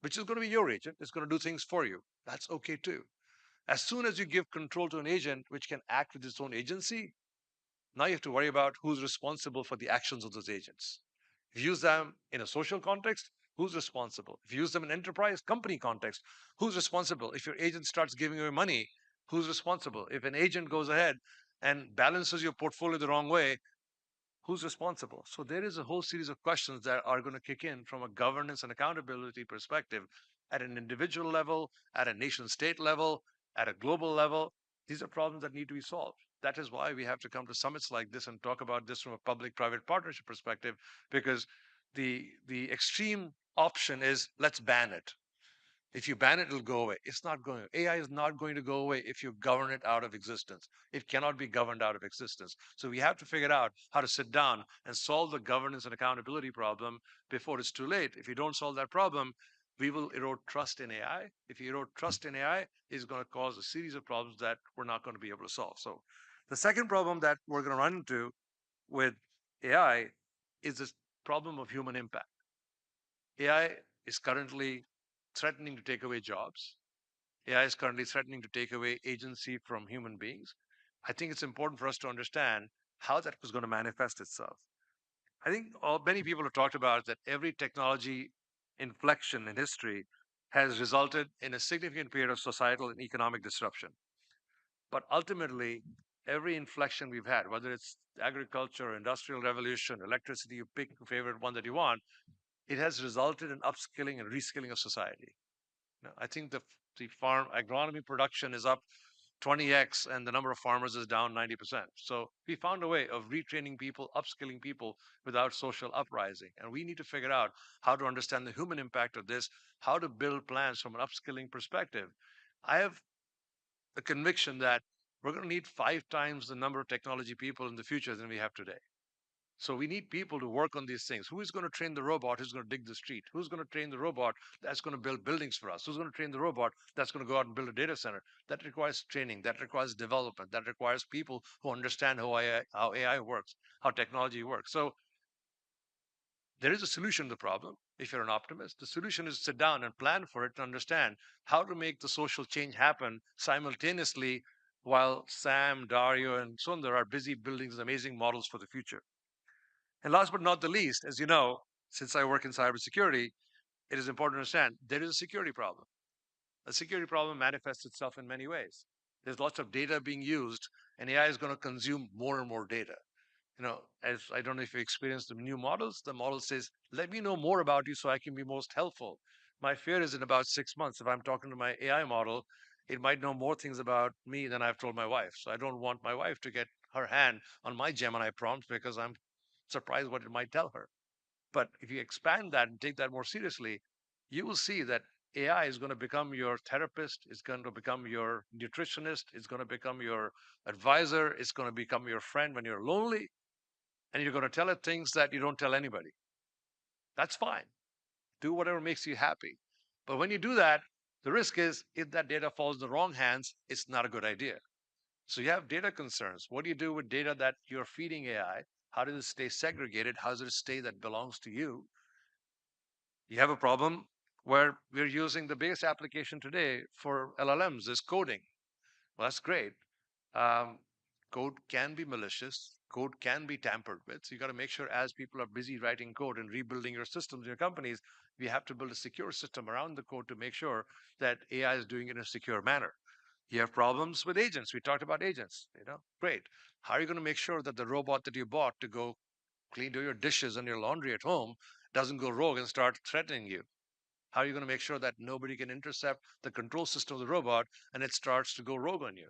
which is going to be your agent. It's going to do things for you. That's okay too. As soon as you give control to an agent which can act with its own agency, now you have to worry about who's responsible for the actions of those agents. If you use them in a social context, who's responsible? If you use them in enterprise company context, who's responsible? If your agent starts giving away money, who's responsible? If an agent goes ahead and balances your portfolio the wrong way, who's responsible? So there is a whole series of questions that are going to kick in from a governance and accountability perspective at an individual level, at a nation state level, at a global level. These are problems that need to be solved. That is why we have to come to summits like this and talk about this from a public-private partnership perspective, because the extreme option is let's ban it. If you ban it, it'll go away. It's not going. AI is not going to go away if you govern it out of existence. It cannot be governed out of existence. So we have to figure out how to sit down and solve the governance and accountability problem before it's too late. If you don't solve that problem, we will erode trust in AI. If you erode trust in AI, it's going to cause a series of problems that we're not going to be able to solve. So the second problem that we're going to run into with AI is this problem of human impact. AI is currently threatening to take away jobs. AI is currently threatening to take away agency from human beings. I think it's important for us to understand how that was going to manifest itself. I think many people have talked about that every technology inflection in history has resulted in a significant period of societal and economic disruption. But ultimately, every inflection we've had, whether it's agriculture, industrial revolution, electricity, you pick your favorite one that you want, it has resulted in upskilling and reskilling of society. I think the farm agronomy production is up 20x and the number of farmers is down 90%. So we found a way of retraining people, upskilling people without social uprising. And we need to figure out how to understand the human impact of this, how to build plans from an upskilling perspective. I have the conviction that we're going to need 5 times the number of technology people in the future than we have today. So we need people to work on these things. Who is going to train the robot who's going to dig the street? Who's going to train the robot that's going to build buildings for us? Who's going to train the robot that's going to go out and build a data center? That requires training. That requires development. That requires people who understand how AI works, how technology works. So there is a solution to the problem. If you're an optimist, the solution is to sit down and plan for it, to understand how to make the social change happen simultaneously while Sam, Dario, and Sundar are busy building these amazing models for the future. And last but not the least, as you know, since I work in cybersecurity, it is important to understand there is a security problem. A security problem manifests itself in many ways. There's lots of data being used, and AI is going to consume more and more data. As I don't know if you experienced the new models, the model says, let me know more about you so I can be most helpful. My fear is in about 6 months, if I'm talking to my AI model, it might know more things about me than I've told my wife. So I don't want my wife to get her hand on my Gemini prompt because I'm surprised what it might tell her. But if you expand that and take that more seriously, you will see that AI is going to become your therapist, it's going to become your nutritionist, it's going to become your advisor, it's going to become your friend when you're lonely, and you're going to tell it things that you don't tell anybody. That's fine. Do whatever makes you happy. But when you do that, the risk is if that data falls in the wrong hands, it's not a good idea. So you have data concerns. What do you do with data that you're feeding AI? How does it stay segregated? How does it stay that belongs to you? You have a problem where we're using the biggest application today for LLMs is coding. Well, that's great. Code can be malicious. Code can be tampered with. So you got to make sure as people are busy writing code and rebuilding your systems in your companies, we have to build a secure system around the code to make sure that AI is doing it in a secure manner. You have problems with agents. We talked about agents. Great. How are you going to make sure that the robot that you bought to go do your dishes and your laundry at home doesn't go rogue and start threatening you? How are you going to make sure that nobody can intercept the control system of the robot and it starts to go rogue on you?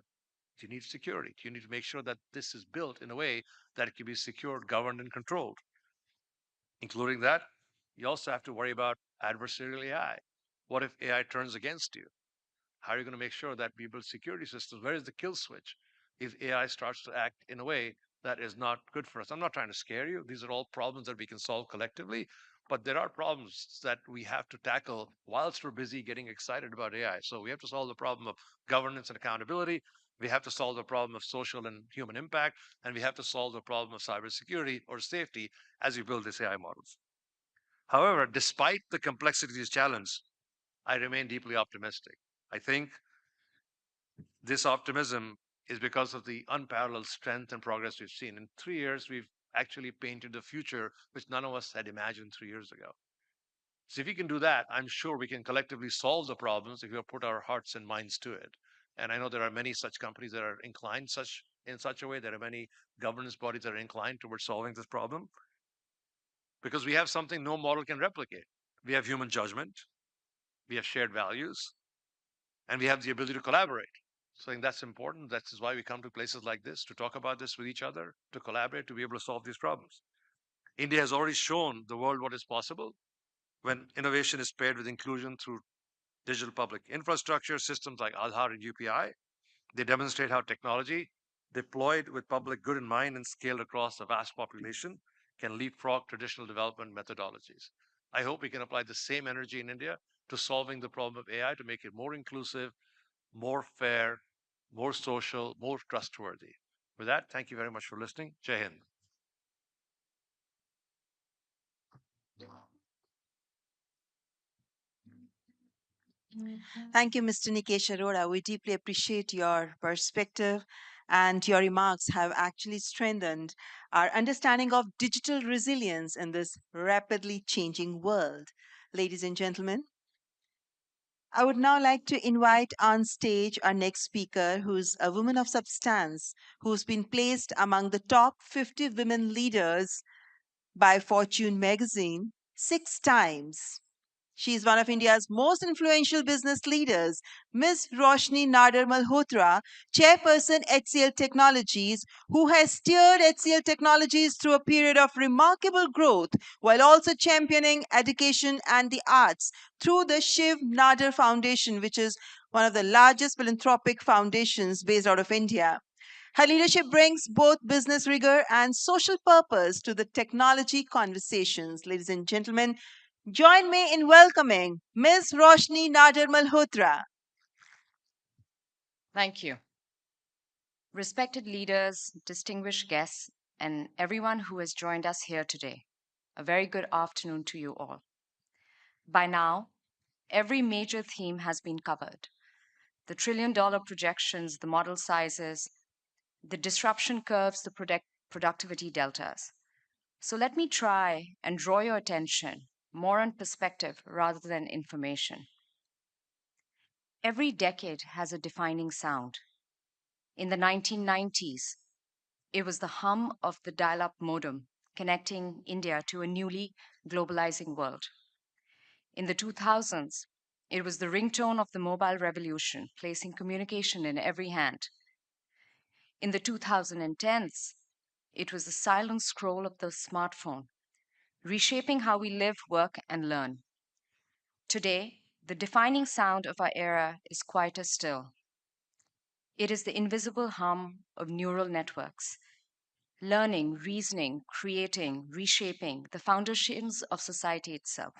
You need security. You need to make sure that this is built in a way that it can be secured, governed, and controlled. Including that, you also have to worry about adversarial AI. What if AI turns against you? How are you going to make sure that we build security systems? Where is the kill switch if AI starts to act in a way that is not good for us? I'm not trying to scare you. These are all problems that we can solve collectively. But there are problems that we have to tackle whilst we're busy getting excited about AI. So we have to solve the problem of governance and accountability. We have to solve the problem of social and human impact. And we have to solve the problem of cybersecurity or safety as we build these AI models. However, despite the complexity of these challenges, I remain deeply optimistic. I think this optimism is because of the unparalleled strength and progress we've seen. In 3 years, we've actually painted a future which none of us had imagined 3 years ago. So if we can do that, I'm sure we can collectively solve the problems if we put our hearts and minds to it. And I know there are many such companies that are inclined in such a way. There are many governance bodies that are inclined towards solving this problem because we have something no model can replicate. We have human judgment, we have shared values, and we have the ability to collaborate. So I think that's important. That is why we come to places like this, to talk about this with each other, to collaborate, to be able to solve these problems. India has already shown the world what is possible when innovation is paired with inclusion through digital public infrastructure systems like Aadhaar and UPI. They demonstrate how technology deployed with public good in mind and scaled across a vast population can leapfrog traditional development methodologies. I hope we can apply the same energy in India to solving the problem of AI to make it more inclusive, more fair, more social, more trustworthy. With that, thank you very much for listening. Jai Hind. Thank you, Mr. Nikesh Arora. We deeply appreciate your perspective, and your remarks have actually strengthened our understanding of digital resilience in this rapidly changing world. Ladies and gentlemen, I would now like to invite on stage our next speaker, who's a woman of substance, who's been placed among the top 50 women leaders by Fortune magazine 6 times. She is one of India's most influential business leaders, Ms. Roshni Nadar Malhotra, chairperson HCL Technologies, who has steered HCL Technologies through a period of remarkable growth while also championing education and the arts through the Shiv Nadar Foundation, which is one of the largest philanthropic foundations based out of India. Her leadership brings both business rigor and social purpose to the technology conversations. Ladies and gentlemen, join me in welcoming Ms. Roshni Nadar Malhotra. Thank you. Respected leaders, distinguished guests, and everyone who has joined us here today, a very good afternoon to you all. By now, every major theme has been covered. The trillion-dollar projections, the model sizes, the disruption curves, the productivity deltas. So let me try and draw your attention more on perspective rather than information. Every decade has a defining sound. In the 1990s, it was the hum of the dial-up modem connecting India to a newly globalizing world. In the 2000s, it was the ringtone of the mobile revolution, placing communication in every hand. In the 2010s, it was the silent scroll of the smartphone, reshaping how we live, work, and learn. Today, the defining sound of our era is quieter still. It is the invisible hum of neural networks, learning, reasoning, creating, reshaping the foundations of society itself.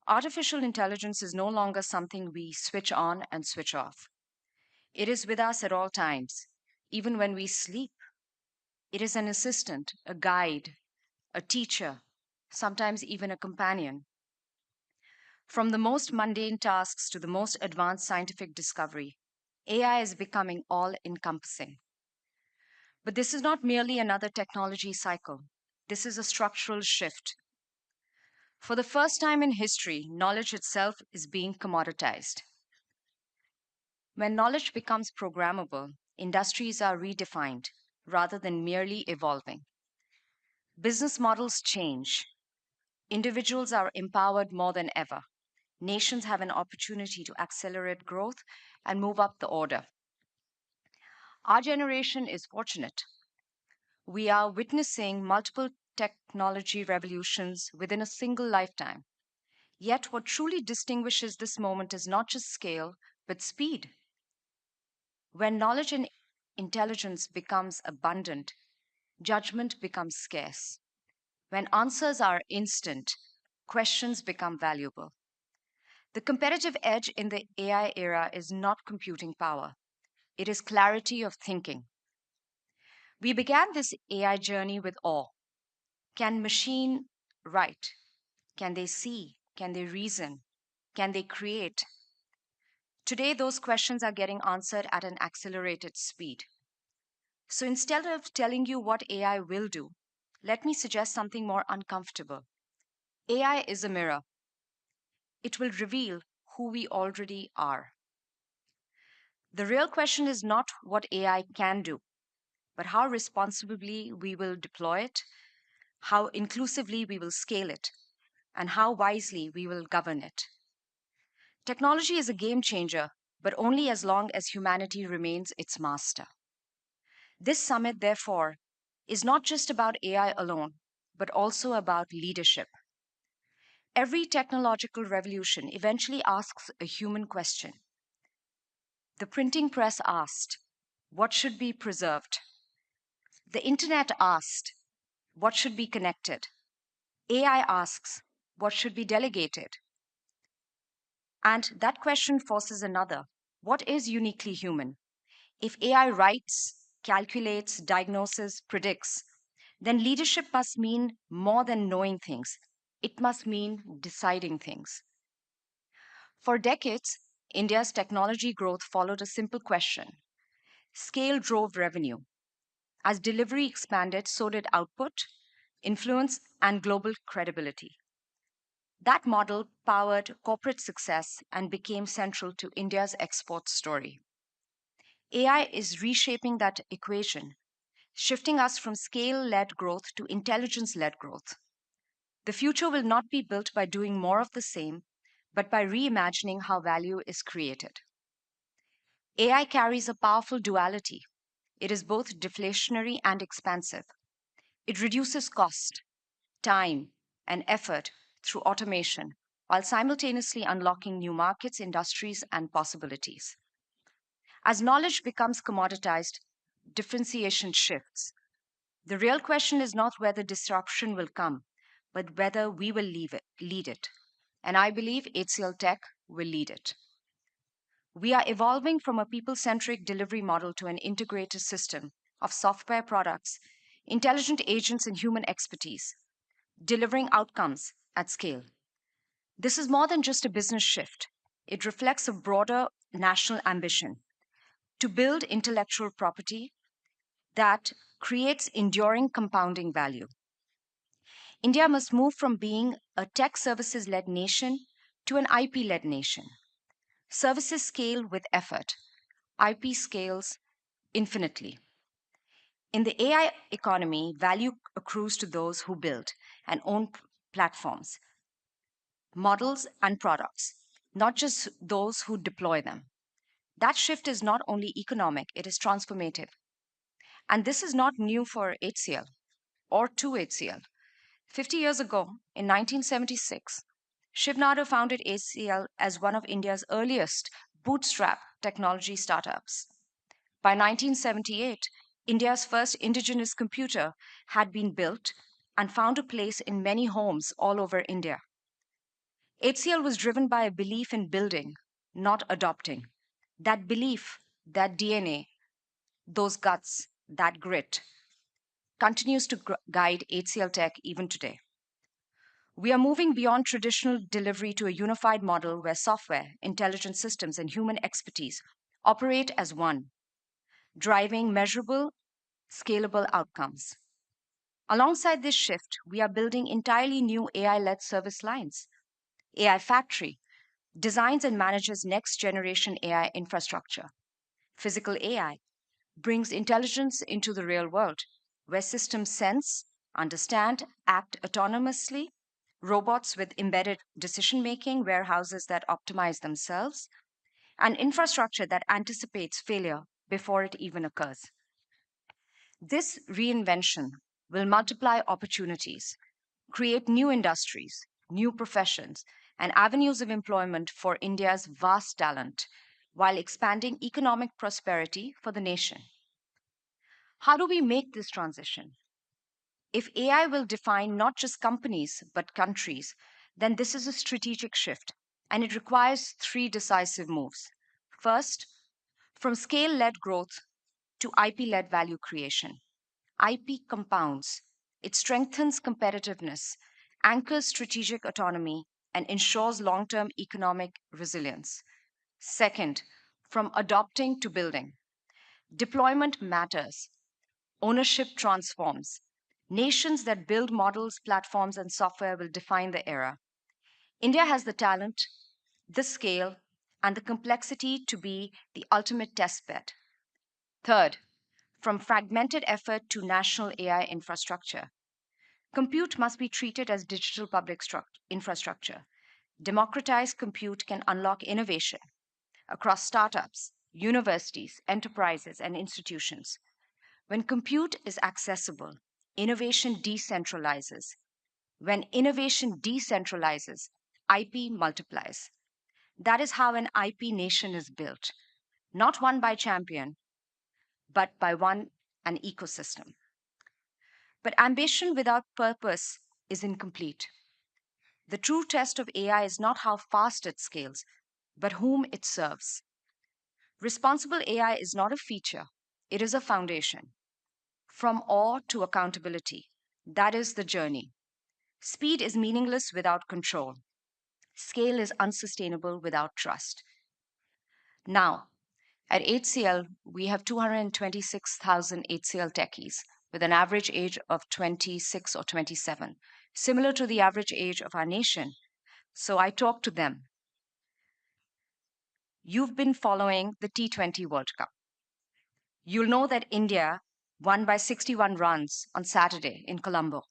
Artificial intelligence is no longer something we switch on and switch off. It is with us at all times, even when we sleep. It is an assistant, a guide, a teacher, sometimes even a companion. From the most mundane tasks to the most advanced scientific discovery, AI is becoming all-encompassing. But this is not merely another technology cycle. This is a structural shift. For the first time in history, knowledge itself is being commoditized. When knowledge becomes programmable, industries are redefined rather than merely evolving. Business models change. Individuals are empowered more than ever. Nations have an opportunity to accelerate growth and move up the order. Our generation is fortunate. We are witnessing multiple technology revolutions within a single lifetime. Yet what truly distinguishes this moment is not just scale, but speed. When knowledge and intelligence becomes abundant, judgment becomes scarce. When answers are instant, questions become valuable. The competitive edge in the AI era is not computing power. It is clarity of thinking. We began this AI journey with awe. Can machine write? Can they see? Can they reason? can they create? Today, those questions are getting answered at an accelerated speed. So instead of telling you what AI will do, let me suggest something more uncomfortable. AI is a mirror. It will reveal who we already are. The real question is not what AI can do, but how responsibly we will deploy it, how inclusively we will scale it, and how wisely we will govern it. Technology is a game changer, but only as long as humanity remains its master. This summit, therefore, is not just about AI alone, but also about leadership. Every technological revolution eventually asks a human question. The printing press asked, what should be preserved? The internet asked, what should be connected? AI asks, what should be delegated? And that question forces another. What is uniquely human? If AI writes, calculates, diagnoses, predicts, then leadership must mean more than knowing things. It must mean deciding things. For decades, India's technology growth followed a simple question. Scale drove revenue. As delivery expanded, so did output, influence, and global credibility. That model powered corporate success and became central to India's export story. AI is reshaping that equation, shifting us from scale-led growth to intelligence-led growth. The future will not be built by doing more of the same, but by reimagining how value is created. AI carries a powerful duality. It is both deflationary and expansive. It reduces cost, time, and effort through automation, while simultaneously unlocking new markets, industries, and possibilities. As knowledge becomes commoditized, differentiation shifts. The real question is not whether disruption will come, but whether we will lead it. And I believe HCL Tech will lead it. We are evolving from a people-centric delivery model to an integrated system of software products, intelligent agents, and human expertise, delivering outcomes at scale. This is more than just a business shift. It reflects a broader national ambition to build intellectual property that creates enduring compounding value. India must move from being a tech services-led nation to an IP-led nation. Services scale with effort. IP scales infinitely. In the AI economy, value accrues to those who build and own platforms, models, and products, not just those who deploy them. That shift is not only economic, it is transformative. And this is not new for HCL or to HCL. 50 years ago, in 1976, Shiv Nadu founded HCL as one of India's earliest bootstrap technology startups. By 1978, India's first indigenous computer had been built and found a place in many homes all over India. HCL was driven by a belief in building, not adopting. That belief, that DNA, those guts, that grit, continues to guide HCL Tech even today. We are moving beyond traditional delivery to a unified model where software, intelligent systems, and human expertise operate as one, driving measurable, scalable outcomes. Alongside this shift, we are building entirely new AI-led service lines. AI Factory designs and manages next-generation AI infrastructure. Physical AI brings intelligence into the real world, where systems sense, understand, act autonomously, robots with embedded decision-making, warehouses that optimize themselves, and infrastructure that anticipates failure before it even occurs. This reinvention will multiply opportunities, create new industries, new professions, and avenues of employment for India's vast talent, while expanding economic prosperity for the nation. How do we make this transition? If AI will define not just companies, but countries, then this is a strategic shift, and it requires 3 decisive moves. First, from scale-led growth to IP-led value creation. IP compounds. It strengthens competitiveness, anchors strategic autonomy, and ensures long-term economic resilience. Second, from adopting to building. Deployment matters. Ownership transforms. Nations that build models, platforms, and software will define the era. India has the talent, the scale, and the complexity to be the ultimate test bed. Third, from fragmented effort to national AI infrastructure. Compute must be treated as digital public infrastructure. Democratized compute can unlock innovation across startups, universities, enterprises, and institutions. When compute is accessible, innovation decentralizes. When innovation decentralizes, IP multiplies. That is how an IP nation is built, not one by champion, but by an ecosystem. But ambition without purpose is incomplete. The true test of AI is not how fast it scales, but whom it serves. Responsible AI is not a feature, it is a foundation. From awe to accountability, that is the journey. Speed is meaningless without control. Scale is unsustainable without trust. Now, at HCL, we have 226,000 HCL techies with an average age of 26 or 27, similar to the average age of our nation. So I talk to them. You've been following the T20 World Cup. You'll know that India won by 61 runs on Saturday in Colombo.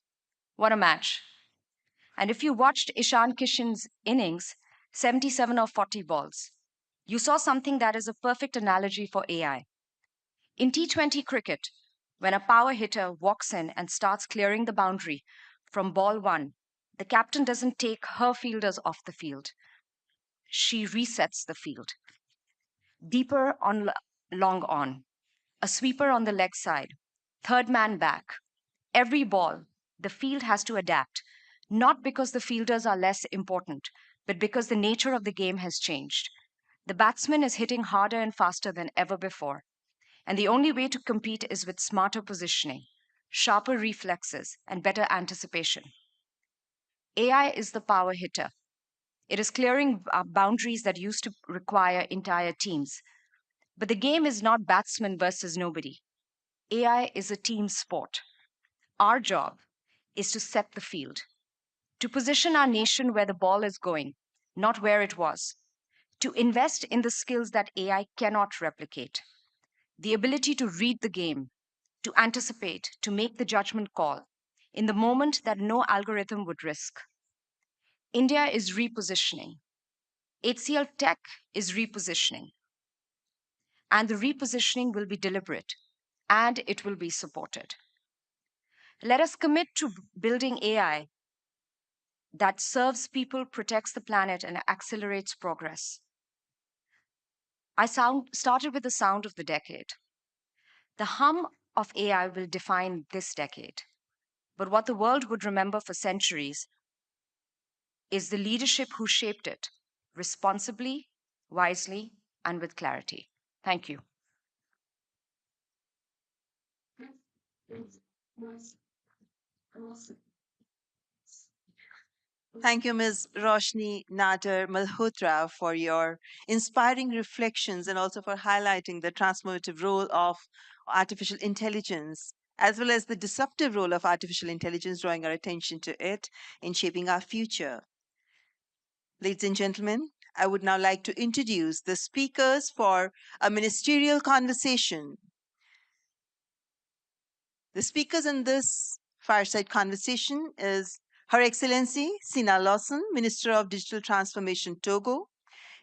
What a match. And if you watched Ishan Kishan's innings, 77 or 40 balls, you saw something that is a perfect analogy for AI. In T20 cricket, when a power hitter walks in and starts clearing the boundary from ball one, the captain doesn't take her fielders off the field. She resets the field. Deeper on long on, a sweeper on the leg side, third man back. Every ball, the field has to adapt, not because the fielders are less important, but because the nature of the game has changed. The batsman is hitting harder and faster than ever before. And the only way to compete is with smarter positioning, sharper reflexes, and better anticipation. AI is the power hitter. It is clearing boundaries that used to require entire teams. But the game is not batsman versus nobody. AI is a team sport. Our job is to set the field, to position our nation where the ball is going, not where it was, to invest in the skills that AI cannot replicate. The ability to read the game, to anticipate, to make the judgment call in the moment that no algorithm would risk. India is repositioning. HCL Tech is repositioning. And the repositioning will be deliberate and it will be supported. Let us commit to building AI that serves people, protects the planet, and accelerates progress. I started with the sound of the decade. The hum of AI will define this decade. But what the world would remember for centuries is the leadership who shaped it responsibly, wisely, and with clarity. Thank you. Thank you, Ms. Roshni Nader Malhotra, for your inspiring reflections and also for highlighting the transformative role of artificial intelligence, as well as the disruptive role of artificial intelligence, drawing our attention to it in shaping our future. Ladies and gentlemen, I would now like to introduce the speakers for a ministerial conversation. The speakers in this fireside conversation is Her Excellency Sina Lawson, Minister of Digital Transformation, Togo;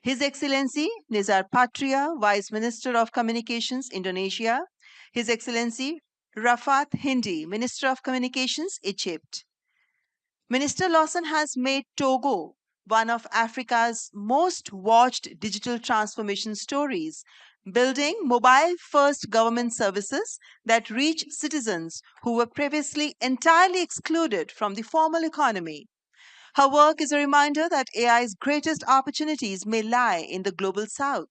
His Excellency Nizar Patria, Vice Minister of Communications, Indonesia; His Excellency Rafat Hindi, Minister of Communications, Egypt. Minister Lawson has made Togo one of Africa's most watched digital transformation stories, building mobile-first government services that reach citizens who were previously entirely excluded from the formal economy. Her work is a reminder that AI's greatest opportunities may lie in the global south.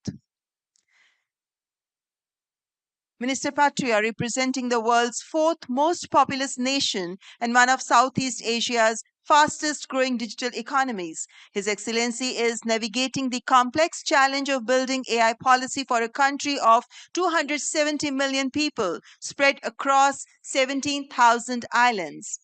Minister Patria, representing the world's fourth most populous nation and one of Southeast Asia's fastest growing digital economies. His Excellency is navigating the complex challenge of building AI policy for a country of 270 million people spread across 17,000 islands.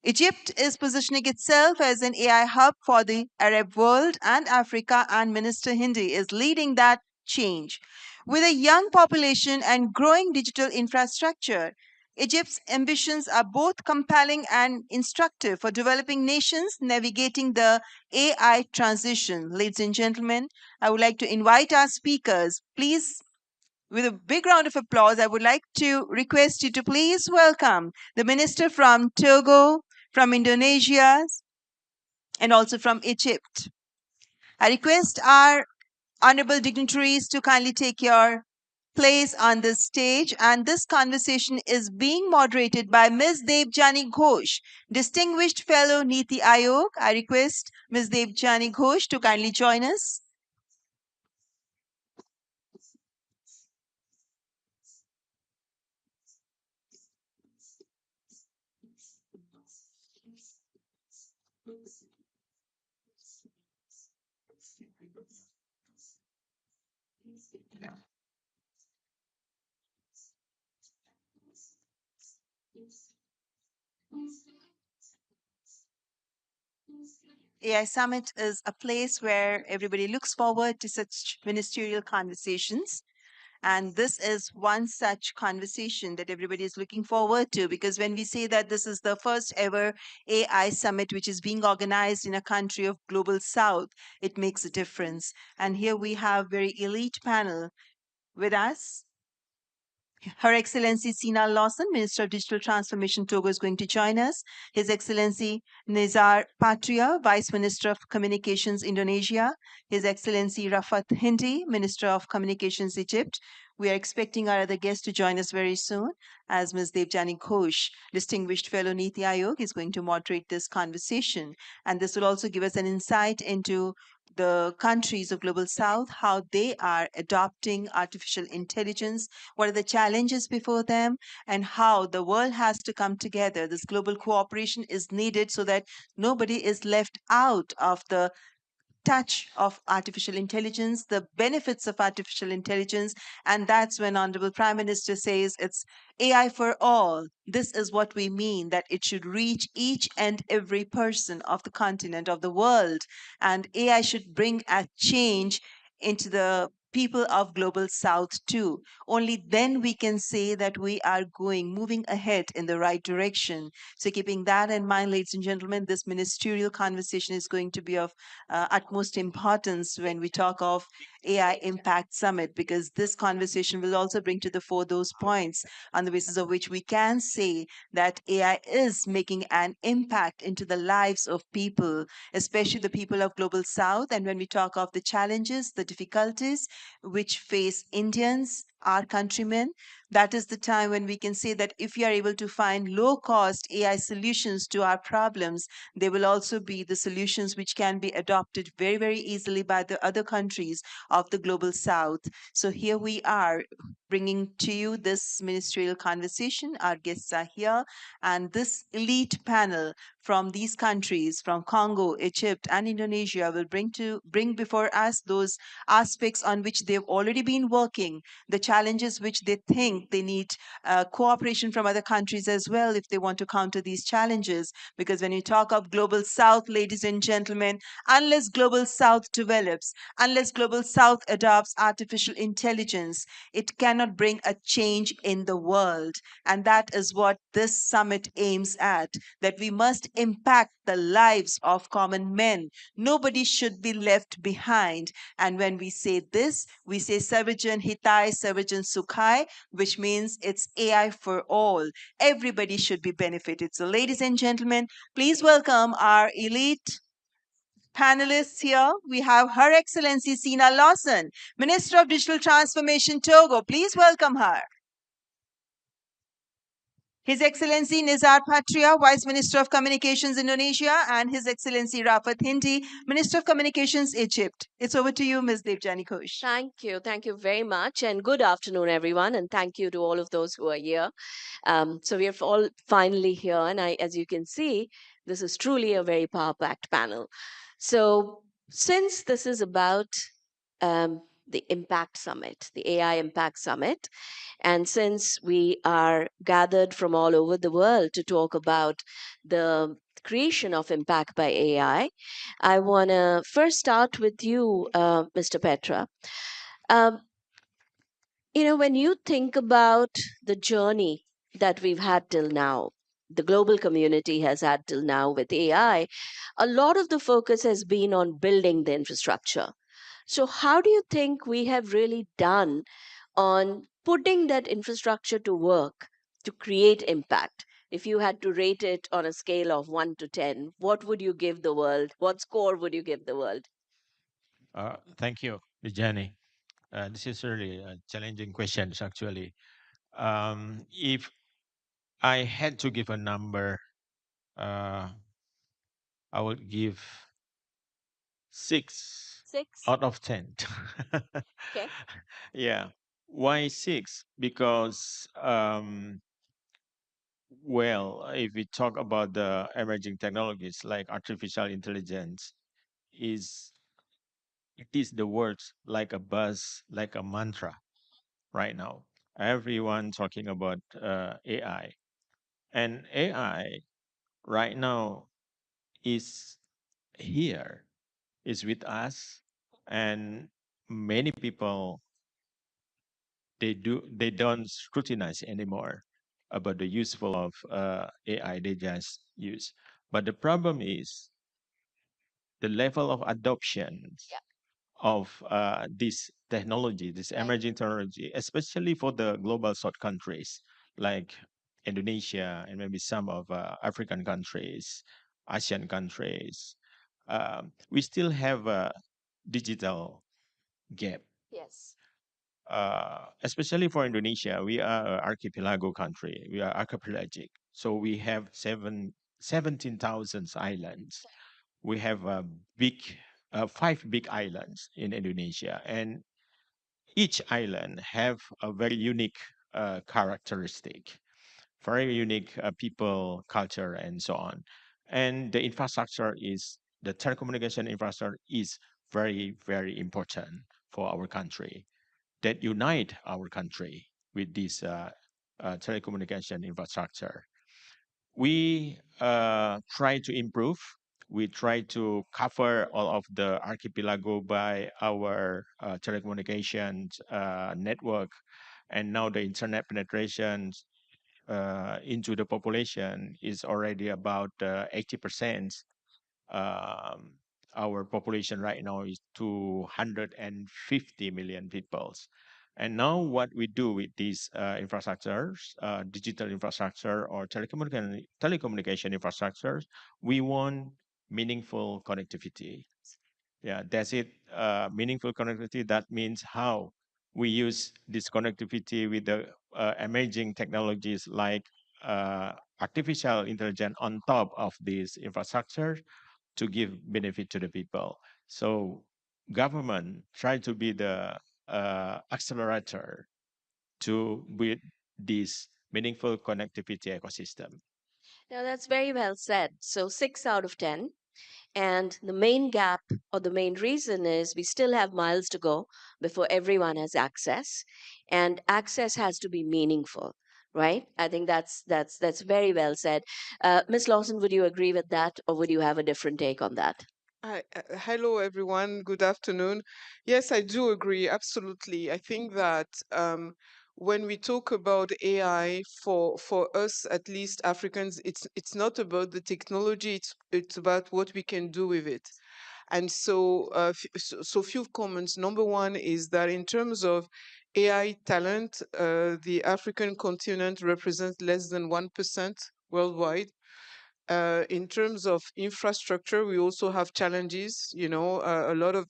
Egypt is positioning itself as an AI hub for the Arab world and Africa, and Minister Hindi is leading that change. With a young population and growing digital infrastructure, Egypt's ambitions are both compelling and instructive for developing nations navigating the AI transition. Ladies and gentlemen, I would like to invite our speakers. Please, with a big round of applause, I would like to request you to please welcome the minister from Togo, from Indonesia, and also from Egypt. I request our honorable dignitaries to kindly take your place on the stage, and this conversation is being moderated by Ms. Devjani Ghosh, Distinguished Fellow Niti Aayog. I request Ms. Devjani Ghosh to kindly join us. AI Summit is a place where everybody looks forward to such ministerial conversations. And this is one such conversation that everybody is looking forward to, because when we say that this is the first ever AI summit which is being organized in a country of global south, it makes a difference. And here we have very elite panel with us. Her Excellency Sina Lawson, Minister of Digital Transformation, Togo, is going to join us. His Excellency Nizar Patria, Vice Minister of Communications, Indonesia. His Excellency Rafat Hindi, Minister of Communications, Egypt. We are expecting our other guests to join us very soon, as Ms. Devjani Ghosh, Distinguished Fellow Niti Aayog, is going to moderate this conversation. And this will also give us an insight into the countries of Global South, how they are adopting artificial intelligence, what are the challenges before them, and how the world has to come together. This global cooperation is needed so that nobody is left out of the touch of artificial intelligence, the benefits of artificial intelligence. And that's when Honorable Prime Minister says it's AI for all. This is what we mean, that it should reach each and every person of the continent, of the world. And AI should bring a change into the people of global south too. Only then we can say that we are moving ahead in the right direction. So keeping that in mind, ladies and gentlemen, this ministerial conversation is going to be of utmost importance when we talk of AI Impact Summit, because this conversation will also bring to the fore those points on the basis of which we can say that AI is making an impact into the lives of people, especially the people of Global South. And when we talk of the challenges, the difficulties which face Indians, our countrymen, that is the time when we can say that if we are able to find low cost AI solutions to our problems, they will also be the solutions which can be adopted very, very easily by the other countries of the global south. So here we are bringing to you this ministerial conversation. Our guests are here, and this elite panel from these countries, from Congo, Egypt, and Indonesia, will bring before us those aspects on which they've already been working, the challenges which they think they need cooperation from other countries as well if they want to counter these challenges. Because when you talk of global south, ladies and gentlemen, unless global south develops, unless global south adopts artificial intelligence, it cannot bring a change in the world. And that is what this summit aims at, that we must impact the lives of common men. Nobody should be left behind. And when we say this, we say Sarvajan Hitai, Sarvajan Sukhai, which means it's AI for all. Everybody should be benefited. So ladies and gentlemen, please welcome our elite panelists here. We have Her Excellency Sina Lawson, Minister of Digital Transformation, Togo. Please welcome her. His Excellency Nizar Patria, Vice Minister of Communications Indonesia, and His Excellency Rafat Hindi, Minister of Communications Egypt. It's over to you, Ms. Devjani Ghosh. Thank you. Thank you very much. And good afternoon, everyone. And thank you to all of those who are here. So we are all finally here. And as you can see, this is truly a very power-packed panel. So since this is about the Impact Summit, the AI Impact Summit, and since we are gathered from all over the world to talk about the creation of impact by AI, I want to first start with you, Mr. Petra. When you think about the journey that we've had till now, the global community has had till now with AI, a lot of the focus has been on building the infrastructure. So, how do you think we have really done on putting that infrastructure to work to create impact? If you had to rate it on a scale of 1 to 10, what would you give the world? What score would you give the world? Thank you, Jenny. This is really a challenging questions, actually. If I had to give a number, I would give 6 out of 10. Okay. Yeah. Why 6? Because, well, if we talk about the emerging technologies like artificial intelligence, it is the words like a buzz, like a mantra right now. Everyone talking about AI. And AI right now is here, is with us, and many people they don't scrutinize anymore about the useful of AI. They just use. But the problem is the level of adoption of this technology, this emerging technology, especially for the global South countries like Indonesia and maybe some of African countries, Asian countries. We still have a digital gap. Yes. Especially for Indonesia, we are an archipelago country. We are archipelagic. So we have 17,000 islands. We have a big 5 big islands in Indonesia, and each island have a very unique characteristic, very unique people, culture, and so on. And the infrastructure is the telecommunication infrastructure is very, very important for our country. That unite our country with this telecommunication infrastructure. We try to improve. We try to cover all of the archipelago by our telecommunications network, and now the internet penetration into the population is already about 80%. Um, our population right now is 250 million people. And now what we do with these infrastructures, digital infrastructure or telecommunication infrastructures, we want meaningful connectivity. Yeah, that's it. Meaningful connectivity, that means how we use this connectivity with the emerging technologies like artificial intelligence on top of this infrastructure to give benefit to the people. So government try to be the accelerator to build this meaningful connectivity ecosystem. Now, that's very well said. So, 6 out of 10. And the main gap or the main reason is we still have miles to go before everyone has access, and access has to be meaningful, right? I think that's very well said. Ms. Lawson, would you agree with that, or would you have a different take on that? Hello, everyone. Good afternoon. Yes, I do agree. Absolutely. I think that when we talk about AI, for us, at least Africans, it's not about the technology. It's about what we can do with it. And so, so few comments. Number one is that in terms of AI talent, the African continent represents less than 1% worldwide. In terms of infrastructure, we also have challenges. A lot of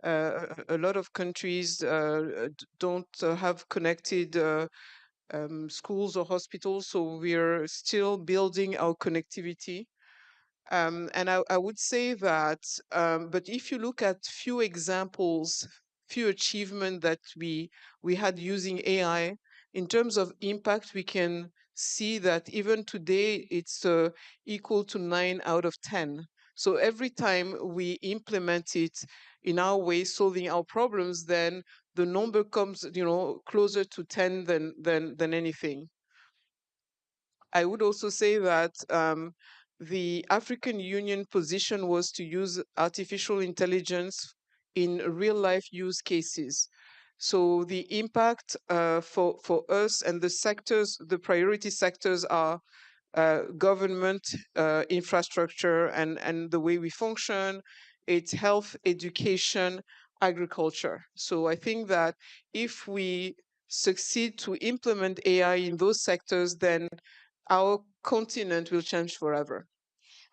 a lot of countries don't have connected schools or hospitals. So we're still building our connectivity. And I would say that, but if you look at few examples, few achievements that we had using AI, in terms of impact, we can see that even today it's equal to 9 out of 10. So every time we implement it in our way, solving our problems, then the number comes, closer to 10 than anything. I would also say that the African Union position was to use artificial intelligence in real life use cases. So the impact for us and the sectors, the priority sectors are government, infrastructure, and the way we function. It's health, education, agriculture. So I think that if we succeed to implement AI in those sectors, then our continent will change forever.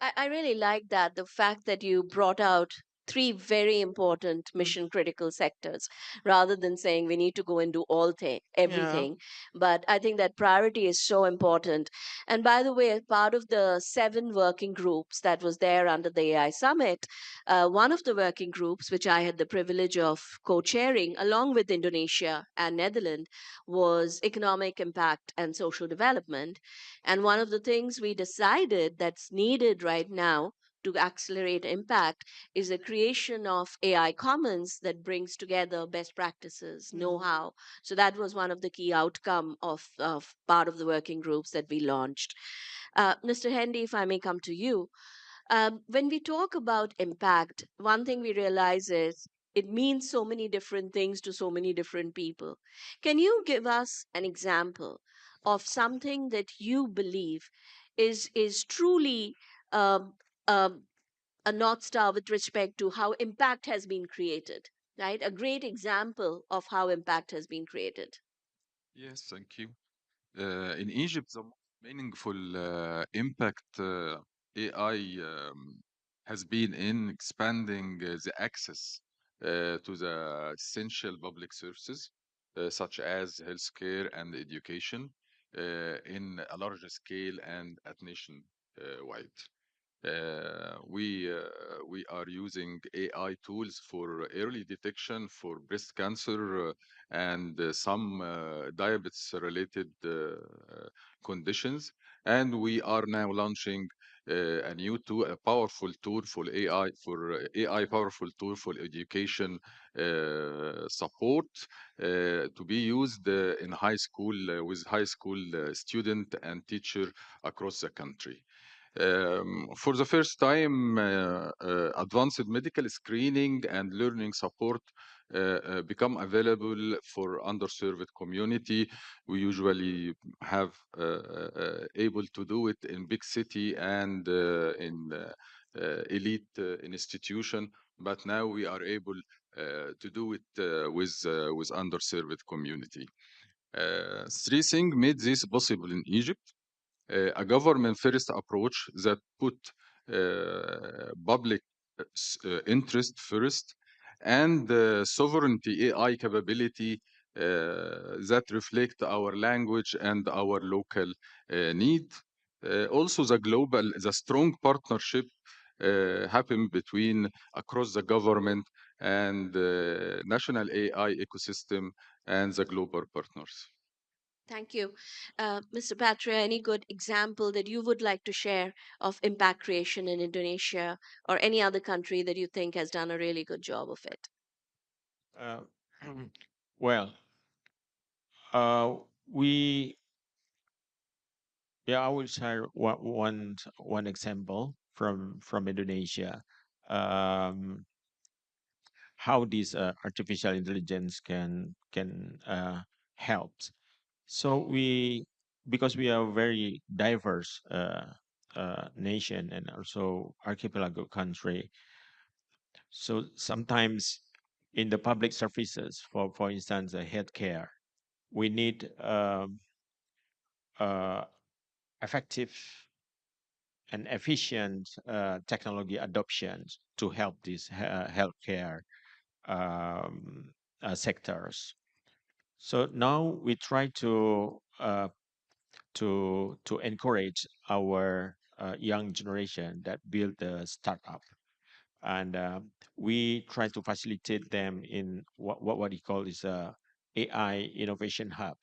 I really like that, the fact that you brought out three very important mission critical sectors rather than saying we need to go and do everything. But I think that priority is so important. And by the way, as part of the 7 working groups that was there under the AI Summit, one of the working groups, which I had the privilege of co-chairing along with Indonesia and Netherlands, was economic impact and social development. And one of the things we decided that's needed right now to accelerate impact is the creation of AI commons that brings together best practices, know-how. So that was one of the key outcome of part of the working groups that we launched. Mr. Hendy, if I may come to you, when we talk about impact, one thing we realize is it means so many different things to so many different people. Can you give us an example of something that you believe is truly um, a north star with respect to how impact has been created, right? A great example of how impact has been created. Yes, thank you. In Egypt, the most meaningful impact AI has been in expanding the access to the essential public services, such as healthcare and education, in a larger scale and at nation-wide. We are using AI tools for early detection for breast cancer and some diabetes-related conditions, and we are now launching a new tool, a powerful tool for AI powerful tool for education support to be used in high school with high school student and teacher across the country. For the first time, advanced medical screening and learning support become available for underserved community. We usually have able to do it in big city and in elite institution, but now we are able to do it with underserved community. Three things made this possible in Egypt: a government first approach that put public interest first, and sovereignty AI capability that reflect our language and our local need. Also, the strong partnership happen between across the government and national AI ecosystem and the global partners. Thank you. Mr. Patria, any good example that you would like to share of impact creation in Indonesia or any other country that you think has done a really good job of it? Uh, well, uh, we yeah, I will share one example from Indonesia. Um, how this artificial intelligence can help. So because we are a very diverse nation and also archipelago country, so sometimes in the public services, for instance, healthcare, we need uh, effective and efficient technology adoption to help these healthcare sectors. So now we try to encourage our young generation that build a startup, and we try to facilitate them in what he call is a AI innovation hub.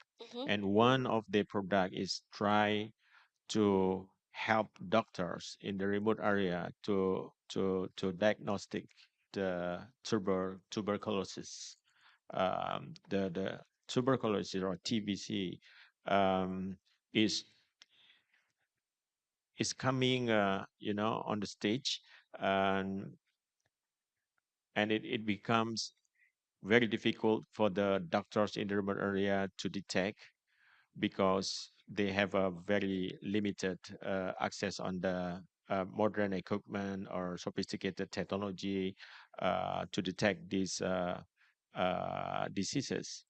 And one of the product is try to help doctors in the remote area to diagnostic the tuberculosis, the tuberculosis or TBC, um, is is coming, on the stage, and it becomes very difficult for the doctors in the remote area to detect, because they have a very limited access on the modern equipment or sophisticated technology to detect these diseases.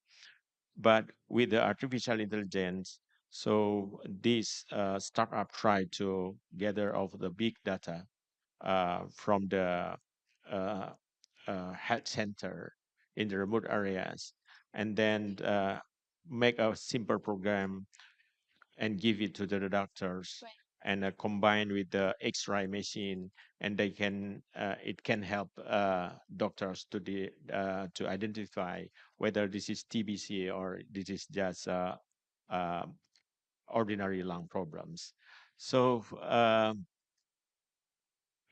But with the artificial intelligence, so this startup try to gather of the big data from the uh, health center in the remote areas, and then make a simple program and give it to the doctors. Right. And combine with the X-ray machine, and they can it can help doctors to identify whether this is TBC or this is just uh, ordinary lung problems. So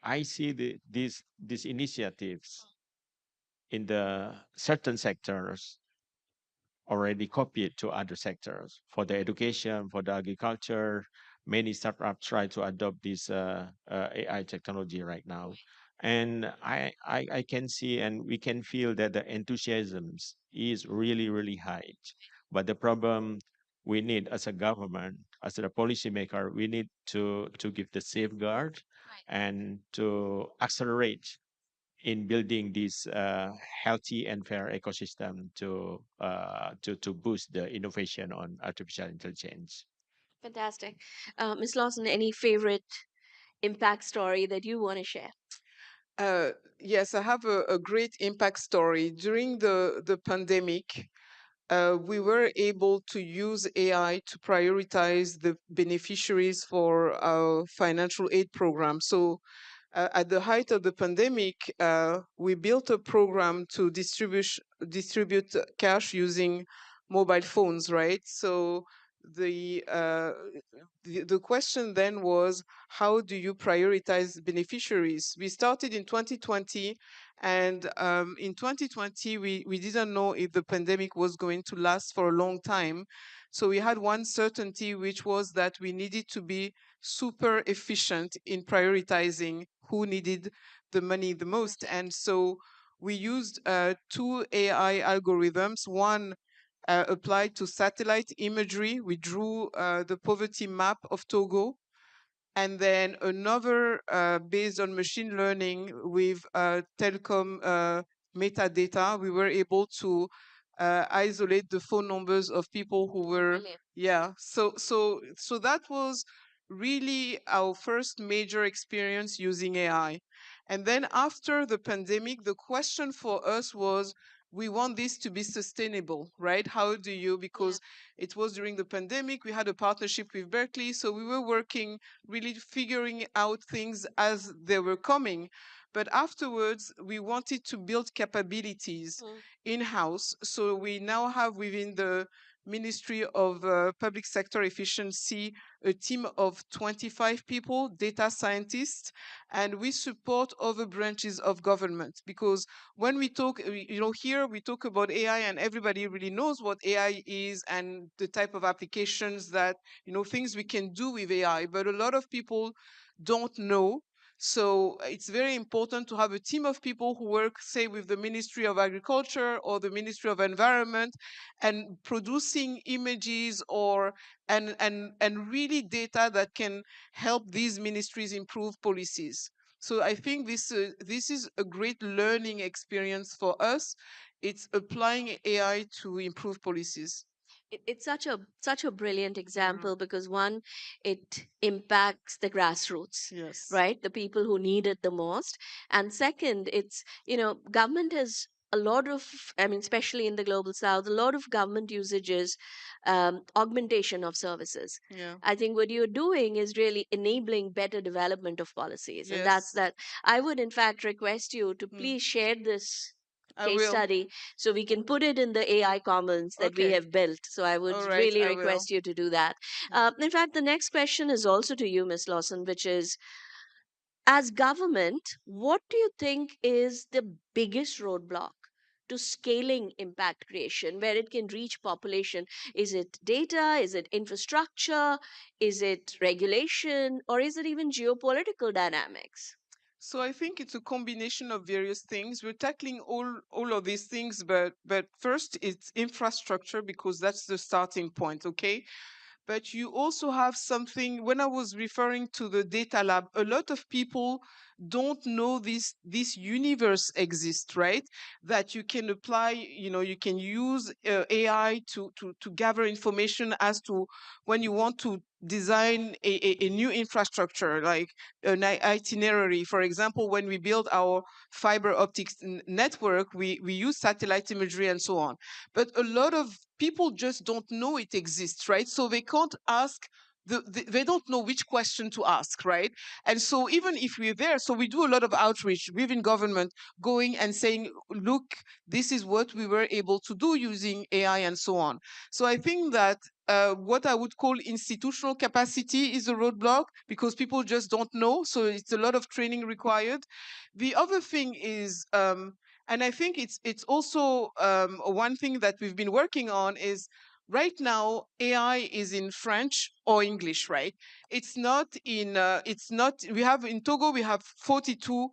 I see these initiatives in the certain sectors already copied to other sectors. For the education, for the agriculture, many startups try to adopt this AI technology right now. And I can see and we can feel that the enthusiasm is really, really high. But the problem we need as a government, as a policymaker, we need to give the safeguard and to accelerate in building this healthy and fair ecosystem to boost the innovation on artificial intelligence. Fantastic. Ms. Lawson, any favorite impact story that you want to share? Yes, I have a great impact story. During the pandemic, we were able to use AI to prioritize the beneficiaries for our financial aid program. So at the height of the pandemic, we built a program to distribute cash using mobile phones, right? So the, uh, the question then was, how do you prioritize beneficiaries? We started in 2020, and in 2020 we didn't know if the pandemic was going to last for a long time. So we had one certainty, which was that we needed to be super efficient in prioritizing who needed the money the most. And so we used two AI algorithms. One applied to satellite imagery. We drew the poverty map of Togo, and then another based on machine learning with telecom metadata. We were able to isolate the phone numbers of people who were, yeah. So that was really our first major experience using AI. And then after the pandemic, the question for us was, we want this to be sustainable, right? How do you, because it was during the pandemic, we had a partnership with Berkeley, so we were working, really figuring out things as they were coming. But afterwards, we wanted to build capabilities in-house. So we now have within the Ministry of Public Sector Efficiency a team of 25 people, data scientists, and we support other branches of government. Because when we talk, here we talk about AI and everybody really knows what AI is and the type of applications that, things we can do with AI, but a lot of people don't know. So it's very important to have a team of people who work, say, with the Ministry of Agriculture or the Ministry of Environment, and producing images or and really data that can help these ministries improve policies. So I think this is a great learning experience for us. It's applying AI to improve policies. It's such a brilliant example because one, it impacts the grassroots, Yes. right? The people who need it the most. And second, it's, government has a lot of, I mean, especially in the global south, a lot of government usage is augmentation of services. Yeah. I think what you're doing is really enabling better development of policies. And that's Yes. that. I would, in fact, request you to Mm. please share this I case will. study so we can put it in the AI commons that we Okay. have built. So I would All right, really I will. request you to do that. In fact, the next question is also to you, Ms. Lawson, which is, as government, what do you think is the biggest roadblock to scaling impact creation where it can reach population? Is it data? Is it infrastructure? Is it regulation? Or is it even geopolitical dynamics? So I think it's a combination of various things. We're tackling all of these things, but first it's infrastructure because that's the starting point, okay? But you also have something. When I was referring to the data lab, a lot of people don't know this universe exists, right? That you can apply, you can use AI to gather information as to when you want to design a new infrastructure, like an itinerary. For example, when we build our fiber optics network, we use satellite imagery and so on. But a lot of people just don't know it exists, right? So they can't ask. They don't know which question to ask, right? And so even if we're there, so we do a lot of outreach within government, going and saying, look, this is what we were able to do using AI and so on. So I think that what I would call institutional capacity is a roadblock because people just don't know. So it's a lot of training required. The other thing is, and I think it's also one thing that we've been working on is right now AI is in French or English, right? It's not in. It's not. We have in Togo we have 42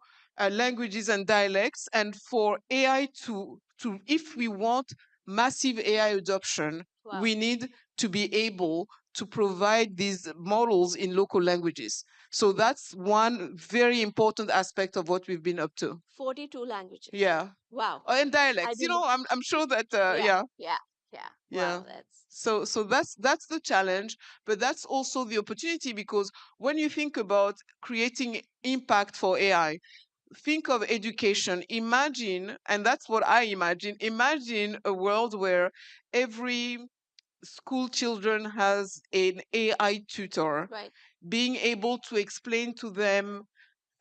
languages and dialects, and for AI to if we want massive AI adoption, Wow. we need to be able to provide these models in local languages. So that's one very important aspect of what we've been up to. 42 languages. Yeah. Wow. And I dialects. didn't. I'm sure that Yeah. yeah. Yeah. Yeah. Wow. That's. So that's the challenge, but that's also the opportunity because when you think about creating impact for AI, think of education. Imagine, and that's what I imagine. Imagine a world where every school children has an AI tutor, Right. being able to explain to them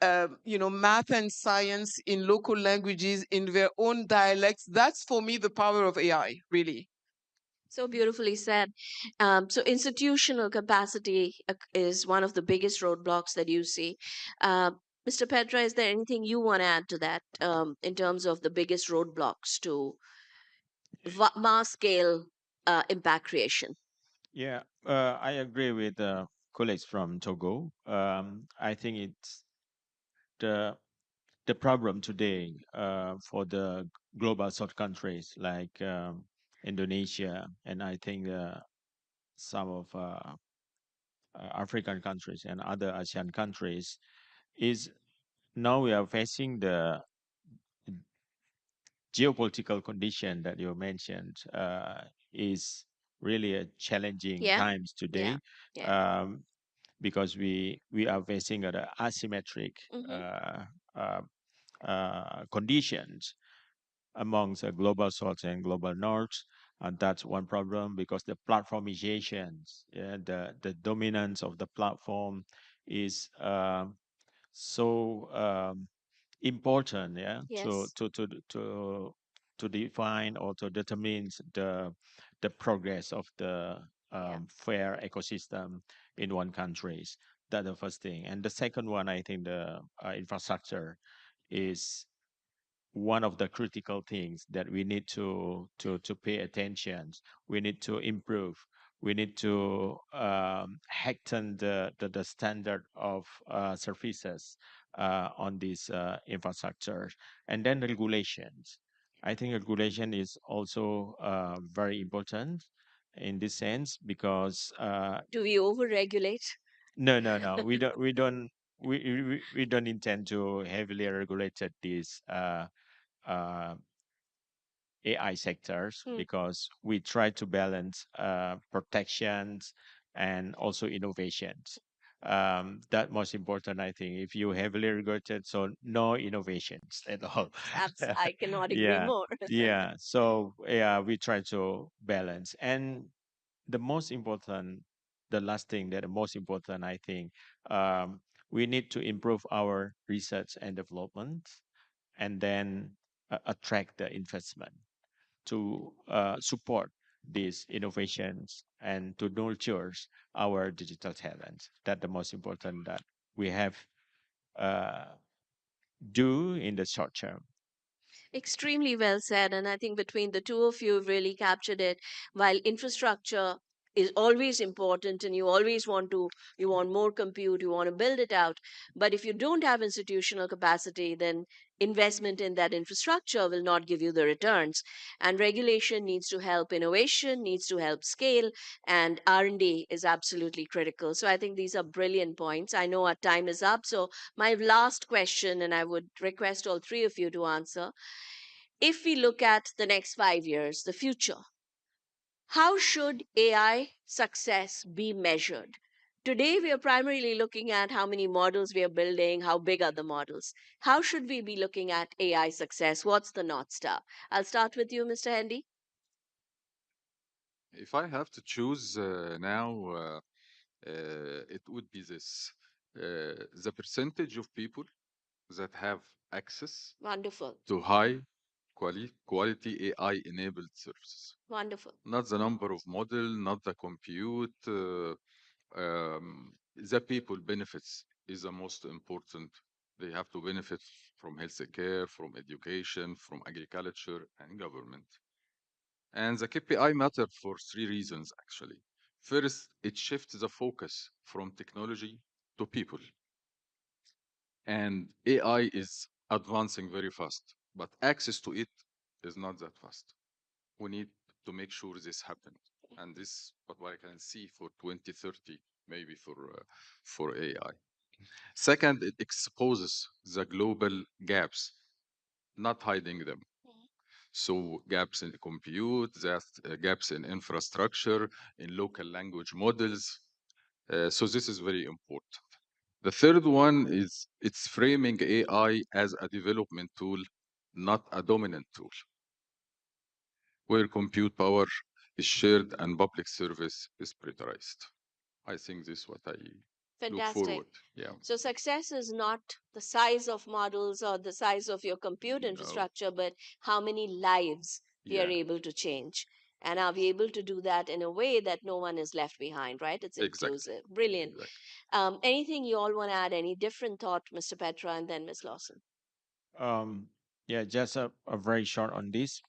math and science in local languages in their own dialects. That's for me the power of AI, really. So beautifully said. So institutional capacity is one of the biggest roadblocks that you see. Uh, Mr. Petra, is there anything you want to add to that in terms of the biggest roadblocks to mass scale impact creation? Yeah, I agree with colleagues from Togo. I think it's the the problem today for the global south countries like Indonesia, and I think some of African countries and other ASEAN countries is now we are facing the geopolitical condition that you mentioned is really a challenging Yeah. times Yeah. today. Yeah. Because we are facing an asymmetric Mhm. uh, conditions amongst the global south and global north, and that's one problem because the platformizations, yeah, the dominance of the platform is so important, yeah, Yes. to define or to determine the progress of the Yeah. fair ecosystem in one countries. That's the first thing, and the second one, I think the infrastructure is one of the critical things that we need to pay attention. We need to improve. We need to heighten the standard of services on these infrastructure, and then regulations. I think regulation is also very important in this sense because Do we overregulate? no, we don't intend to heavily regulated these uh, AI sectors Hmm. because we try to balance protections and also innovations. That most important, I think. If you heavily regulated, so no innovations at all. I cannot agree Yeah, more. yeah. So yeah, we try to balance. And the most important, the last thing that the most important, I think, we need to improve our research and development, and then attract the investment to support these innovations and to nurture our digital talents. That's the most important that we have uh, do in the short term. Extremely well said. And I think between the two of you, have really captured it. While infrastructure is always important and you want more compute, you want to build it out. But if you don't have institutional capacity, then investment in that infrastructure will not give you the returns. And regulation needs to help innovation, needs to help scale, and R&D is absolutely critical. So I think these are brilliant points. I know our time is up. So my last question, and I would request all three of you to answer, if we look at the next 5 years, the future, how should AI success be measured? Today, we are primarily looking at how many models we are building, how big are the models. How should we be looking at AI success? What's the North Star? I'll start with you, Mr. Hendy. If I have to choose now, it would be this: the percentage of people that have access Wonderful. to high quality AI enabled services. Wonderful. Not the number of model, not the compute. The people benefits is the most important. They have to benefit from healthcare, from education, from agriculture and government. And the KPI matter for three reasons, actually. First, it shifts the focus from technology to people. And AI is advancing very fast, but access to it is not that fast. We need to make sure this happens. And this what I can see for 2030, maybe for AI. Second, it exposes the global gaps, not hiding them. So gaps in compute, gaps in infrastructure, in local language models. So this is very important. The third one is it's framing AI as a development tool, not a dominant tool, where compute power is shared and public service is prioritized. I think this is what I look Fantastic. forward. Yeah. So success is not the size of models or the size of your compute No. infrastructure, but how many lives we are Yeah. able to change. And are we able to do that in a way that no one is left behind, right? It's Exactly. inclusive. Brilliant. Anything you all want to add? Any different thought, Mr. Petra, and then Ms. Lawson? Um, yeah, just a very short on this.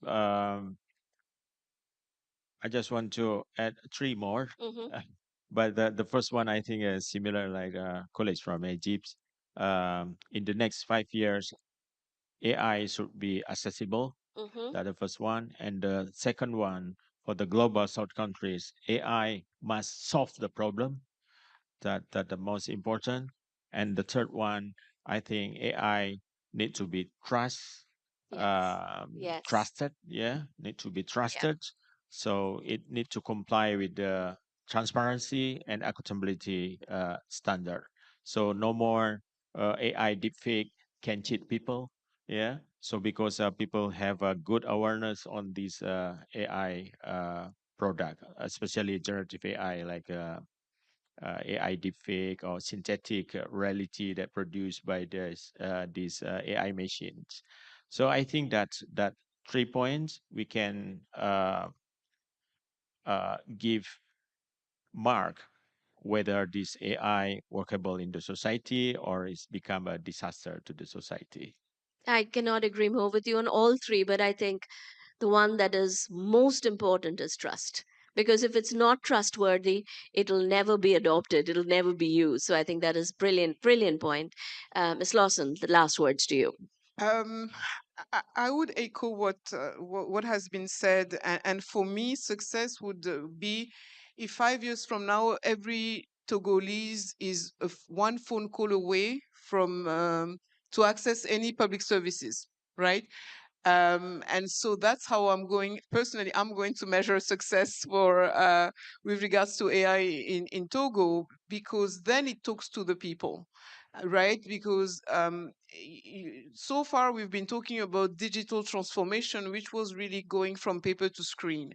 I just want to add three more. Mhm. But the first one, I think, is similar like colleagues from Egypt. In the next 5 years, AI should be accessible. Mhm. That's the first one. And the second one, for the global South countries, AI must solve the problem. That the most important. And the third one, I think AI need to be Yes. trusted. Yeah, need to be trusted. So it need to comply with the transparency and accountability standard. So no more AI deepfake can cheat people. Yeah. So because people have a good awareness on this AI product, especially generative AI, like AI deepfake or synthetic reality that produced by these AI machines. So I think that 3 points we can give mark whether this AI workable in the society or it's become a disaster to the society. I cannot agree more with you on all three, but I think the one that is most important is trust. Because if it's not trustworthy, it'll never be adopted, it'll never be used. So I think that is brilliant, brilliant point. Ms. Lawson, the last words to you. Um, I would echo what has been said, and for me, success would be if 5 years from now, every Togolese is one phone call away from to access any public services, right? And so that's how I'm going to measure success for with regards to AI in Togo, because then it talks to the people, right? Because so far we've been talking about digital transformation, which was really going from paper to screen.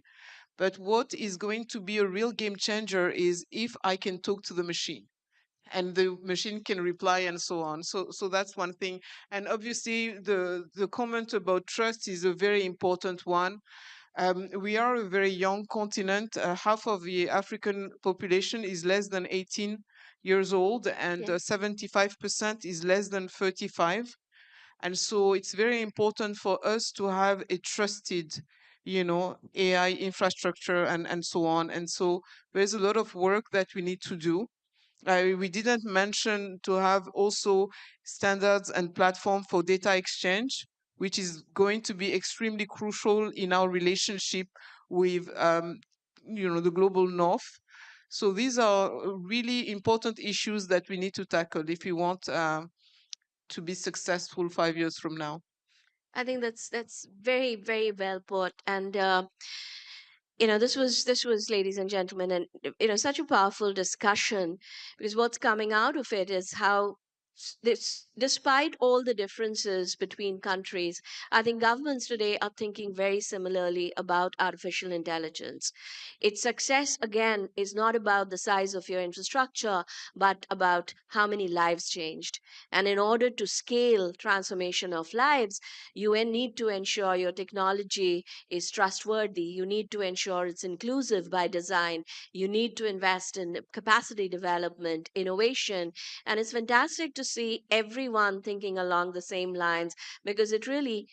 But what is going to be a real game changer is if I can talk to the machine and the machine can reply and so on. So that's one thing. And obviously the comment about trust is a very important one. We are a very young continent. Half of the African population is less than 18 years old, and 75% is less than 35. And so it's very important for us to have a trusted, AI infrastructure and so on. And so there's a lot of work that we need to do. We didn't mention to have also standards and platform for data exchange, which is going to be extremely crucial in our relationship with, the global north. So these are really important issues that we need to tackle if we want to be successful 5 years from now. I think that's very, very well put. And this was, ladies and gentlemen, and such a powerful discussion, because what's coming out of it is how despite all the differences between countries, I think governments today are thinking very similarly about artificial intelligence. Its success, again, is not about the size of your infrastructure, but about how many lives changed. And in order to scale transformation of lives, you need to ensure your technology is trustworthy. You need to ensure it's inclusive by design. You need to invest in capacity development, innovation. And it's fantastic to see everyone thinking along the same lines, because it really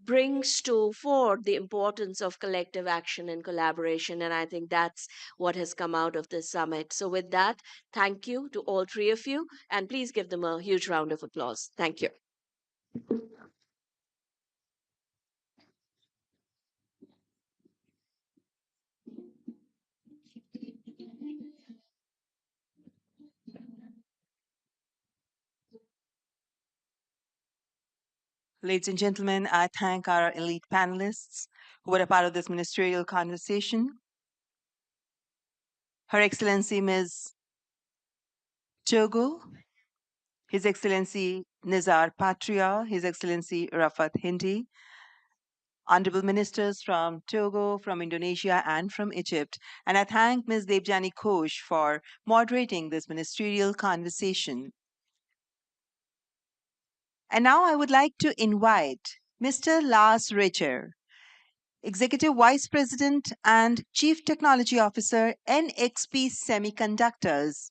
brings to fore the importance of collective action and collaboration. And I think that's what has come out of this summit. So with that, thank you to all three of you, and please give them a huge round of applause. Thank you. Ladies and gentlemen, I thank our elite panelists who were a part of this ministerial conversation. Her Excellency Ms. Togo, His Excellency Nizar Patria, His Excellency Rafat Hindi, Honorable Ministers from Togo, from Indonesia, and from Egypt. And I thank Ms. Debjani Ghosh for moderating this ministerial conversation. And now I would like to invite Mr. Lars Richer, Executive Vice President and Chief Technology Officer, NXP Semiconductors.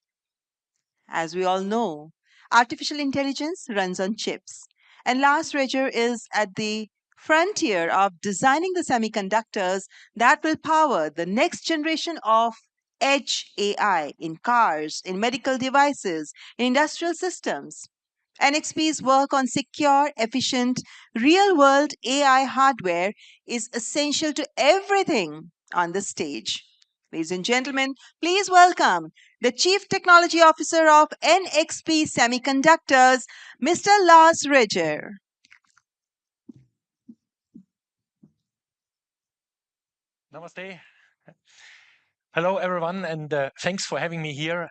As we all know, artificial intelligence runs on chips, and Lars Richer is at the frontier of designing the semiconductors that will power the next generation of edge AI in cars, in medical devices, in industrial systems. NXP's work on secure, efficient, real world AI hardware is essential to everything on the stage. Ladies and gentlemen, please welcome the Chief Technology Officer of NXP Semiconductors, Mr. Lars Richer. Namaste. Hello, everyone, and thanks for having me here.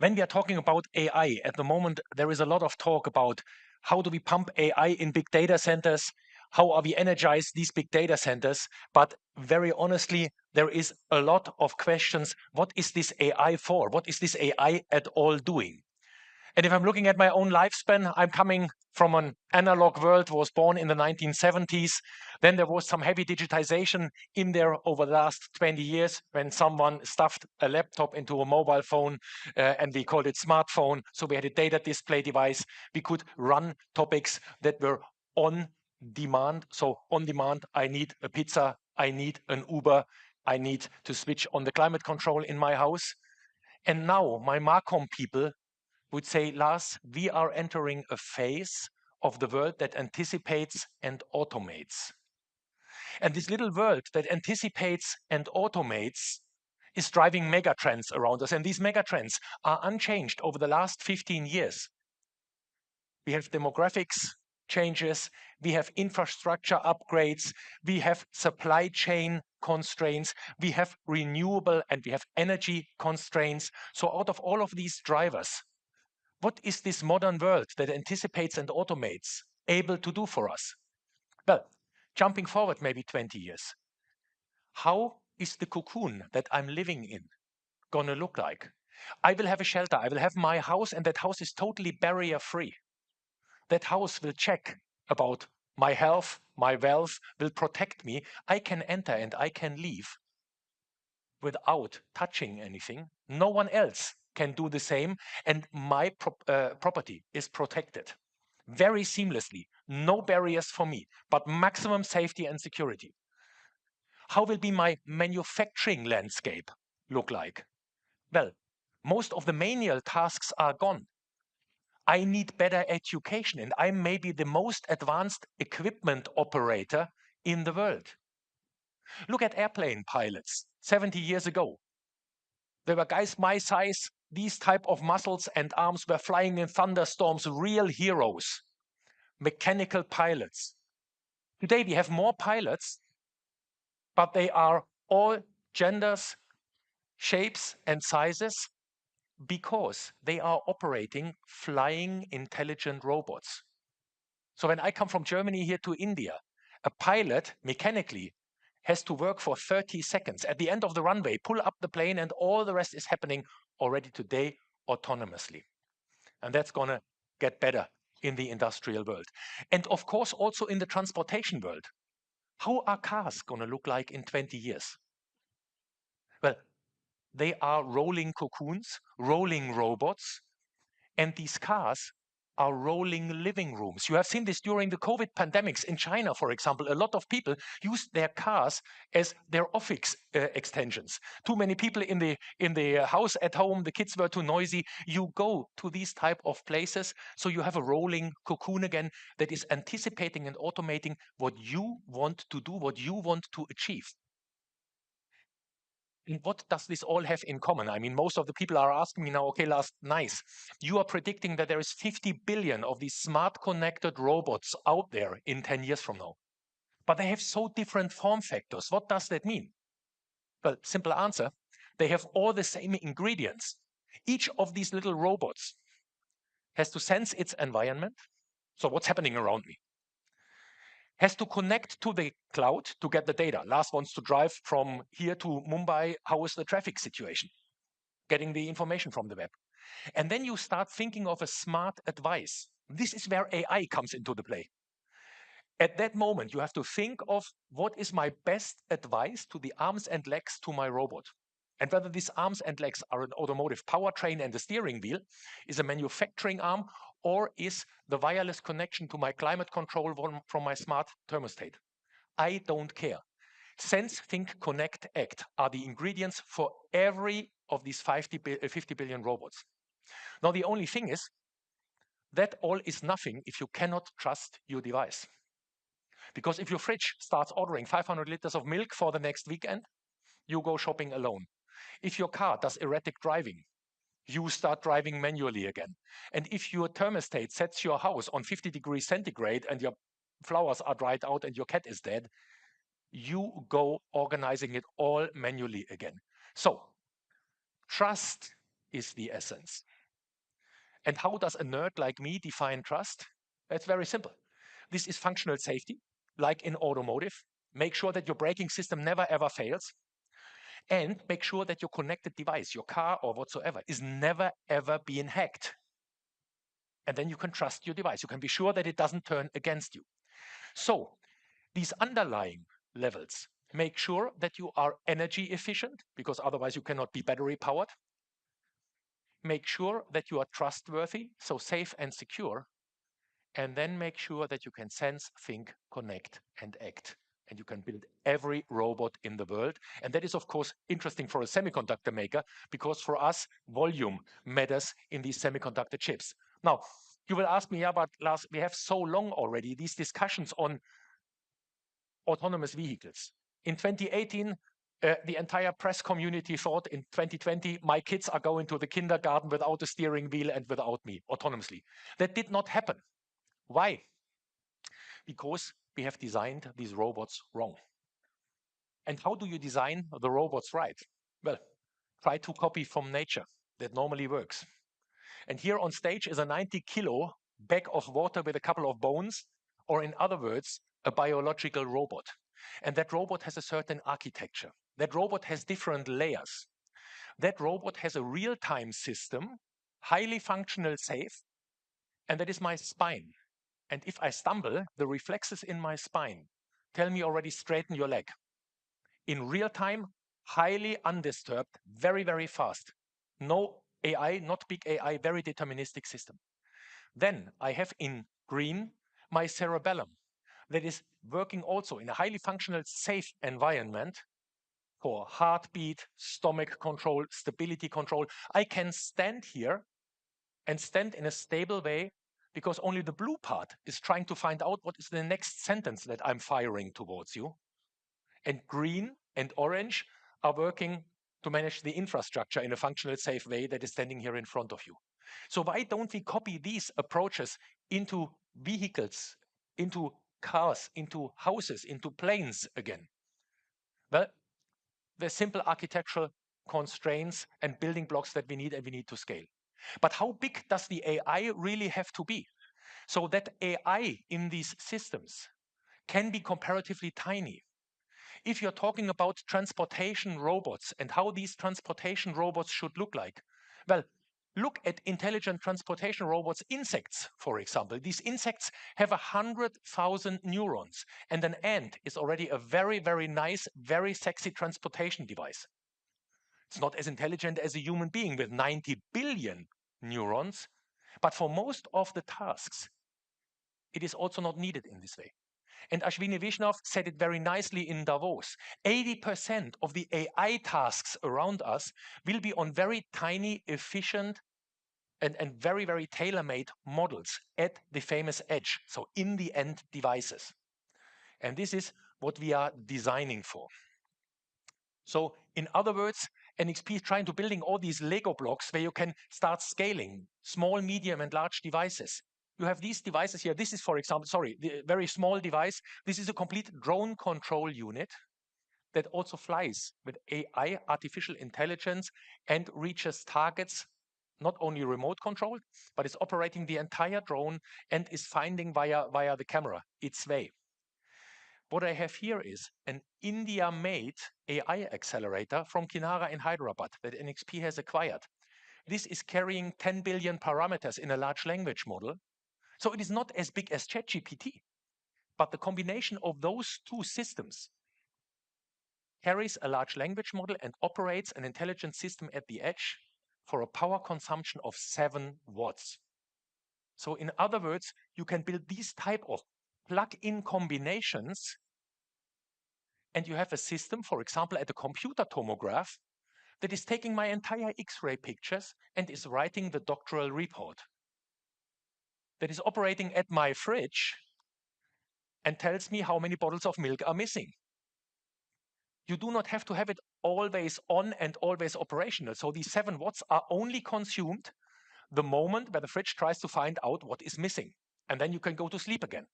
When we are talking about AI, at the moment, there is a lot of talk about how do we pump AI in big data centers, how are we energize these big data centers, but very honestly, there is a lot of questions. What is this AI for? What is this AI at all doing? And if I'm looking at my own lifespan, I'm coming from an analog world, was born in the 1970s. Then there was some heavy digitization in there over the last 20 years when someone stuffed a laptop into a mobile phone and we called it smartphone. So we had a data display device. We could run topics that were on demand. So on demand, I need a pizza, I need an Uber, I need to switch on the climate control in my house. And now my Marcom people would say, Lars, we are entering a phase of the world that anticipates and automates. And this little world that anticipates and automates is driving megatrends around us. And these megatrends are unchanged over the last 15 years. We have demographics, changes, we have infrastructure upgrades, we have supply chain constraints, we have renewable and we have energy constraints. So out of all of these drivers, what is this modern world that anticipates and automates able to do for us? Well, jumping forward maybe 20 years, how is the cocoon that I'm living in gonna look like? I will have a shelter, I will have my house, and that house is totally barrier-free. That house will check about my health, my wealth, will protect me. I can enter and I can leave without touching anything. No one else can do the same, and my property is protected very seamlessly. No barriers for me, but maximum safety and security. How will be my manufacturing landscape look like? Well, most of the manual tasks are gone. I need better education, and I'm maybe the most advanced equipment operator in the world. Look at airplane pilots 70 years ago. There were guys my size, these type of muscles and arms were flying in thunderstorms, real heroes, mechanical pilots. Today we have more pilots, but they are all genders, shapes and sizes because they are operating flying intelligent robots. So when I come from Germany here to India, a pilot mechanically has to work for 30 seconds. At the end of the runway, pull up the plane, and all the rest is happening already today autonomously. And that's going to get better in the industrial world. And of course, also in the transportation world. How are cars going to look like in 20 years? Well, they are rolling cocoons, rolling robots, and these cars are rolling living rooms. You have seen this during the COVID pandemics in China, for example. A lot of people used their cars as their office extensions. Too many people in the house at home, the kids were too noisy. You go to these type of places, so you have a rolling cocoon again that is anticipating and automating what you want to do, what you want to achieve. And what does this all have in common? I mean, most of the people are asking me now, okay, Lars, nice. You are predicting that there is 50 billion of these smart connected robots out there in 10 years from now. But they have so different form factors. What does that mean? Well, simple answer. They have all the same ingredients. Each of these little robots has to sense its environment. So what's happening around me? Has to connect to the cloud to get the data. Lars wants to drive from here to Mumbai. How is the traffic situation? Getting the information from the web. And then you start thinking of a smart advice. This is where AI comes into the play. At that moment, you have to think of what is my best advice to the arms and legs to my robot. And whether these arms and legs are an automotive powertrain and the steering wheel, is a manufacturing arm, or is the wireless connection to my climate control from my smart thermostat. I don't care. Sense, think, connect, act are the ingredients for every of these 50 billion robots. Now, the only thing is that all is nothing if you cannot trust your device. Because if your fridge starts ordering 500 liters of milk for the next weekend, you go shopping alone. If your car does erratic driving, you start driving manually again. And if your thermostat sets your house on 50 degrees centigrade and your flowers are dried out and your cat is dead, you go organizing it all manually again. So, trust is the essence. And how does a nerd like me define trust? It's very simple. This is functional safety, like in automotive. Make sure that your braking system never ever fails. And make sure that your connected device, your car or whatsoever, is never ever being hacked. And then you can trust your device. You can be sure that it doesn't turn against you. So these underlying levels make sure that you are energy efficient, because otherwise you cannot be battery powered. Make sure that you are trustworthy, so safe and secure. And then make sure that you can sense, think, connect, and act. And you can build every robot in the world. And that is, of course, interesting for a semiconductor maker, because for us, volume matters in these semiconductor chips. Now, you will ask me, yeah, but Lars, we have so long already these discussions on autonomous vehicles. In 2018, the entire press community thought in 2020, my kids are going to the kindergarten without a steering wheel and without me, autonomously. That did not happen. Why? because we have designed these robots wrong. And how do you design the robots right? Well, try to copy from nature. That normally works. And here on stage is a 90-kilo bag of water with a couple of bones, or in other words, a biological robot. And that robot has a certain architecture. That robot has different layers. That robot has a real-time system, highly functional, safe, and that is my spine. And if I stumble, the reflexes in my spine tell me already straighten your leg. In real time, highly undisturbed, very, very fast. No AI, not big AI, very deterministic system. Then I have in green my cerebellum that is working also in a highly functional, safe environment for heartbeat, stomach control, stability control. I can stand here and stand in a stable way because only the blue part is trying to find out what is the next sentence that I'm firing towards you. And green and orange are working to manage the infrastructure in a functional, safe way that is standing here in front of you. So why don't we copy these approaches into vehicles, into cars, into houses, into planes again? Well, the simple architectural constraints and building blocks that we need, and we need to scale. But how big does the AI really have to be? So that AI in these systems can be comparatively tiny. If you're talking about transportation robots and how these transportation robots should look like, well, look at intelligent transportation robots, insects, for example. These insects have 100,000 neurons, and an ant is already a very, very nice, very sexy transportation device. It's not as intelligent as a human being with 90 billion neurons, but for most of the tasks, it is also not needed in this way. And Ashwini Vaishnaw said it very nicely in Davos. 80% of the AI tasks around us will be on very tiny, efficient, and very, very tailor-made models at the famous edge, so in the end devices. And this is what we are designing for. So in other words, NXP is trying to building all these Lego blocks where you can start scaling small, medium, and large devices. You have these devices here. This is, for example, the very small device. This is a complete drone control unit that also flies with AI, artificial intelligence, and reaches targets, not only remote control, but is operating the entire drone and is finding via the camera its way. What I have here is an India-made AI accelerator from Kinara in Hyderabad that NXP has acquired. This is carrying 10 billion parameters in a large language model. So it is not as big as ChatGPT, but the combination of those two systems carries a large language model and operates an intelligent system at the edge for a power consumption of 7 watts. So in other words, you can build these type of plug-in combinations, and you have a system, for example, at a computer tomograph that is taking my entire X-ray pictures and is writing the doctoral report. That is operating at my fridge and tells me how many bottles of milk are missing. You do not have to have it always on and always operational. So these 7 watts are only consumed the moment where the fridge tries to find out what is missing. And then you can go to sleep again.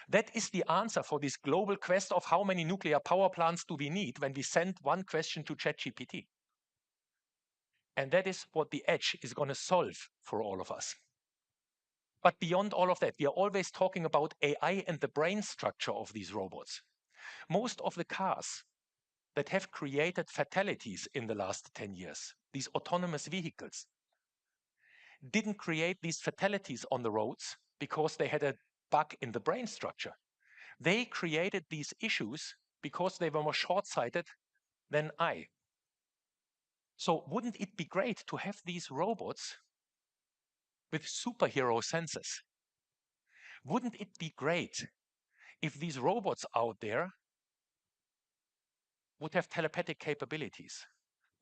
That is the answer for this global quest of how many nuclear power plants do we need when we send one question to ChatGPT. And that is what the edge is going to solve for all of us. But beyond all of that, we are always talking about AI and the brain structure of these robots. Most of the cars that have created fatalities in the last 10 years, these autonomous vehicles, didn't create these fatalities on the roads because they had a bug in the brain structure. They created these issues because they were more short-sighted than I. So wouldn't it be great to have these robots with superhero senses? Wouldn't it be great if these robots out there would have telepathic capabilities?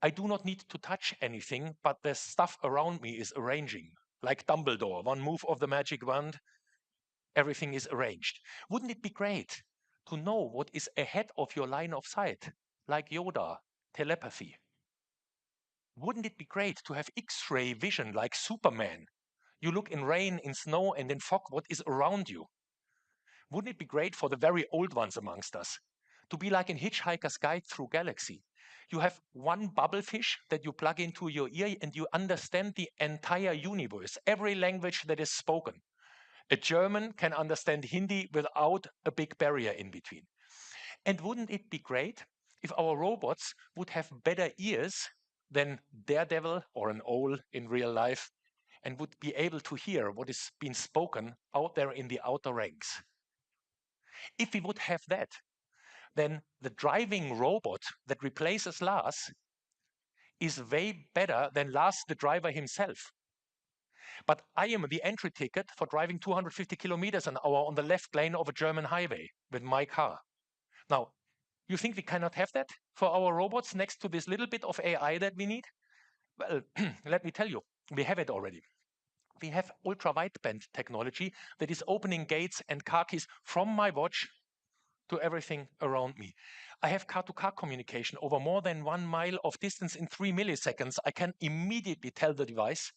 I do not need to touch anything, but the stuff around me is arranging, like Dumbledore. One move of the magic wand, everything is arranged. Wouldn't it be great to know what is ahead of your line of sight, like Yoda, telepathy? Wouldn't it be great to have X-ray vision like Superman? You look in rain, in snow, and in fog, what is around you? Wouldn't it be great for the very old ones amongst us to be like in Hitchhiker's Guide Through Galaxy? You have one bubblefish that you plug into your ear and you understand the entire universe, every language that is spoken. A German can understand Hindi without a big barrier in between. And wouldn't it be great if our robots would have better ears than Daredevil or an owl in real life and would be able to hear what is being spoken out there in the outer ranks? If we would have that, then the driving robot that replaces Lars is way better than Lars the driver himself. But I am the entry ticket for driving 250 kilometers an hour on the left lane of a German highway with my car. Now, you think we cannot have that for our robots next to this little bit of AI that we need? Well, let me tell you, we have it already. We have ultra-wideband technology that is opening gates and car keys from my watch to everything around me. I have car-to-car communication over more than 1 mile of distance in 3 milliseconds. I can immediately tell the device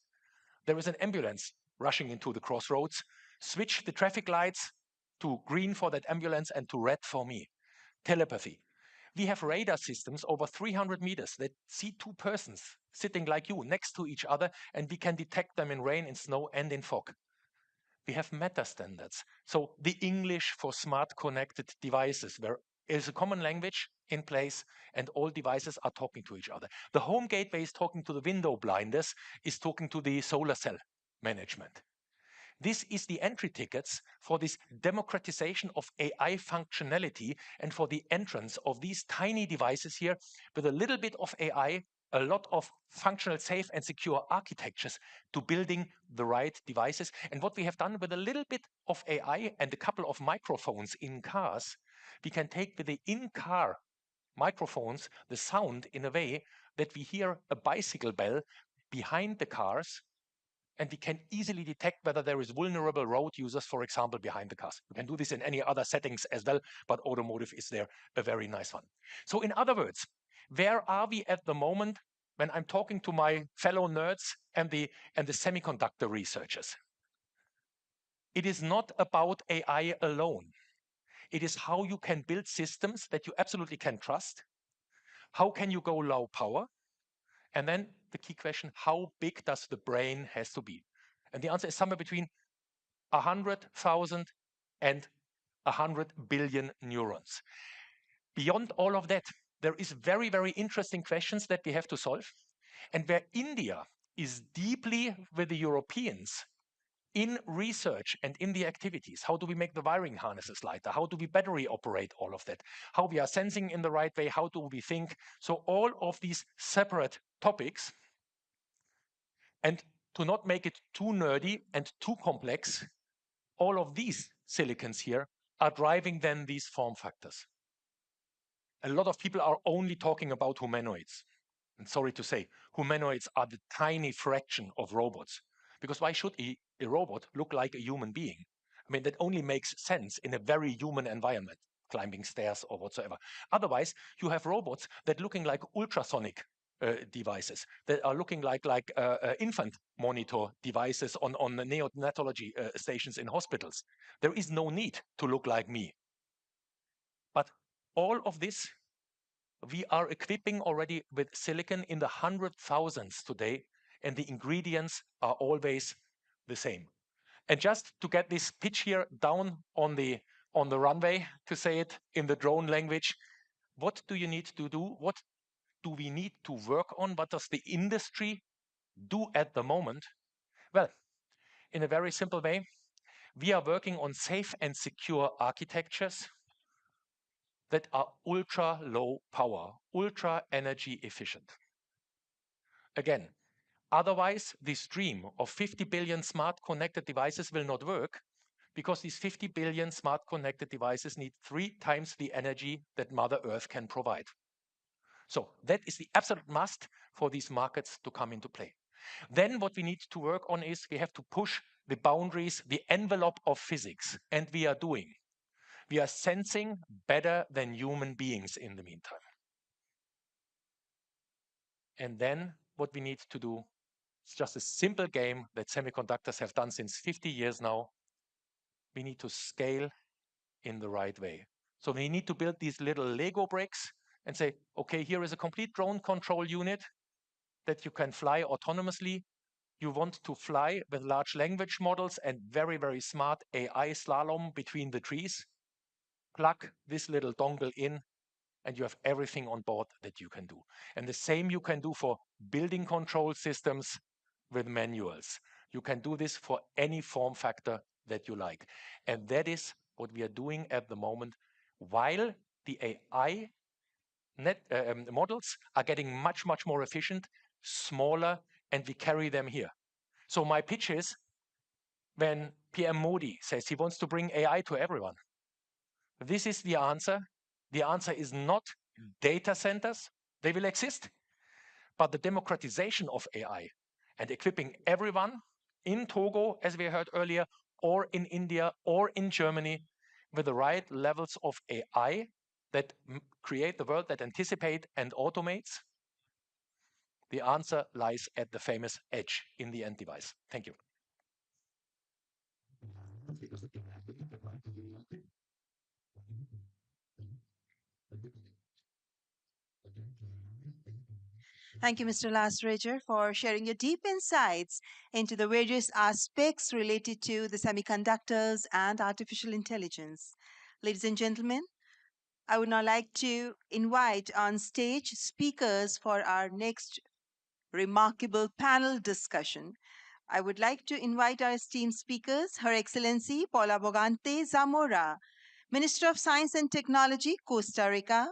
there is an ambulance rushing into the crossroads, switch the traffic lights to green for that ambulance and to red for me. Telepathy. We have radar systems over 300 meters that see two persons sitting like you next to each other, and we can detect them in rain, in snow, and in fog. We have meta standards. So the English for smart connected devices, where is a common language in place and all devices are talking to each other. The home gateway is talking to the window blinders, is talking to the solar cell management. This is the entry tickets for this democratization of AI functionality and for the entrance of these tiny devices here with a little bit of AI, a lot of functional, safe and secure architectures to building the right devices. And what we have done with a little bit of AI and a couple of microphones in cars, we can take with the in-car microphones the sound in a way that we hear a bicycle bell behind the cars, and we can easily detect whether there is vulnerable road users, for example, behind the cars. You can do this in any other settings as well, but automotive is there a very nice one. So in other words, where are we at the moment when I'm talking to my fellow nerds and the semiconductor researchers? It is not about AI alone. It is how you can build systems that you absolutely can trust. How can you go low power? And then the key question, how big does the brain has to be? And the answer is somewhere between 100,000 and 100 billion neurons. Beyond all of that, there is very, very interesting questions that we have to solve. And where India is deeply with the Europeans in research and in the activities. How do we make the wiring harnesses lighter? How do we battery operate all of that? How we are sensing in the right way? How do we think? So all of these separate topics. And to not make it too nerdy and too complex, all of these silicons here are driving then these form factors. A lot of people are only talking about humanoids. And sorry to say, humanoids are the tiny fraction of robots. Because why should a robot look like a human being? I mean, that only makes sense in a very human environment, climbing stairs or whatsoever. Otherwise, you have robots that looking like ultrasonic devices, that are looking like infant monitor devices on the neonatology stations in hospitals. There is no need to look like me. But all of this, we are equipping already with silicon in the 100,000s today, and the ingredients are always the same. And just to get this pitch here down on the runway, to say it in the drone language, what do you need to do? What do we need to work on? What does the industry do at the moment? Well, in a very simple way, we are working on safe and secure architectures that are ultra low power, ultra energy efficient. Again, otherwise, this dream of 50 billion smart connected devices will not work, because these 50 billion smart connected devices need 3 times the energy that Mother Earth can provide. So that is the absolute must for these markets to come into play. Then what we need to work on is we have to push the boundaries, the envelope of physics, and we are doing. We are sensing better than human beings in the meantime. And then what we need to do is just a simple game that semiconductors have done since 50 years now. We need to scale in the right way. So we need to build these little Lego bricks and say, okay, here is a complete drone control unit that you can fly autonomously. You want to fly with large language models and very, very smart AI slalom between the trees. Plug this little dongle in and you have everything on board that you can do. And the same you can do for building control systems with manuals. You can do this for any form factor that you like. And that is what we are doing at the moment, while the AI models are getting much, much more efficient, smaller, and we carry them here. So my pitch is, when PM Modi says he wants to bring AI to everyone, this is the answer. The answer is not data centers. They will exist, but the democratization of AI and equipping everyone in Togo, as we heard earlier, or in India or in Germany with the right levels of AI that create the world that anticipate and automates. The answer lies at the famous edge in the end device. Thank you. Thank you, Mr. Lasrager, for sharing your deep insights into the various aspects related to the semiconductors and artificial intelligence. Ladies and gentlemen, I would now like to invite on stage speakers for our next remarkable panel discussion. I would like to invite our esteemed speakers, Her Excellency Paula Bogante Zamora, Minister of Science and Technology, Costa Rica,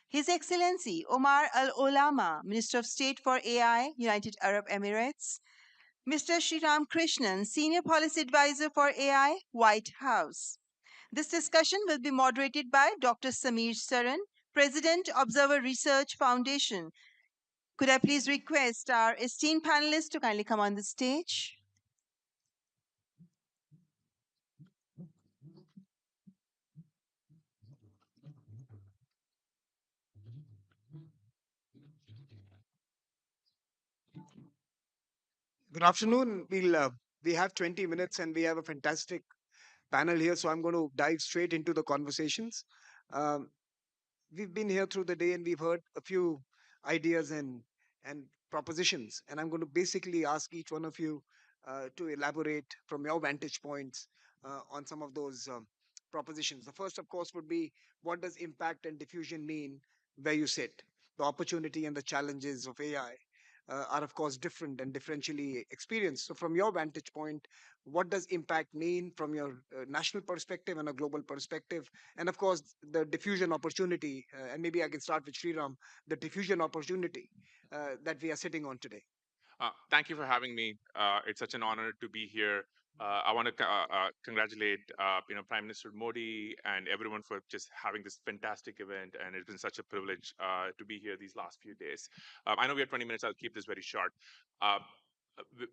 His Excellency Omar Al Olama, Minister of State for AI, United Arab Emirates, Mr. Sriram Krishnan, Senior Policy Advisor for AI, White House. This discussion will be moderated by Dr. Samir Saran, President, Observer Research Foundation. Could I please request our esteemed panelists to kindly come on the stage? Good afternoon. We have 20 minutes and we have a fantastic panel here, so I'm going to dive straight into the conversations. Um, we've been here through the day and we've heard a few ideas and propositions, and I'm going to basically ask each one of you to elaborate from your vantage points on some of those propositions. The first, of course, would be, what does impact and diffusion mean where you sit? The opportunity and the challenges of AI are, of course, different and differentially experienced. So, from your vantage point, what does impact mean from your national perspective and a global perspective? And of course, the diffusion opportunity, and maybe I can start with Sriram, the diffusion opportunity that we are sitting on today. Thank you for having me. It's such an honor to be here. I want to congratulate, Prime Minister Modi and everyone for just having this fantastic event, and it's been such a privilege to be here these last few days. I know we have 20 minutes. I'll keep this very short.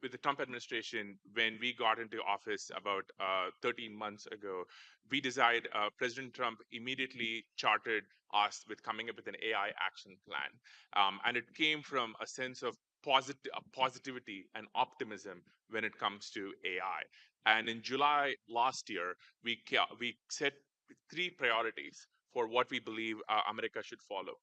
With the Trump administration, when we got into office about 13 months ago, we decided President Trump immediately chartered us with coming up with an AI action plan. And it came from a sense of positivity and optimism when it comes to AI. And in July last year, we set 3 priorities for what we believe America should follow.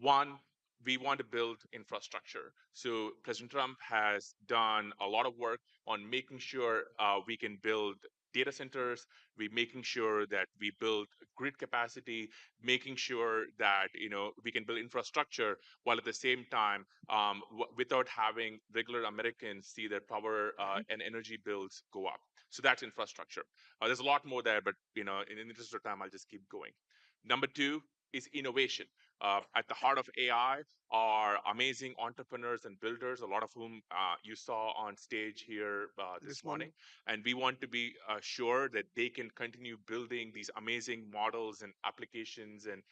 One, we want to build infrastructure. So President Trump has done a lot of work on making sure we can build data centers, we're making sure that we build grid capacity, making sure that we can build infrastructure while at the same time without having regular Americans see their power and energy bills go up. So that's infrastructure. There's a lot more there, but in the interest of time, I'll just keep going. Number 2 is innovation. At the heart of AI are amazing entrepreneurs and builders, a lot of whom you saw on stage here this morning. And we want to be sure that they can continue building these amazing models and applications and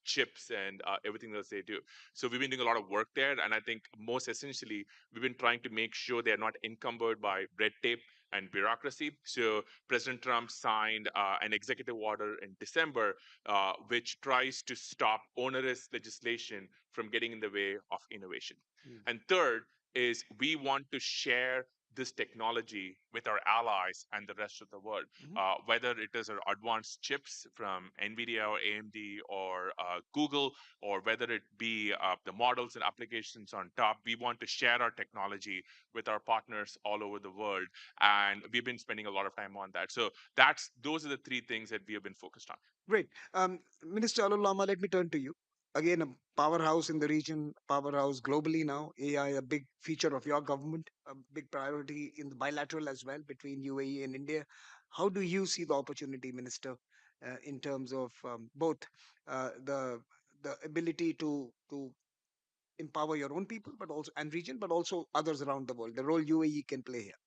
chips and everything else they do. So we've been doing a lot of work there. And I think most essentially, we've been trying to make sure they're not encumbered by red tape and bureaucracy. So President Trump signed an executive order in December, which tries to stop onerous legislation from getting in the way of innovation. And third is we want to share this technology with our allies and the rest of the world, whether it is our advanced chips from Nvidia or AMD or Google, or whether it be the models and applications on top. We want to share our technology with our partners all over the world, and we've been spending a lot of time on that. So those are the three things that we have been focused on. Great. Minister Alul Lama, let me turn to you. Again, a powerhouse in the region, powerhouse globally now. AI, a big feature of your government, a big priority in the bilateral as well between UAE and India. How do you see the opportunity, Minister, in terms of both the ability to empower your own people, but also and region, but also others around the world, the role UAE can play here?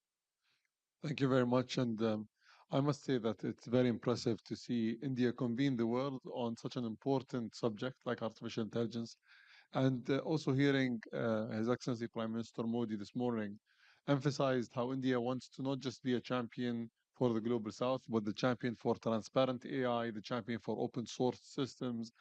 Thank you very much. And I must say that it's very impressive to see India convene the world on such an important subject like artificial intelligence. And also hearing His Excellency Prime Minister Modi this morning emphasized how India wants to not just be a champion for the global south, but the champion for transparent AI, the champion for open source systems.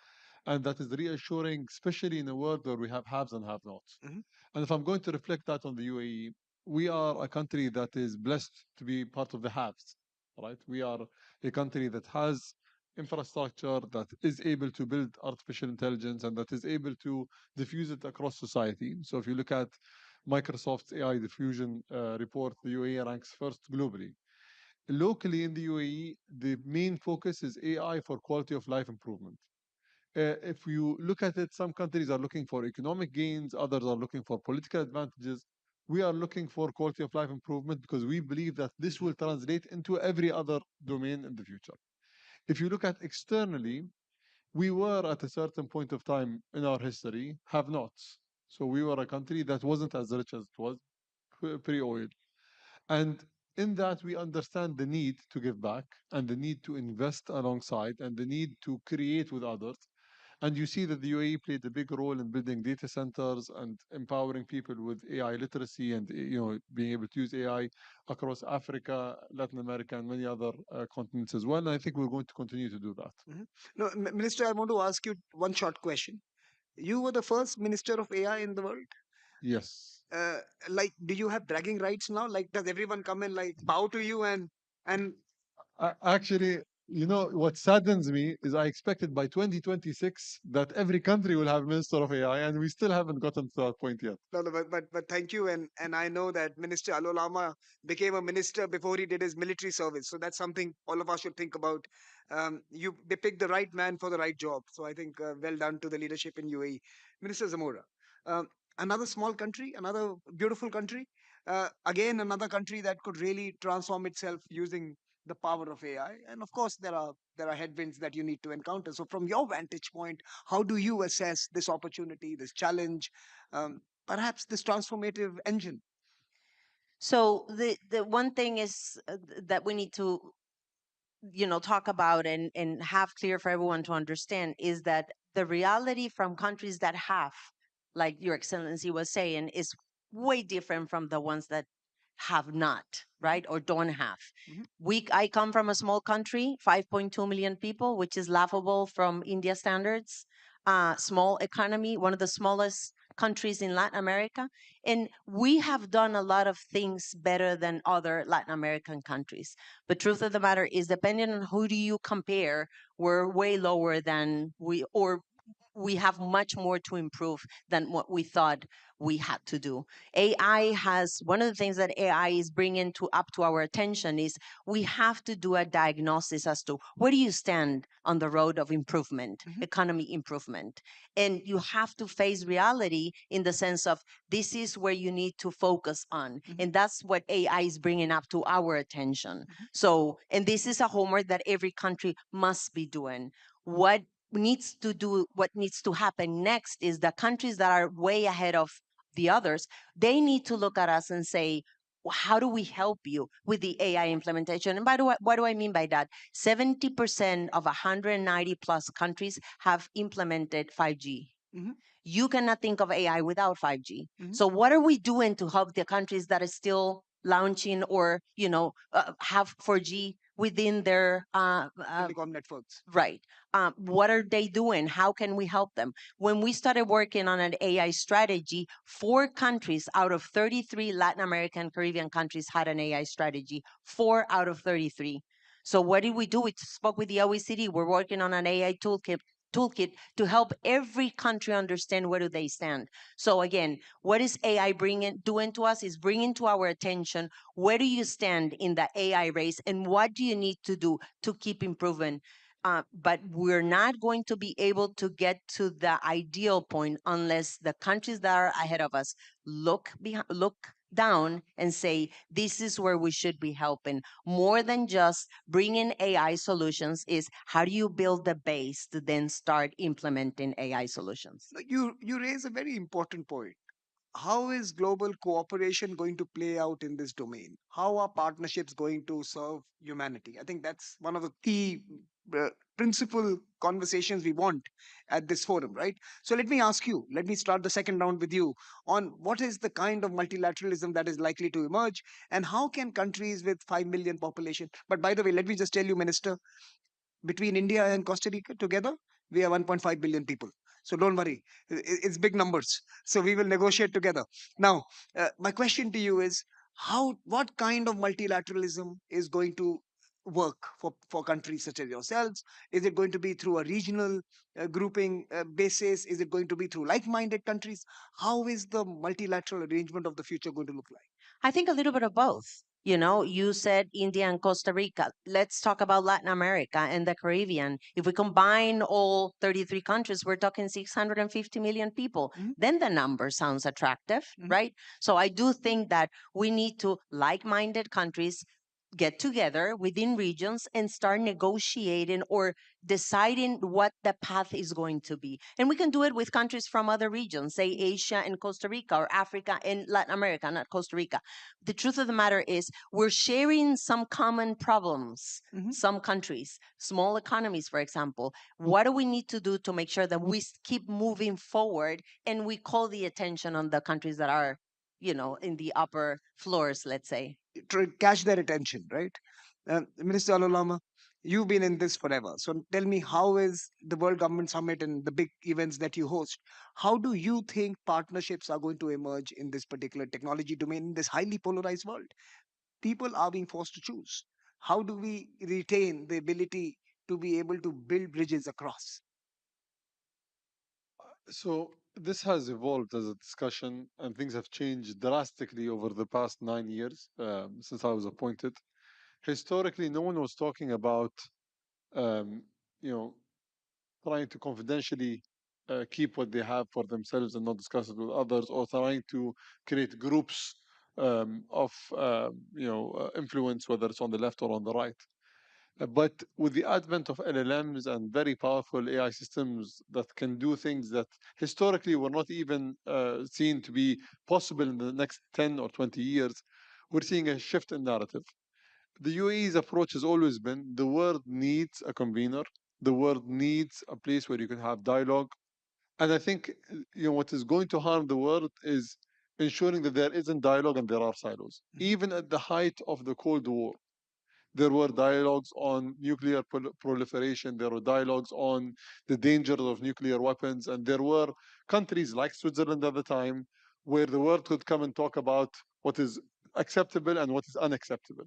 And that is reassuring, especially in a world where we have haves and have-nots. And if I'm going to reflect that on the UAE, we are a country that is blessed to be part of the haves, right? We are a country that has infrastructure, that is able to build artificial intelligence, and that is able to diffuse it across society. So if you look at Microsoft's AI diffusion report, the UAE ranks first globally. Locally in the UAE, the main focus is AI for quality of life improvement. If you look at it, some countries are looking for economic gains, others are looking for political advantages. We are looking for quality of life improvement because we believe that this will translate into every other domain in the future. If you look at externally, we were at a certain point of time in our history have-nots. So we were a country that wasn't as rich as it was pre-oil. And in that, we understand the need to give back and the need to invest alongside and the need to create with others. And you see that the UAE played a big role in building data centers and empowering people with AI literacy and being able to use AI across Africa, Latin America, and many other continents as well. And I think we're going to continue to do that. No, Minister, I want to ask you one short question. You were the first minister of AI in the world. Yes. Like, do you have bragging rights now? Like, does everyone come and like bow to you and Actually, what saddens me is I expected by 2026 that every country will have Minister of AI, and we still haven't gotten to that point yet. No, but thank you, and I know that Minister Alul Lama became a minister before he did his military service, so that's something all of us should think about. They picked the right man for the right job, so I think well done to the leadership in UAE. Minister Zamora, another small country, another beautiful country, again another country that could really transform itself using the power of AI. And of course, there are headwinds that you need to encounter. So, from your vantage point, how do you assess this opportunity, this challenge, perhaps this transformative engine? So the one thing is that we need to talk about and have clear for everyone to understand is that the reality from countries that have, like Your Excellency was saying, is way different from the ones that have not, right, or don't have. I come from a small country, 5.2 million people, which is laughable from India standards. Small economy, one of the smallest countries in Latin America. And we have done a lot of things better than other Latin American countries. But truth of the matter is, depending on who do you compare, we're way lower than we have much more to improve than what we thought we had to do. AI has, one of the things that AI is bringing up to our attention is we have to do a diagnosis as to where do you stand on the road of improvement, economy improvement. And you have to face reality in the sense of this is where you need to focus on. And that's what AI is bringing up to our attention. So, and this is a homework that every country must be doing. What needs to happen next is the countries that are way ahead of the others, they need to look at us and say, well, how do we help you with the AI implementation? And by the way, what do I mean by that? 70% of 190 plus countries have implemented 5G. You cannot think of AI without 5G. So what are we doing to help the countries that are still launching or have 4G within their telecom networks. Right. What are they doing? How can we help them? When we started working on an AI strategy, 4 countries out of 33 Latin American, Caribbean countries had an AI strategy. 4 out of 33. So what did we do? We spoke with the OECD. We're working on an AI toolkit to help every country understand where do they stand. So again, what is AI doing to us is bringing to our attention where do you stand in the AI race and what do you need to do to keep improving. But we're not going to be able to get to the ideal point unless the countries that are ahead of us look down and say, this is where we should be helping. More than just bringing AI solutions is how do you build the base to then start implementing AI solutions? You raise a very important point. How is global cooperation going to play out in this domain? How are partnerships going to serve humanity? I think that's one of the key uh, principal conversations we want at this forum, right? So let me ask you, let me start the second round with you on what is the kind of multilateralism that is likely to emerge and how can countries with 5 million population, but by the way, let me just tell you, Minister, between India and Costa Rica together, we are 1.5 billion people. So don't worry, it's big numbers. So we will negotiate together. Now, my question to you is, what kind of multilateralism is going to work for countries such as yourselves? Is it going to be through a regional grouping basis? Is it going to be through like-minded countries? How is the multilateral arrangement of the future going to look like? I think a little bit of both. You said India and Costa Rica. Let's talk about Latin America and the Caribbean. If we combine all 33 countries, we're talking 650 million people. Then the number sounds attractive, right? So I do think that we need to like-minded countries get together within regions and start negotiating or deciding what the path is going to be. And we can do it with countries from other regions, say Asia and Costa Rica, or Africa and Latin America, not Costa Rica. The truth of the matter is we're sharing some common problems. Some countries, small economies, for example. What do we need to do to make sure that we keep moving forward and we call the attention on the countries that are, in the upper floors, let's say? Catch their attention, right? Minister Alolama, you've been in this forever. So tell me, how is the World Government Summit and the big events that you host? How do you think partnerships are going to emerge in this particular technology domain, in this highly polarized world? People are being forced to choose. How do we retain the ability to be able to build bridges across? So this has evolved as a discussion, and things have changed drastically over the past 9 years since I was appointed. Historically, no one was talking about, um, you know, trying to confidentially keep what they have for themselves and not discuss it with others, or trying to create groups of, influence, whether it's on the left or on the right. But with the advent of LLMs and very powerful AI systems that can do things that historically were not even seen to be possible in the next 10 or 20 years, we're seeing a shift in narrative. The UAE's approach has always been the world needs a convener, the world needs a place where you can have dialogue. And I think what is going to harm the world is ensuring that there isn't dialogue and there are silos. Even at the height of the Cold War, there were dialogues on nuclear proliferation. There were dialogues on the dangers of nuclear weapons. And there were countries like Switzerland at the time where the world could come and talk about what is acceptable and what is unacceptable.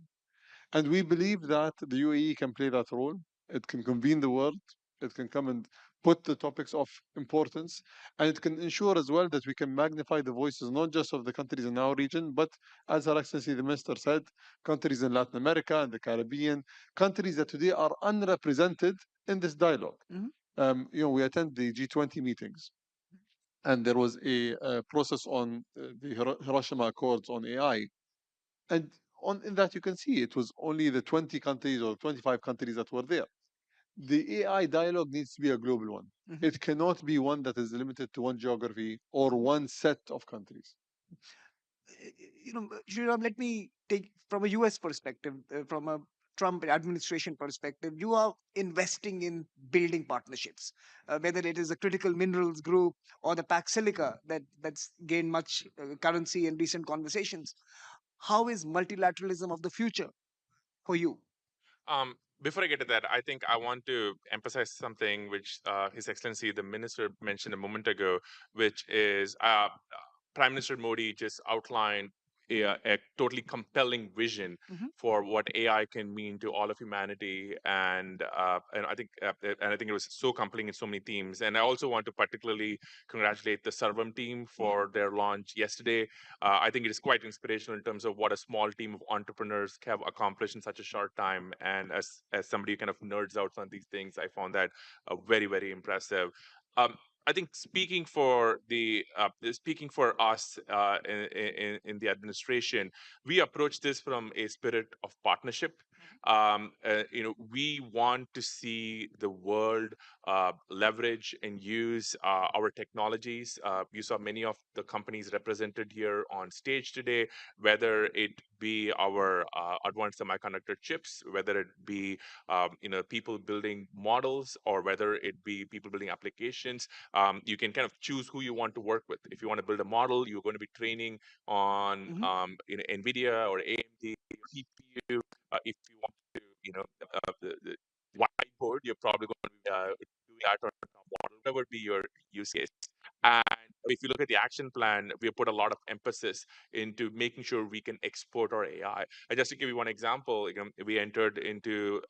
And we believe that the UAE can play that role. It can convene the world. It can come and put the topics of importance. And it can ensure as well that we can magnify the voices, not just of the countries in our region, but as Her Excellency the Minister said, countries in Latin America and the Caribbean, countries that today are unrepresented in this dialogue. We attend the G20 meetings. And there was a process on the Hiroshima Accords on AI. And in that, you can see it was only the 20 countries or 25 countries that were there. The AI dialogue needs to be a global one. It cannot be one that is limited to one geography or one set of countries. Sriram, let me take from a US perspective, from a Trump administration perspective, you are investing in building partnerships, whether it is the critical minerals group or the Pax Silica that's gained much currency in recent conversations. How is multilateralism of the future for you? Before I get to that, I think I want to emphasize something which His Excellency the Minister mentioned a moment ago, which is Prime Minister Modi just outlined a totally compelling vision for what AI can mean to all of humanity, and I think it was so compelling in so many themes. And I also want to particularly congratulate the Sarvam team for their launch yesterday. I think it is quite inspirational in terms of what a small team of entrepreneurs have accomplished in such a short time. And as somebody who kind of nerds out on these things, I found that very, very impressive. Um, I think speaking for us in the administration, we approach this from a spirit of partnership. We want to see the world leverage and use our technologies. You saw many of the companies represented here on stage today, whether it be our advanced semiconductor chips, whether it be people building models, or whether it be people building applications. You can kind of choose who you want to work with. If you want to build a model, you're going to be training on Nvidia or AMD or CPU. If you want to, the whiteboard, you're probably going to be doing that on a model, whatever be your use case. And if you look at the action plan, we have put a lot of emphasis into making sure we can export our AI. And just to give you one example, we entered into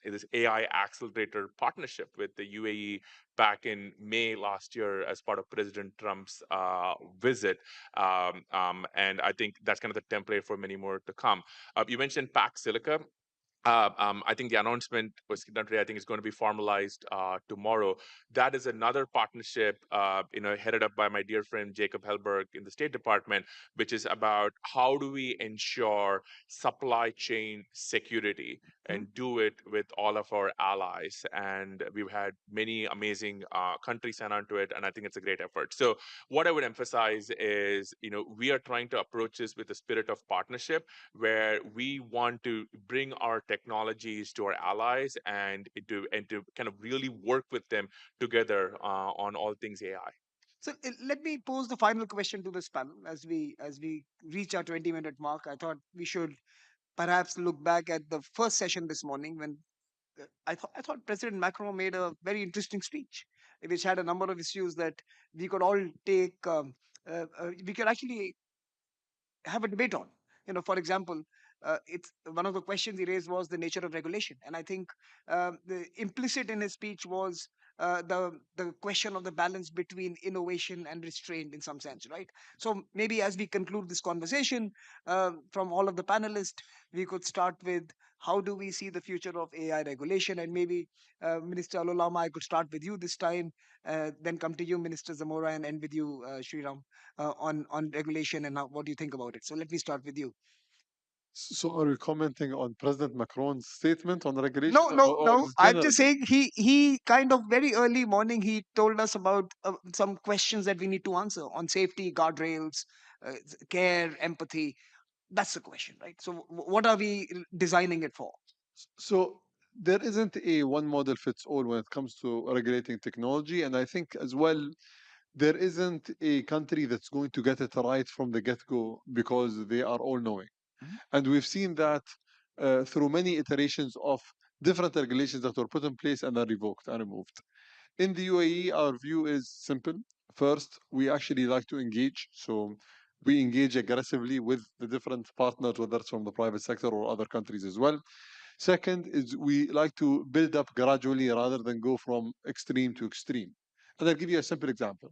this AI accelerator partnership with the UAE back in May last year as part of President Trump's visit. And I think that's kind of the template for many more to come. You mentioned Pac Silica. I think the announcement was done today. I think it's going to be formalized tomorrow. That is another partnership, headed up by my dear friend Jacob Helberg in the State Department, which is about how do we ensure supply chain security and do it with all of our allies. And we've had many amazing countries sign on to it, and I think it's a great effort. So what I would emphasize is, we are trying to approach this with a spirit of partnership, where we want to bring our technologies to our allies and to kind of really work with them together on all things AI. So let me pose the final question to this panel as we reach our 20-minute mark. I thought we should perhaps look back at the first session this morning when I thought President Macron made a very interesting speech, which had a number of issues that we could all take. We could actually have a debate on. For example, it's one of the questions he raised was the nature of regulation, and I think the implicit in his speech was the question of the balance between innovation and restraint in some sense, right? So maybe as we conclude this conversation, from all of the panelists, we could start with how do we see the future of AI regulation, and maybe Minister Alolama, I could start with you this time, then come to you, Minister Zamora, and end with you, Sriram, on regulation and what do you think about it. So let me start with you. So are you commenting on President Macron's statement on regulation? No, no, no. just I'm general? just saying he kind of very early morning he told us about some questions that we need to answer on safety, guardrails, care, empathy. That's the question, right? So what are we designing it for? So there isn't a one model fits all when it comes to regulating technology. And I think as well, there isn't a country that's going to get it right from the get-go because they are all knowing. And we've seen that through many iterations of different regulations that were put in place and then revoked and removed. In the UAE, our view is simple. First, we actually like to engage. So we engage aggressively with the different partners, whether it's from the private sector or other countries as well. Second is we like to build up gradually rather than go from extreme to extreme. And I'll give you a simple example.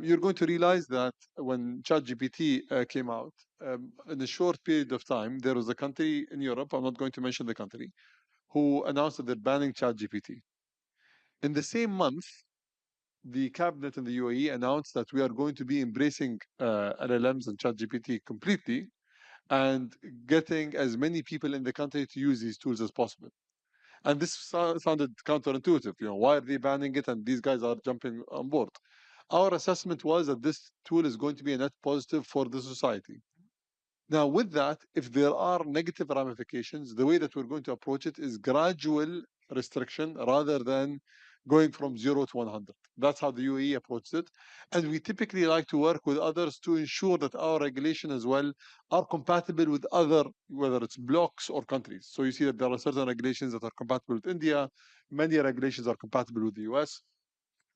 You're going to realize that when ChatGPT came out, in a short period of time, there was a country in Europe, I'm not going to mention the country, who announced that they're banning ChatGPT. In the same month, the cabinet in the UAE announced that we are going to be embracing LLMs and ChatGPT completely and getting as many people in the country to use these tools as possible. And this sounded counterintuitive. Why are they banning it and these guys are jumping on board? Our assessment was that this tool is going to be a net positive for the society. Now, with that, if there are negative ramifications, the way that we're going to approach it is gradual restriction rather than going from 0 to 100. That's how the UAE approached it. And we typically like to work with others to ensure that our regulation as well are compatible with other, whether it's blocks or countries. So you see that there are certain regulations that are compatible with India, many regulations are compatible with the US.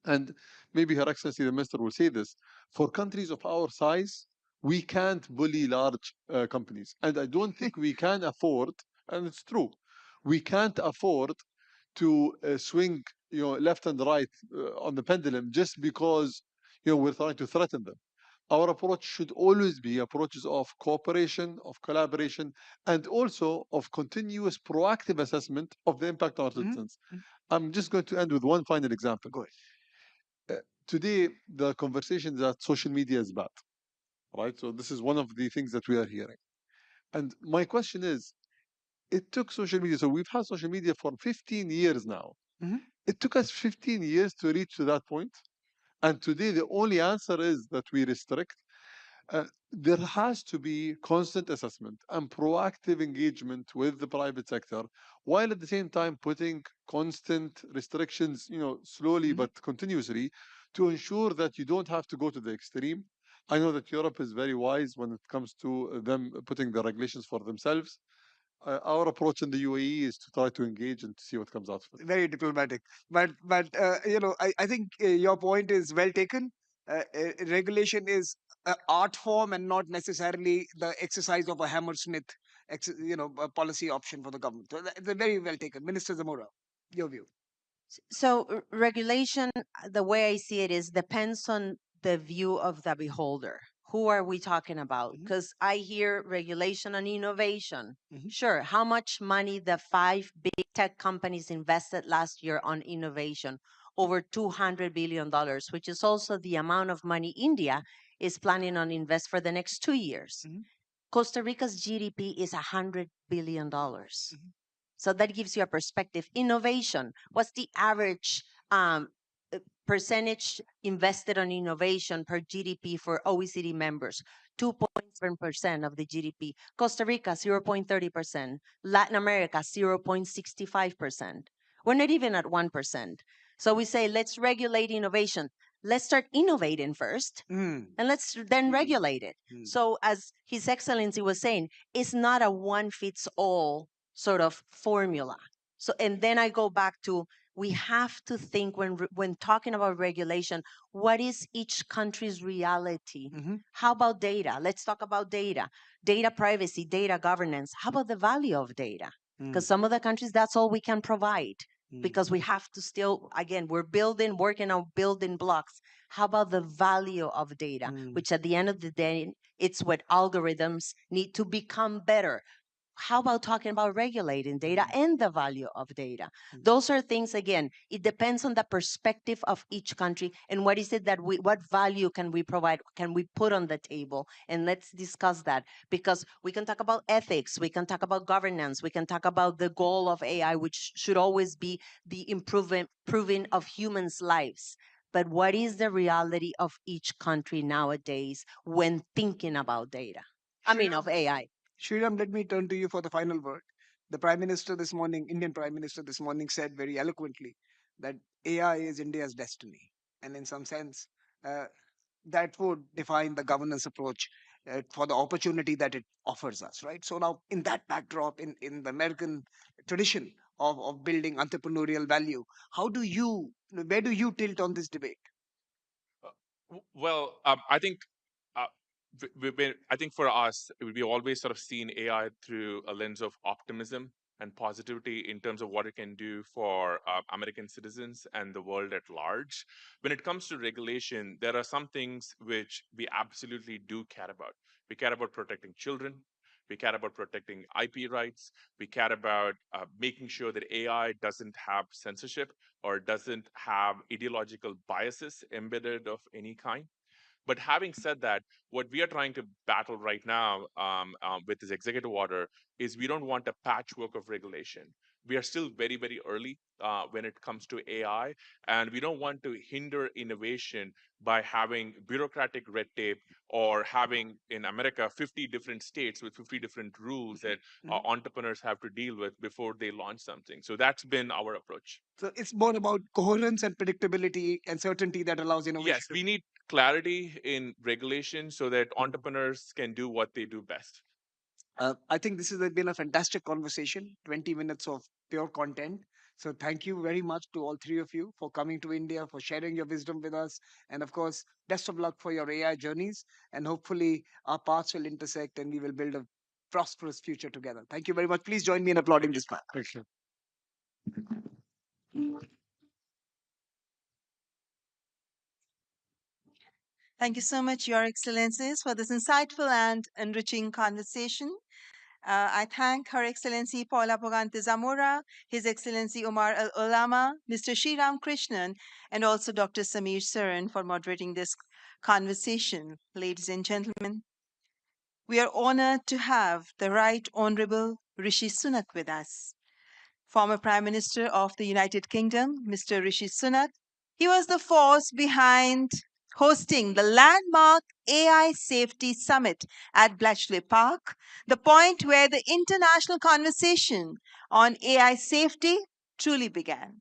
And maybe Her Excellency the Minister will say this, for countries of our size, we can't bully large companies. And I don't think we can afford, and it's true, we can't afford to swing left and right on the pendulum just because we're trying to threaten them. Our approach should always be approaches of cooperation, of collaboration, and also of continuous proactive assessment of the impact on our citizens. I'm just going to end with one final example. Go ahead. Today, the conversation that social media is bad, right? So this is one of the things that we are hearing. And my question is, it took social media, so we've had social media for 15 years now. It took us 15 years to reach to that point. And today, the only answer is that we restrict. There has to be constant assessment and proactive engagement with the private sector, while at the same time putting constant restrictions, slowly but continuously, to ensure that you don't have to go to the extreme. I know that Europe is very wise when it comes to them putting the regulations for themselves. Our approach in the UAE is to try to engage and to see what comes out of it. Very diplomatic, but I think your point is well taken. Regulation is an art form and not necessarily the exercise of a hammersmith a policy option for the government. So it's very well taken. Minister Zamora, your view. So regulation, the way I see it is depends on the view of the beholder. Who are we talking about? Because I hear regulation and innovation. Sure, how much money the 5 big tech companies invested last year on innovation? Over $200 billion, which is also the amount of money India is planning on invest for the next 2 years. Costa Rica's GDP is $100 billion. So that gives you a perspective. Innovation, what's the average percentage invested on innovation per GDP for OECD members? 2.7% of the GDP. Costa Rica, 0.30%. Latin America, 0.65%. We're not even at 1%. So we say, let's regulate innovation. Let's start innovating first, and let's then regulate it. So as His Excellency was saying, it's not a one-fits-all sort of formula. So, and then I go back to, we have to think when talking about regulation, what is each country's reality? How about data? Let's talk about data. Data privacy, data governance. How about the value of data? Because some of the countries, that's all we can provide. Because we have to still, again, we're working on building blocks. How about the value of data? Which at the end of the day, it's what algorithms need to become better. How about talking about regulating data and the value of data? Those are things, again, it depends on the perspective of each country and what is it that what value can we provide, can we put on the table? And let's discuss that, because we can talk about ethics, we can talk about governance, we can talk about the goal of AI, which should always be the improving of humans' lives. But what is the reality of each country nowadays when thinking about data? Of AI. Sriram, let me turn to you for the final word. The Prime Minister this morning, Indian Prime Minister this morning, said very eloquently that AI is India's destiny. And in some sense, that would define the governance approach for the opportunity that it offers us, right? So now, in that backdrop, in the American tradition of building entrepreneurial value, where do you tilt on this debate? Well, I think I think for us, we always sort of seen AI through a lens of optimism and positivity in terms of what it can do for American citizens and the world at large. When it comes to regulation, there are some things which we absolutely do care about. We care about protecting children. We care about protecting IP rights. We care about making sure that AI doesn't have censorship or doesn't have ideological biases embedded of any kind. But having said that, What we are trying to battle right now with this executive order is we don't want a patchwork of regulation. We are still very, very early when it comes to AI, and we don't want to hinder innovation by having bureaucratic red tape or having in America 50 different states with 50 different rules that entrepreneurs have to deal with before they launch something. So that's been our approach. So it's more about coherence and predictability and certainty that allows innovation. Yes, we need clarity in regulation so that entrepreneurs can do what they do best. I think this has been a fantastic conversation, 20 minutes of pure content. So thank you very much to all three of you for coming to India, for sharing your wisdom with us. And of course, best of luck for your AI journeys. And hopefully our paths will intersect and we will build a prosperous future together. Thank you very much. Please join me in applauding this man. Thank you. Thank you so much, Your Excellencies, for this insightful and enriching conversation. I thank Her Excellency Paula Pogante Zamora, His Excellency Omar Al Olama, Mr. Sriram Krishnan, and also Dr. Samir Saran for moderating this conversation. Ladies and gentlemen, we are honored to have the Right Honorable Rishi Sunak with us. Former Prime Minister of the United Kingdom, Mr. Rishi Sunak. He was the force behind hosting the landmark AI Safety Summit at Bletchley Park, the point where the international conversation on AI safety truly began.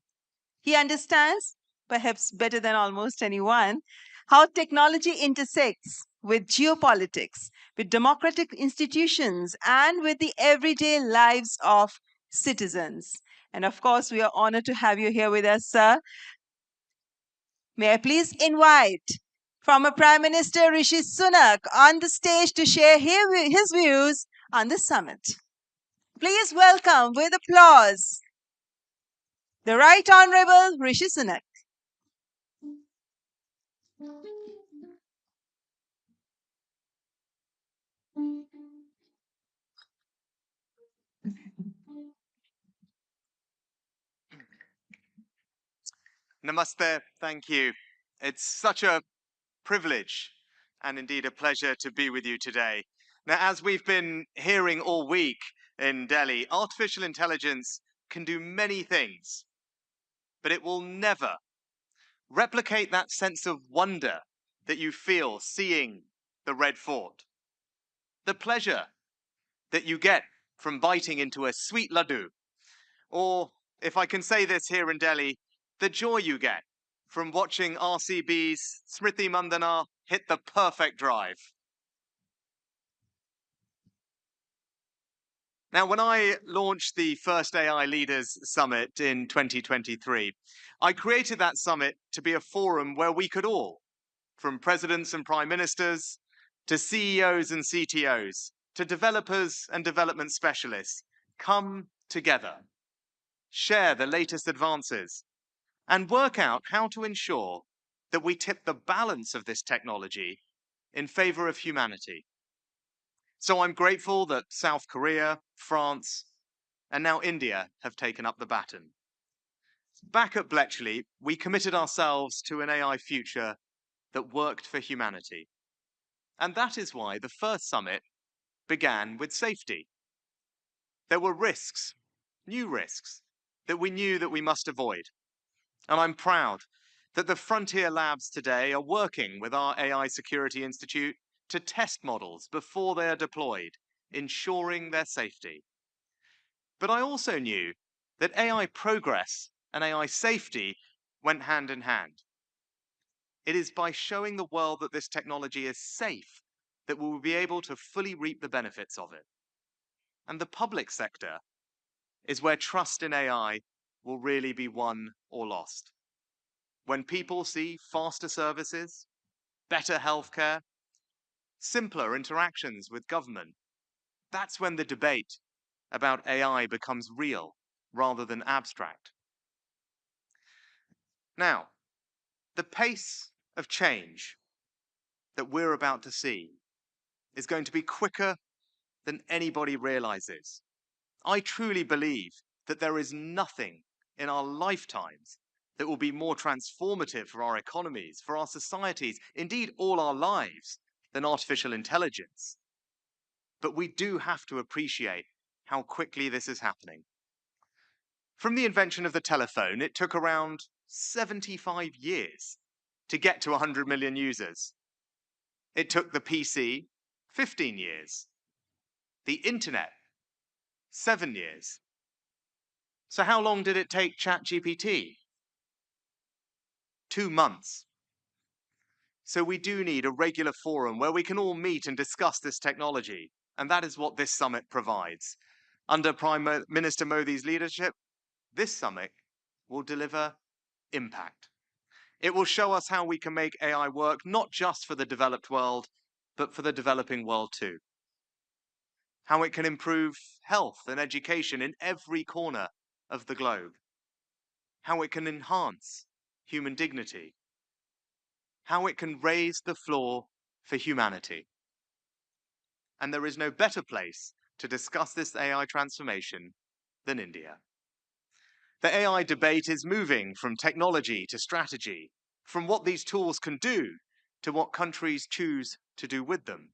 He understands, perhaps better than almost anyone, how technology intersects with geopolitics, with democratic institutions, and with the everyday lives of citizens. And of course, we are honored to have you here with us, sir. May I please invite former Prime Minister Rishi Sunak on the stage to share his views on the summit. Please welcome with applause the Right Honorable Rishi Sunak. Namaste, thank you. It's such a privilege and indeed a pleasure to be with you today. Now, as we've been hearing all week in Delhi, artificial intelligence can do many things, but it will never replicate that sense of wonder that you feel seeing the Red Fort. The pleasure that you get from biting into a sweet laddu, or if I can say this here in Delhi, the joy you get from watching RCB's Smriti Mandana hit the perfect drive. Now, when I launched the first AI Leaders Summit in 2023, I created that summit to be a forum where we could all, from presidents and prime ministers, to CEOs and CTOs, to developers and development specialists, come together, share the latest advances, and work out how to ensure that we tip the balance of this technology in favor of humanity. So I'm grateful that South Korea, France, and now India have taken up the baton. Back at Bletchley, we committed ourselves to an AI future that worked for humanity. And that is why the first summit began with safety. There were risks, new risks, that we knew that we must avoid. And I'm proud that the frontier labs today are working with our AI Security Institute to test models before they are deployed, ensuring their safety. But I also knew that AI progress and AI safety went hand in hand. It is by showing the world that this technology is safe that we will be able to fully reap the benefits of it. And the public sector is where trust in AI will really be won or lost. When people see faster services, better healthcare, simpler interactions with government, that's when the debate about AI becomes real rather than abstract. Now, the pace of change that we're about to see is going to be quicker than anybody realizes. I truly believe that there is nothing in our lifetimes that will be more transformative for our economies, for our societies, indeed all our lives, than artificial intelligence. But we do have to appreciate how quickly this is happening. From the invention of the telephone, it took around 75 years to get to 100 million users. It took the PC 15 years. The internet, 7 years. So how long did it take ChatGPT? 2 months. So we do need a regular forum where we can all meet and discuss this technology. And that is what this summit provides. Under Prime Minister Modi's leadership, this summit will deliver impact. It will show us how we can make AI work not just for the developed world, but for the developing world too. How it can improve health and education in every corner of the globe. How it can enhance human dignity. How it can raise the floor for humanity. And there is no better place to discuss this AI transformation than India. The AI debate is moving from technology to strategy, from what these tools can do to what countries choose to do with them.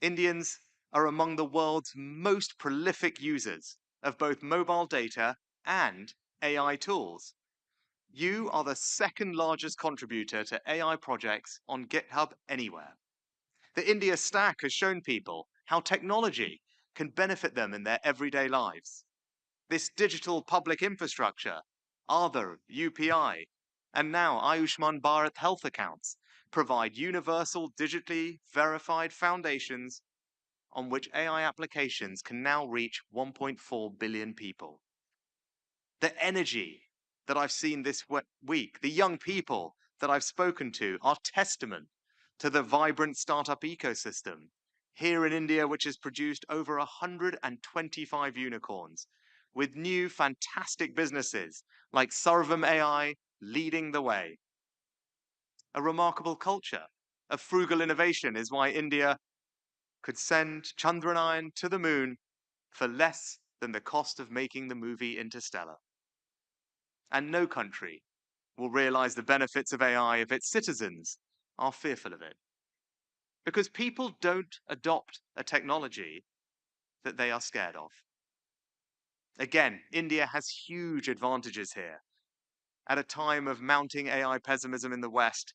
Indians are among the world's most prolific users of both mobile data and AI tools. You are the second largest contributor to AI projects on GitHub anywhere. The India Stack has shown people how technology can benefit them in their everyday lives. This digital public infrastructure, Aadhaar, UPI, and now Ayushman Bharat health accounts provide universal digitally verified foundations on which AI applications can now reach 1.4 billion people. The energy that I've seen this week, the young people that I've spoken to, are testament to the vibrant startup ecosystem here in India, which has produced over 125 unicorns, with new fantastic businesses like Sarvam AI leading the way. A remarkable culture of frugal innovation is why India could send Chandrayaan to the moon for less than the cost of making the movie Interstellar. And no country will realize the benefits of AI if its citizens are fearful of it. Because people don't adopt a technology that they are scared of. Again, India has huge advantages here. At a time of mounting AI pessimism in the West,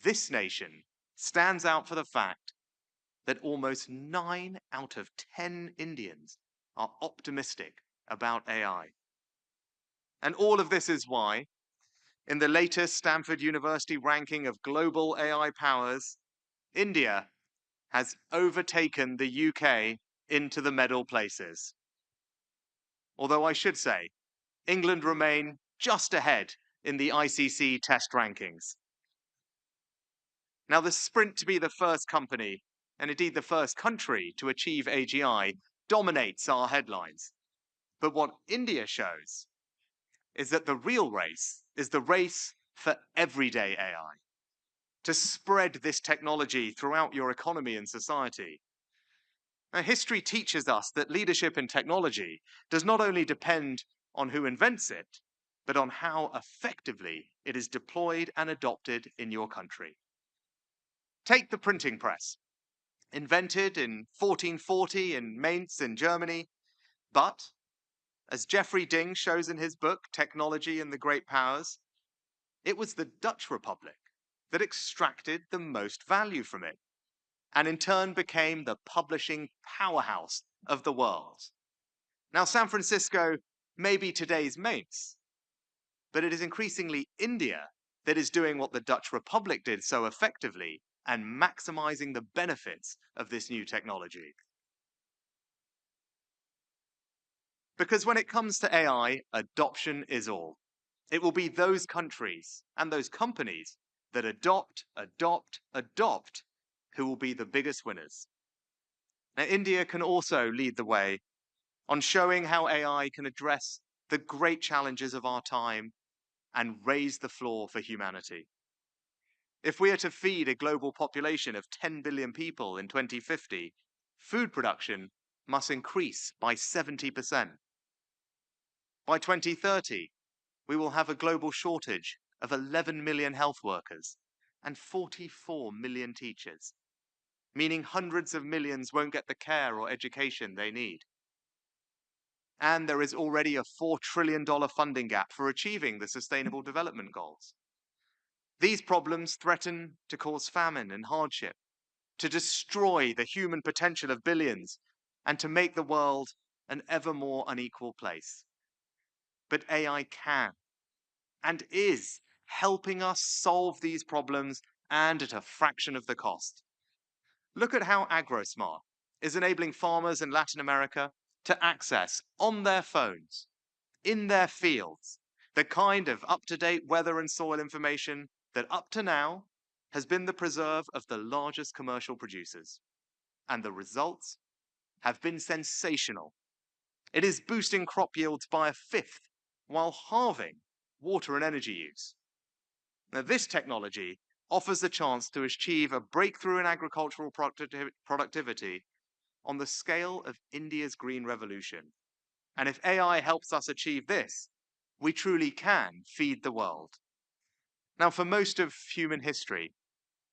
this nation stands out for the fact that almost 9 out of 10 Indians are optimistic about AI. And all of this is why, in the latest Stanford University ranking of global AI powers, India has overtaken the UK into the medal places. Although I should say, England remain just ahead in the ICC test rankings. Now, the sprint to be the first company, and indeed the first country to achieve AGI, dominates our headlines. But what India shows is that the real race is the race for everyday AI, to spread this technology throughout your economy and society. Now, history teaches us that leadership in technology does not only depend on who invents it, but on how effectively it is deployed and adopted in your country. Take the printing press, invented in 1440 in Mainz in Germany, but, as Jeffrey Ding shows in his book, Technology and the Great Powers, it was the Dutch Republic that extracted the most value from it, and in turn became the publishing powerhouse of the world. Now, San Francisco may be today's Mainz, but it is increasingly India that is doing what the Dutch Republic did so effectively and maximizing the benefits of this new technology. Because when it comes to AI, adoption is all. It will be those countries and those companies that adopt who will be the biggest winners. Now, India can also lead the way on showing how AI can address the great challenges of our time and raise the floor for humanity. If we are to feed a global population of 10 billion people in 2050, food production must increase by 70%. By 2030, we will have a global shortage of 11 million health workers and 44 million teachers, meaning hundreds of millions won't get the care or education they need. And there is already a $4 trillion funding gap for achieving the Sustainable Development Goals. These problems threaten to cause famine and hardship, to destroy the human potential of billions, and to make the world an ever more unequal place. But AI can and is helping us solve these problems, and at a fraction of the cost. Look at how AgroSmart is enabling farmers in Latin America to access on their phones, in their fields, the kind of up-to-date weather and soil information that up to now has been the preserve of the largest commercial producers. And the results have been sensational. It is boosting crop yields by a fifth while halving water and energy use. Now, this technology offers the chance to achieve a breakthrough in agricultural productivity on the scale of India's green revolution. And if AI helps us achieve this, we truly can feed the world. Now, for most of human history,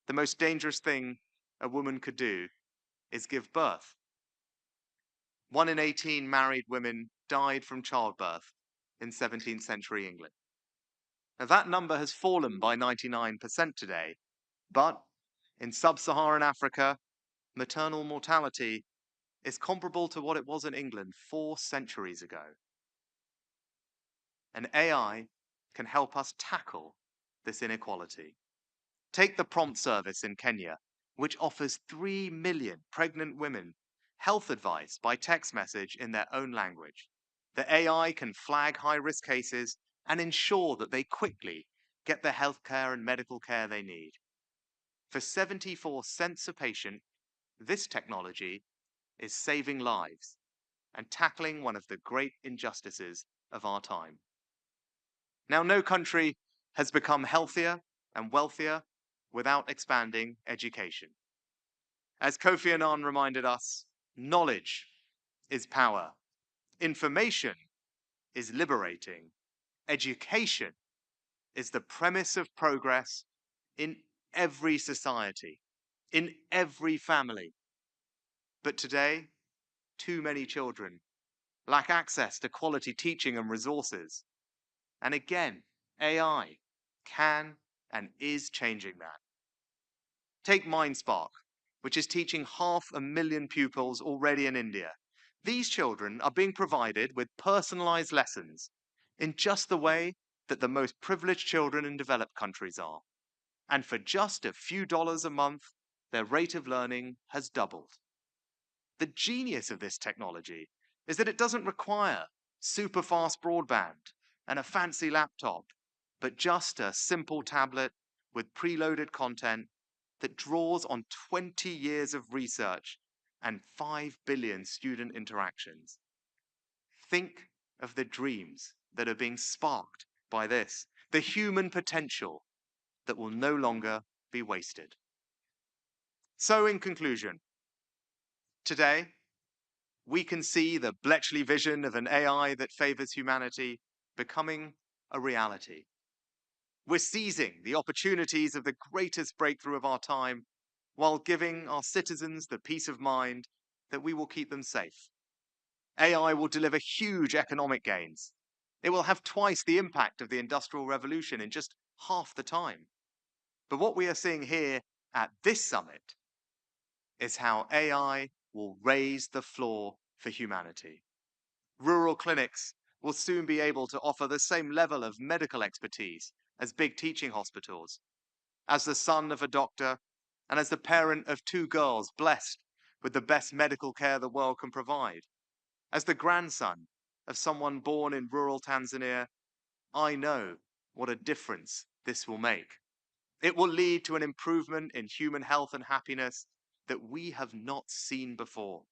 the most dangerous thing a woman could do is give birth. 1 in 18 married women died from childbirth in 17th century England. Now, that number has fallen by 99% today, but in sub-Saharan Africa, maternal mortality is comparable to what it was in England 4 centuries ago. And AI can help us tackle this inequality. Take the prompt service in Kenya, which offers 3 million pregnant women health advice by text message in their own language. The AI can flag high-risk cases and ensure that they quickly get the healthcare and medical care they need. For 74 cents a patient, this technology is saving lives and tackling one of the great injustices of our time. Now, no country has become healthier and wealthier without expanding education. As Kofi Annan reminded us, knowledge is power. Information is liberating. Education is the premise of progress in every society, in every family. But today, too many children lack access to quality teaching and resources. And again, AI can and is changing that. Take MindSpark, which is teaching 500,000 pupils already in India. These children are being provided with personalized lessons in just the way that the most privileged children in developed countries are. And for just a few dollars a month, their rate of learning has doubled. The genius of this technology is that it doesn't require super fast broadband and a fancy laptop, but just a simple tablet with preloaded content that draws on 20 years of research and 5 billion student interactions. Think of the dreams that are being sparked by this, the human potential that will no longer be wasted. So, in conclusion, today, we can see the Bletchley vision of an AI that favors humanity becoming a reality. We're seizing the opportunities of the greatest breakthrough of our time while giving our citizens the peace of mind that we will keep them safe. AI will deliver huge economic gains. It will have twice the impact of the Industrial Revolution in just half the time. But what we are seeing here at this summit is how AI will raise the floor for humanity. Rural clinics will soon be able to offer the same level of medical expertise as big teaching hospitals. As the son of a doctor and as the parent of 2 girls blessed with the best medical care the world can provide, as the grandson of someone born in rural Tanzania, I know what a difference this will make. It will lead to an improvement in human health and happiness that we have not seen before.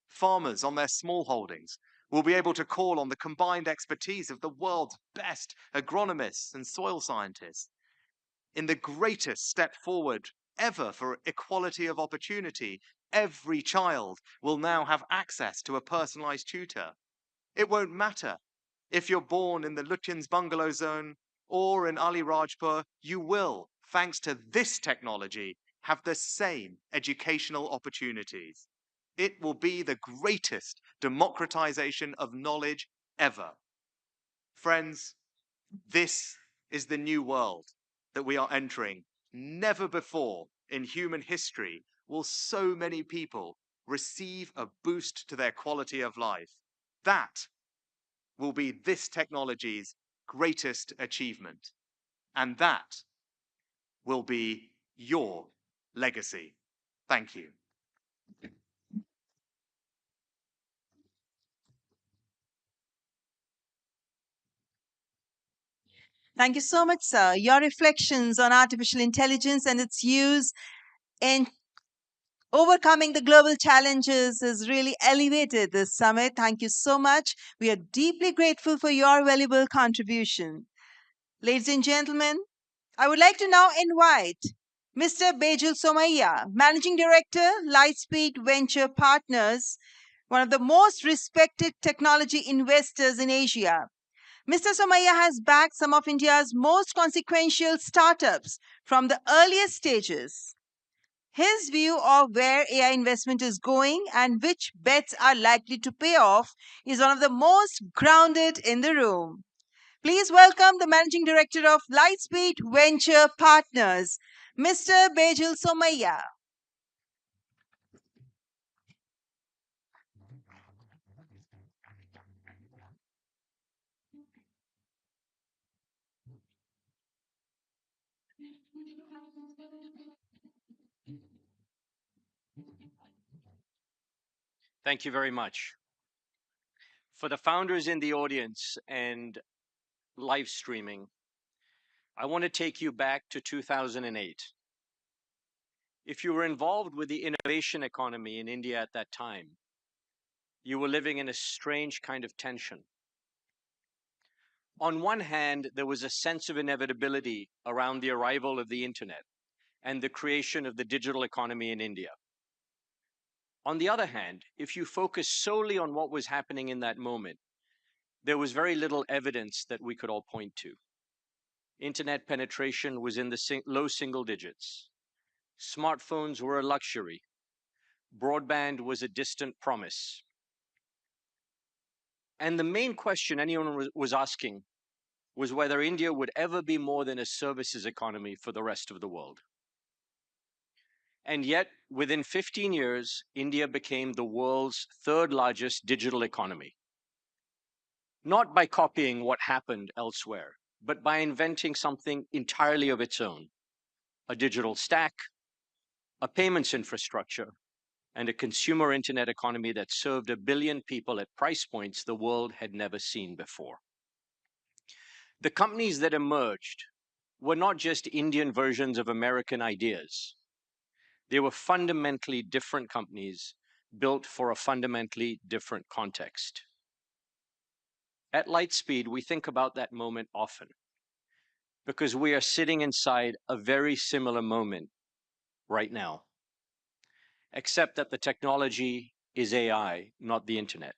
Farmers on their small holdings will be able to call on the combined expertise of the world's best agronomists and soil scientists. In the greatest step forward ever for equality of opportunity, every child will now have access to a personalized tutor. It won't matter if you're born in the Lutyens bungalow zone or in Ali Rajpur, you will thanks to this technology, have the same educational opportunities. It will be the greatest democratization of knowledge ever. Friends, this is the new world that we are entering. Never before in human history will so many people receive a boost to their quality of life. That will be this technology's greatest achievement. And that will be your legacy. Thank you. Thank you so much, sir. Your reflections on artificial intelligence and its use in overcoming the global challenges has really elevated this summit. Thank you so much. We are deeply grateful for your valuable contribution. Ladies and gentlemen, I would like to now invite Mr. Bejul Somaiya, Managing Director, Lightspeed Venture Partners, one of the most respected technology investors in Asia. Mr. Somaiya has backed some of India's most consequential startups from the earliest stages. His view of where AI investment is going and which bets are likely to pay off is one of the most grounded in the room. Please welcome the Managing Director of Lightspeed Venture Partners, Mr. Bejul Somaiya. Thank you very much. For the founders in the audience and live streaming, I want to take you back to 2008. If you were involved with the innovation economy in India at that time, you were living in a strange kind of tension. On one hand, there was a sense of inevitability around the arrival of the internet and the creation of the digital economy in India. On the other hand, if you focus solely on what was happening in that moment, there was very little evidence that we could all point to. Internet penetration was in the low single digits. Smartphones were a luxury. Broadband was a distant promise. And the main question anyone was asking was whether India would ever be more than a services economy for the rest of the world. And yet, within 15 years, India became the world's third largest digital economy. Not by copying what happened elsewhere, but by inventing something entirely of its own: a digital stack, a payments infrastructure, and a consumer internet economy that served 1 billion people at price points the world had never seen before. The companies that emerged were not just Indian versions of American ideas. They were fundamentally different companies built for a fundamentally different context. At Lightspeed, we think about that moment often because we are sitting inside a very similar moment right now, except that the technology is AI, not the internet.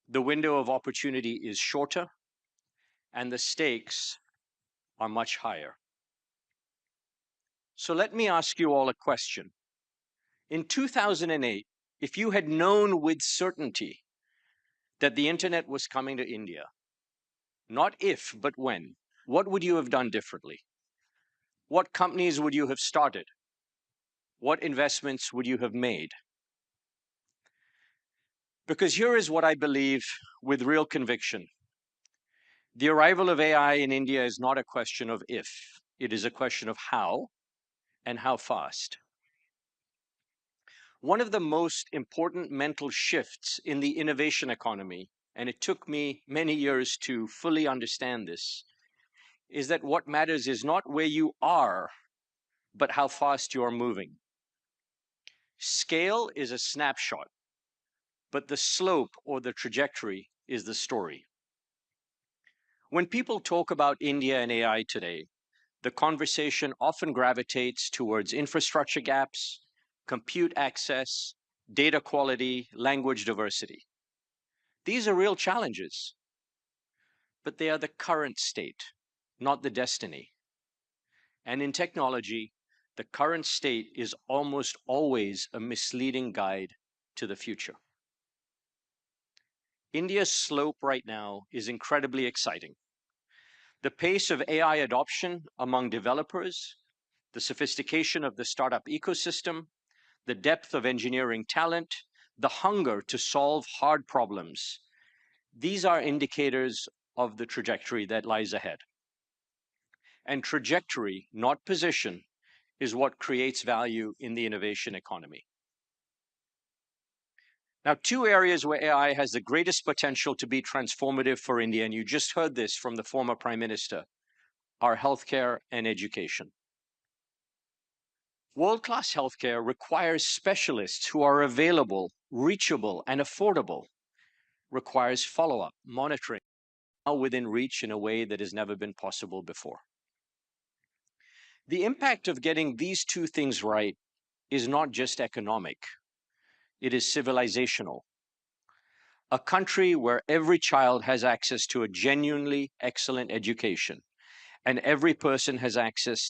The window of opportunity is shorter, and the stakes are much higher. So let me ask you all a question. In 2008, if you had known with certainty that the internet was coming to India, not if, but when, what would you have done differently? What companies would you have started? What investments would you have made? Because here is what I believe with real conviction. The arrival of AI in India is not a question of if, it is a question of how and how fast. One of the most important mental shifts in the innovation economy, and it took me many years to fully understand this, is that what matters is not where you are, but how fast you are moving. Scale is a snapshot, but the slope or the trajectory is the story. When people talk about India and AI today, the conversation often gravitates towards infrastructure gaps, compute access, data quality, language diversity. These are real challenges, but they are the current state, not the destiny. And in technology, the current state is almost always a misleading guide to the future. India's slope right now is incredibly exciting. The pace of AI adoption among developers, the sophistication of the startup ecosystem, the depth of engineering talent, the hunger to solve hard problems, these are indicators of the trajectory that lies ahead. And trajectory, not position, is what creates value in the innovation economy. Now, two areas where AI has the greatest potential to be transformative for India, and you just heard this from the former Prime Minister, are healthcare and education. World-class healthcare requires specialists who are available, reachable, and affordable, requires follow-up, monitoring, now within reach in a way that has never been possible before. The impact of getting these two things right is not just economic, it is civilizational. A country where every child has access to a genuinely excellent education and every person has access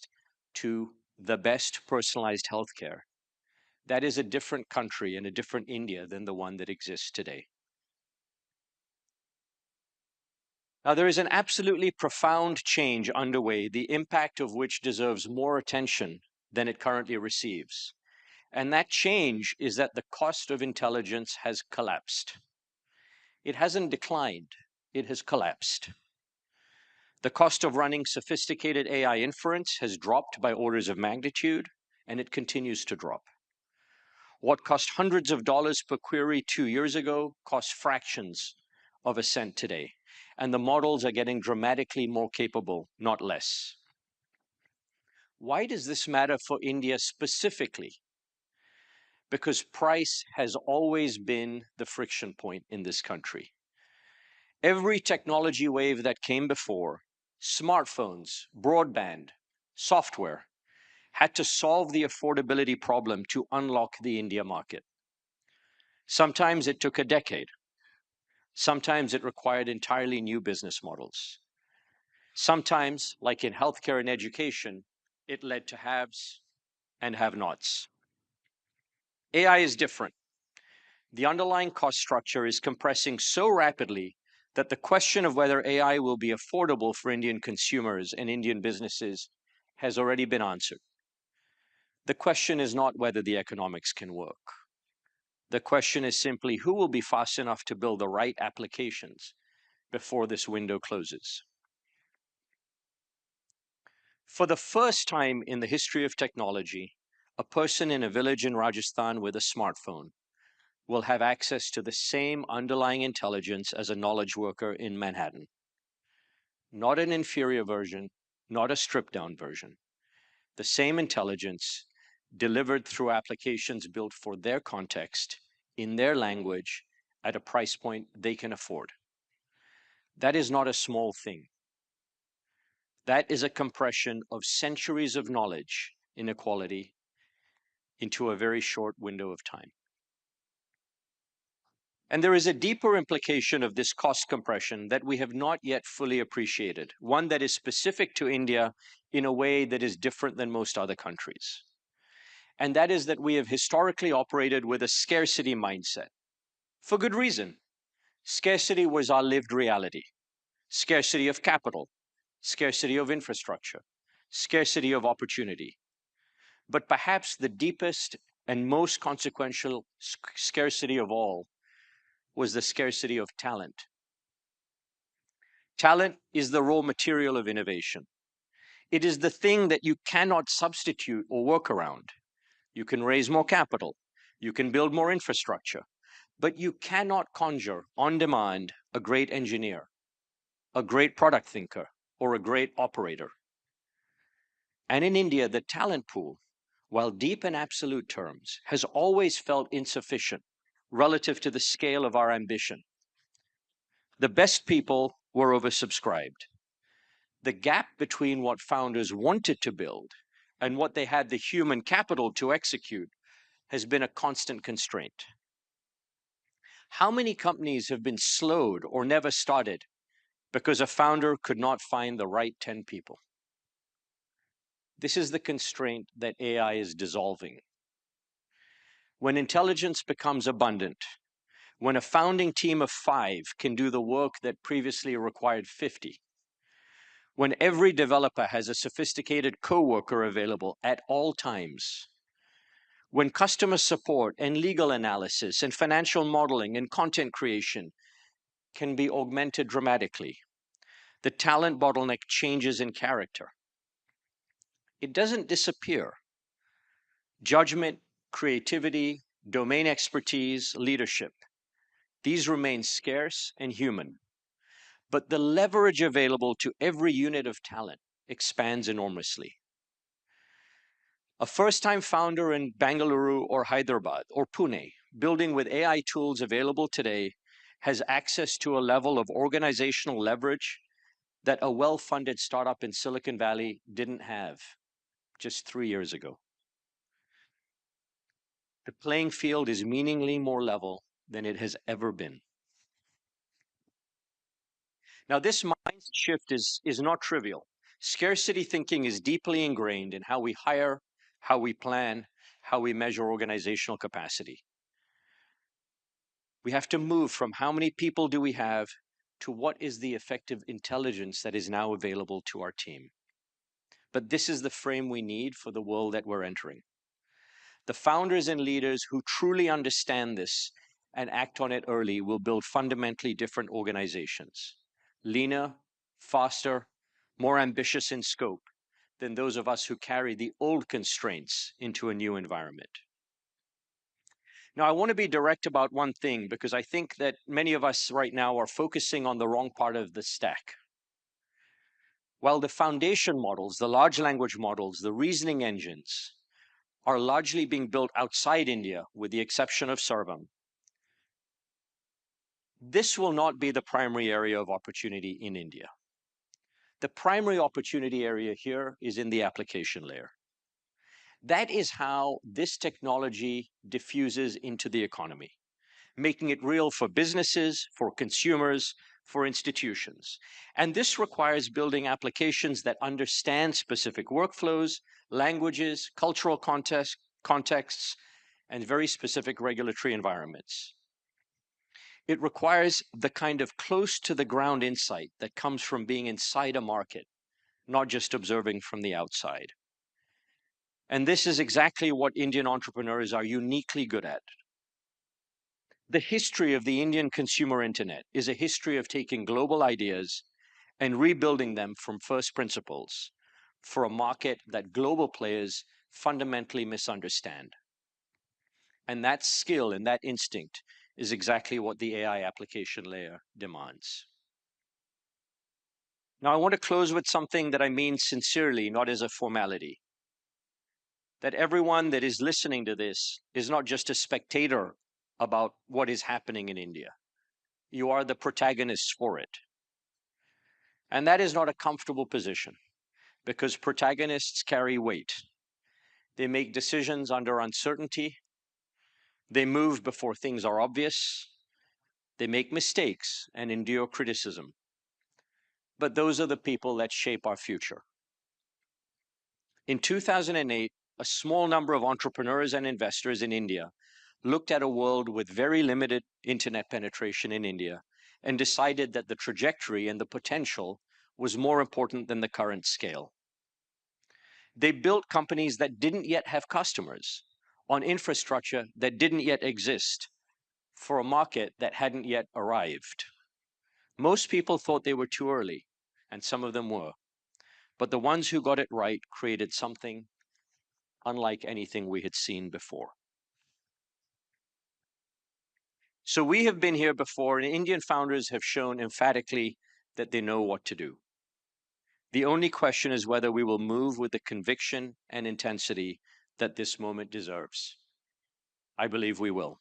to the best personalized healthcare. That is a different country and a different India than the one that exists today. Now, there is an absolutely profound change underway, the impact of which deserves more attention than it currently receives. And that change is that the cost of intelligence has collapsed. It hasn't declined, it has collapsed. The cost of running sophisticated AI inference has dropped by orders of magnitude, and it continues to drop. What cost hundreds of dollars per query 2 years ago costs fractions of a cent today. And the models are getting dramatically more capable, not less. Why does this matter for India specifically? Because price has always been the friction point in this country. Every technology wave that came before, smartphones, broadband, software, had to solve the affordability problem to unlock the India market. Sometimes it took a decade. Sometimes it required entirely new business models. Sometimes, like in healthcare and education, it led to haves and have-nots. AI is different. The underlying cost structure is compressing so rapidly that the question of whether AI will be affordable for Indian consumers and Indian businesses has already been answered. The question is not whether the economics can work. The question is simply who will be fast enough to build the right applications before this window closes. For the first time in the history of technology, a person in a village in Rajasthan with a smartphone will have access to the same underlying intelligence as a knowledge worker in Manhattan. Not an inferior version, not a stripped-down version. The same intelligence delivered through applications built for their context, in their language, at a price point they can afford. That is not a small thing. That is a compression of centuries of knowledge inequality into a very short window of time. And there is a deeper implication of this cost compression that we have not yet fully appreciated, one that is specific to India in a way that is different than most other countries. And that is that we have historically operated with a scarcity mindset. For good reason. Scarcity was our lived reality. Scarcity of capital, scarcity of infrastructure, scarcity of opportunity. But perhaps the deepest and most consequential scarcity of all was the scarcity of talent. Talent is the raw material of innovation. It is the thing that you cannot substitute or work around. You can raise more capital, you can build more infrastructure, but you cannot conjure on demand a great engineer, a great product thinker, or a great operator. And in India, the talent pool, while deep in absolute terms, has always felt insufficient relative to the scale of our ambition. The best people were oversubscribed. The gap between what founders wanted to build and what they had the human capital to execute has been a constant constraint. How many companies have been slowed or never started because a founder could not find the right 10 people? This is the constraint that AI is dissolving. When intelligence becomes abundant, when a founding team of 5 can do the work that previously required 50, when every developer has a sophisticated coworker available at all times, when customer support and legal analysis and financial modeling and content creation can be augmented dramatically, the talent bottleneck changes in character. It doesn't disappear. Judgment, creativity, domain expertise, leadership, these remain scarce and human. But the leverage available to every unit of talent expands enormously. A first-time founder in Bangalore or Hyderabad or Pune, building with AI tools available today, has access to a level of organizational leverage that a well-funded startup in Silicon Valley didn't have just 3 years ago. The playing field is meaningfully more level than it has ever been. Now, this mindset shift is not trivial. Scarcity thinking is deeply ingrained in how we hire, how we plan, how we measure organizational capacity. We have to move from how many people do we have to what is the effective intelligence that is now available to our team. But this is the frame we need for the world that we're entering. The founders and leaders who truly understand this and act on it early will build fundamentally different organizations, leaner, faster, more ambitious in scope than those of us who carry the old constraints into a new environment. Now, I want to be direct about one thing because I think that many of us right now are focusing on the wrong part of the stack. While the foundation models, the large language models, the reasoning engines are largely being built outside India, with the exception of Sarvam, this will not be the primary area of opportunity in India. The primary opportunity area here is in the application layer. That is how this technology diffuses into the economy, making it real for businesses, for consumers, for institutions. And this requires building applications that understand specific workflows, languages, cultural contexts, and very specific regulatory environments. It requires the kind of close to the ground insight that comes from being inside a market, not just observing from the outside. And this is exactly what Indian entrepreneurs are uniquely good at. The history of the Indian consumer internet is a history of taking global ideas and rebuilding them from first principles for a market that global players fundamentally misunderstand. And that skill and that instinct is exactly what the AI application layer demands. Now, I want to close with something that I mean sincerely, not as a formality. That everyone that is listening to this is not just a spectator about what is happening in India. You are the protagonists for it. And that is not a comfortable position because protagonists carry weight. They make decisions under uncertainty. They move before things are obvious. They make mistakes and endure criticism. But those are the people that shape our future. In 2008, a small number of entrepreneurs and investors in India looked at a world with very limited internet penetration in India and decided that the trajectory and the potential was more important than the current scale. They built companies that didn't yet have customers on infrastructure that didn't yet exist for a market that hadn't yet arrived. Most people thought they were too early, and some of them were. But the ones who got it right created something unlike anything we had seen before. So we have been here before, and Indian founders have shown emphatically that they know what to do. The only question is whether we will move with the conviction and intensity that this moment deserves. I believe we will.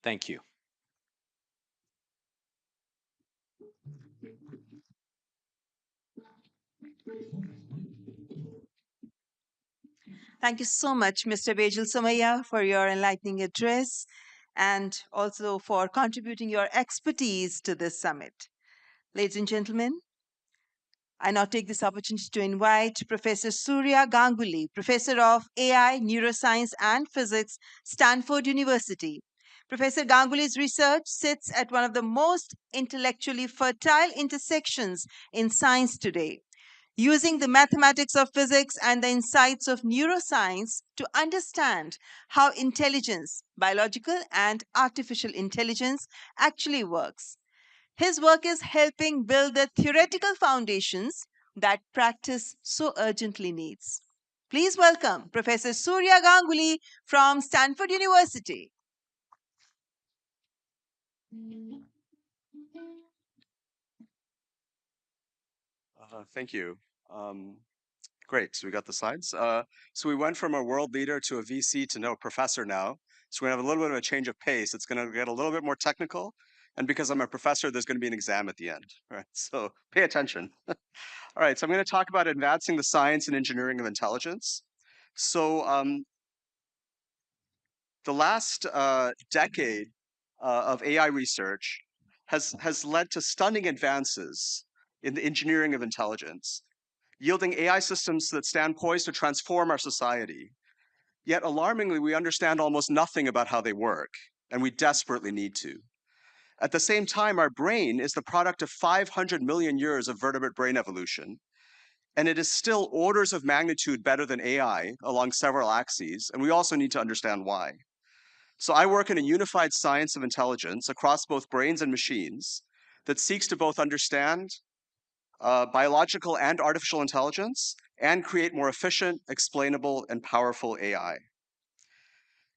Thank you. Thank you so much, Mr. Bejal Somaya, for your enlightening address and also for contributing your expertise to this summit. Ladies and gentlemen, I now take this opportunity to invite Professor Surya Ganguly, Professor of AI, Neuroscience and Physics, Stanford University. Professor Ganguly's research sits at one of the most intellectually fertile intersections in science today, using the mathematics of physics and the insights of neuroscience to understand how intelligence, biological and artificial intelligence, actually works. His work is helping build the theoretical foundations that practice so urgently needs. Please welcome Professor Surya Ganguly from Stanford University. Thank you. Great, so we got the slides. So we went from a world leader to a VC to now a professor now. So we're gonna have a little bit of a change of pace. It's gonna get a little bit more technical. And because I'm a professor, there's gonna be an exam at the end, all right? So pay attention. All right, so I'm gonna talk about advancing the science and engineering of intelligence. So the last decade of AI research has led to stunning advances in the engineering of intelligence, yielding AI systems that stand poised to transform our society. Yet alarmingly, we understand almost nothing about how they work, and we desperately need to. At the same time, our brain is the product of 500 million years of vertebrate brain evolution, and it is still orders of magnitude better than AI along several axes, and we also need to understand why. So I work in a unified science of intelligence across both brains and machines that seeks to both understand biological and artificial intelligence and create more efficient, explainable, and powerful AI.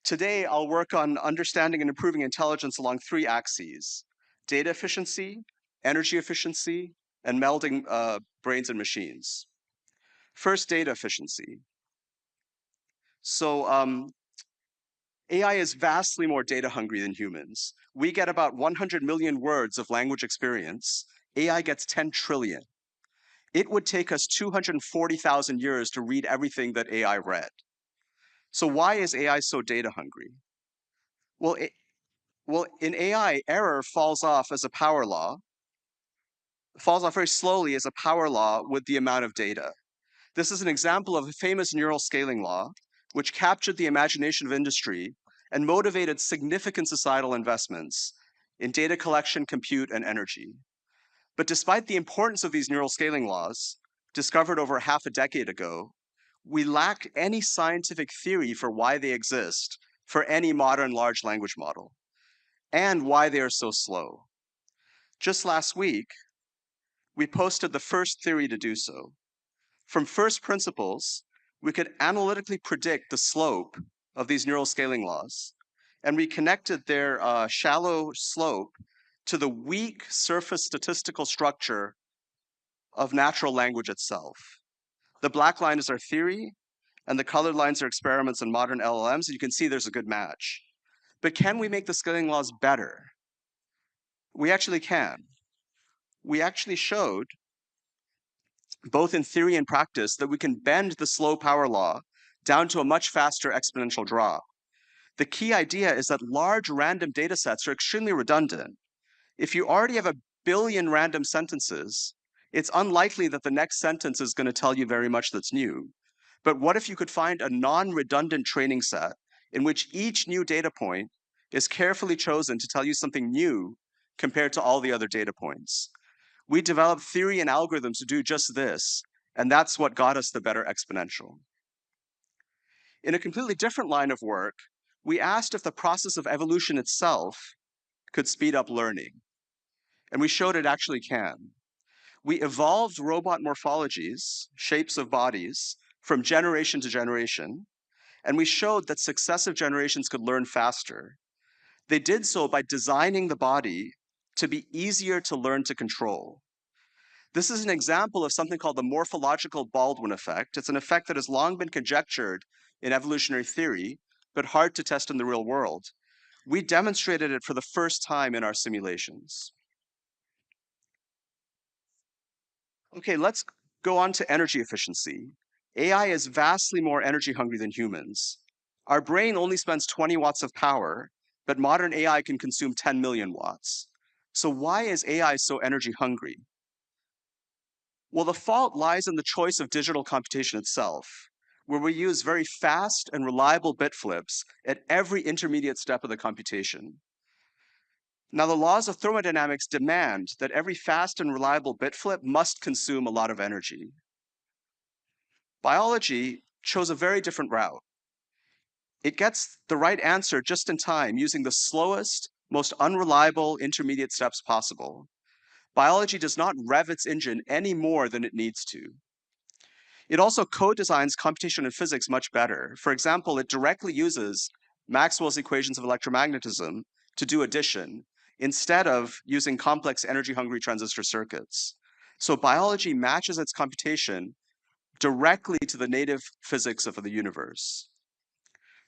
Today, I'll work on understanding and improving intelligence along three axes: data efficiency, energy efficiency, and melding brains and machines. First, data efficiency. So AI is vastly more data hungry than humans. We get about 100 million words of language experience. AI gets 10 trillion. It would take us 240,000 years to read everything that AI read. So why is AI so data hungry? Well, in AI, error falls off as a power law, falls off very slowly as a power law with the amount of data. This is an example of a famous neural scaling law, which captured the imagination of industry and motivated significant societal investments in data collection, compute, and energy. But despite the importance of these neural scaling laws, discovered over half a decade ago, we lack any scientific theory for why they exist for any modern large language model, and why they are so slow. Just last week, we posted the first theory to do so. From first principles, we could analytically predict the slope of these neural scaling laws, and we connected their shallow slope to the weak surface statistical structure of natural language itself. The black line is our theory, and the colored lines are experiments in modern LLMs, and you can see there's a good match. But can we make the scaling laws better? We actually can. We actually showed, both in theory and practice, that we can bend the slow power law down to a much faster exponential drop. The key idea is that large random data sets are extremely redundant. If you already have a billion random sentences, it's unlikely that the next sentence is going to tell you very much that's new. But what if you could find a non-redundant training set in which each new data point is carefully chosen to tell you something new compared to all the other data points? We developed theory and algorithms to do just this, and that's what got us the better exponential. In a completely different line of work, we asked if the process of evolution itself could speed up learning, and we showed it actually can. We evolved robot morphologies, shapes of bodies, from generation to generation, and we showed that successive generations could learn faster. They did so by designing the body to be easier to learn to control. This is an example of something called the morphological Baldwin effect. It's an effect that has long been conjectured in evolutionary theory, but hard to test in the real world. We demonstrated it for the first time in our simulations. Okay, let's go on to energy efficiency. AI is vastly more energy hungry than humans. Our brain only spends 20 watts of power, but modern AI can consume 10 million watts. So why is AI so energy hungry? Well, the fault lies in the choice of digital computation itself, where we use very fast and reliable bit flips at every intermediate step of the computation. Now, the laws of thermodynamics demand that every fast and reliable bit flip must consume a lot of energy. Biology chose a very different route. It gets the right answer just in time using the slowest, most unreliable intermediate steps possible. Biology does not rev its engine any more than it needs to. It also co-designs computation and physics much better. For example, it directly uses Maxwell's equations of electromagnetism to do addition instead of using complex energy-hungry transistor circuits. So biology matches its computation directly to the native physics of the universe.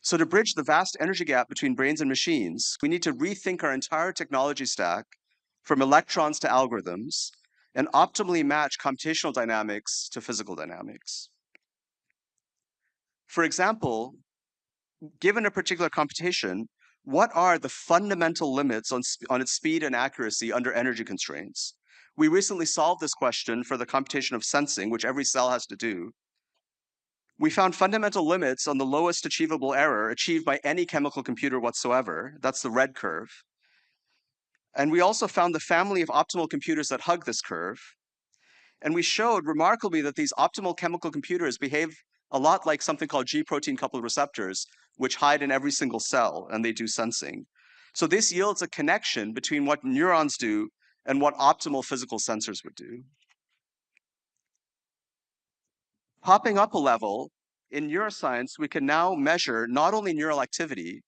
So to bridge the vast energy gap between brains and machines, we need to rethink our entire technology stack from electrons to algorithms and optimally match computational dynamics to physical dynamics. For example, given a particular computation, what are the fundamental limits on its speed and accuracy under energy constraints? We recently solved this question for the computation of sensing, which every cell has to do. We found fundamental limits on the lowest achievable error achieved by any chemical computer whatsoever. That's the red curve. And we also found the family of optimal computers that hug this curve. And we showed remarkably that these optimal chemical computers behave a lot like something called G-protein coupled receptors, which hide in every single cell, and they do sensing. So this yields a connection between what neurons do and what optimal physical sensors would do. Popping up a level, in neuroscience, we can now measure not only neural activity,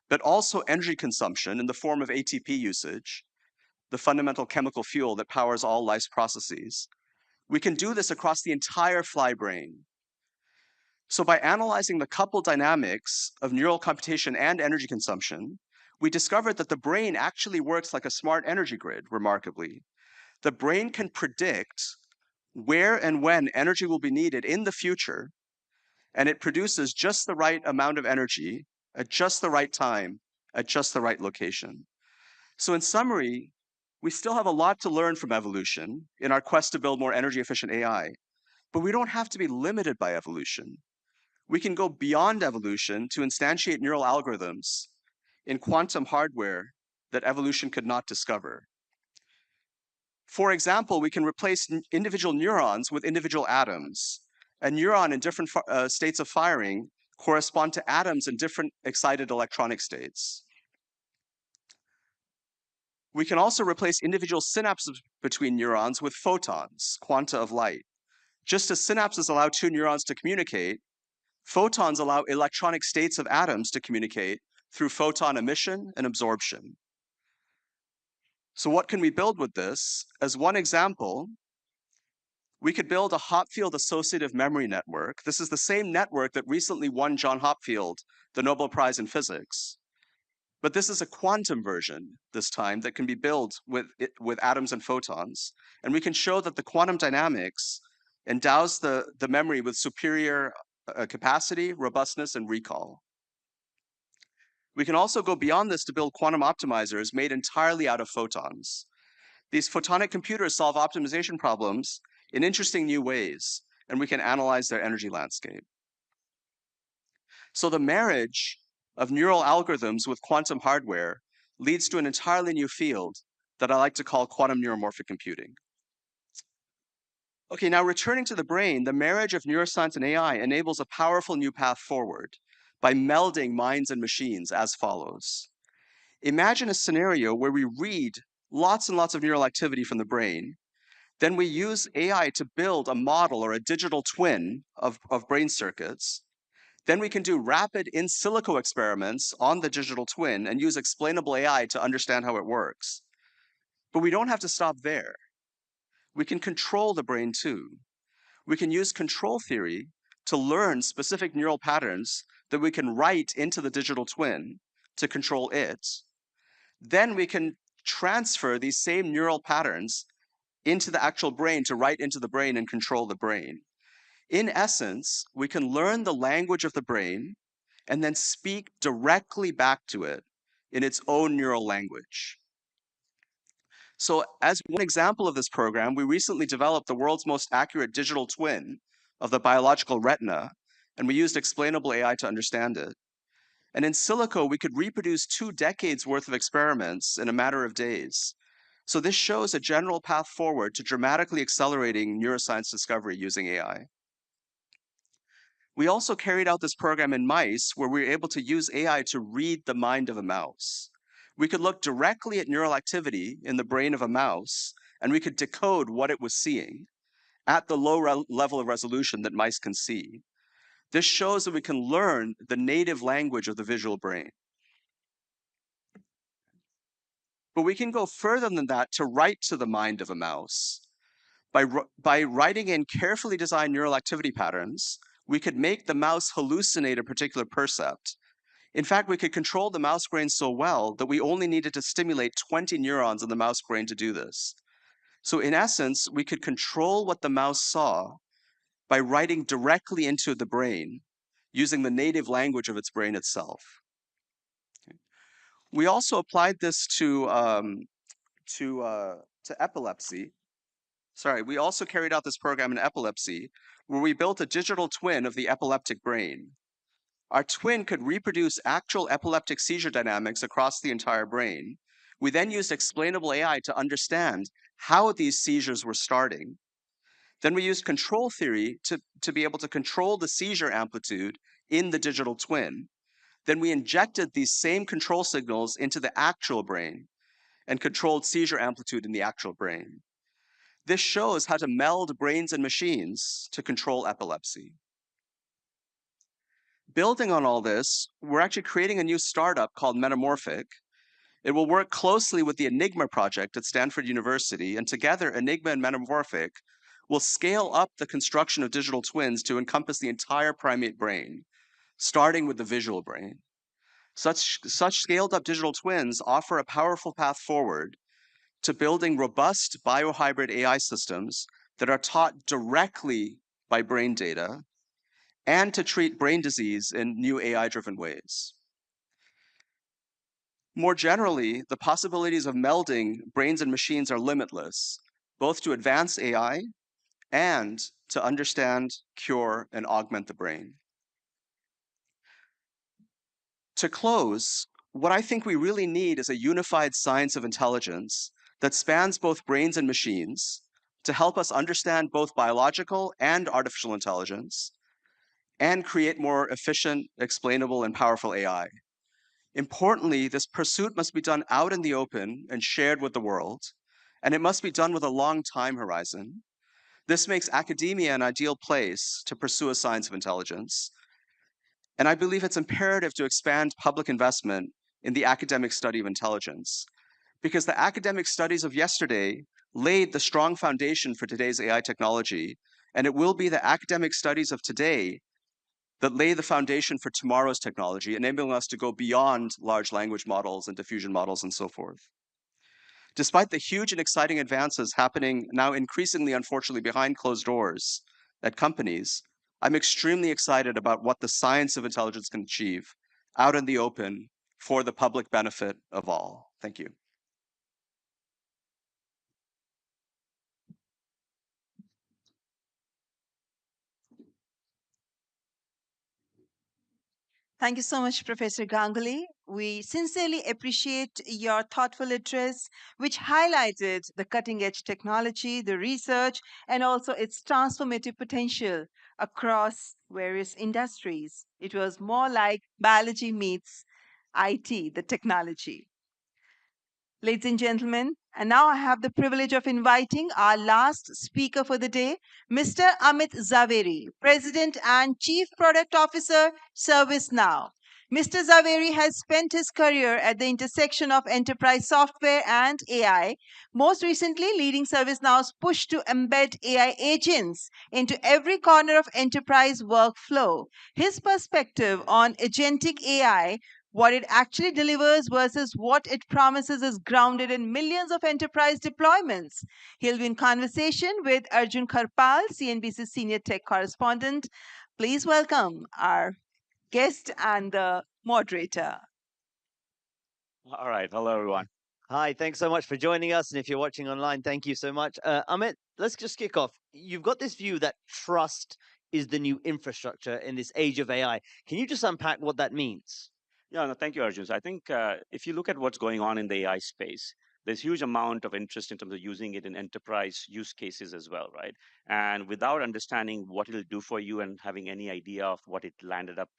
but also energy consumption in the form of ATP usage, the fundamental chemical fuel that powers all life's processes. We can do this across the entire fly brain. So by analyzing the coupled dynamics of neural computation and energy consumption, we discovered that the brain actually works like a smart energy grid, remarkably. The brain can predict where and when energy will be needed in the future, and it produces just the right amount of energy at just the right time, at just the right location. So in summary, we still have a lot to learn from evolution in our quest to build more energy efficient AI, but we don't have to be limited by evolution. We can go beyond evolution to instantiate neural algorithms in quantum hardware that evolution could not discover. For example, we can replace individual neurons with individual atoms. A neuron in different states of firing correspond to atoms in different excited electronic states. We can also replace individual synapses between neurons with photons, quanta of light. Just as synapses allow two neurons to communicate, photons allow electronic states of atoms to communicate through photon emission and absorption. So what can we build with this? As one example, we could build a Hopfield associative memory network. This is the same network that recently won John Hopfield the Nobel Prize in Physics. But this is a quantum version this time that can be built with atoms and photons. And we can show that the quantum dynamics endows the memory with superior capacity, robustness, and recall. We can also go beyond this to build quantum optimizers made entirely out of photons. These photonic computers solve optimization problems in interesting new ways, and we can analyze their energy landscape. So the marriage of neural algorithms with quantum hardware leads to an entirely new field that I like to call quantum neuromorphic computing. Okay, now returning to the brain, the marriage of neuroscience and AI enables a powerful new path forward by melding minds and machines as follows. Imagine a scenario where we read lots and lots of neural activity from the brain. Then we use AI to build a model or a digital twin of brain circuits. Then we can do rapid in silico experiments on the digital twin and use explainable AI to understand how it works. But we don't have to stop there. We can control the brain too. We can use control theory to learn specific neural patterns that we can write into the digital twin to control it. Then we can transfer these same neural patterns into the actual brain to write into the brain and control the brain. In essence, we can learn the language of the brain and then speak directly back to it in its own neural language. So as one example of this program, we recently developed the world's most accurate digital twin of the biological retina, and we used explainable AI to understand it. And in silico, we could reproduce 2 decades worth of experiments in a matter of days. So this shows a general path forward to dramatically accelerating neuroscience discovery using AI. We also carried out this program in mice where we were able to use AI to read the mind of a mouse. We could look directly at neural activity in the brain of a mouse, and we could decode what it was seeing at the low level of resolution that mice can see. This shows that we can learn the native language of the visual brain. But we can go further than that to write to the mind of a mouse. By writing in carefully designed neural activity patterns, we could make the mouse hallucinate a particular percept. In fact, we could control the mouse brain so well that we only needed to stimulate 20 neurons in the mouse brain to do this. So in essence, we could control what the mouse saw by writing directly into the brain using the native language of its brain itself. We also applied this to epilepsy. Sorry, we also carried out this program in epilepsy, where we built a digital twin of the epileptic brain. Our twin could reproduce actual epileptic seizure dynamics across the entire brain. We then used explainable AI to understand how these seizures were starting. Then we used control theory to be able to control the seizure amplitude in the digital twin. Then we injected these same control signals into the actual brain and controlled seizure amplitude in the actual brain. This shows how to meld brains and machines to control epilepsy. Building on all this, we're actually creating a new startup called Metamorphic. It will work closely with the Enigma project at Stanford University, and together, Enigma and Metamorphic will scale up the construction of digital twins to encompass the entire primate brain, starting with the visual brain. Such scaled up digital twins offer a powerful path forward to building robust biohybrid AI systems that are taught directly by brain data and to treat brain disease in new AI-driven ways. More generally, the possibilities of melding brains and machines are limitless, both to advance AI and to understand, cure, and augment the brain. To close, what I think we really need is a unified science of intelligence that spans both brains and machines to help us understand both biological and artificial intelligence and create more efficient, explainable, and powerful AI. Importantly, this pursuit must be done out in the open and shared with the world, and it must be done with a long time horizon. This makes academia an ideal place to pursue a science of intelligence, and I believe it's imperative to expand public investment in the academic study of intelligence, because the academic studies of yesterday laid the strong foundation for today's AI technology, and it will be the academic studies of today that lay the foundation for tomorrow's technology, enabling us to go beyond large language models and diffusion models and so forth. Despite the huge and exciting advances happening now increasingly, unfortunately, behind closed doors at companies, I'm extremely excited about what the science of intelligence can achieve out in the open for the public benefit of all. Thank you. Thank you so much, Professor Ganguly. We sincerely appreciate your thoughtful address, which highlighted the cutting edge technology, the research, and also its transformative potential across various industries. It was more like biology meets IT, the technology. Ladies and gentlemen, and now I have the privilege of inviting our last speaker for the day, Mr. Amit Zaveri, President and Chief Product Officer, ServiceNow. Mr. Zaveri has spent his career at the intersection of enterprise software and AI, most recently leading ServiceNow's push to embed AI agents into every corner of enterprise workflow. His perspective on agentic AI, what it actually delivers versus what it promises, is grounded in millions of enterprise deployments. He'll be in conversation with Arjun Kharpal, CNBC senior tech correspondent. Please welcome our guest and the moderator. All right. Hello, everyone. Hi, thanks so much for joining us. And if you're watching online, thank you so much. Amit, let's just kick off. You've got this view that trust is the new infrastructure in this age of AI. Can you just unpack what that means? Yeah, no, thank you, Arjun. So I think if you look at what's going on in the AI space, there's huge amount of interest in terms of using it in enterprise use cases as well, right? And without understanding what it'll do for you and having any idea of what it landed up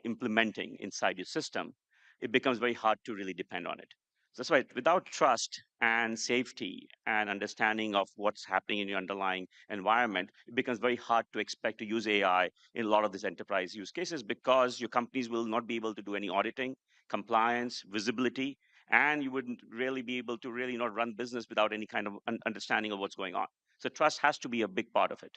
implementing inside your system, it becomes very hard to really depend on it. So that's why without trust and safety and understanding of what's happening in your underlying environment, it becomes very hard to expect to use AI in a lot of these enterprise use cases because your companies will not be able to do any auditing, compliance, visibility, and you wouldn't really be able to really not run business without any kind of understanding of what's going on. So trust has to be a big part of it.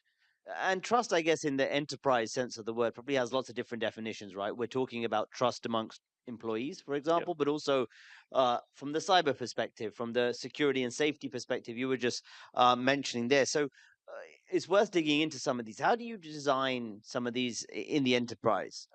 And trust, I guess, in the enterprise sense of the word, probably has lots of different definitions, right? We're talking about trust amongst employees, for example, but also from the cyber perspective, from the security and safety perspective, you were just mentioning there. So it's worth digging into some of these. How do you design some of these in the enterprise?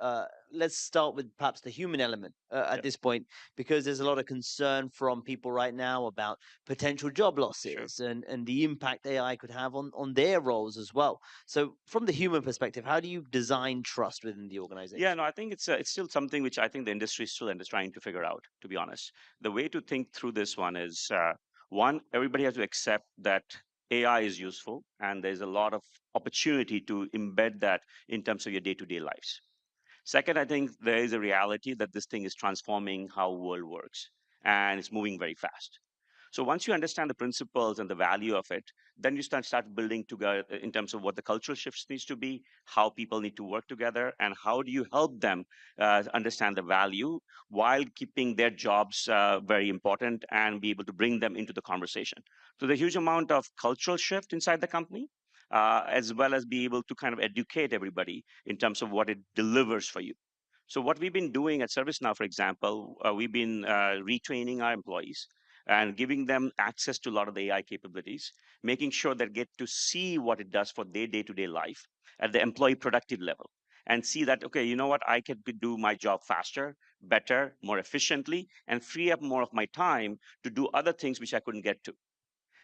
Let's start with perhaps the human element at this point, because there's a lot of concern from people right now about potential job losses and the impact AI could have on their roles as well. So from the human perspective, how do you design trust within the organization? Yeah, no, I think it's still something which I think the industry is still trying to figure out, to be honest. The way to think through this one is one, everybody has to accept that AI is useful and there's a lot of opportunity to embed that in terms of your day-to-day lives. Second, I think there is a reality that this thing is transforming how world works and it's moving very fast. So once you understand the principles and the value of it, then you start building together in terms of what the cultural shifts needs to be, how people need to work together, and how do you help them understand the value while keeping their jobs very important and be able to bring them into the conversation. So the huge amount of cultural shift inside the company, as well as be able to kind of educate everybody in terms of what it delivers for you. So what we've been doing at ServiceNow, for example, we've been retraining our employees and giving them access to a lot of the AI capabilities, making sure they get to see what it does for their day-to-day life at the employee productive level and see that, okay, you know what, I can do my job faster, better, more efficiently, and free up more of my time to do other things which I couldn't get to.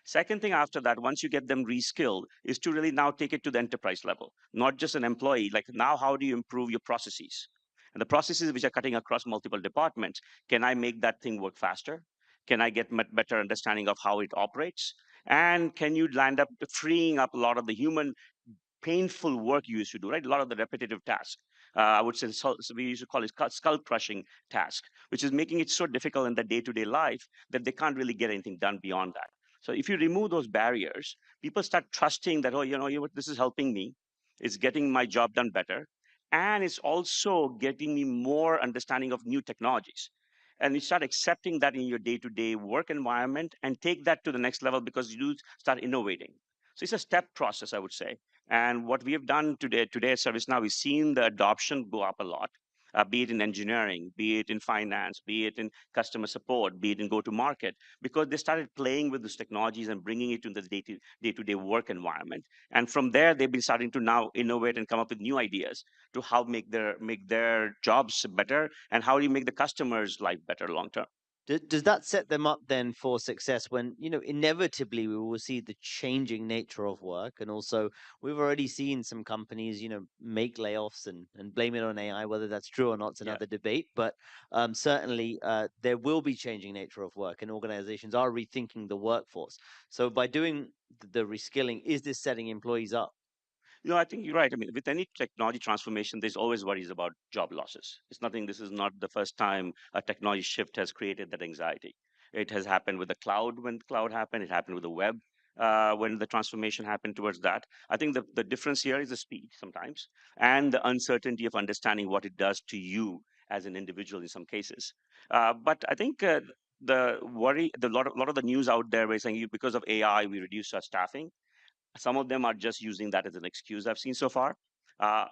Second thing after that, once you get them reskilled, is to really now take it to the enterprise level, not just an employee. Like now, how do you improve your processes? And the processes which are cutting across multiple departments, can I make that thing work faster? Can I get better understanding of how it operates? And can you land up freeing up a lot of the human painful work you used to do, right? A lot of the repetitive tasks. I would say we used to call it skull crushing task, which is making it so difficult in the day-to-day life that they can't really get anything done beyond that. So if you remove those barriers, people start trusting that, oh, this is helping me. It's getting my job done better. And it's also getting me more understanding of new technologies. And you start accepting that in your day-to-day work environment and take that to the next level because you start innovating. So it's a step process, I would say. And what we have done today at ServiceNow, we've seen the adoption go up a lot, be it in engineering, be it in finance, be it in customer support, be it in go-to-market, because they started playing with these technologies and bringing it to the day-to-day work environment. And from there, they've been starting to now innovate and come up with new ideas to how make their jobs better and how do you make the customer's life better long term. Does that set them up then for success when, inevitably we will see the changing nature of work? And also, we've already seen some companies, make layoffs and blame it on AI. Whether that's true or not is another debate. But certainly, there will be changing nature of work, and organizations are rethinking the workforce. So by doing the reskilling, is this setting employees up? I think you're right. I mean, with any technology transformation, there's always worries about job losses. This is not the first time a technology shift has created that anxiety. It has happened with the cloud when cloud happened. It happened with the web when the transformation happened towards that. I think the difference here is the speed sometimes and the uncertainty of understanding what it does to you as an individual in some cases. But I think the worry, lot of the news out there is saying because of AI, we reduce our staffing. Some of them are just using that as an excuse I've seen so far.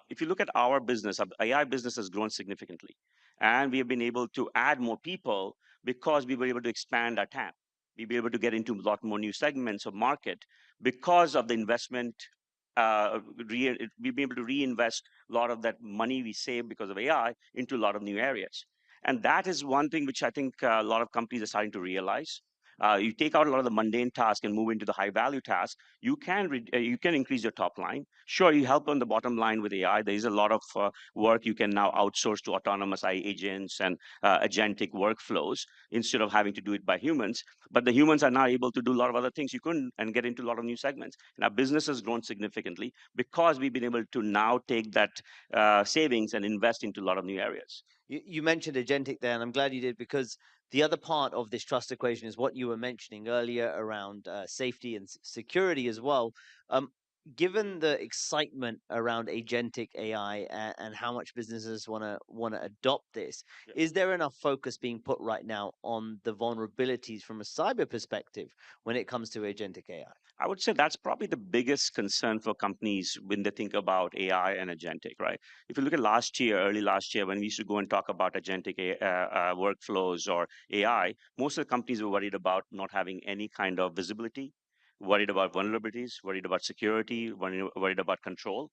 If you look at our business, our AI business has grown significantly. And we have been able to add more people because we were able to expand our TAM. We were able to get into a lot more new segments of market because of the investment. We've been able to reinvest a lot of that money we save because of AI into a lot of new areas. And that is one thing which I think a lot of companies are starting to realize. You take out a lot of the mundane tasks and move into the high value tasks, you can increase your top line. Sure, you help on the bottom line with AI. There is a lot of work you can now outsource to autonomous AI agents and agentic workflows instead of having to do it by humans. But the humans are now able to do a lot of other things you couldn't and get into a lot of new segments. And our business has grown significantly because we've been able to now take that savings and invest into a lot of new areas. You mentioned agentic there, and I'm glad you did, because the other part of this trust equation is what you were mentioning earlier around safety and security as well. Given the excitement around agentic AI and how much businesses want to adopt this, is there enough focus being put right now on the vulnerabilities from a cyber perspective when it comes to agentic AI? I would say that's probably the biggest concern for companies when they think about AI and agentic, right? If you look at last year, early last year, when we used to go and talk about agentic workflows or AI, most of the companies were worried about not having any kind of visibility, worried about vulnerabilities, worried about security, worried about control.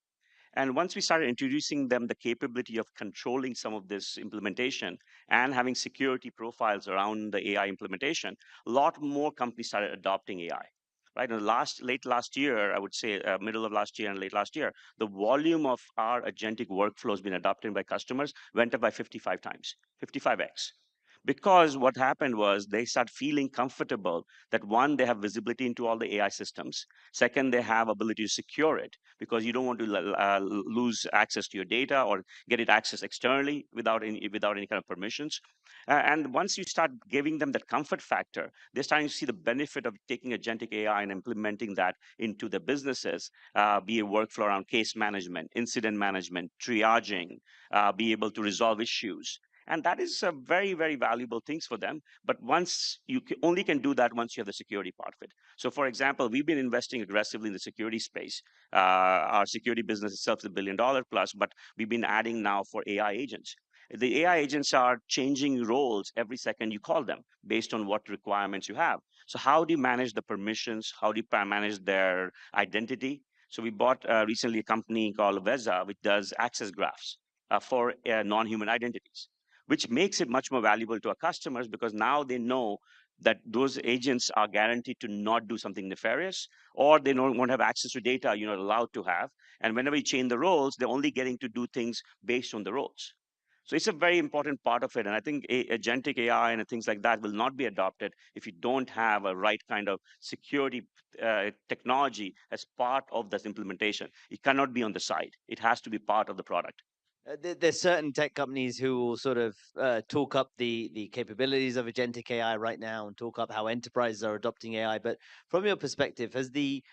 And once we started introducing them the capability of controlling some of this implementation and having security profiles around the AI implementation, a lot more companies started adopting AI. Right, in the late last year, I would say middle of last year and late last year, the volume of our agentic workflows being adopted by customers went up by 55 times, 55x. Because what happened was they start feeling comfortable that one, they have visibility into all the AI systems. Second, they have ability to secure it because you don't want to lose access to your data or get it accessed externally without any kind of permissions. And once you start giving them that comfort factor, they're starting to see the benefit of taking agentic AI and implementing that into the businesses, be a workflow around case management, incident management, triaging, be able to resolve issues. And that is a very, very valuable things for them. But once you only can do that once you have the security part of it. So for example, we've been investing aggressively in the security space. Our security business itself is $1 billion plus, but we've been adding now for AI agents. The AI agents are changing roles every second you call them based on what requirements you have. So how do you manage the permissions? How do you manage their identity? So we bought recently a company called Veza, which does access graphs for non-human identities, which makes it much more valuable to our customers because now they know that those agents are guaranteed to not do something nefarious, or they won't have access to data you're not allowed to have. And whenever you change the roles, they're only getting to do things based on the roles. So it's a very important part of it. And I think agentic AI and things like that will not be adopted if you don't have a right kind of security technology as part of this implementation. It cannot be on the side. It has to be part of the product. There's certain tech companies who will sort of talk up the capabilities of agentic AI right now and talk up how enterprises are adopting AI. But from your perspective, has the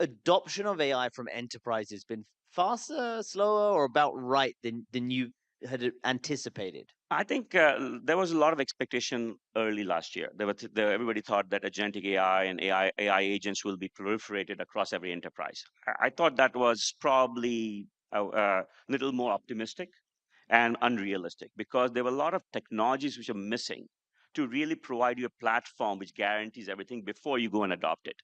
adoption of AI from enterprises been faster, slower, or about right than you had anticipated? I think there was a lot of expectation early last year. Everybody thought that agentic AI and AI agents will be proliferated across every enterprise. I thought that was probably a little more optimistic and unrealistic because there were a lot of technologies which are missing to really provide you a platform which guarantees everything before you go and adopt it.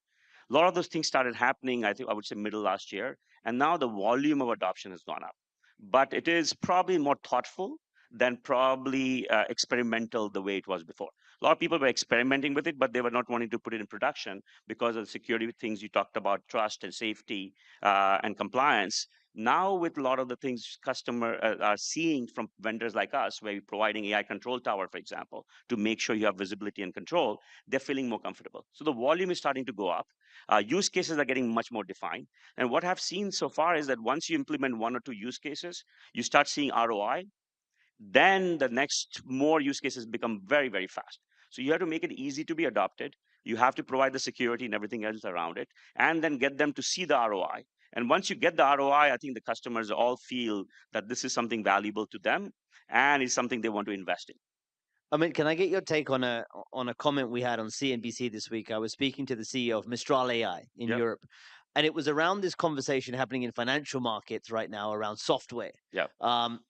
A lot of those things started happening, I think I would say middle last year, and now the volume of adoption has gone up. But it is probably more thoughtful than probably experimental the way it was before. A lot of people were experimenting with it, but they were not wanting to put it in production because of the security things you talked about, trust and safety and compliance. Now, with a lot of the things customers are seeing from vendors like us, where we're providing AI control tower, for example, to make sure you have visibility and control, they're feeling more comfortable. So the volume is starting to go up. Use cases are getting much more defined. And what I've seen so far is that once you implement one or two use cases, you start seeing ROI. Then the next more use cases become very, very fast. So you have to make it easy to be adopted. You have to provide the security and everything else around it, and then get them to see the ROI. And once you get the ROI, I think the customers all feel that this is something valuable to them and is something they want to invest in. I mean, can I get your take on a comment we had on CNBC this week? I was speaking to the CEO of Mistral AI in Europe, and it was around this conversation happening in financial markets right now around software. Yeah.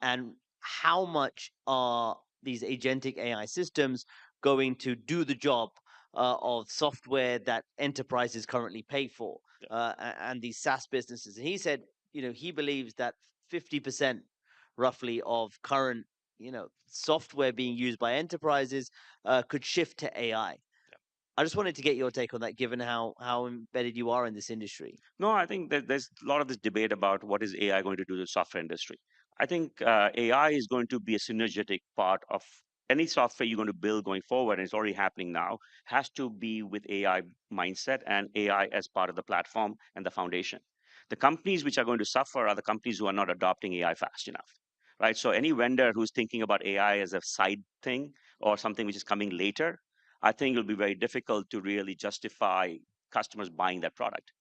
And how much are these agentic AI systems going to do the job of software that enterprises currently pay for, and these SaaS businesses? And he said, he believes that 50% roughly of current software being used by enterprises could shift to AI. I just wanted to get your take on that, given how embedded you are in this industry. No, I think that there's a lot of this debate about what is AI going to do to the software industry. I think AI is going to be a synergetic part of any software you're going to build going forward, and it's already happening now, has to be with AI mindset and AI as part of the platform and the foundation. The companies which are going to suffer are the companies who are not adopting AI fast enough, right? So any vendor who's thinking about AI as a side thing or something which is coming later, I think it'll be very difficult to really justify customers buying that product.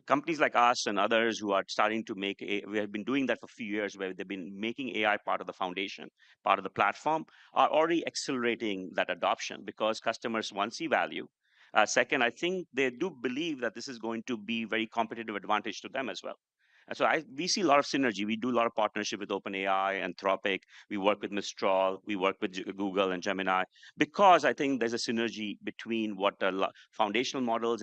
Companies like us and others who are starting to we have been doing that for a few years, where they've been making AI part of the foundation, part of the platform, are already accelerating that adoption because customers, one, see value. Second, I think they do believe that this is going to be very competitive advantage to them as well. And so we see a lot of synergy. We do a lot of partnership with OpenAI, Anthropic. We work with Mistral. We work with Google and Gemini, because I think there's a synergy between what the foundational models